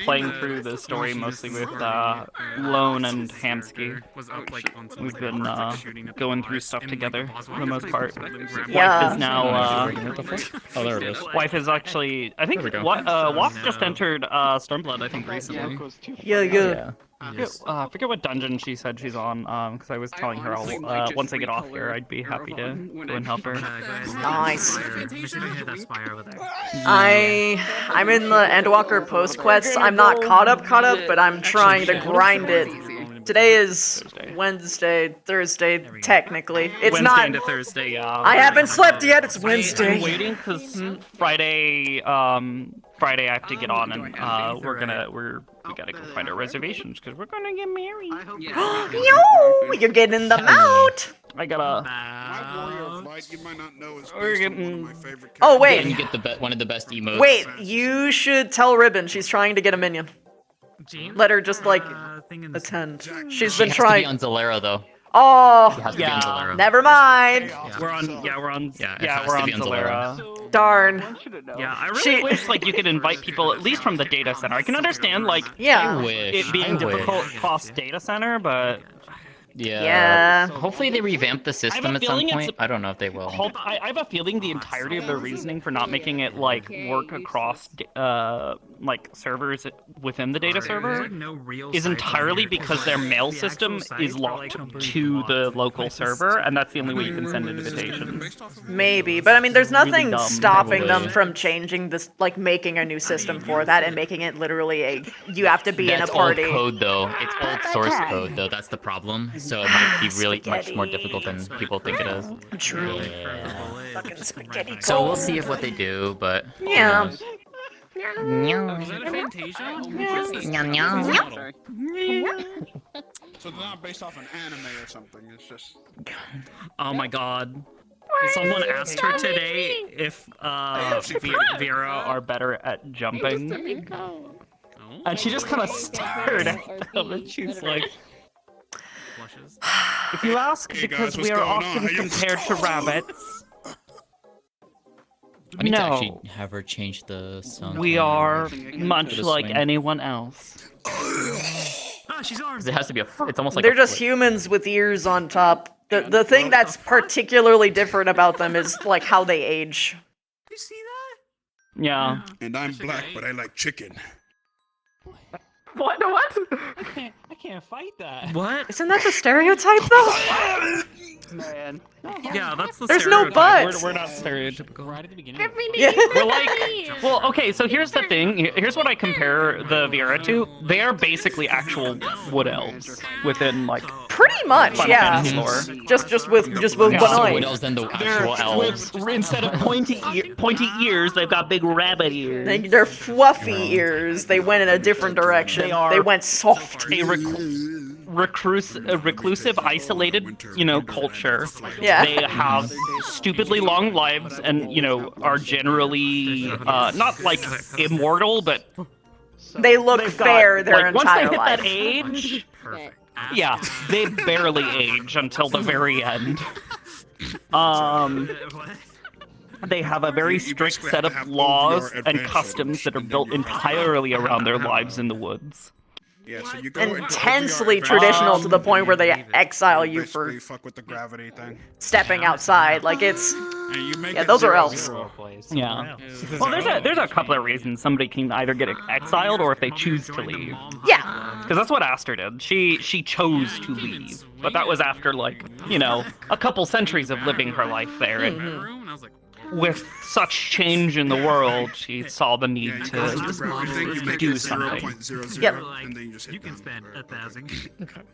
playing through the story mostly with Lone and Hamsky. Was up, like, on some, We've like, been project shooting at the going through boss, stuff and, together like, the boss for the most part. Yeah. Wife is now Oh, there it is. Wife is actually I think There we go. Waff just entered Stormblood I think recently. Yeah. I forget what dungeon she said she's on, because I was telling her I'll, once I get off here, I'd be happy to go and help her. Nice. We should have hit that spire over there. I'm in the Endwalker post quests. I'm not caught up, but I'm trying to grind it. Today is Wednesday, Thursday, technically. It's Wednesday not. into Thursday, yeah. I haven't slept yet. It's Wednesday. I'm waiting because Friday I have to get on and we gotta go find our reservations because we're gonna get married. Yo, you're getting them out. I gotta. My Warrior of Light, you might not know, is We're based on one of getting. my favorite Oh And you wait, get one of the best emotes. wait. You should tell Ribbon she's trying to get a minion. Let her just like attend. She's She been has trying. to be on Zalera, though. She Oh, has to be on Zalera. never mind. We're on. We're on. Yeah, it Yeah, has we're to on be on Zalera. Zalera. Darn. Yeah, I really She- wish like you could invite people at least from the data center. I can understand like Yeah. I wish. it being I wish. difficult cross data center, but Yeah. Hopefully they revamp the system at some feeling it's point. I don't know if they will. I have a feeling the entirety of the reasoning for not making it like work across like servers within the data server is entirely because their mail system is locked to the local server, and that's the only way you can send invitations. Maybe, but I mean, there's nothing dumb, stopping them probably. from changing this, like making a new system for that and making it literally a. You have to be in a That's party. old code, though. It's old source code, though. That's the problem. So it might be really much more difficult than people think it is. True. Yeah. Fucking spaghetti. So we'll see if what they do, but who Yeah. knows? Was that a Fantasia? So they're not based off an anime or something. It's just. Oh my god. Someone asked her today if Vera are better at jumping. And she just kind of stared at them and she's like, if you ask, Hey because guys, we what's are going on? often How you- compared to rabbits. I need to No. actually have her change the sound. We tone are for much the like swing. anyone else. Ah, she's armed. 'Cause it has to be it's almost like They're a just flip. humans with ears on top. The thing that's particularly different about them is like how they age. You see that? Yeah. And I'm black, but I like chicken. What? I can't fight that. What? Isn't that the stereotype though? Man. Yeah, that's the There's no stereotype. butt. We're not stereotypical. Right at the beginning. Yeah. We're like, well, okay, so here's the thing. Here's what I compare the Vera to. They are basically actual wood elves within, like, Pretty Pretty much, Final yeah. Fantasy lore. Just with Yeah. one elves than the They're actual elves. instead of pointy ears, they've got big rabbit ears. They're fluffy ears. They went in a different direction. They went soft. A reclusive, isolated, culture. Yeah. They have stupidly long lives and, are generally not like immortal, but they look fair their once entire they hit life. that age, yeah, they barely age until the very end. They have a very strict set of laws and customs that are built entirely around their lives in the woods. Yeah, so you go Intensely traditional to the point where they exile you for fuck with the gravity thing. stepping outside. Like it's those are elves. Yeah. Well, there's a couple of reasons somebody can either get exiled or if they choose to leave. Yeah. Because that's what Aster did. She chose to leave, but that was after a couple centuries of living her life there, and with such change in the world, she saw the need to do something. Yep. You can spend 1,000.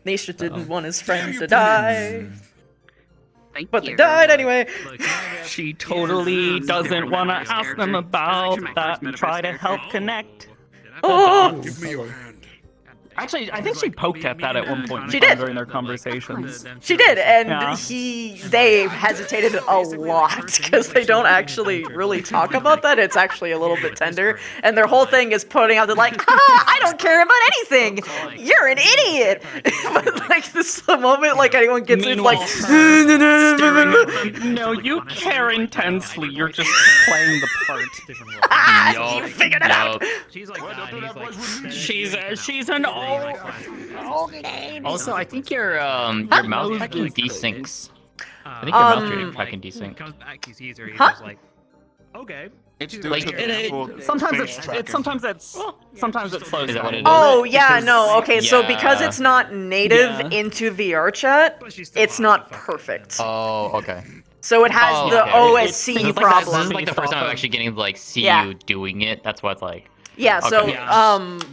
Nisha didn't want his friends to die. But they died anyway. She totally doesn't want to ask them about that and try to help connect. Oh! Give me your hand. Actually, I think she poked at that at one point in She time did. during their conversations. She did, and Yeah. they hesitated a lot because they don't actually really talk about that. It's actually a little bit tender, and their whole thing is putting out the I don't care about anything. You're an idiot. But this is the moment anyone gets in No, you care intensely. You're just playing the part. You figured it out. She's like, She's an old lady. Also, I think your mouth tracking desyncs. I think your mouth tracking desync. Comes back, he sees her, he's Huh? just like, okay. It's Sometimes it slows Is that what down. it is? Oh yeah, no, okay. So because Yeah. it's not native into VR chat, it's not perfect. Oh, okay. So it has Oh, the okay. OSC This is problem. This is like the first time I'm actually getting to see Yeah. you doing it. That's why it's like. Yeah, so Okay.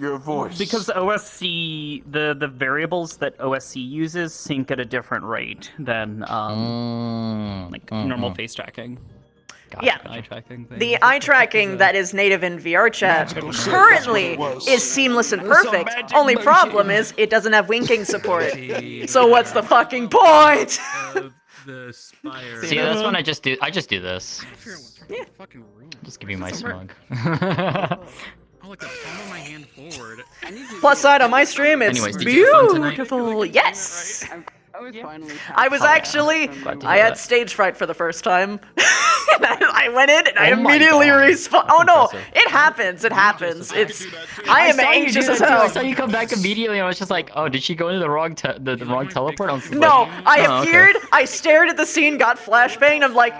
Your voice. Because OSC, the variables that OSC uses sync at a different rate than normal face tracking. Yeah. Eye tracking thing. The eye tracking that is native in VR chat currently is seamless and perfect. Only problem is it doesn't have winking support. So what's the fucking point? The spire. See, that's when I just do this. Yeah. Just give you my smug. I'll like the palm of my hand forward. Plus side on my stream, it's Anyways, did you have fun tonight? beautiful. Yes. I was finally. I was actually, Glad to I hear had that. stage fright for the first time. And I went in and I Oh my immediately God. respawned. Oh That's no, impressive. it happens. It happens. I am saw you anxious do as that too. hell. I saw you come back immediately, and I was just like, "Oh, did she go into the wrong the wrong teleport?" I was just No, like, I "Oh, okay." appeared, I stared at the scene, got flashbanged, I'm like,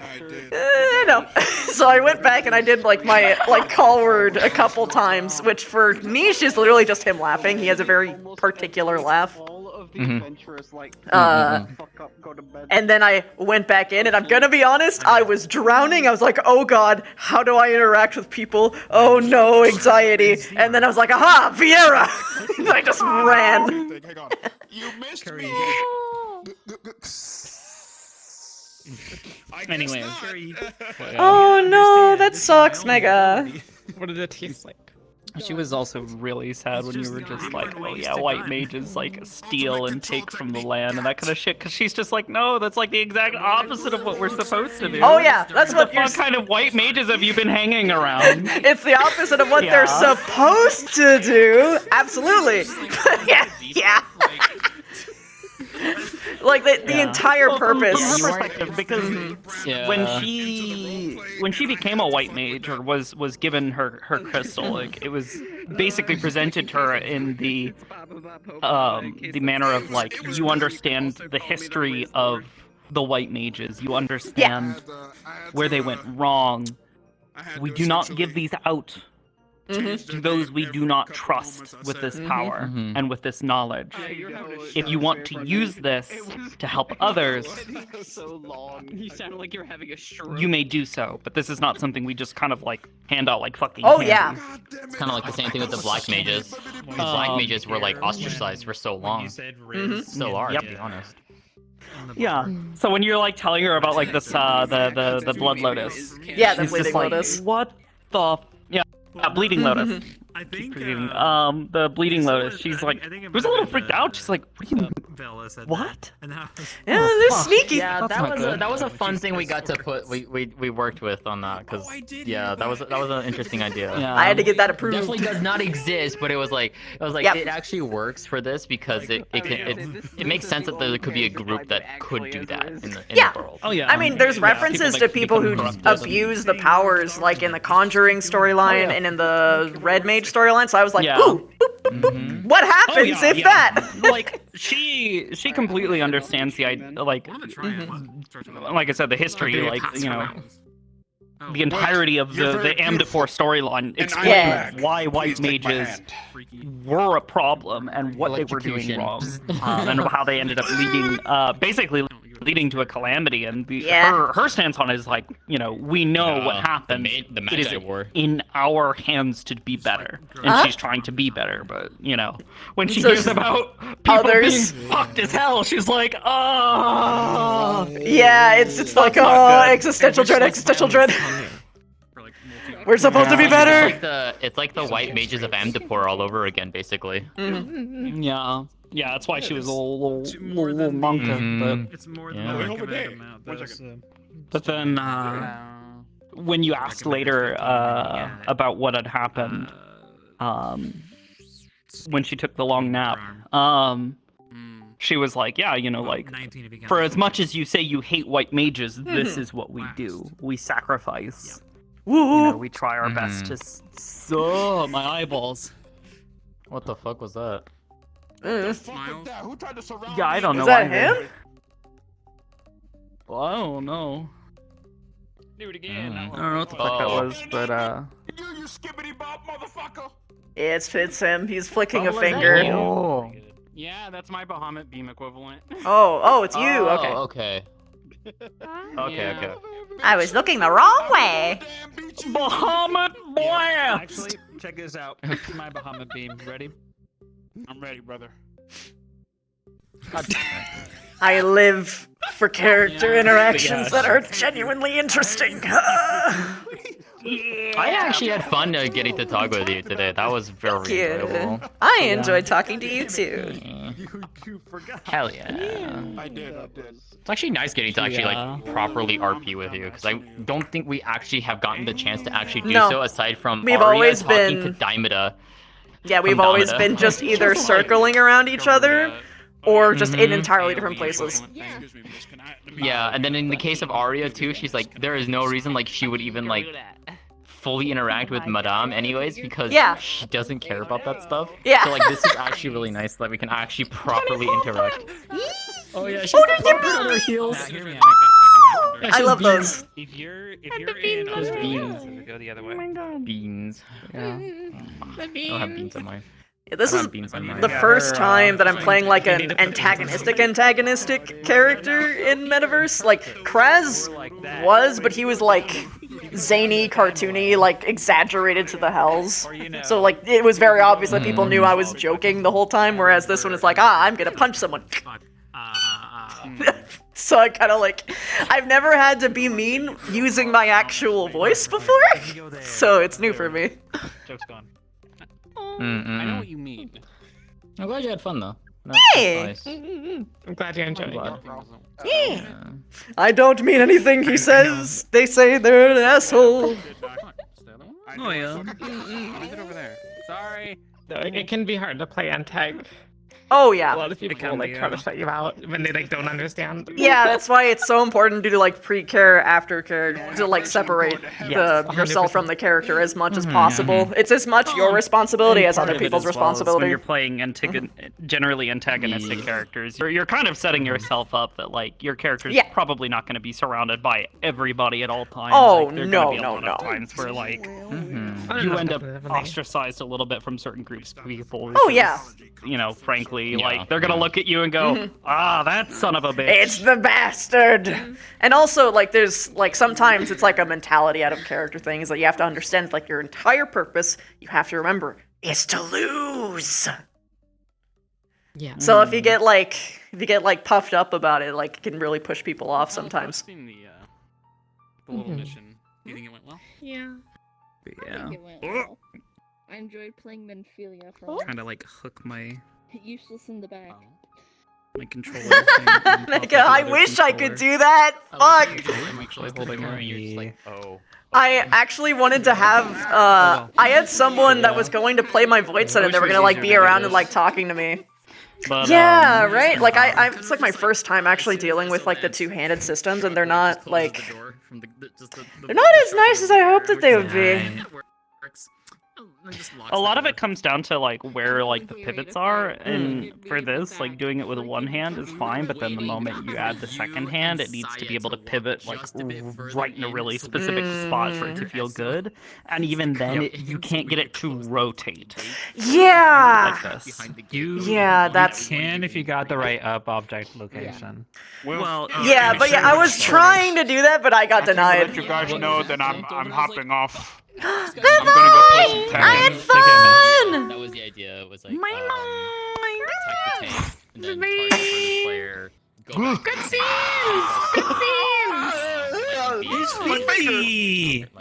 no. So I went back and I did my call word a couple times, which for Niche is literally just him laughing. He has a very particular laugh. All of the Mhm. adventurous like. Fuck up, go to bed. And then I went back in, and I'm gonna be honest, I was drowning. I was like, oh god, how do I interact with people? Oh no, anxiety. And then I was like, aha, Vieira! And I just ran. Hang on. You missed me. Anyways. Oh no, that sucks, Mega. What did it taste like? She was also really sad when you were just like, oh yeah, white mages steal and take from the land and that kind of shit, because she's just like, no, that's the exact opposite of what we're supposed to do. Oh yeah, that's what What kind of white mages have you been hanging around? It's the opposite of what they're Yeah. supposed to do. Absolutely. yeah. Like the entire purpose. From her perspective, because Yeah. when she became a white mage or was given her crystal, it was basically presented to her in the manner of you understand the history of the white mages, you understand where they went wrong. We do not give these out to those we do not trust with this power and with this knowledge. If you want to use this to help others, so long. You sound like you're having a stroke. you may do so, but this is not something we just kind of like hand out like fucking Oh, candy. yeah. It's kind of like the same thing with the black mages. The black mages were like ostracized for so long. Still are, to be honest. Yeah. So when you're like telling her about like this the blood lotus, Yeah, the she's bleeding just like, lotus. what the bleeding lotus. I think the bleeding lotus. She's like, was a little freaked out. She's like, what do you mean? What? Yeah, they're sneaky. Yeah, That's not good. that was a fun thing we got to put. We worked with on that because yeah, that was an interesting idea. Yeah. I had to get that approved. Definitely does not exist, but it was like Yep. it actually works for this because it makes sense that there could be a group that could do that in the world. Oh yeah. I mean, there's references to people who abuse the powers, like in the Conjuring storyline and in the Red Mage storyline. So I was like, ooh, boop, boop, boop. What happens if that? Like she completely understands the idea, like I said, the history, like the entirety of the Amdafor storyline explains why white mages were a problem and what they were doing wrong, and how they ended up leading to a calamity. And her stance on it is like, we know what happened. The it is Magi War. in our hands to be better, and she's trying to be better. But when she hears about people others being fucked as hell, she's like, oh. Yeah, it's like, oh, existential dread. We're supposed to be better. It's like the white mages of Amdapor all over again, basically. Yeah, that's why she was a little monka. But It's more than the recommended amount, though. But then, when you asked later about what had happened, when she took the long nap, she was like, yeah, like, for as much as you say you hate white mages, this is what we do. We sacrifice. We try our best to... my eyeballs. What the fuck was that? Yeah, I don't know. Is that either. him? Well, I don't know. Do it again. I don't know what the fuck that was, but It's him. He's flicking a was that finger. you? Oh. Yeah, that's my Bahamut beam equivalent. Oh, it's you. Okay. Okay. Okay. I was looking the wrong way. Bahamut blast! Actually, check this out. My Bahamut beam. Ready? I'm ready, brother. I live for character interactions that are genuinely interesting. I actually had fun getting to talk with you today. That was very enjoyable. I enjoyed talking to you too. You forgot. Hell yeah. I did. It's actually nice getting to actually like properly RP with you because I don't think we actually have gotten the chance to actually do so aside from we've Arya always talking been to Daimada. Yeah, we've always been just either circling around each other or just in entirely different places. Yeah, and then in the case of Arya too, she's like, there is no reason like she would even like fully interact with Madame anyways because she doesn't care about that stuff. Yeah. So like this is actually really nice that we can actually properly interact. Oh yeah, she's on her heels. I love those. If you're in Those beans. go the other way. Oh my god. Beans. Yeah. I don't have beans on mine. This I is have beans on mine. the first time that I'm playing like an antagonistic character in Metaverse. Like Kraz was, but he was like zany, cartoony, like exaggerated to the hells. So like it was very obvious that people knew I was joking the whole time. Whereas this one is like, I'm gonna punch someone. So I kind of like, I've never had to be mean using my actual voice before, so it's new for me. Joke's gone. I know what you mean. I'm glad you had fun though. Hey! Nice. I'm glad you enjoyed it. Yeah. I don't mean anything he says. They say they're an asshole. Oh yeah. Leave it over there. Sorry. It can be hard to play antag. Oh yeah. A lot of people like try to shut you out when they like don't understand. Yeah, that's why it's so important to do like pre-care, after-care, to like separate yourself from the character as much as possible. It's as much your responsibility as other people's responsibility. When you're playing generally antagonistic characters, you're kind of setting yourself up that like your character's probably not going to be surrounded by everybody at all times. Oh, like, no. Times where like you end up definitely. ostracized a little bit from certain groups of people. Oh, yeah. You know, frankly, Yeah. like they're gonna look at you and go, "Ah, that son of a bitch." It's the bastard. And also, like, there's like sometimes it's like a mentality out of character thing. Is that you have to understand like your entire purpose. You have to remember is to lose. Yeah. So if you get like puffed up about it, like it can really push people off sometimes. I've seen the little mission. Do you think it went well? Yeah. Yeah. I think it went well. I enjoyed playing Menphilia for Trying to like hook my useless in the back. my controller thing. on top of Mega, the I other wish I could controller. do that. Fuck. I'm actually holding my. I actually wanted to have, I had someone that was going to play my voice set and they were gonna like be around and like talking to me. But, Yeah, right? Like it's like my first time actually dealing with like the two-handed systems and they're not like, they're not as nice as I hoped that they would be. A lot of it comes down to like where like the pivots are, and for this, like doing it with one hand is fine, but then the moment you add the second hand, it needs to be able to pivot like right in a really specific spot for it to feel good, and even then, you can't get it to rotate. Yeah. Like this. Yeah, that's. You can if you got the right up object location. Well, Yeah, but yeah, I was trying to do that, but I got denied. Let you guys know that I'm hopping off. Goodbye! I'm gonna go play some tag. I had fun! That was the idea. It was like My attack the tank and then target the player. Go back. Good scenes!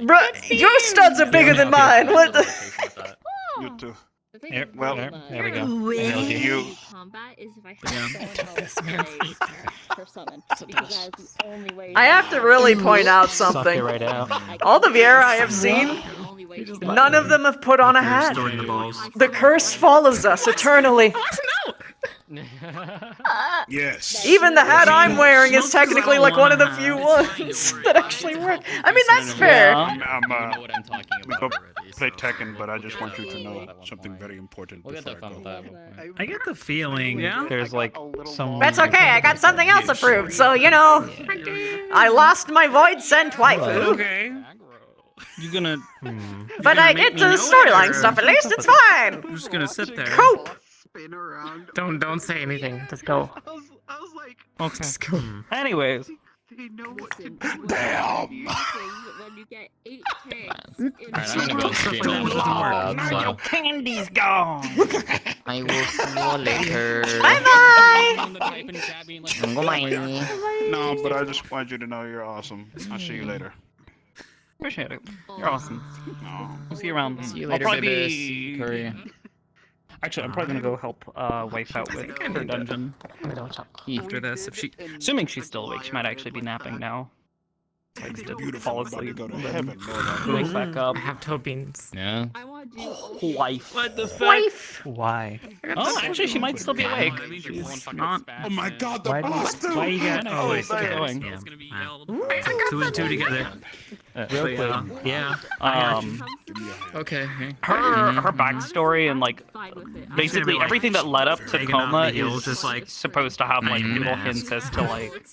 Bruh, your studs are bigger than mine. What the? You too. Well, there we go. You. Combat is if I have someone else play for summon, because that is the only way. I have to really point out Suck it something. right out. All the Viera I have seen, none of them have put on a hat. The curse follows us eternally. Yes. Even the hat I'm wearing is technically like one of the few ones that actually work. I mean, that's fair. I'm what I'm talking we go about already. play Tekken, but I just want you to know something very important We'll get before that I fun go. with that. I get the feeling There's like some. That's okay, I got something else approved, so you know. I lost my Void Sent waifu. Okay. You're gonna. But I get to the storyline stuff, at least it's fine. I'm just gonna sit there. Cope. Spin around. Don't say anything. Just go. I was like, Okay. Just go. Anyways, they know what to do. Damn. When you get 8 tanks in Alright, I'm gonna go stream that. now your candy's gone. I will see you later. Bye-bye. Goodbye. No, but I just want you to know you're awesome. I'll see you later. Appreciate it. You're awesome. We'll see you around. See you I'll later, probably babies. be. Curry. Actually, I'm probably gonna go help wife out with her dungeon. After this, if she. Assuming she's still awake, she might actually be napping now. Likes to fall asleep, Go to and heaven, then Lord, I wake back up. I have toe beans. Yeah. I want to do Wife. What the fuck? Wife. Why? Oh, actually, she might still be awake. She's not. Oh my God, the Why do you- bastard! Why you got? Oh, wait, keep going. Damn. Wow. 2 and 2 together. Real quick. Yeah. Okay. Her backstory and like basically Like, everything that led up to taking out coma Nihil, is just like supposed to have like not even little an ass. hints as to like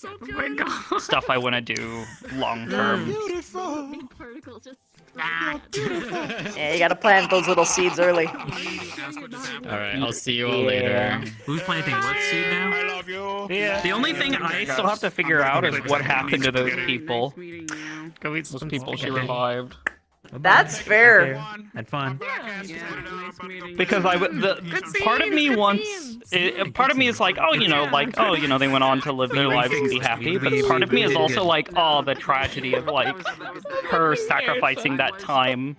stuff I want to do long term. Beautiful. particles just Yeah, you gotta plant those little seeds early. Alright, I'll see you all later. Who's planting what seed now? I love you. Yeah. The only thing I Still have to figure out is what happened to those people. Go eat Those some people she spaghetti. revived. That's fair. Had fun. Because part of me wants, part of me is like, oh, you know, they went on to live their lives and be happy. But part of me is also like, oh, the tragedy of like her sacrificing that time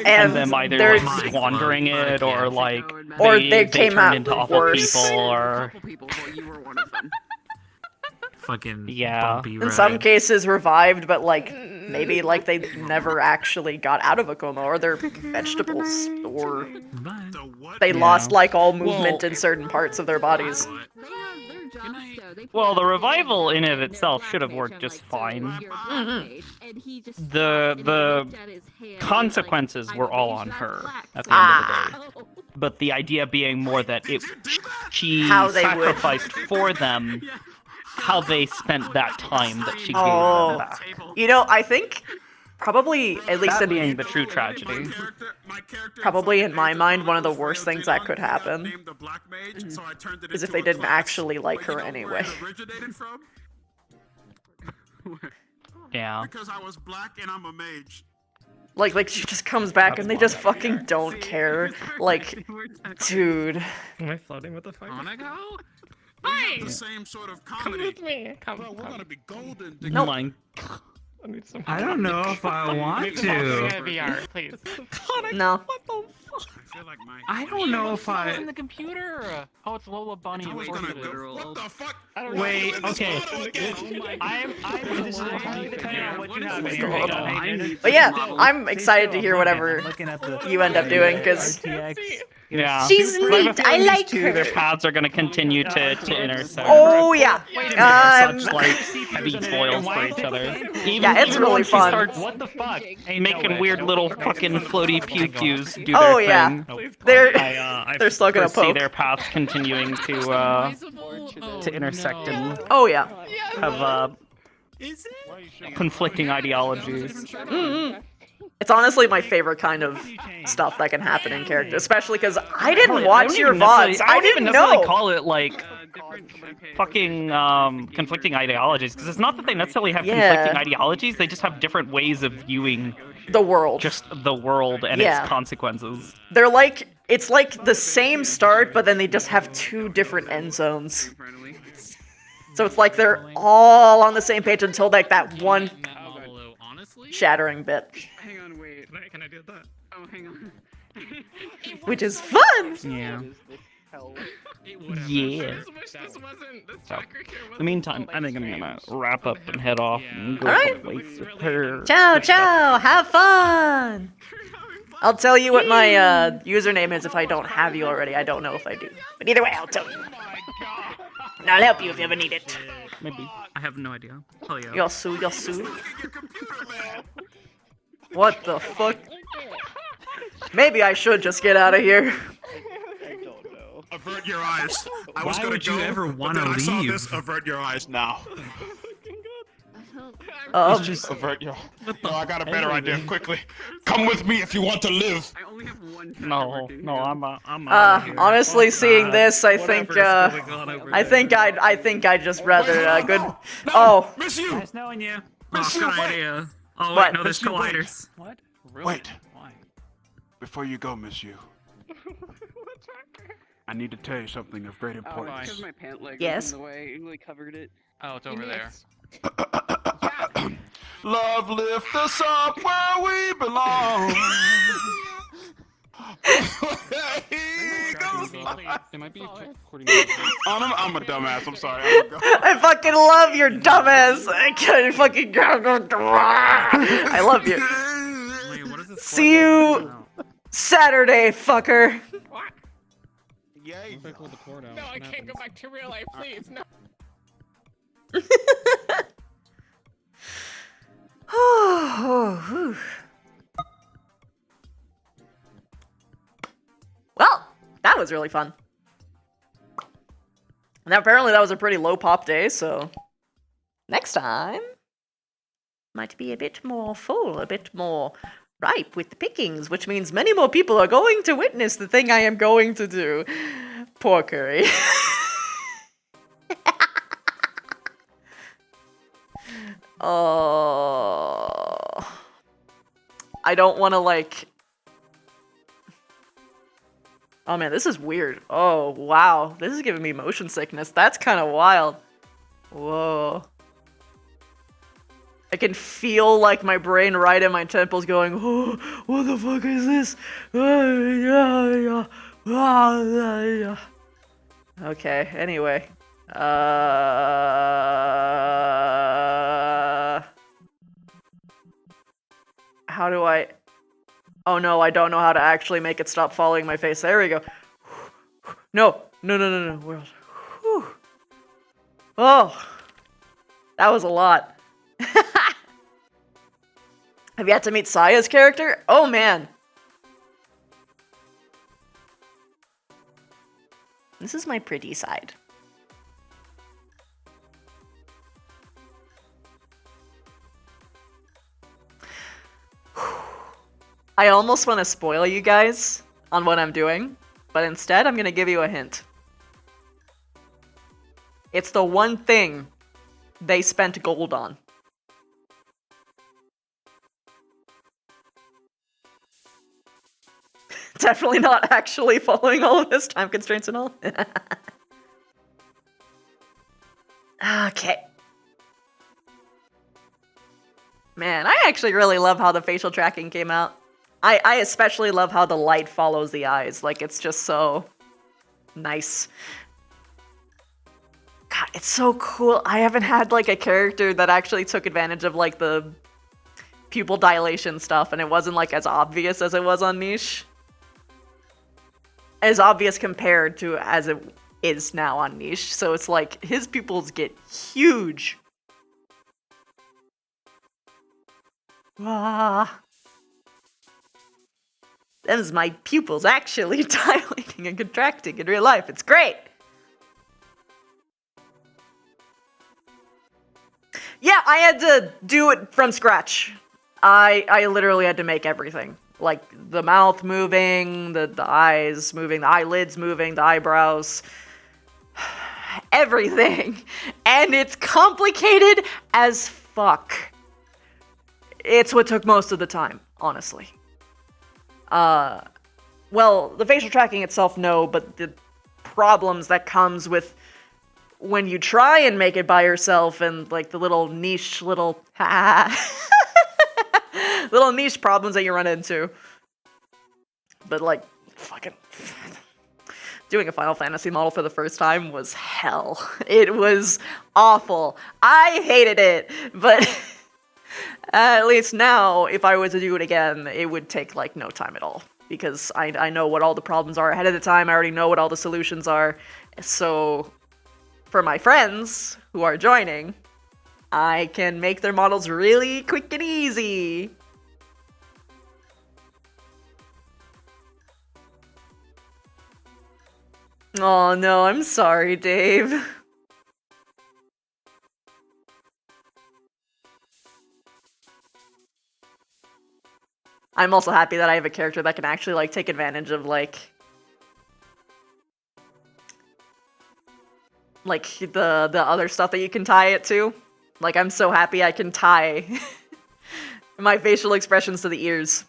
and them either there's- like squandering it or like Or they came turned out into awful worse. people or fucking yeah. bumpy In some ride. cases revived, but like maybe like they never actually got out of a coma, or they're vegetables, or they lost like all movement in certain parts of their bodies. Well, the revival in it itself should have worked just fine. The consequences were all on her at the end of the day. But the idea being more that she How they would. sacrificed for them how they spent that time that she gave Oh, them back. you know, I think Probably, at least That being the true tragedy. probably in my mind, one of the worst things that could happen is if they didn't actually like her anyway. Yeah. Because I was black and I'm a mage. Like she just comes back and they just fucking don't care. Like, dude. Am I floating with the fuck? Wanna go? Hi! The same sort of Come comedy. with me. Come. Bro, we're gonna be golden. No. Mine. I need some. I don't know if I want to. VR, please. No. I don't know if I. in the computer. Oh, it's Lola Bunny. Of course it is. What the fuck? Wait, okay. I'm This is depending on what you have in here. Hang on, hang on. But yeah, I'm excited to hear whatever you end up doing, because Yeah. she's But I have a neat. I feeling like these two, her. their paths are going to continue to intersect. Oh yeah. Such like heavy foils for each other. Yeah, it's even really when she fun. starts What the fuck? making weird little fucking floaty pew pews do Oh, their yeah. thing. They're still gonna foresee poke. their paths continuing to intersect and Oh yeah. have conflicting ideologies. Mm-hmm. It's honestly my favorite kind of stuff that can happen in character, especially because I didn't watch your VODs. I don't even didn't necessarily know. call it like fucking conflicting ideologies, because it's not that they necessarily have Yeah. conflicting ideologies. They just have different ways of viewing the world, just the world and Yeah. its consequences. They're like, it's like the same start, but then they just have two different end zones. So it's like they're all on the same page until like that one shattering bit, Hang on, wait. Can I do that? Oh, hang on. which is fun. Yeah. Yeah. So, in the meantime, I think I'm gonna wrap up and head off and go Alright. to waste with her. Ciao, ciao. Have fun. I'll tell you what my username is if I don't have you already. I don't know if I do, but either way, I'll tell you. And I'll help you if you ever need it. Maybe. I have no idea. Oh yeah. Yosu, Yosu. What the fuck? Maybe I should just get out of here. Avert your eyes. I was Why gonna would you go, ever but wanna then I saw leave? this. Avert your eyes now. Avert your. No, I got a better idea. Quickly, come with me if you want to live. No, I'm Honestly, seeing this, I think I'd just rather good. Oh, Miss you. Nice knowing you. Miss Oh, you. good Wait. idea. Oh What? wait, no, there's Miss you, wait. colliders. What? Wait. Before you go, Miss you. I need to tell you something of great importance. Because my pant leg Yes? was in the way, it like covered it. Oh, it's over there. Love lift us up where we belong. It might be according I'm a dumbass. I'm sorry. I fucking love your dumbass. I can't fucking. I love you. See you Saturday, fucker. Yay. No, I can't go back to real life, please. No. Well, that was really fun. Now, apparently that was a pretty low pop day, so next time might be a bit more full, a bit more ripe with the pickings, which means many more people are going to witness the thing I am going to do. Poor Curry. Oh, I don't want to like. Oh man, this is weird. Oh wow, this is giving me motion sickness. That's kind of wild. Whoa. I can feel like my brain right in my temples going, oh, what the fuck is this? Okay, anyway. How do I... Oh no, I don't know how to actually make it stop following my face. There we go. No. Where else? Whew. Oh. That was a lot. Have you yet to meet Saya's character? Oh man. This is my pretty side. I almost want to spoil you guys on what I'm doing, but instead I'm going to give you a hint. It's the one thing they spent gold on. Definitely not actually following all of this time constraints and all. Okay. Man, I actually really love how the facial tracking came out. I especially love how the light follows the eyes. Like, it's just so nice. God, it's so cool. I haven't had, like, a character that actually took advantage of, like, the pupil dilation stuff, and it wasn't, like, as obvious as it was on Niche. As obvious compared to as it is now on Niche. So it's like, his pupils get huge. Ah. Them's my pupils actually dilating and contracting in real life. It's great. Yeah, I had to do it from scratch. I literally had to make everything. Like, the mouth moving, the eyes moving, the eyelids moving, the eyebrows. Everything. And it's complicated as fuck. It's what took most of the time, honestly. Well, the facial tracking itself, no, but the problems that comes with when you try and make it by yourself and, like, the little niche little little niche problems that you run into. But, like, fucking doing a Final Fantasy model for the first time was hell. It was awful. I hated it, but at least now, if I were to do it again, it would take, like, no time at all. Because I know what all the problems are ahead of the time. I already know what all the solutions are. So, for my friends who are joining, I can make their models really quick and easy. Oh no, I'm sorry, Dave. I'm also happy that I have a character that can actually, like, take advantage of, like the other stuff that you can tie it to. Like, I'm so happy I can tie my facial expressions to the ears.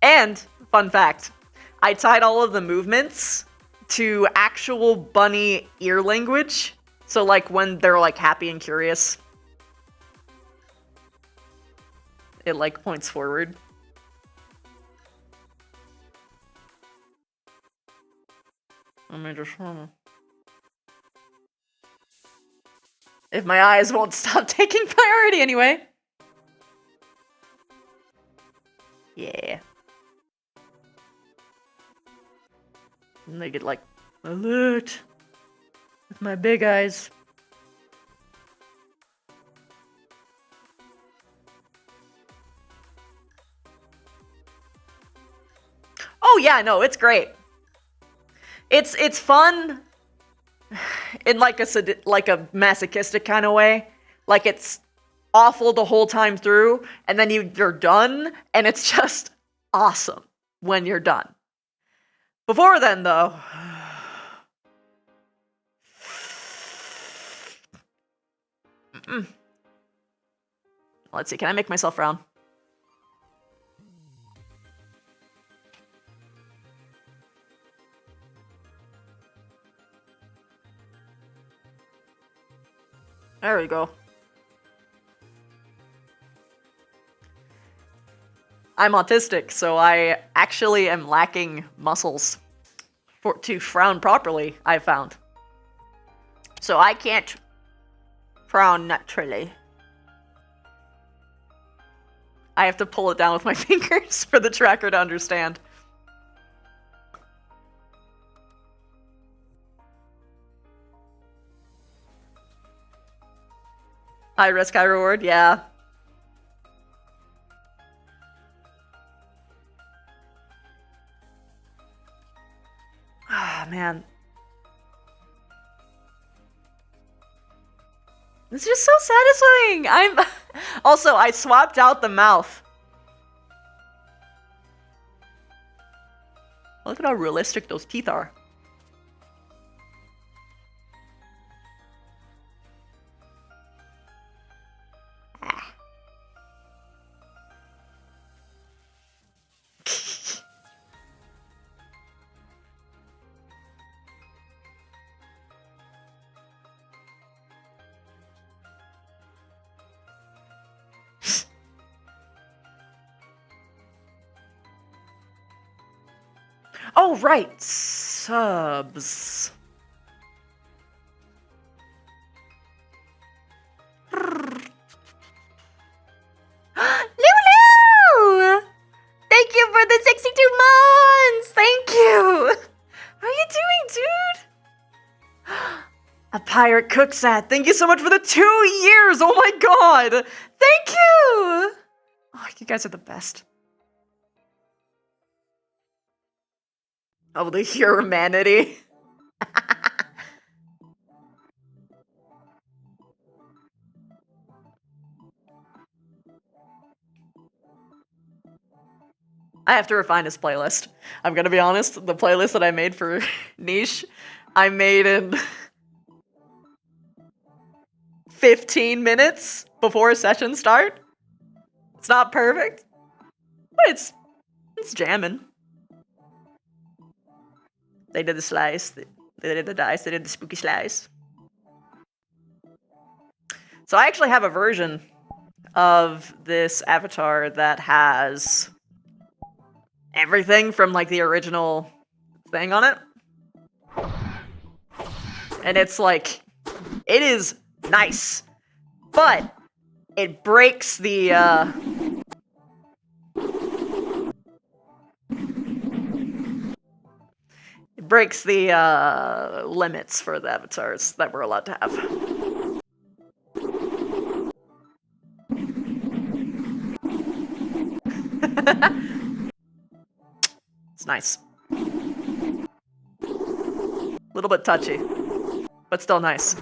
And, fun fact, I tied all of the movements to actual bunny ear language. So, like, when they're, like, happy and curious, it, like, points forward. Let me just... If my eyes won't stop taking priority anyway. Yeah. And they get, like, alert with my big eyes. Oh yeah, no, it's great. It's fun in like a masochistic kind of way. Like, it's awful the whole time through, and then you're done, and it's just awesome when you're done. Before then, though, let's see, can I make myself round? There we go. I'm autistic, so I actually am lacking muscles to frown properly, I found. So I can't frown naturally. I have to pull it down with my fingers for the tracker to understand. High risk, high reward, yeah. Ah, man. It's just so satisfying. Also, I swapped out the mouth. Look at how realistic those teeth are. Oh, right. Subs. Lulu! Thank you for the 62 months! Thank you! How are you doing, dude? A pirate cooksat. Thank you so much for the 2 years! Oh my god! Thank you! Oh, you guys are the best. Oh, the humanity. I have to refine this playlist. I'm gonna be honest, the playlist that I made for Niche, I made in 15 minutes before a session start. It's not perfect, but it's jamming. They did the slice, they did the dice, they did the spooky slice. So I actually have a version of this avatar that has everything from like the original thing on it. And it's like, it is nice, but it breaks the limits for the avatars that we're allowed to have. It's nice. A little bit touchy, but still nice.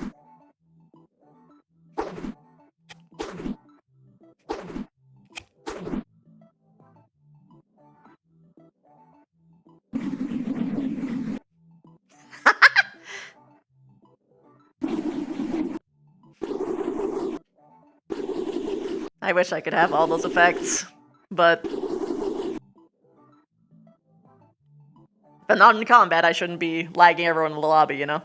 I wish I could have all those effects, but if I'm not in combat, I shouldn't be lagging everyone in the lobby, you know?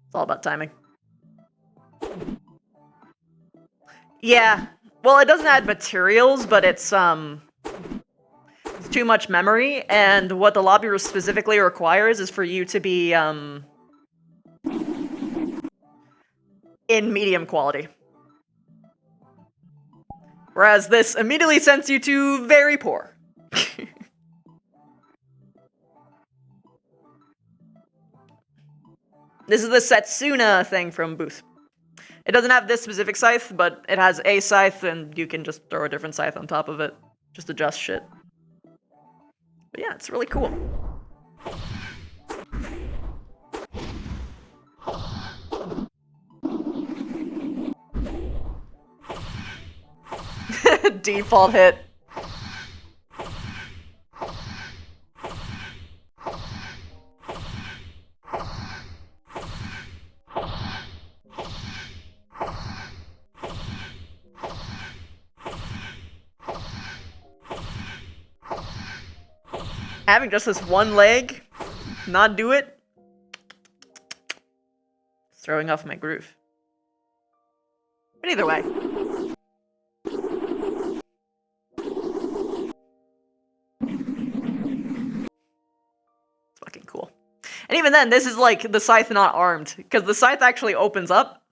It's all about timing. Yeah. Well, it doesn't add materials, but it's too much memory, and what the lobby specifically requires is for you to be in medium quality. Whereas this immediately sends you to very poor. This is the Setsuna thing from Booth. It doesn't have this specific scythe, but it has a scythe, and you can just throw a different scythe on top of it. Just adjust shit. But yeah, it's really cool. Default hit. Having just this one leg not do it, it's throwing off my groove. But either way. It's fucking cool. And even then, this is like the scythe not armed, because the scythe actually opens up.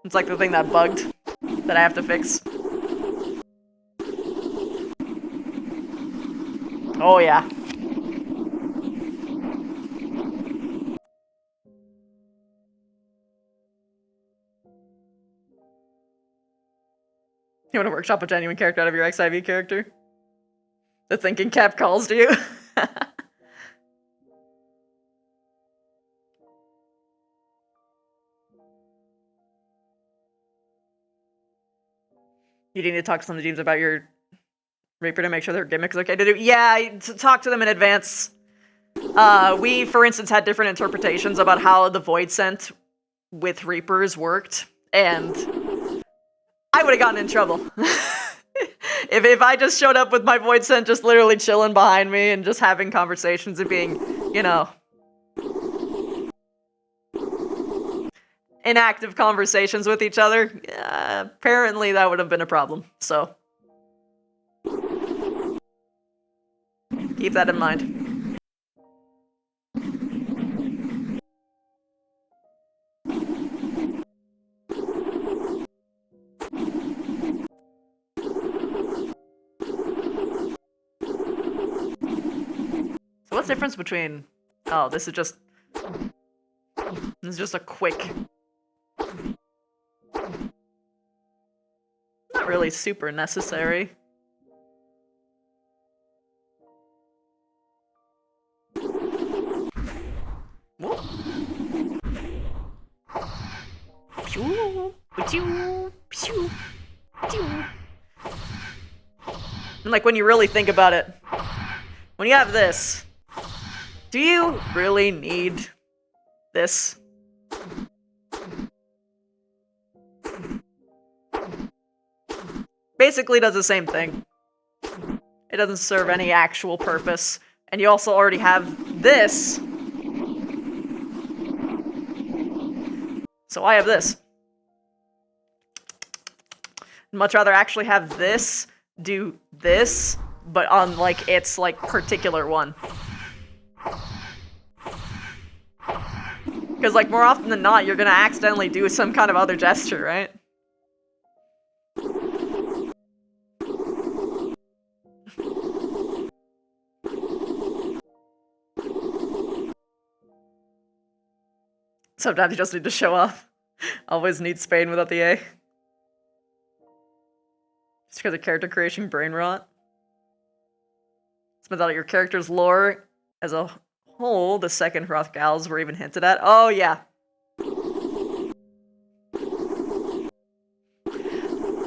It's like the thing that bugged that I have to fix. Oh yeah. You want to workshop a genuine character out of your XIV character? The thinking cap calls to you. You need to talk to some of the teams about your Reaper to make sure their gimmick's okay to do. Yeah, talk to them in advance. We, for instance, had different interpretations about how the Void Scent with Reapers worked, and I would have gotten in trouble. If I just showed up with my Void Scent just literally chilling behind me and just having conversations and being, you know, inactive conversations with each other, apparently that would have been a problem, so keep that in mind. So what's the difference between... Oh, this is just a quick... Not really super necessary. Whoa. Pew, pew, pew, pew. And like when you really think about it, when you have this, do you really need this? Basically does the same thing. It doesn't serve any actual purpose. And you also already have this. So I have this. I'd much rather actually have this do this, but on like its like particular one. Because like more often than not, you're gonna accidentally do some kind of other gesture, right? Sometimes you just need to show off. Always need Spain without the A. Just because of character creation brain rot. It's about your character's lore as a whole, the second Hrothgals were even hinted at. Oh, yeah.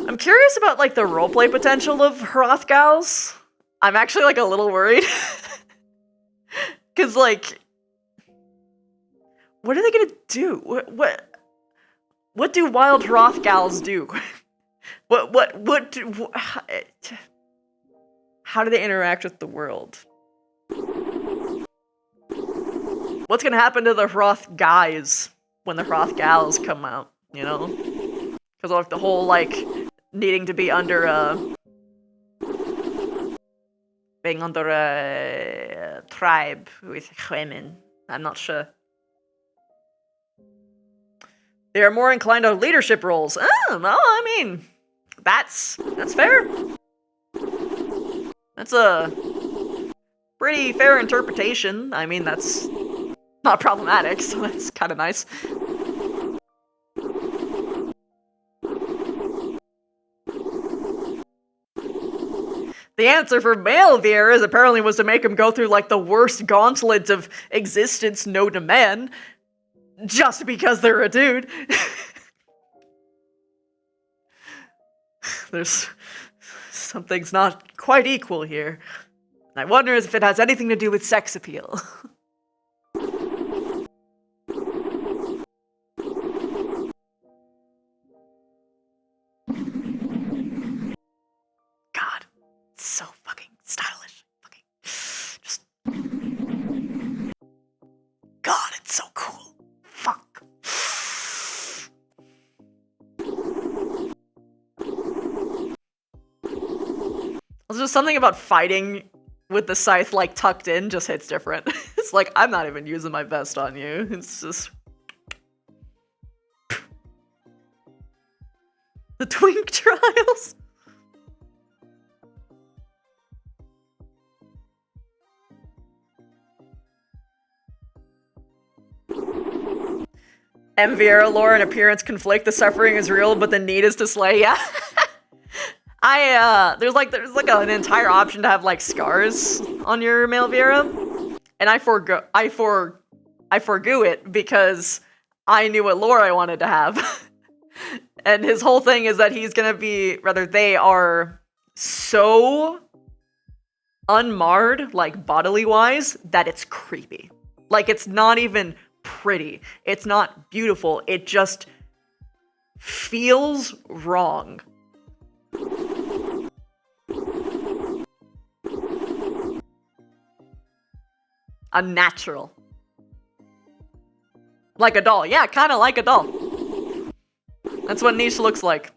I'm curious about, like, the roleplay potential of Hrothgals. I'm actually, like, a little worried. Because, like... What are they gonna do? What do wild Hrothgals do? How do they interact with the world? What's gonna happen to the Hroth guys when the Hrothgals come out, you know? Because like the whole, like, needing to be under being under a tribe with women. I'm not sure. They are more inclined to leadership roles. Oh, well, I mean, that's fair. That's a pretty fair interpretation. I mean, that's not problematic, so that's kind of nice. The answer for male Vieiras apparently was to make him go through, like, the worst gauntlet of existence known to men. Just because they're a dude. There's... something's not quite equal here. I wonder if it has anything to do with sex appeal. God, it's so fucking stylish. Fucking... just... God, it's so cool. Fuck. There's just something about fighting with the scythe, like, tucked in just hits different. It's like, I'm not even using my vest on you. It's just... The Twink Trials? Vieira lore and appearance conflict. The suffering is real, but the need is to slay. Yeah. there's like an entire option to have like scars on your male Vera, and I forgo it because I knew what lore I wanted to have. And his whole thing is that he's gonna be, rather they are so unmarred, like bodily wise, that it's creepy. Like it's not even pretty. It's not beautiful. It just feels wrong. Unnatural. Like a doll. Yeah, kind of like a doll. That's what Niche looks like.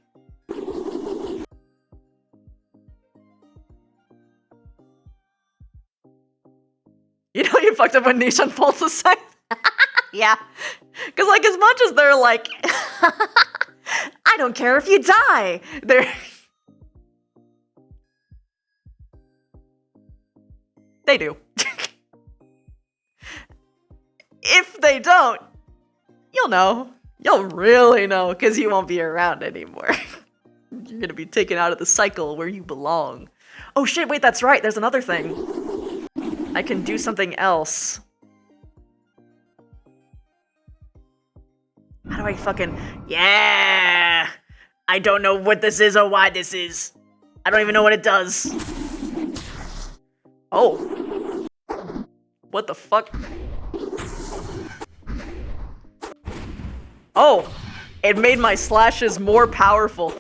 You know you fucked up when Niche unfolds the scythe? Yeah. Because, like, as much as they're like, I don't care if you die, they do. If they don't, you'll know. You'll really know, because you won't be around anymore. You're gonna be taken out of the cycle where you belong. Oh shit, wait, that's right, there's another thing. I can do something else. How do I fucking... Yeah! I don't know what this is or why this is. I don't even know what it does. Oh. What the fuck? Oh! It made my slashes more powerful.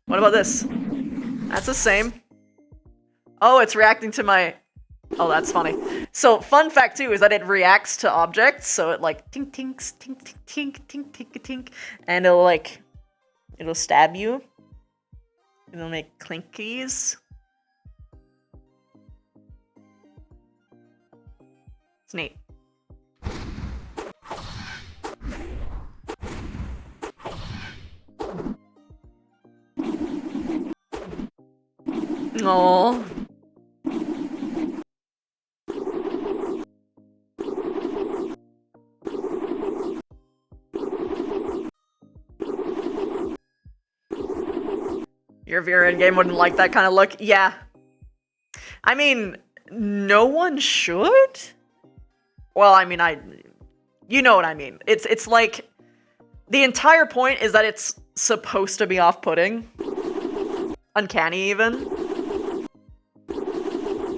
What about this? That's the same. Oh, it's reacting to my... Oh, that's funny. So, fun fact too is that it reacts to objects, so it like tink tinks, tink tink tink tink tink tink, and it'll stab you. It'll make clinkies. It's neat. Aww. Your Vera in game wouldn't like that kind of look. Yeah. I mean, no one should? Well, I mean, you know what I mean. It's like, the entire point is that it's supposed to be off-putting. Uncanny, even.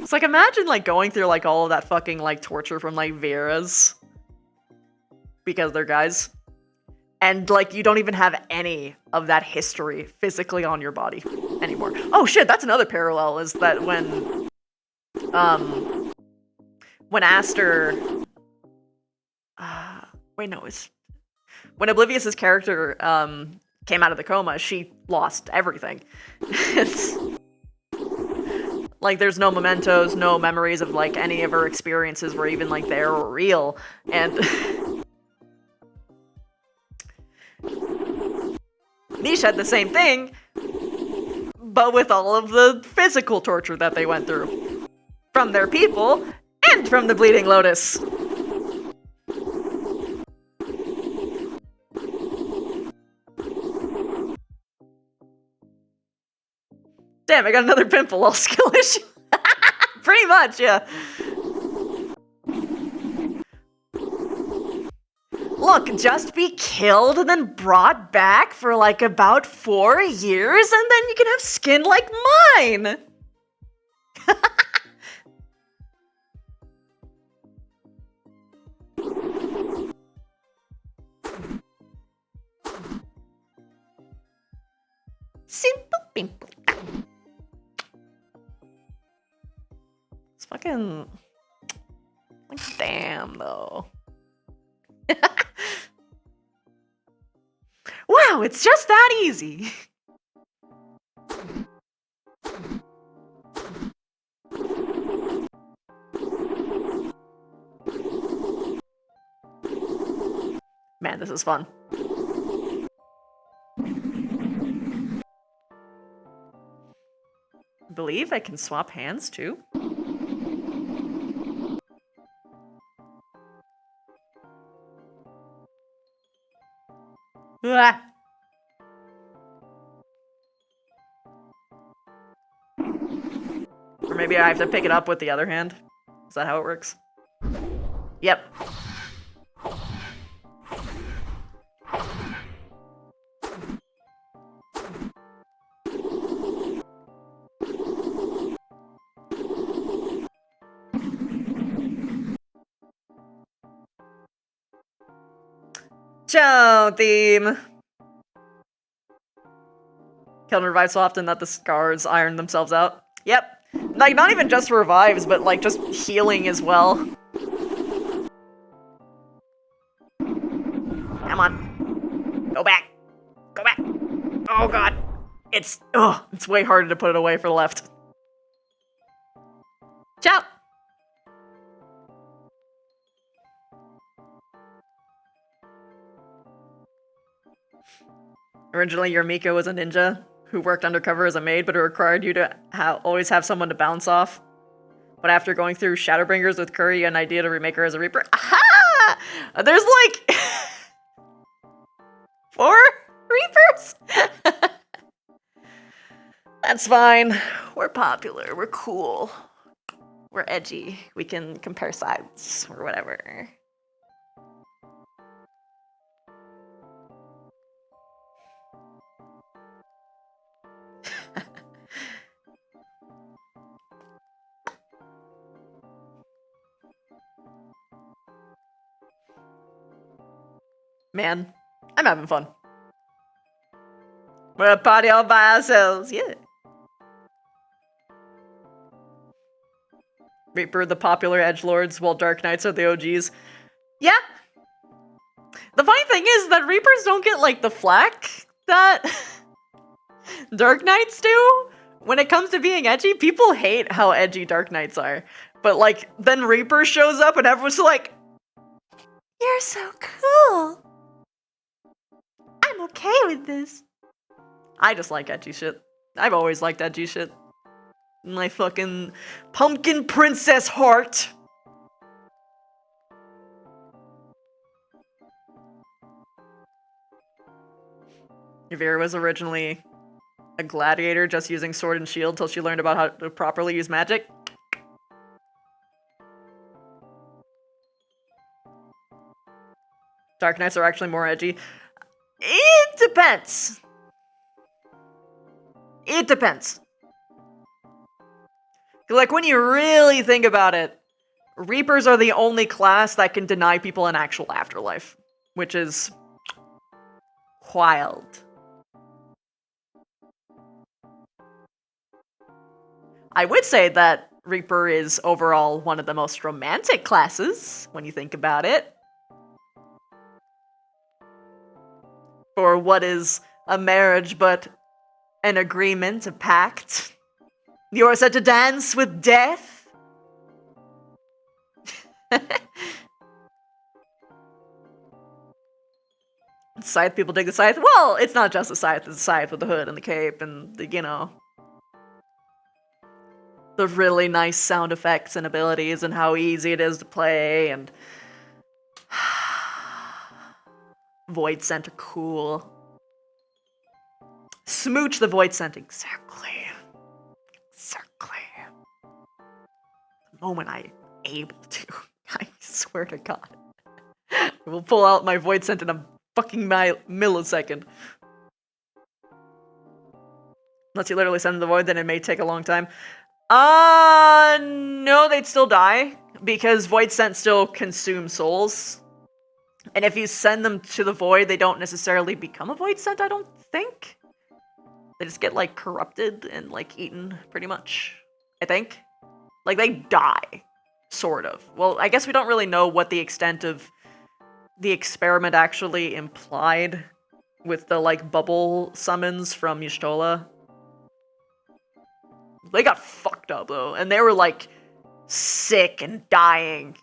It's like, imagine, like, going through, like, all of that fucking, like, torture from, like, Veras. Because they're guys. And, like, you don't even have any of that history physically on your body anymore. Oh, shit, that's another parallel, is that when Aster... wait, no, when Oblivious's character, came out of the coma, she lost everything. It's... Like, there's no mementos, no memories of, like, any of her experiences were even, like, there or real. And... Niche had the same thing, but with all of the physical torture that they went through. From their people, and from the Bleeding Lotus. Damn, I got another pimple, all skill issue. Pretty much, yeah. Look, just be killed and then brought back for like about 4 years and then you can have skin like mine! Simple pimple. It's fucking... Like, damn, though. Wow, it's just that easy. Man, this is fun. Believe I can swap hands too? Ah. maybe I have to pick it up with the other hand. Is that how it works? Yep. Ciao, theme! Kill and revive so often that the scars iron themselves out. Yep. Like, not even just revives, but like just healing as well. Come on. Go back. Go back. Oh god. It's way harder to put it away for the left. Ciao! Originally, your Miko was a ninja who worked undercover as a maid, but it required you to always have someone to bounce off. But after going through Shadowbringers with Curry, an idea to remake her as a Reaper. Aha! There's like 4 Reapers? That's fine. We're popular. We're cool. We're edgy. We can compare sides or whatever. Man, I'm having fun. We're gonna party all by ourselves, yeah. Reaper, the popular edgelords, while Dark Knights are the OGs. Yeah. The funny thing is that Reapers don't get, like, the flack that Dark Knights do. When it comes to being edgy, people hate how edgy Dark Knights are. But, like, then Reaper shows up and everyone's like, "You're so cool. I'm okay with this." I just like edgy shit. I've always liked edgy shit. My fucking pumpkin princess heart. Yvira was originally a gladiator just using sword and shield till she learned about how to properly use magic. Dark Knights are actually more edgy. It depends. It depends. Like, when you really think about it, Reapers are the only class that can deny people an actual afterlife, which is wild. I would say that Reaper is overall one of the most romantic classes, when you think about it. For what is a marriage but an agreement, a pact? You are set to dance with death? Scythe people dig the scythe? Well, it's not just a scythe, it's a scythe with the hood and the cape and the, you know, the really nice sound effects and abilities and how easy it is to play, and Void Scent are cool. Smooch the Void Scent, exactly. Exactly. The moment I'm able to, I swear to God. I will pull out my Void Scent in a fucking millisecond. Unless you literally send them the Void, then it may take a long time. No, they'd still die, because Void Scent still consumes souls. And if you send them to the Void, they don't necessarily become a Void Scent, I don't think. They just get, like, corrupted and, like, eaten, pretty much. I think. Like, they die. Sort of. Well, I guess we don't really know what the extent of the experiment actually implied with the, like, bubble summons from Y'shtola. They got fucked up, though, and they were, like, sick and dying.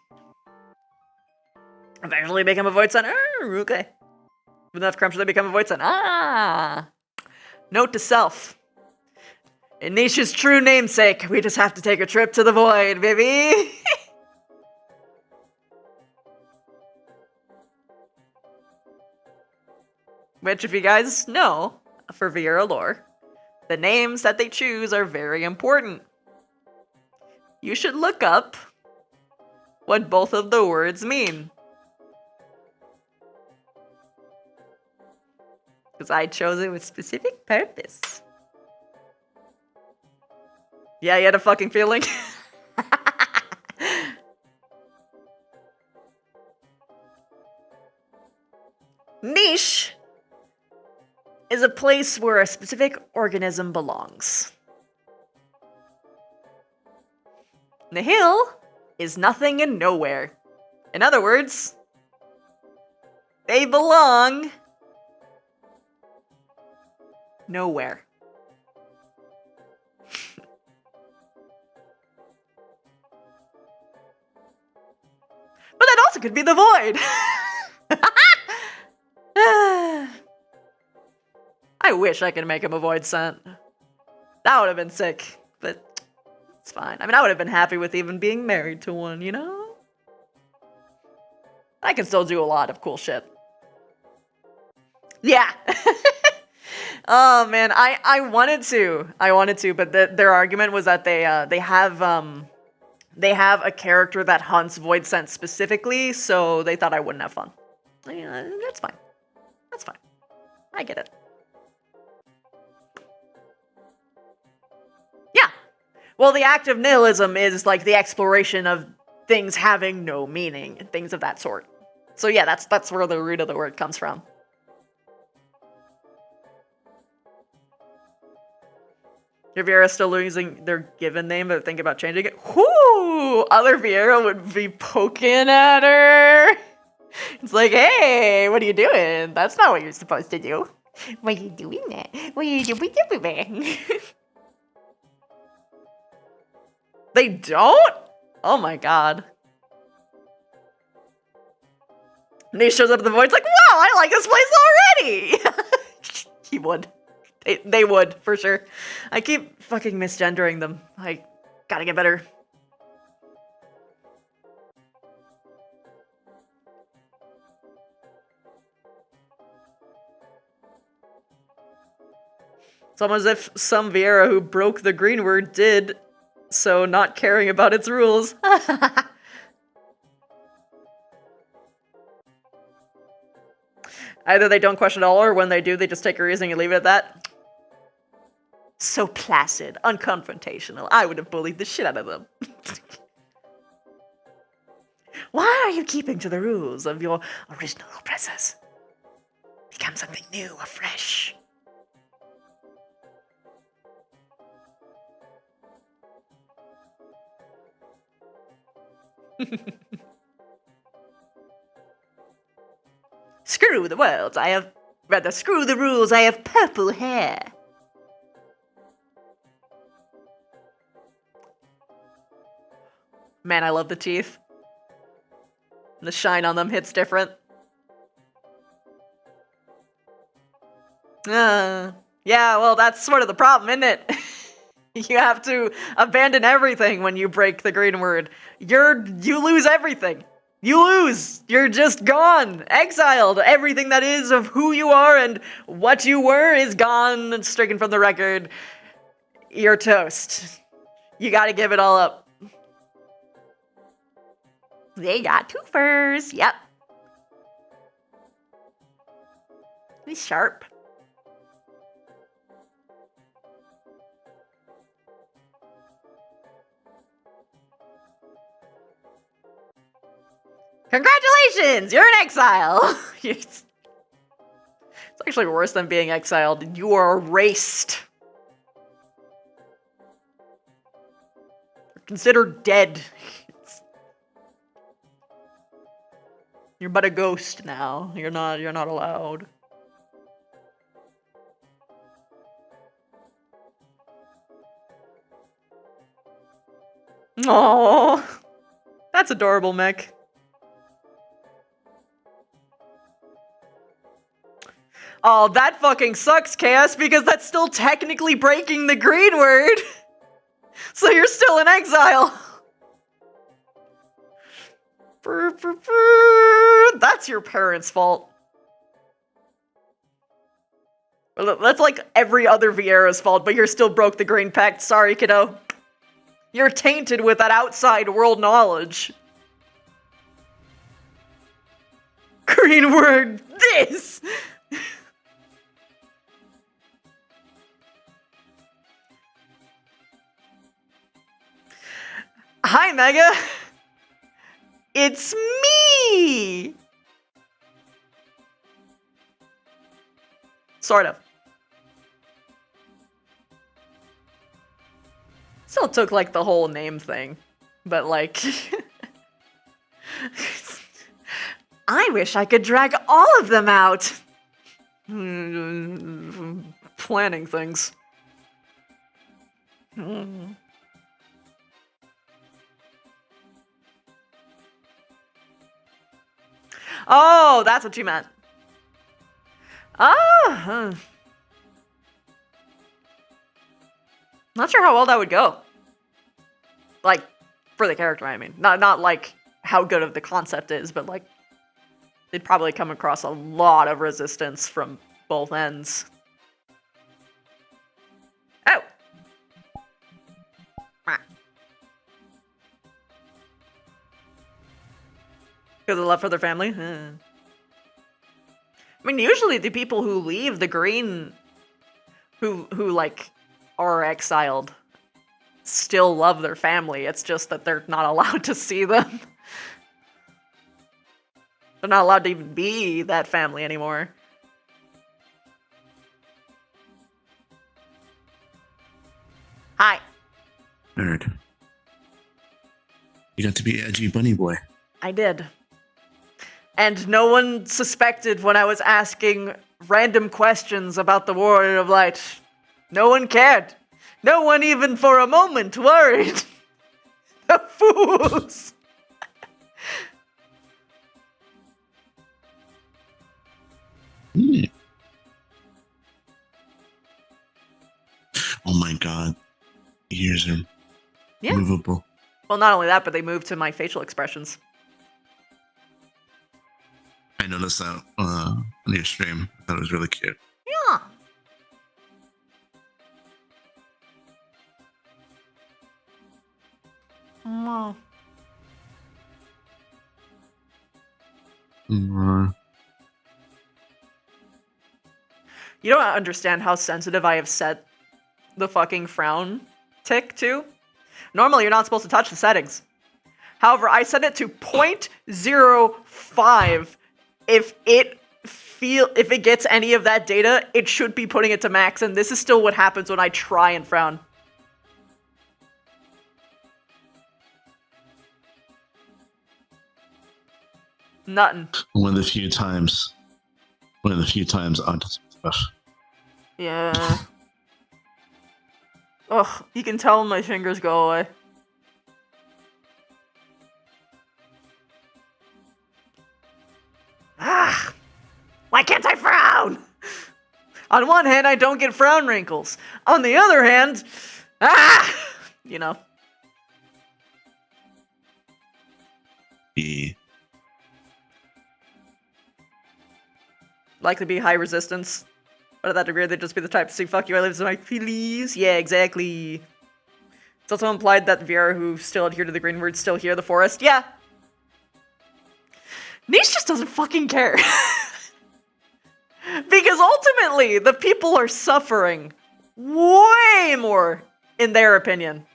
Eventually become a Void Scent. Okay. With enough crumbs, they become a Void Scent. Note to self. In Nisha's true namesake, we just have to take a trip to the Void, baby! Which, if you guys know, for Viera lore, the names that they choose are very important. you should look up what both of the words mean. Because I chose it with specific purpose. Yeah, you had a fucking feeling? Niche is a place where a specific organism belongs. Nihil is nothing and nowhere. In other words, they belong nowhere. But that also could be the void. I wish I could make him a void scent. That would have been sick, but it's fine. I mean, I would have been happy with even being married to one, you know? I can still do a lot of cool shit. Yeah. Oh man, I wanted to, but their argument was that they have a character that hunts void scent specifically, so they thought I wouldn't have fun. That's fine. That's fine. I get it. Yeah. Well, the act of nihilism is like the exploration of things having no meaning and things of that sort. So yeah, that's where the root of the word comes from. Your Vieira still losing their given name, but think about changing it. Whoo! Other Vieira would be poking at her. It's like, hey, what are you doing? That's not what you're supposed to do. Why are you doing that? What are you doing? They don't? Oh my god. Niche shows up at the void's like, wow, I like this place already! He would. They would, for sure. I keep fucking misgendering them. I gotta get better. It's almost as if some Vieira who broke the green word did so, not caring about its rules. Either they don't question at all, or when they do, they just take a reason and leave it at that. So placid, unconfrontational. I would have bullied the shit out of them. Why are you keeping to the rules of your original oppressors? Become something new, afresh. Screw the world, screw the rules, I have purple hair. Man, I love the teeth. The shine on them hits different. Yeah, well, that's sort of the problem, isn't it? You have to abandon everything when you break the green word. You lose everything. You lose. You're just gone. Exiled. Everything that is of who you are and what you were is gone and stricken from the record. You're toast. You gotta give it all up. They got two furs. Yep. He's sharp. Congratulations! You're in exile! It's actually worse than being exiled. You are erased. You're considered dead. You're but a ghost now. You're not allowed. Aww. That's adorable, Mick. Oh, that fucking sucks, Chaos, because that's still technically breaking the green word. So you're still in exile. That's your parents' fault. Well, that's like every other Vieira's fault, but you're still broke the green pact. Sorry, kiddo. You're tainted with that outside world knowledge. Green word, this! Hi, Mega! It's me! Sort of. Still took, like, the whole name thing. But, like... I wish I could drag all of them out! Planning things. Oh, that's what you meant. Ah! Not sure how well that would go. Like, for the character, I mean. Not like how good of the concept is, but like, they'd probably come across a lot of resistance from both ends. Oh! Because of love for their family? I mean, usually the people who leave the green, who like, are exiled, still love their family. It's just that they're not allowed to see them. They're not allowed to even be that family anymore. Hi. Nerd. You got to be edgy bunny boy. I did. And no one suspected when I was asking random questions about the Warrior of Light. No one cared. No one even for a moment worried. The fools! Oh my god. Ears are Yeah. movable. Well, not only that, but they moved to my facial expressions. I noticed that on your stream. I thought it was really cute. Yeah. Oh. You don't understand how sensitive I have set the fucking frown tick to. Normally, you're not supposed to touch the settings. However, I set it to 0.05. If it gets any of that data, it should be putting it to max, and this is still what happens when I try and frown. Nothing. One of the few times autism stuff. Yeah. Ugh, you can tell my fingers go away. Ah! Why can't I frown? On one hand, I don't get frown wrinkles. On the other hand, you know. Yeah. Likely be high resistance. But at that degree, they'd just be the type to say, fuck you, I live in my feelies. Yeah, exactly. It's also implied that VR who still adhere to the green word still hear the forest. Yeah. Niche just doesn't fucking care. Because ultimately, the people are suffering way more, in their opinion.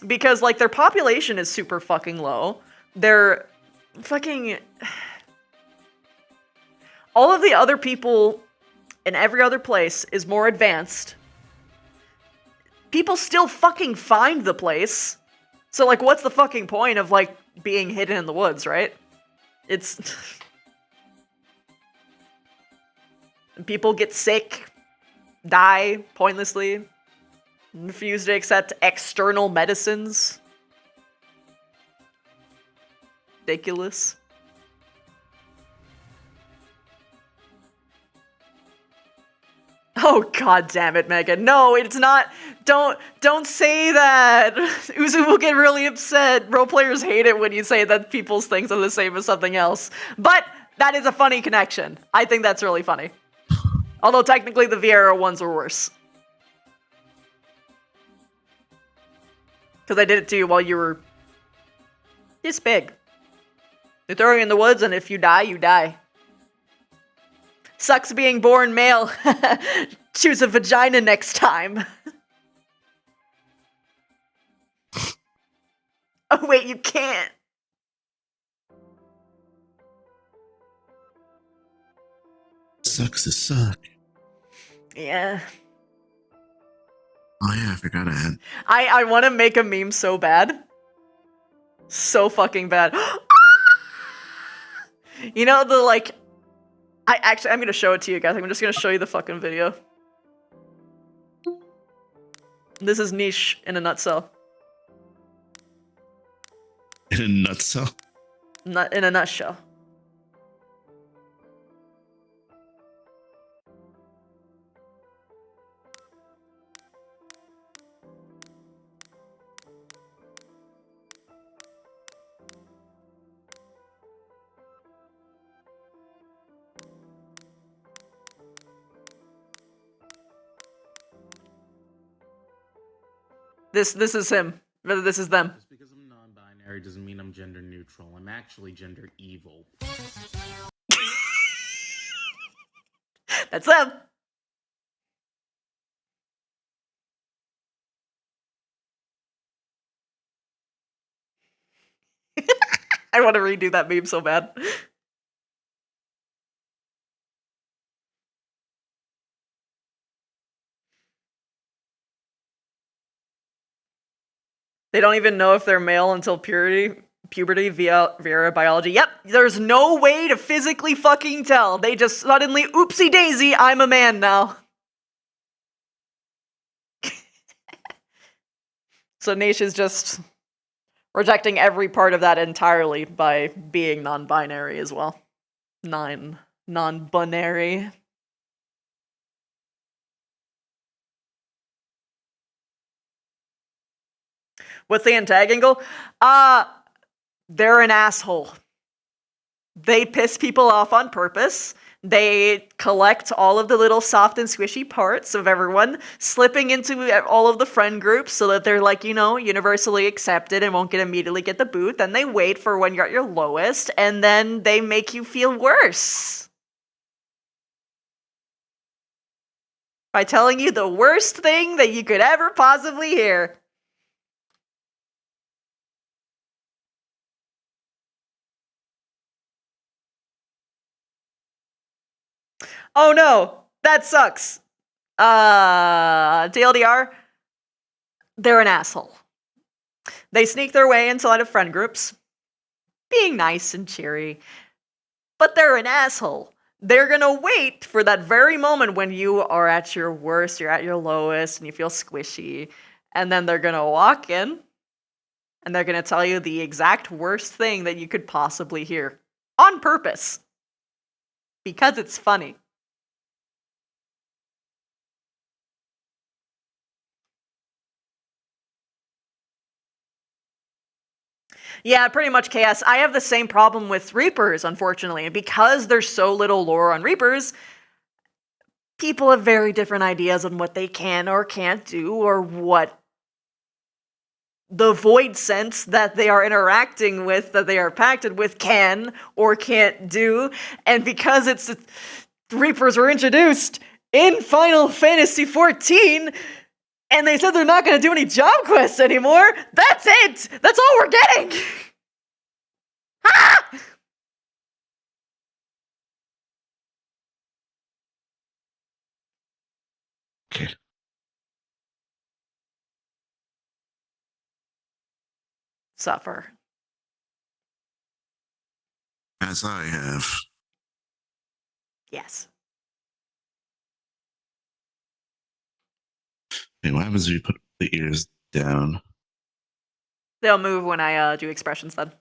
Because, like, their population is super fucking low. They're fucking... All of the other people in every other place is more advanced. People still fucking find the place. So, like, what's the fucking point of, like, being hidden in the woods, right? It's... People get sick, die pointlessly, refuse to accept external medicines. Ridiculous. Oh, god damn it, Megan. No, it's not. Don't say that. Uzu will get really upset. Role players hate it when you say that people's things are the same as something else. But that is a funny connection. I think that's really funny. Although technically the Vieira ones were worse. Because I did it to you while you were this big. They throw you in the woods, and if you die, you die. Sucks being born male. Choose a vagina next time. Oh, wait, you can't. Sucks to suck. Yeah. Oh yeah, I forgot I had. I want to make a meme so bad. So fucking bad. You know, the, like... I'm gonna show it to you guys. I'm just gonna show you the fucking video. This is niche in a nutshell. In a nutshell? Not in a nutshell. This is him. Rather, this is them. Just because I'm non-binary doesn't mean I'm gender neutral. I'm actually gender evil. That's them. I want to redo that meme so bad. They don't even know if they're male until puberty via biology. Yep, there's no way to physically fucking tell. They just suddenly, oopsie daisy, I'm a man now. So Niche is just rejecting every part of that entirely by being non-binary as well. Non-binary. What's the antag angle? They're an asshole. They piss people off on purpose. They collect all of the little soft and squishy parts of everyone, slipping into all of the friend groups so that they're, like, you know, universally accepted and won't immediately get the boot. Then they wait for when you're at your lowest, and then they make you feel worse by telling you the worst thing that you could ever possibly hear. Oh no, that sucks. TLDR, they're an asshole. They sneak their way into a lot of friend groups, being nice and cheery, but they're an asshole. They're gonna wait for that very moment when you are at your worst, you're at your lowest, and you feel squishy, and then they're gonna walk in, and they're gonna tell you the exact worst thing that you could possibly hear. On purpose. Because it's funny. Yeah, pretty much chaos. I have the same problem with Reapers, unfortunately. And because there's so little lore on Reapers, people have very different ideas on what they can or can't do, or what the void sense that they are interacting with, that they are pacted with, can or can't do. And because Reapers were introduced in Final Fantasy XIV, and they said they're not going to do any job quests anymore, that's it! That's all we're getting! Ah! Okay. Suffer. As I have. Yes. Hey, what happens if you put the ears down? They'll move when I do expressions then.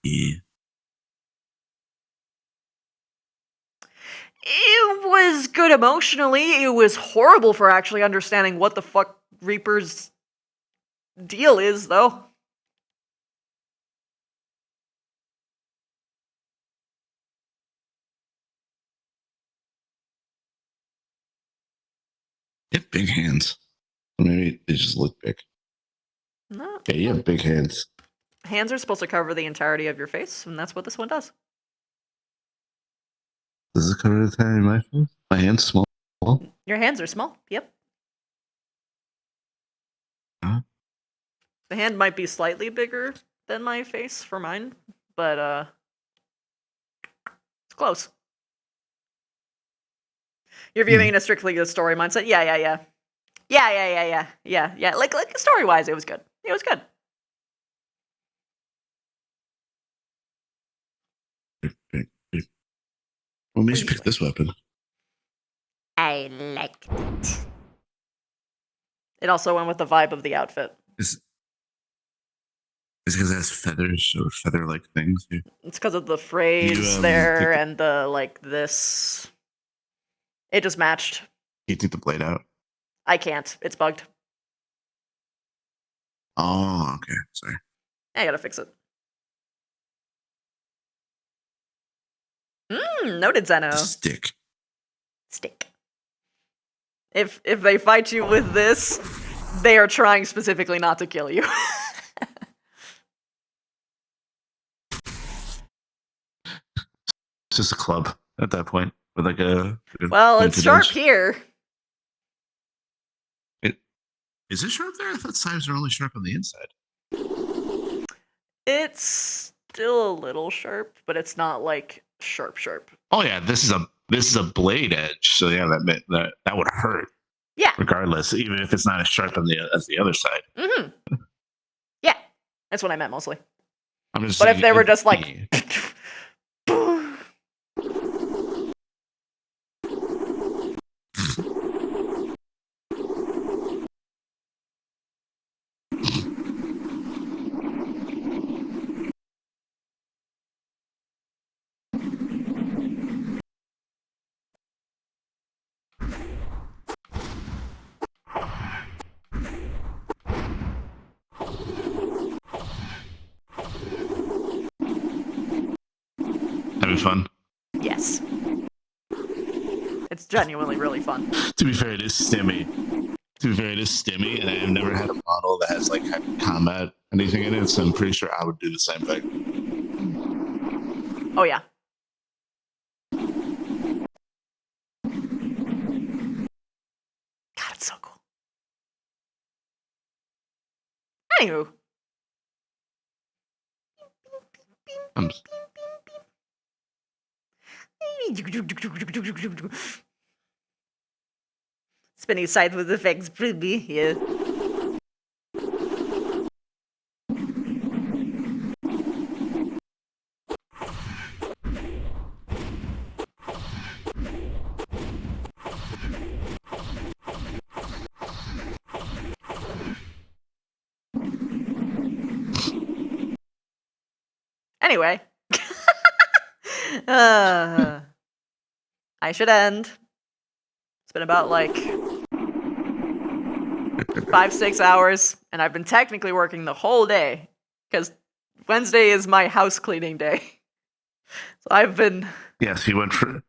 Yeah. It was good emotionally. It was horrible for actually understanding what the fuck Reaper's deal is, though. You have big hands. Maybe they just look big. No. Yeah, you have big hands. Hands are supposed to cover the entirety of your face, and that's what this one does. Does it cover the entire of my face? My hand's small. Your hands are small. Yep. Huh? The hand might be slightly bigger than my face for mine, but it's close. You're viewing it strictly a story mindset. Yeah. Like story wise, it was good. It was good. What made you pick this weapon? I liked it. It also went with the vibe of the outfit. Is it because it has feathers or feather-like things? It's because of the phrase there and the like this. It just matched. You take the blade out? I can't. It's bugged. Oh, okay. Sorry. I gotta fix it. Noted, Zeno. Stick. If they fight you with this, they are trying specifically not to kill you. It's just a club at that point with like a. Well, it's sharp here. Is it sharp there? I thought knives are only sharp on the inside. It's still a little sharp, but it's not like sharp. Oh yeah, this is a blade edge, so yeah, that would hurt. Yeah. Regardless, even if it's not as sharp as the other side. Mm-hmm. Yeah, that's what I meant mostly. I'm just. But if they were just like. Having fun? Yes. It's genuinely really fun. To be fair, it is stimmy. And I've never had a model that has like combat anything in it, so I'm pretty sure I would do the same thing. Oh yeah. God, it's so cool. Anywho. Spinning side with effects, pretty, yeah. Anyway. I should end. It's been about like 5-6 hours, and I've been technically working the whole day because Wednesday is my house cleaning day. So I've been. Yes, you went for.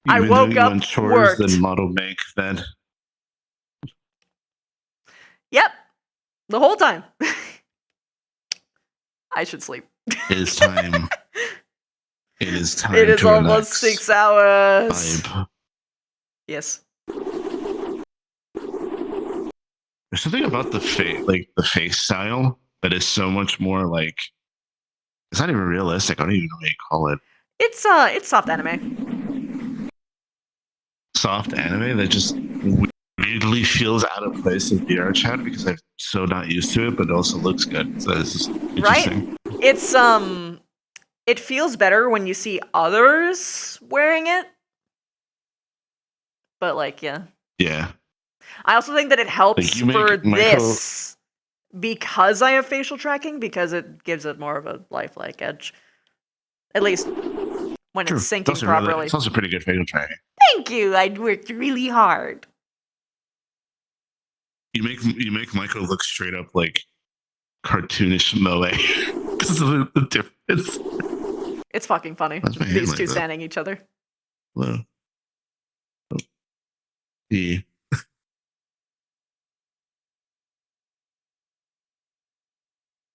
I woke up, chores, then model make, then. Yep, the whole time. I should sleep. It is time. It is time. It is to almost 6 hours. Vibe. Yes. There's something about the face style that is so much more like. It's not even realistic. I don't even know what you call it. It's soft anime. Soft anime that just weirdly feels out of place in VR chat because I'm so not used to it, but it also looks good. So it's just interesting. Right? It's it feels better when you see others wearing it. But like, yeah. Yeah. I also think that it helps like for this because I have facial tracking, because it gives it more of a lifelike edge. At least when it's syncing properly. It's also pretty good facial tracking. Thank you. I worked really hard. You make Michael look straight up like cartoonish moe because of the difference. It's fucking funny. These two standing each other. Hello. Oh. Yeah.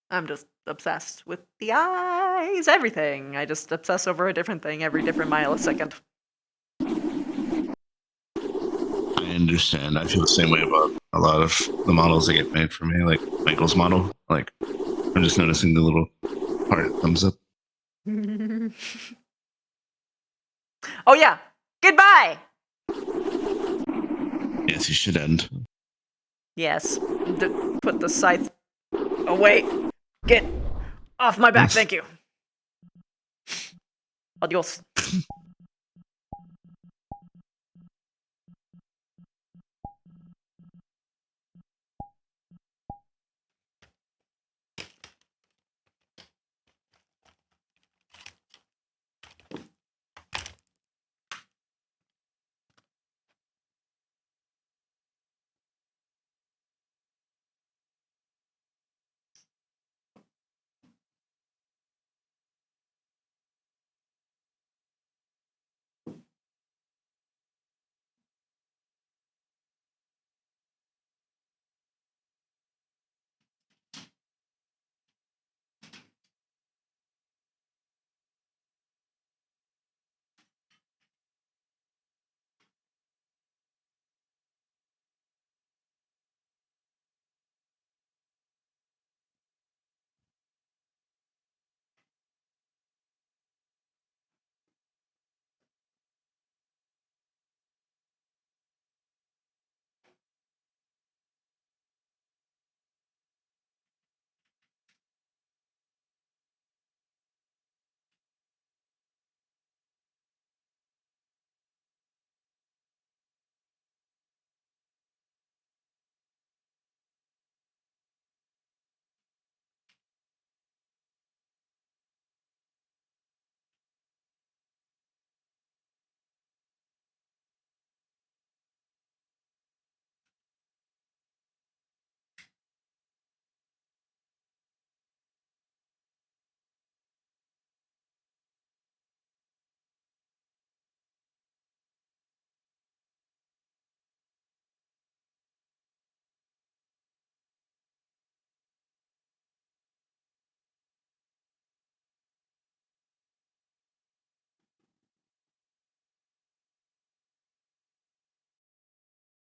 I'm just obsessed with the eyes, everything. I just obsess over a different thing every different millisecond. I understand. I feel the same way about a lot of the models that get made for me, like Michael's model. Like, I'm just noticing the little heart thumbs up. Oh yeah, goodbye! Yes, you should end. Yes, put the scythe away. Get off my back, thank you. Adios.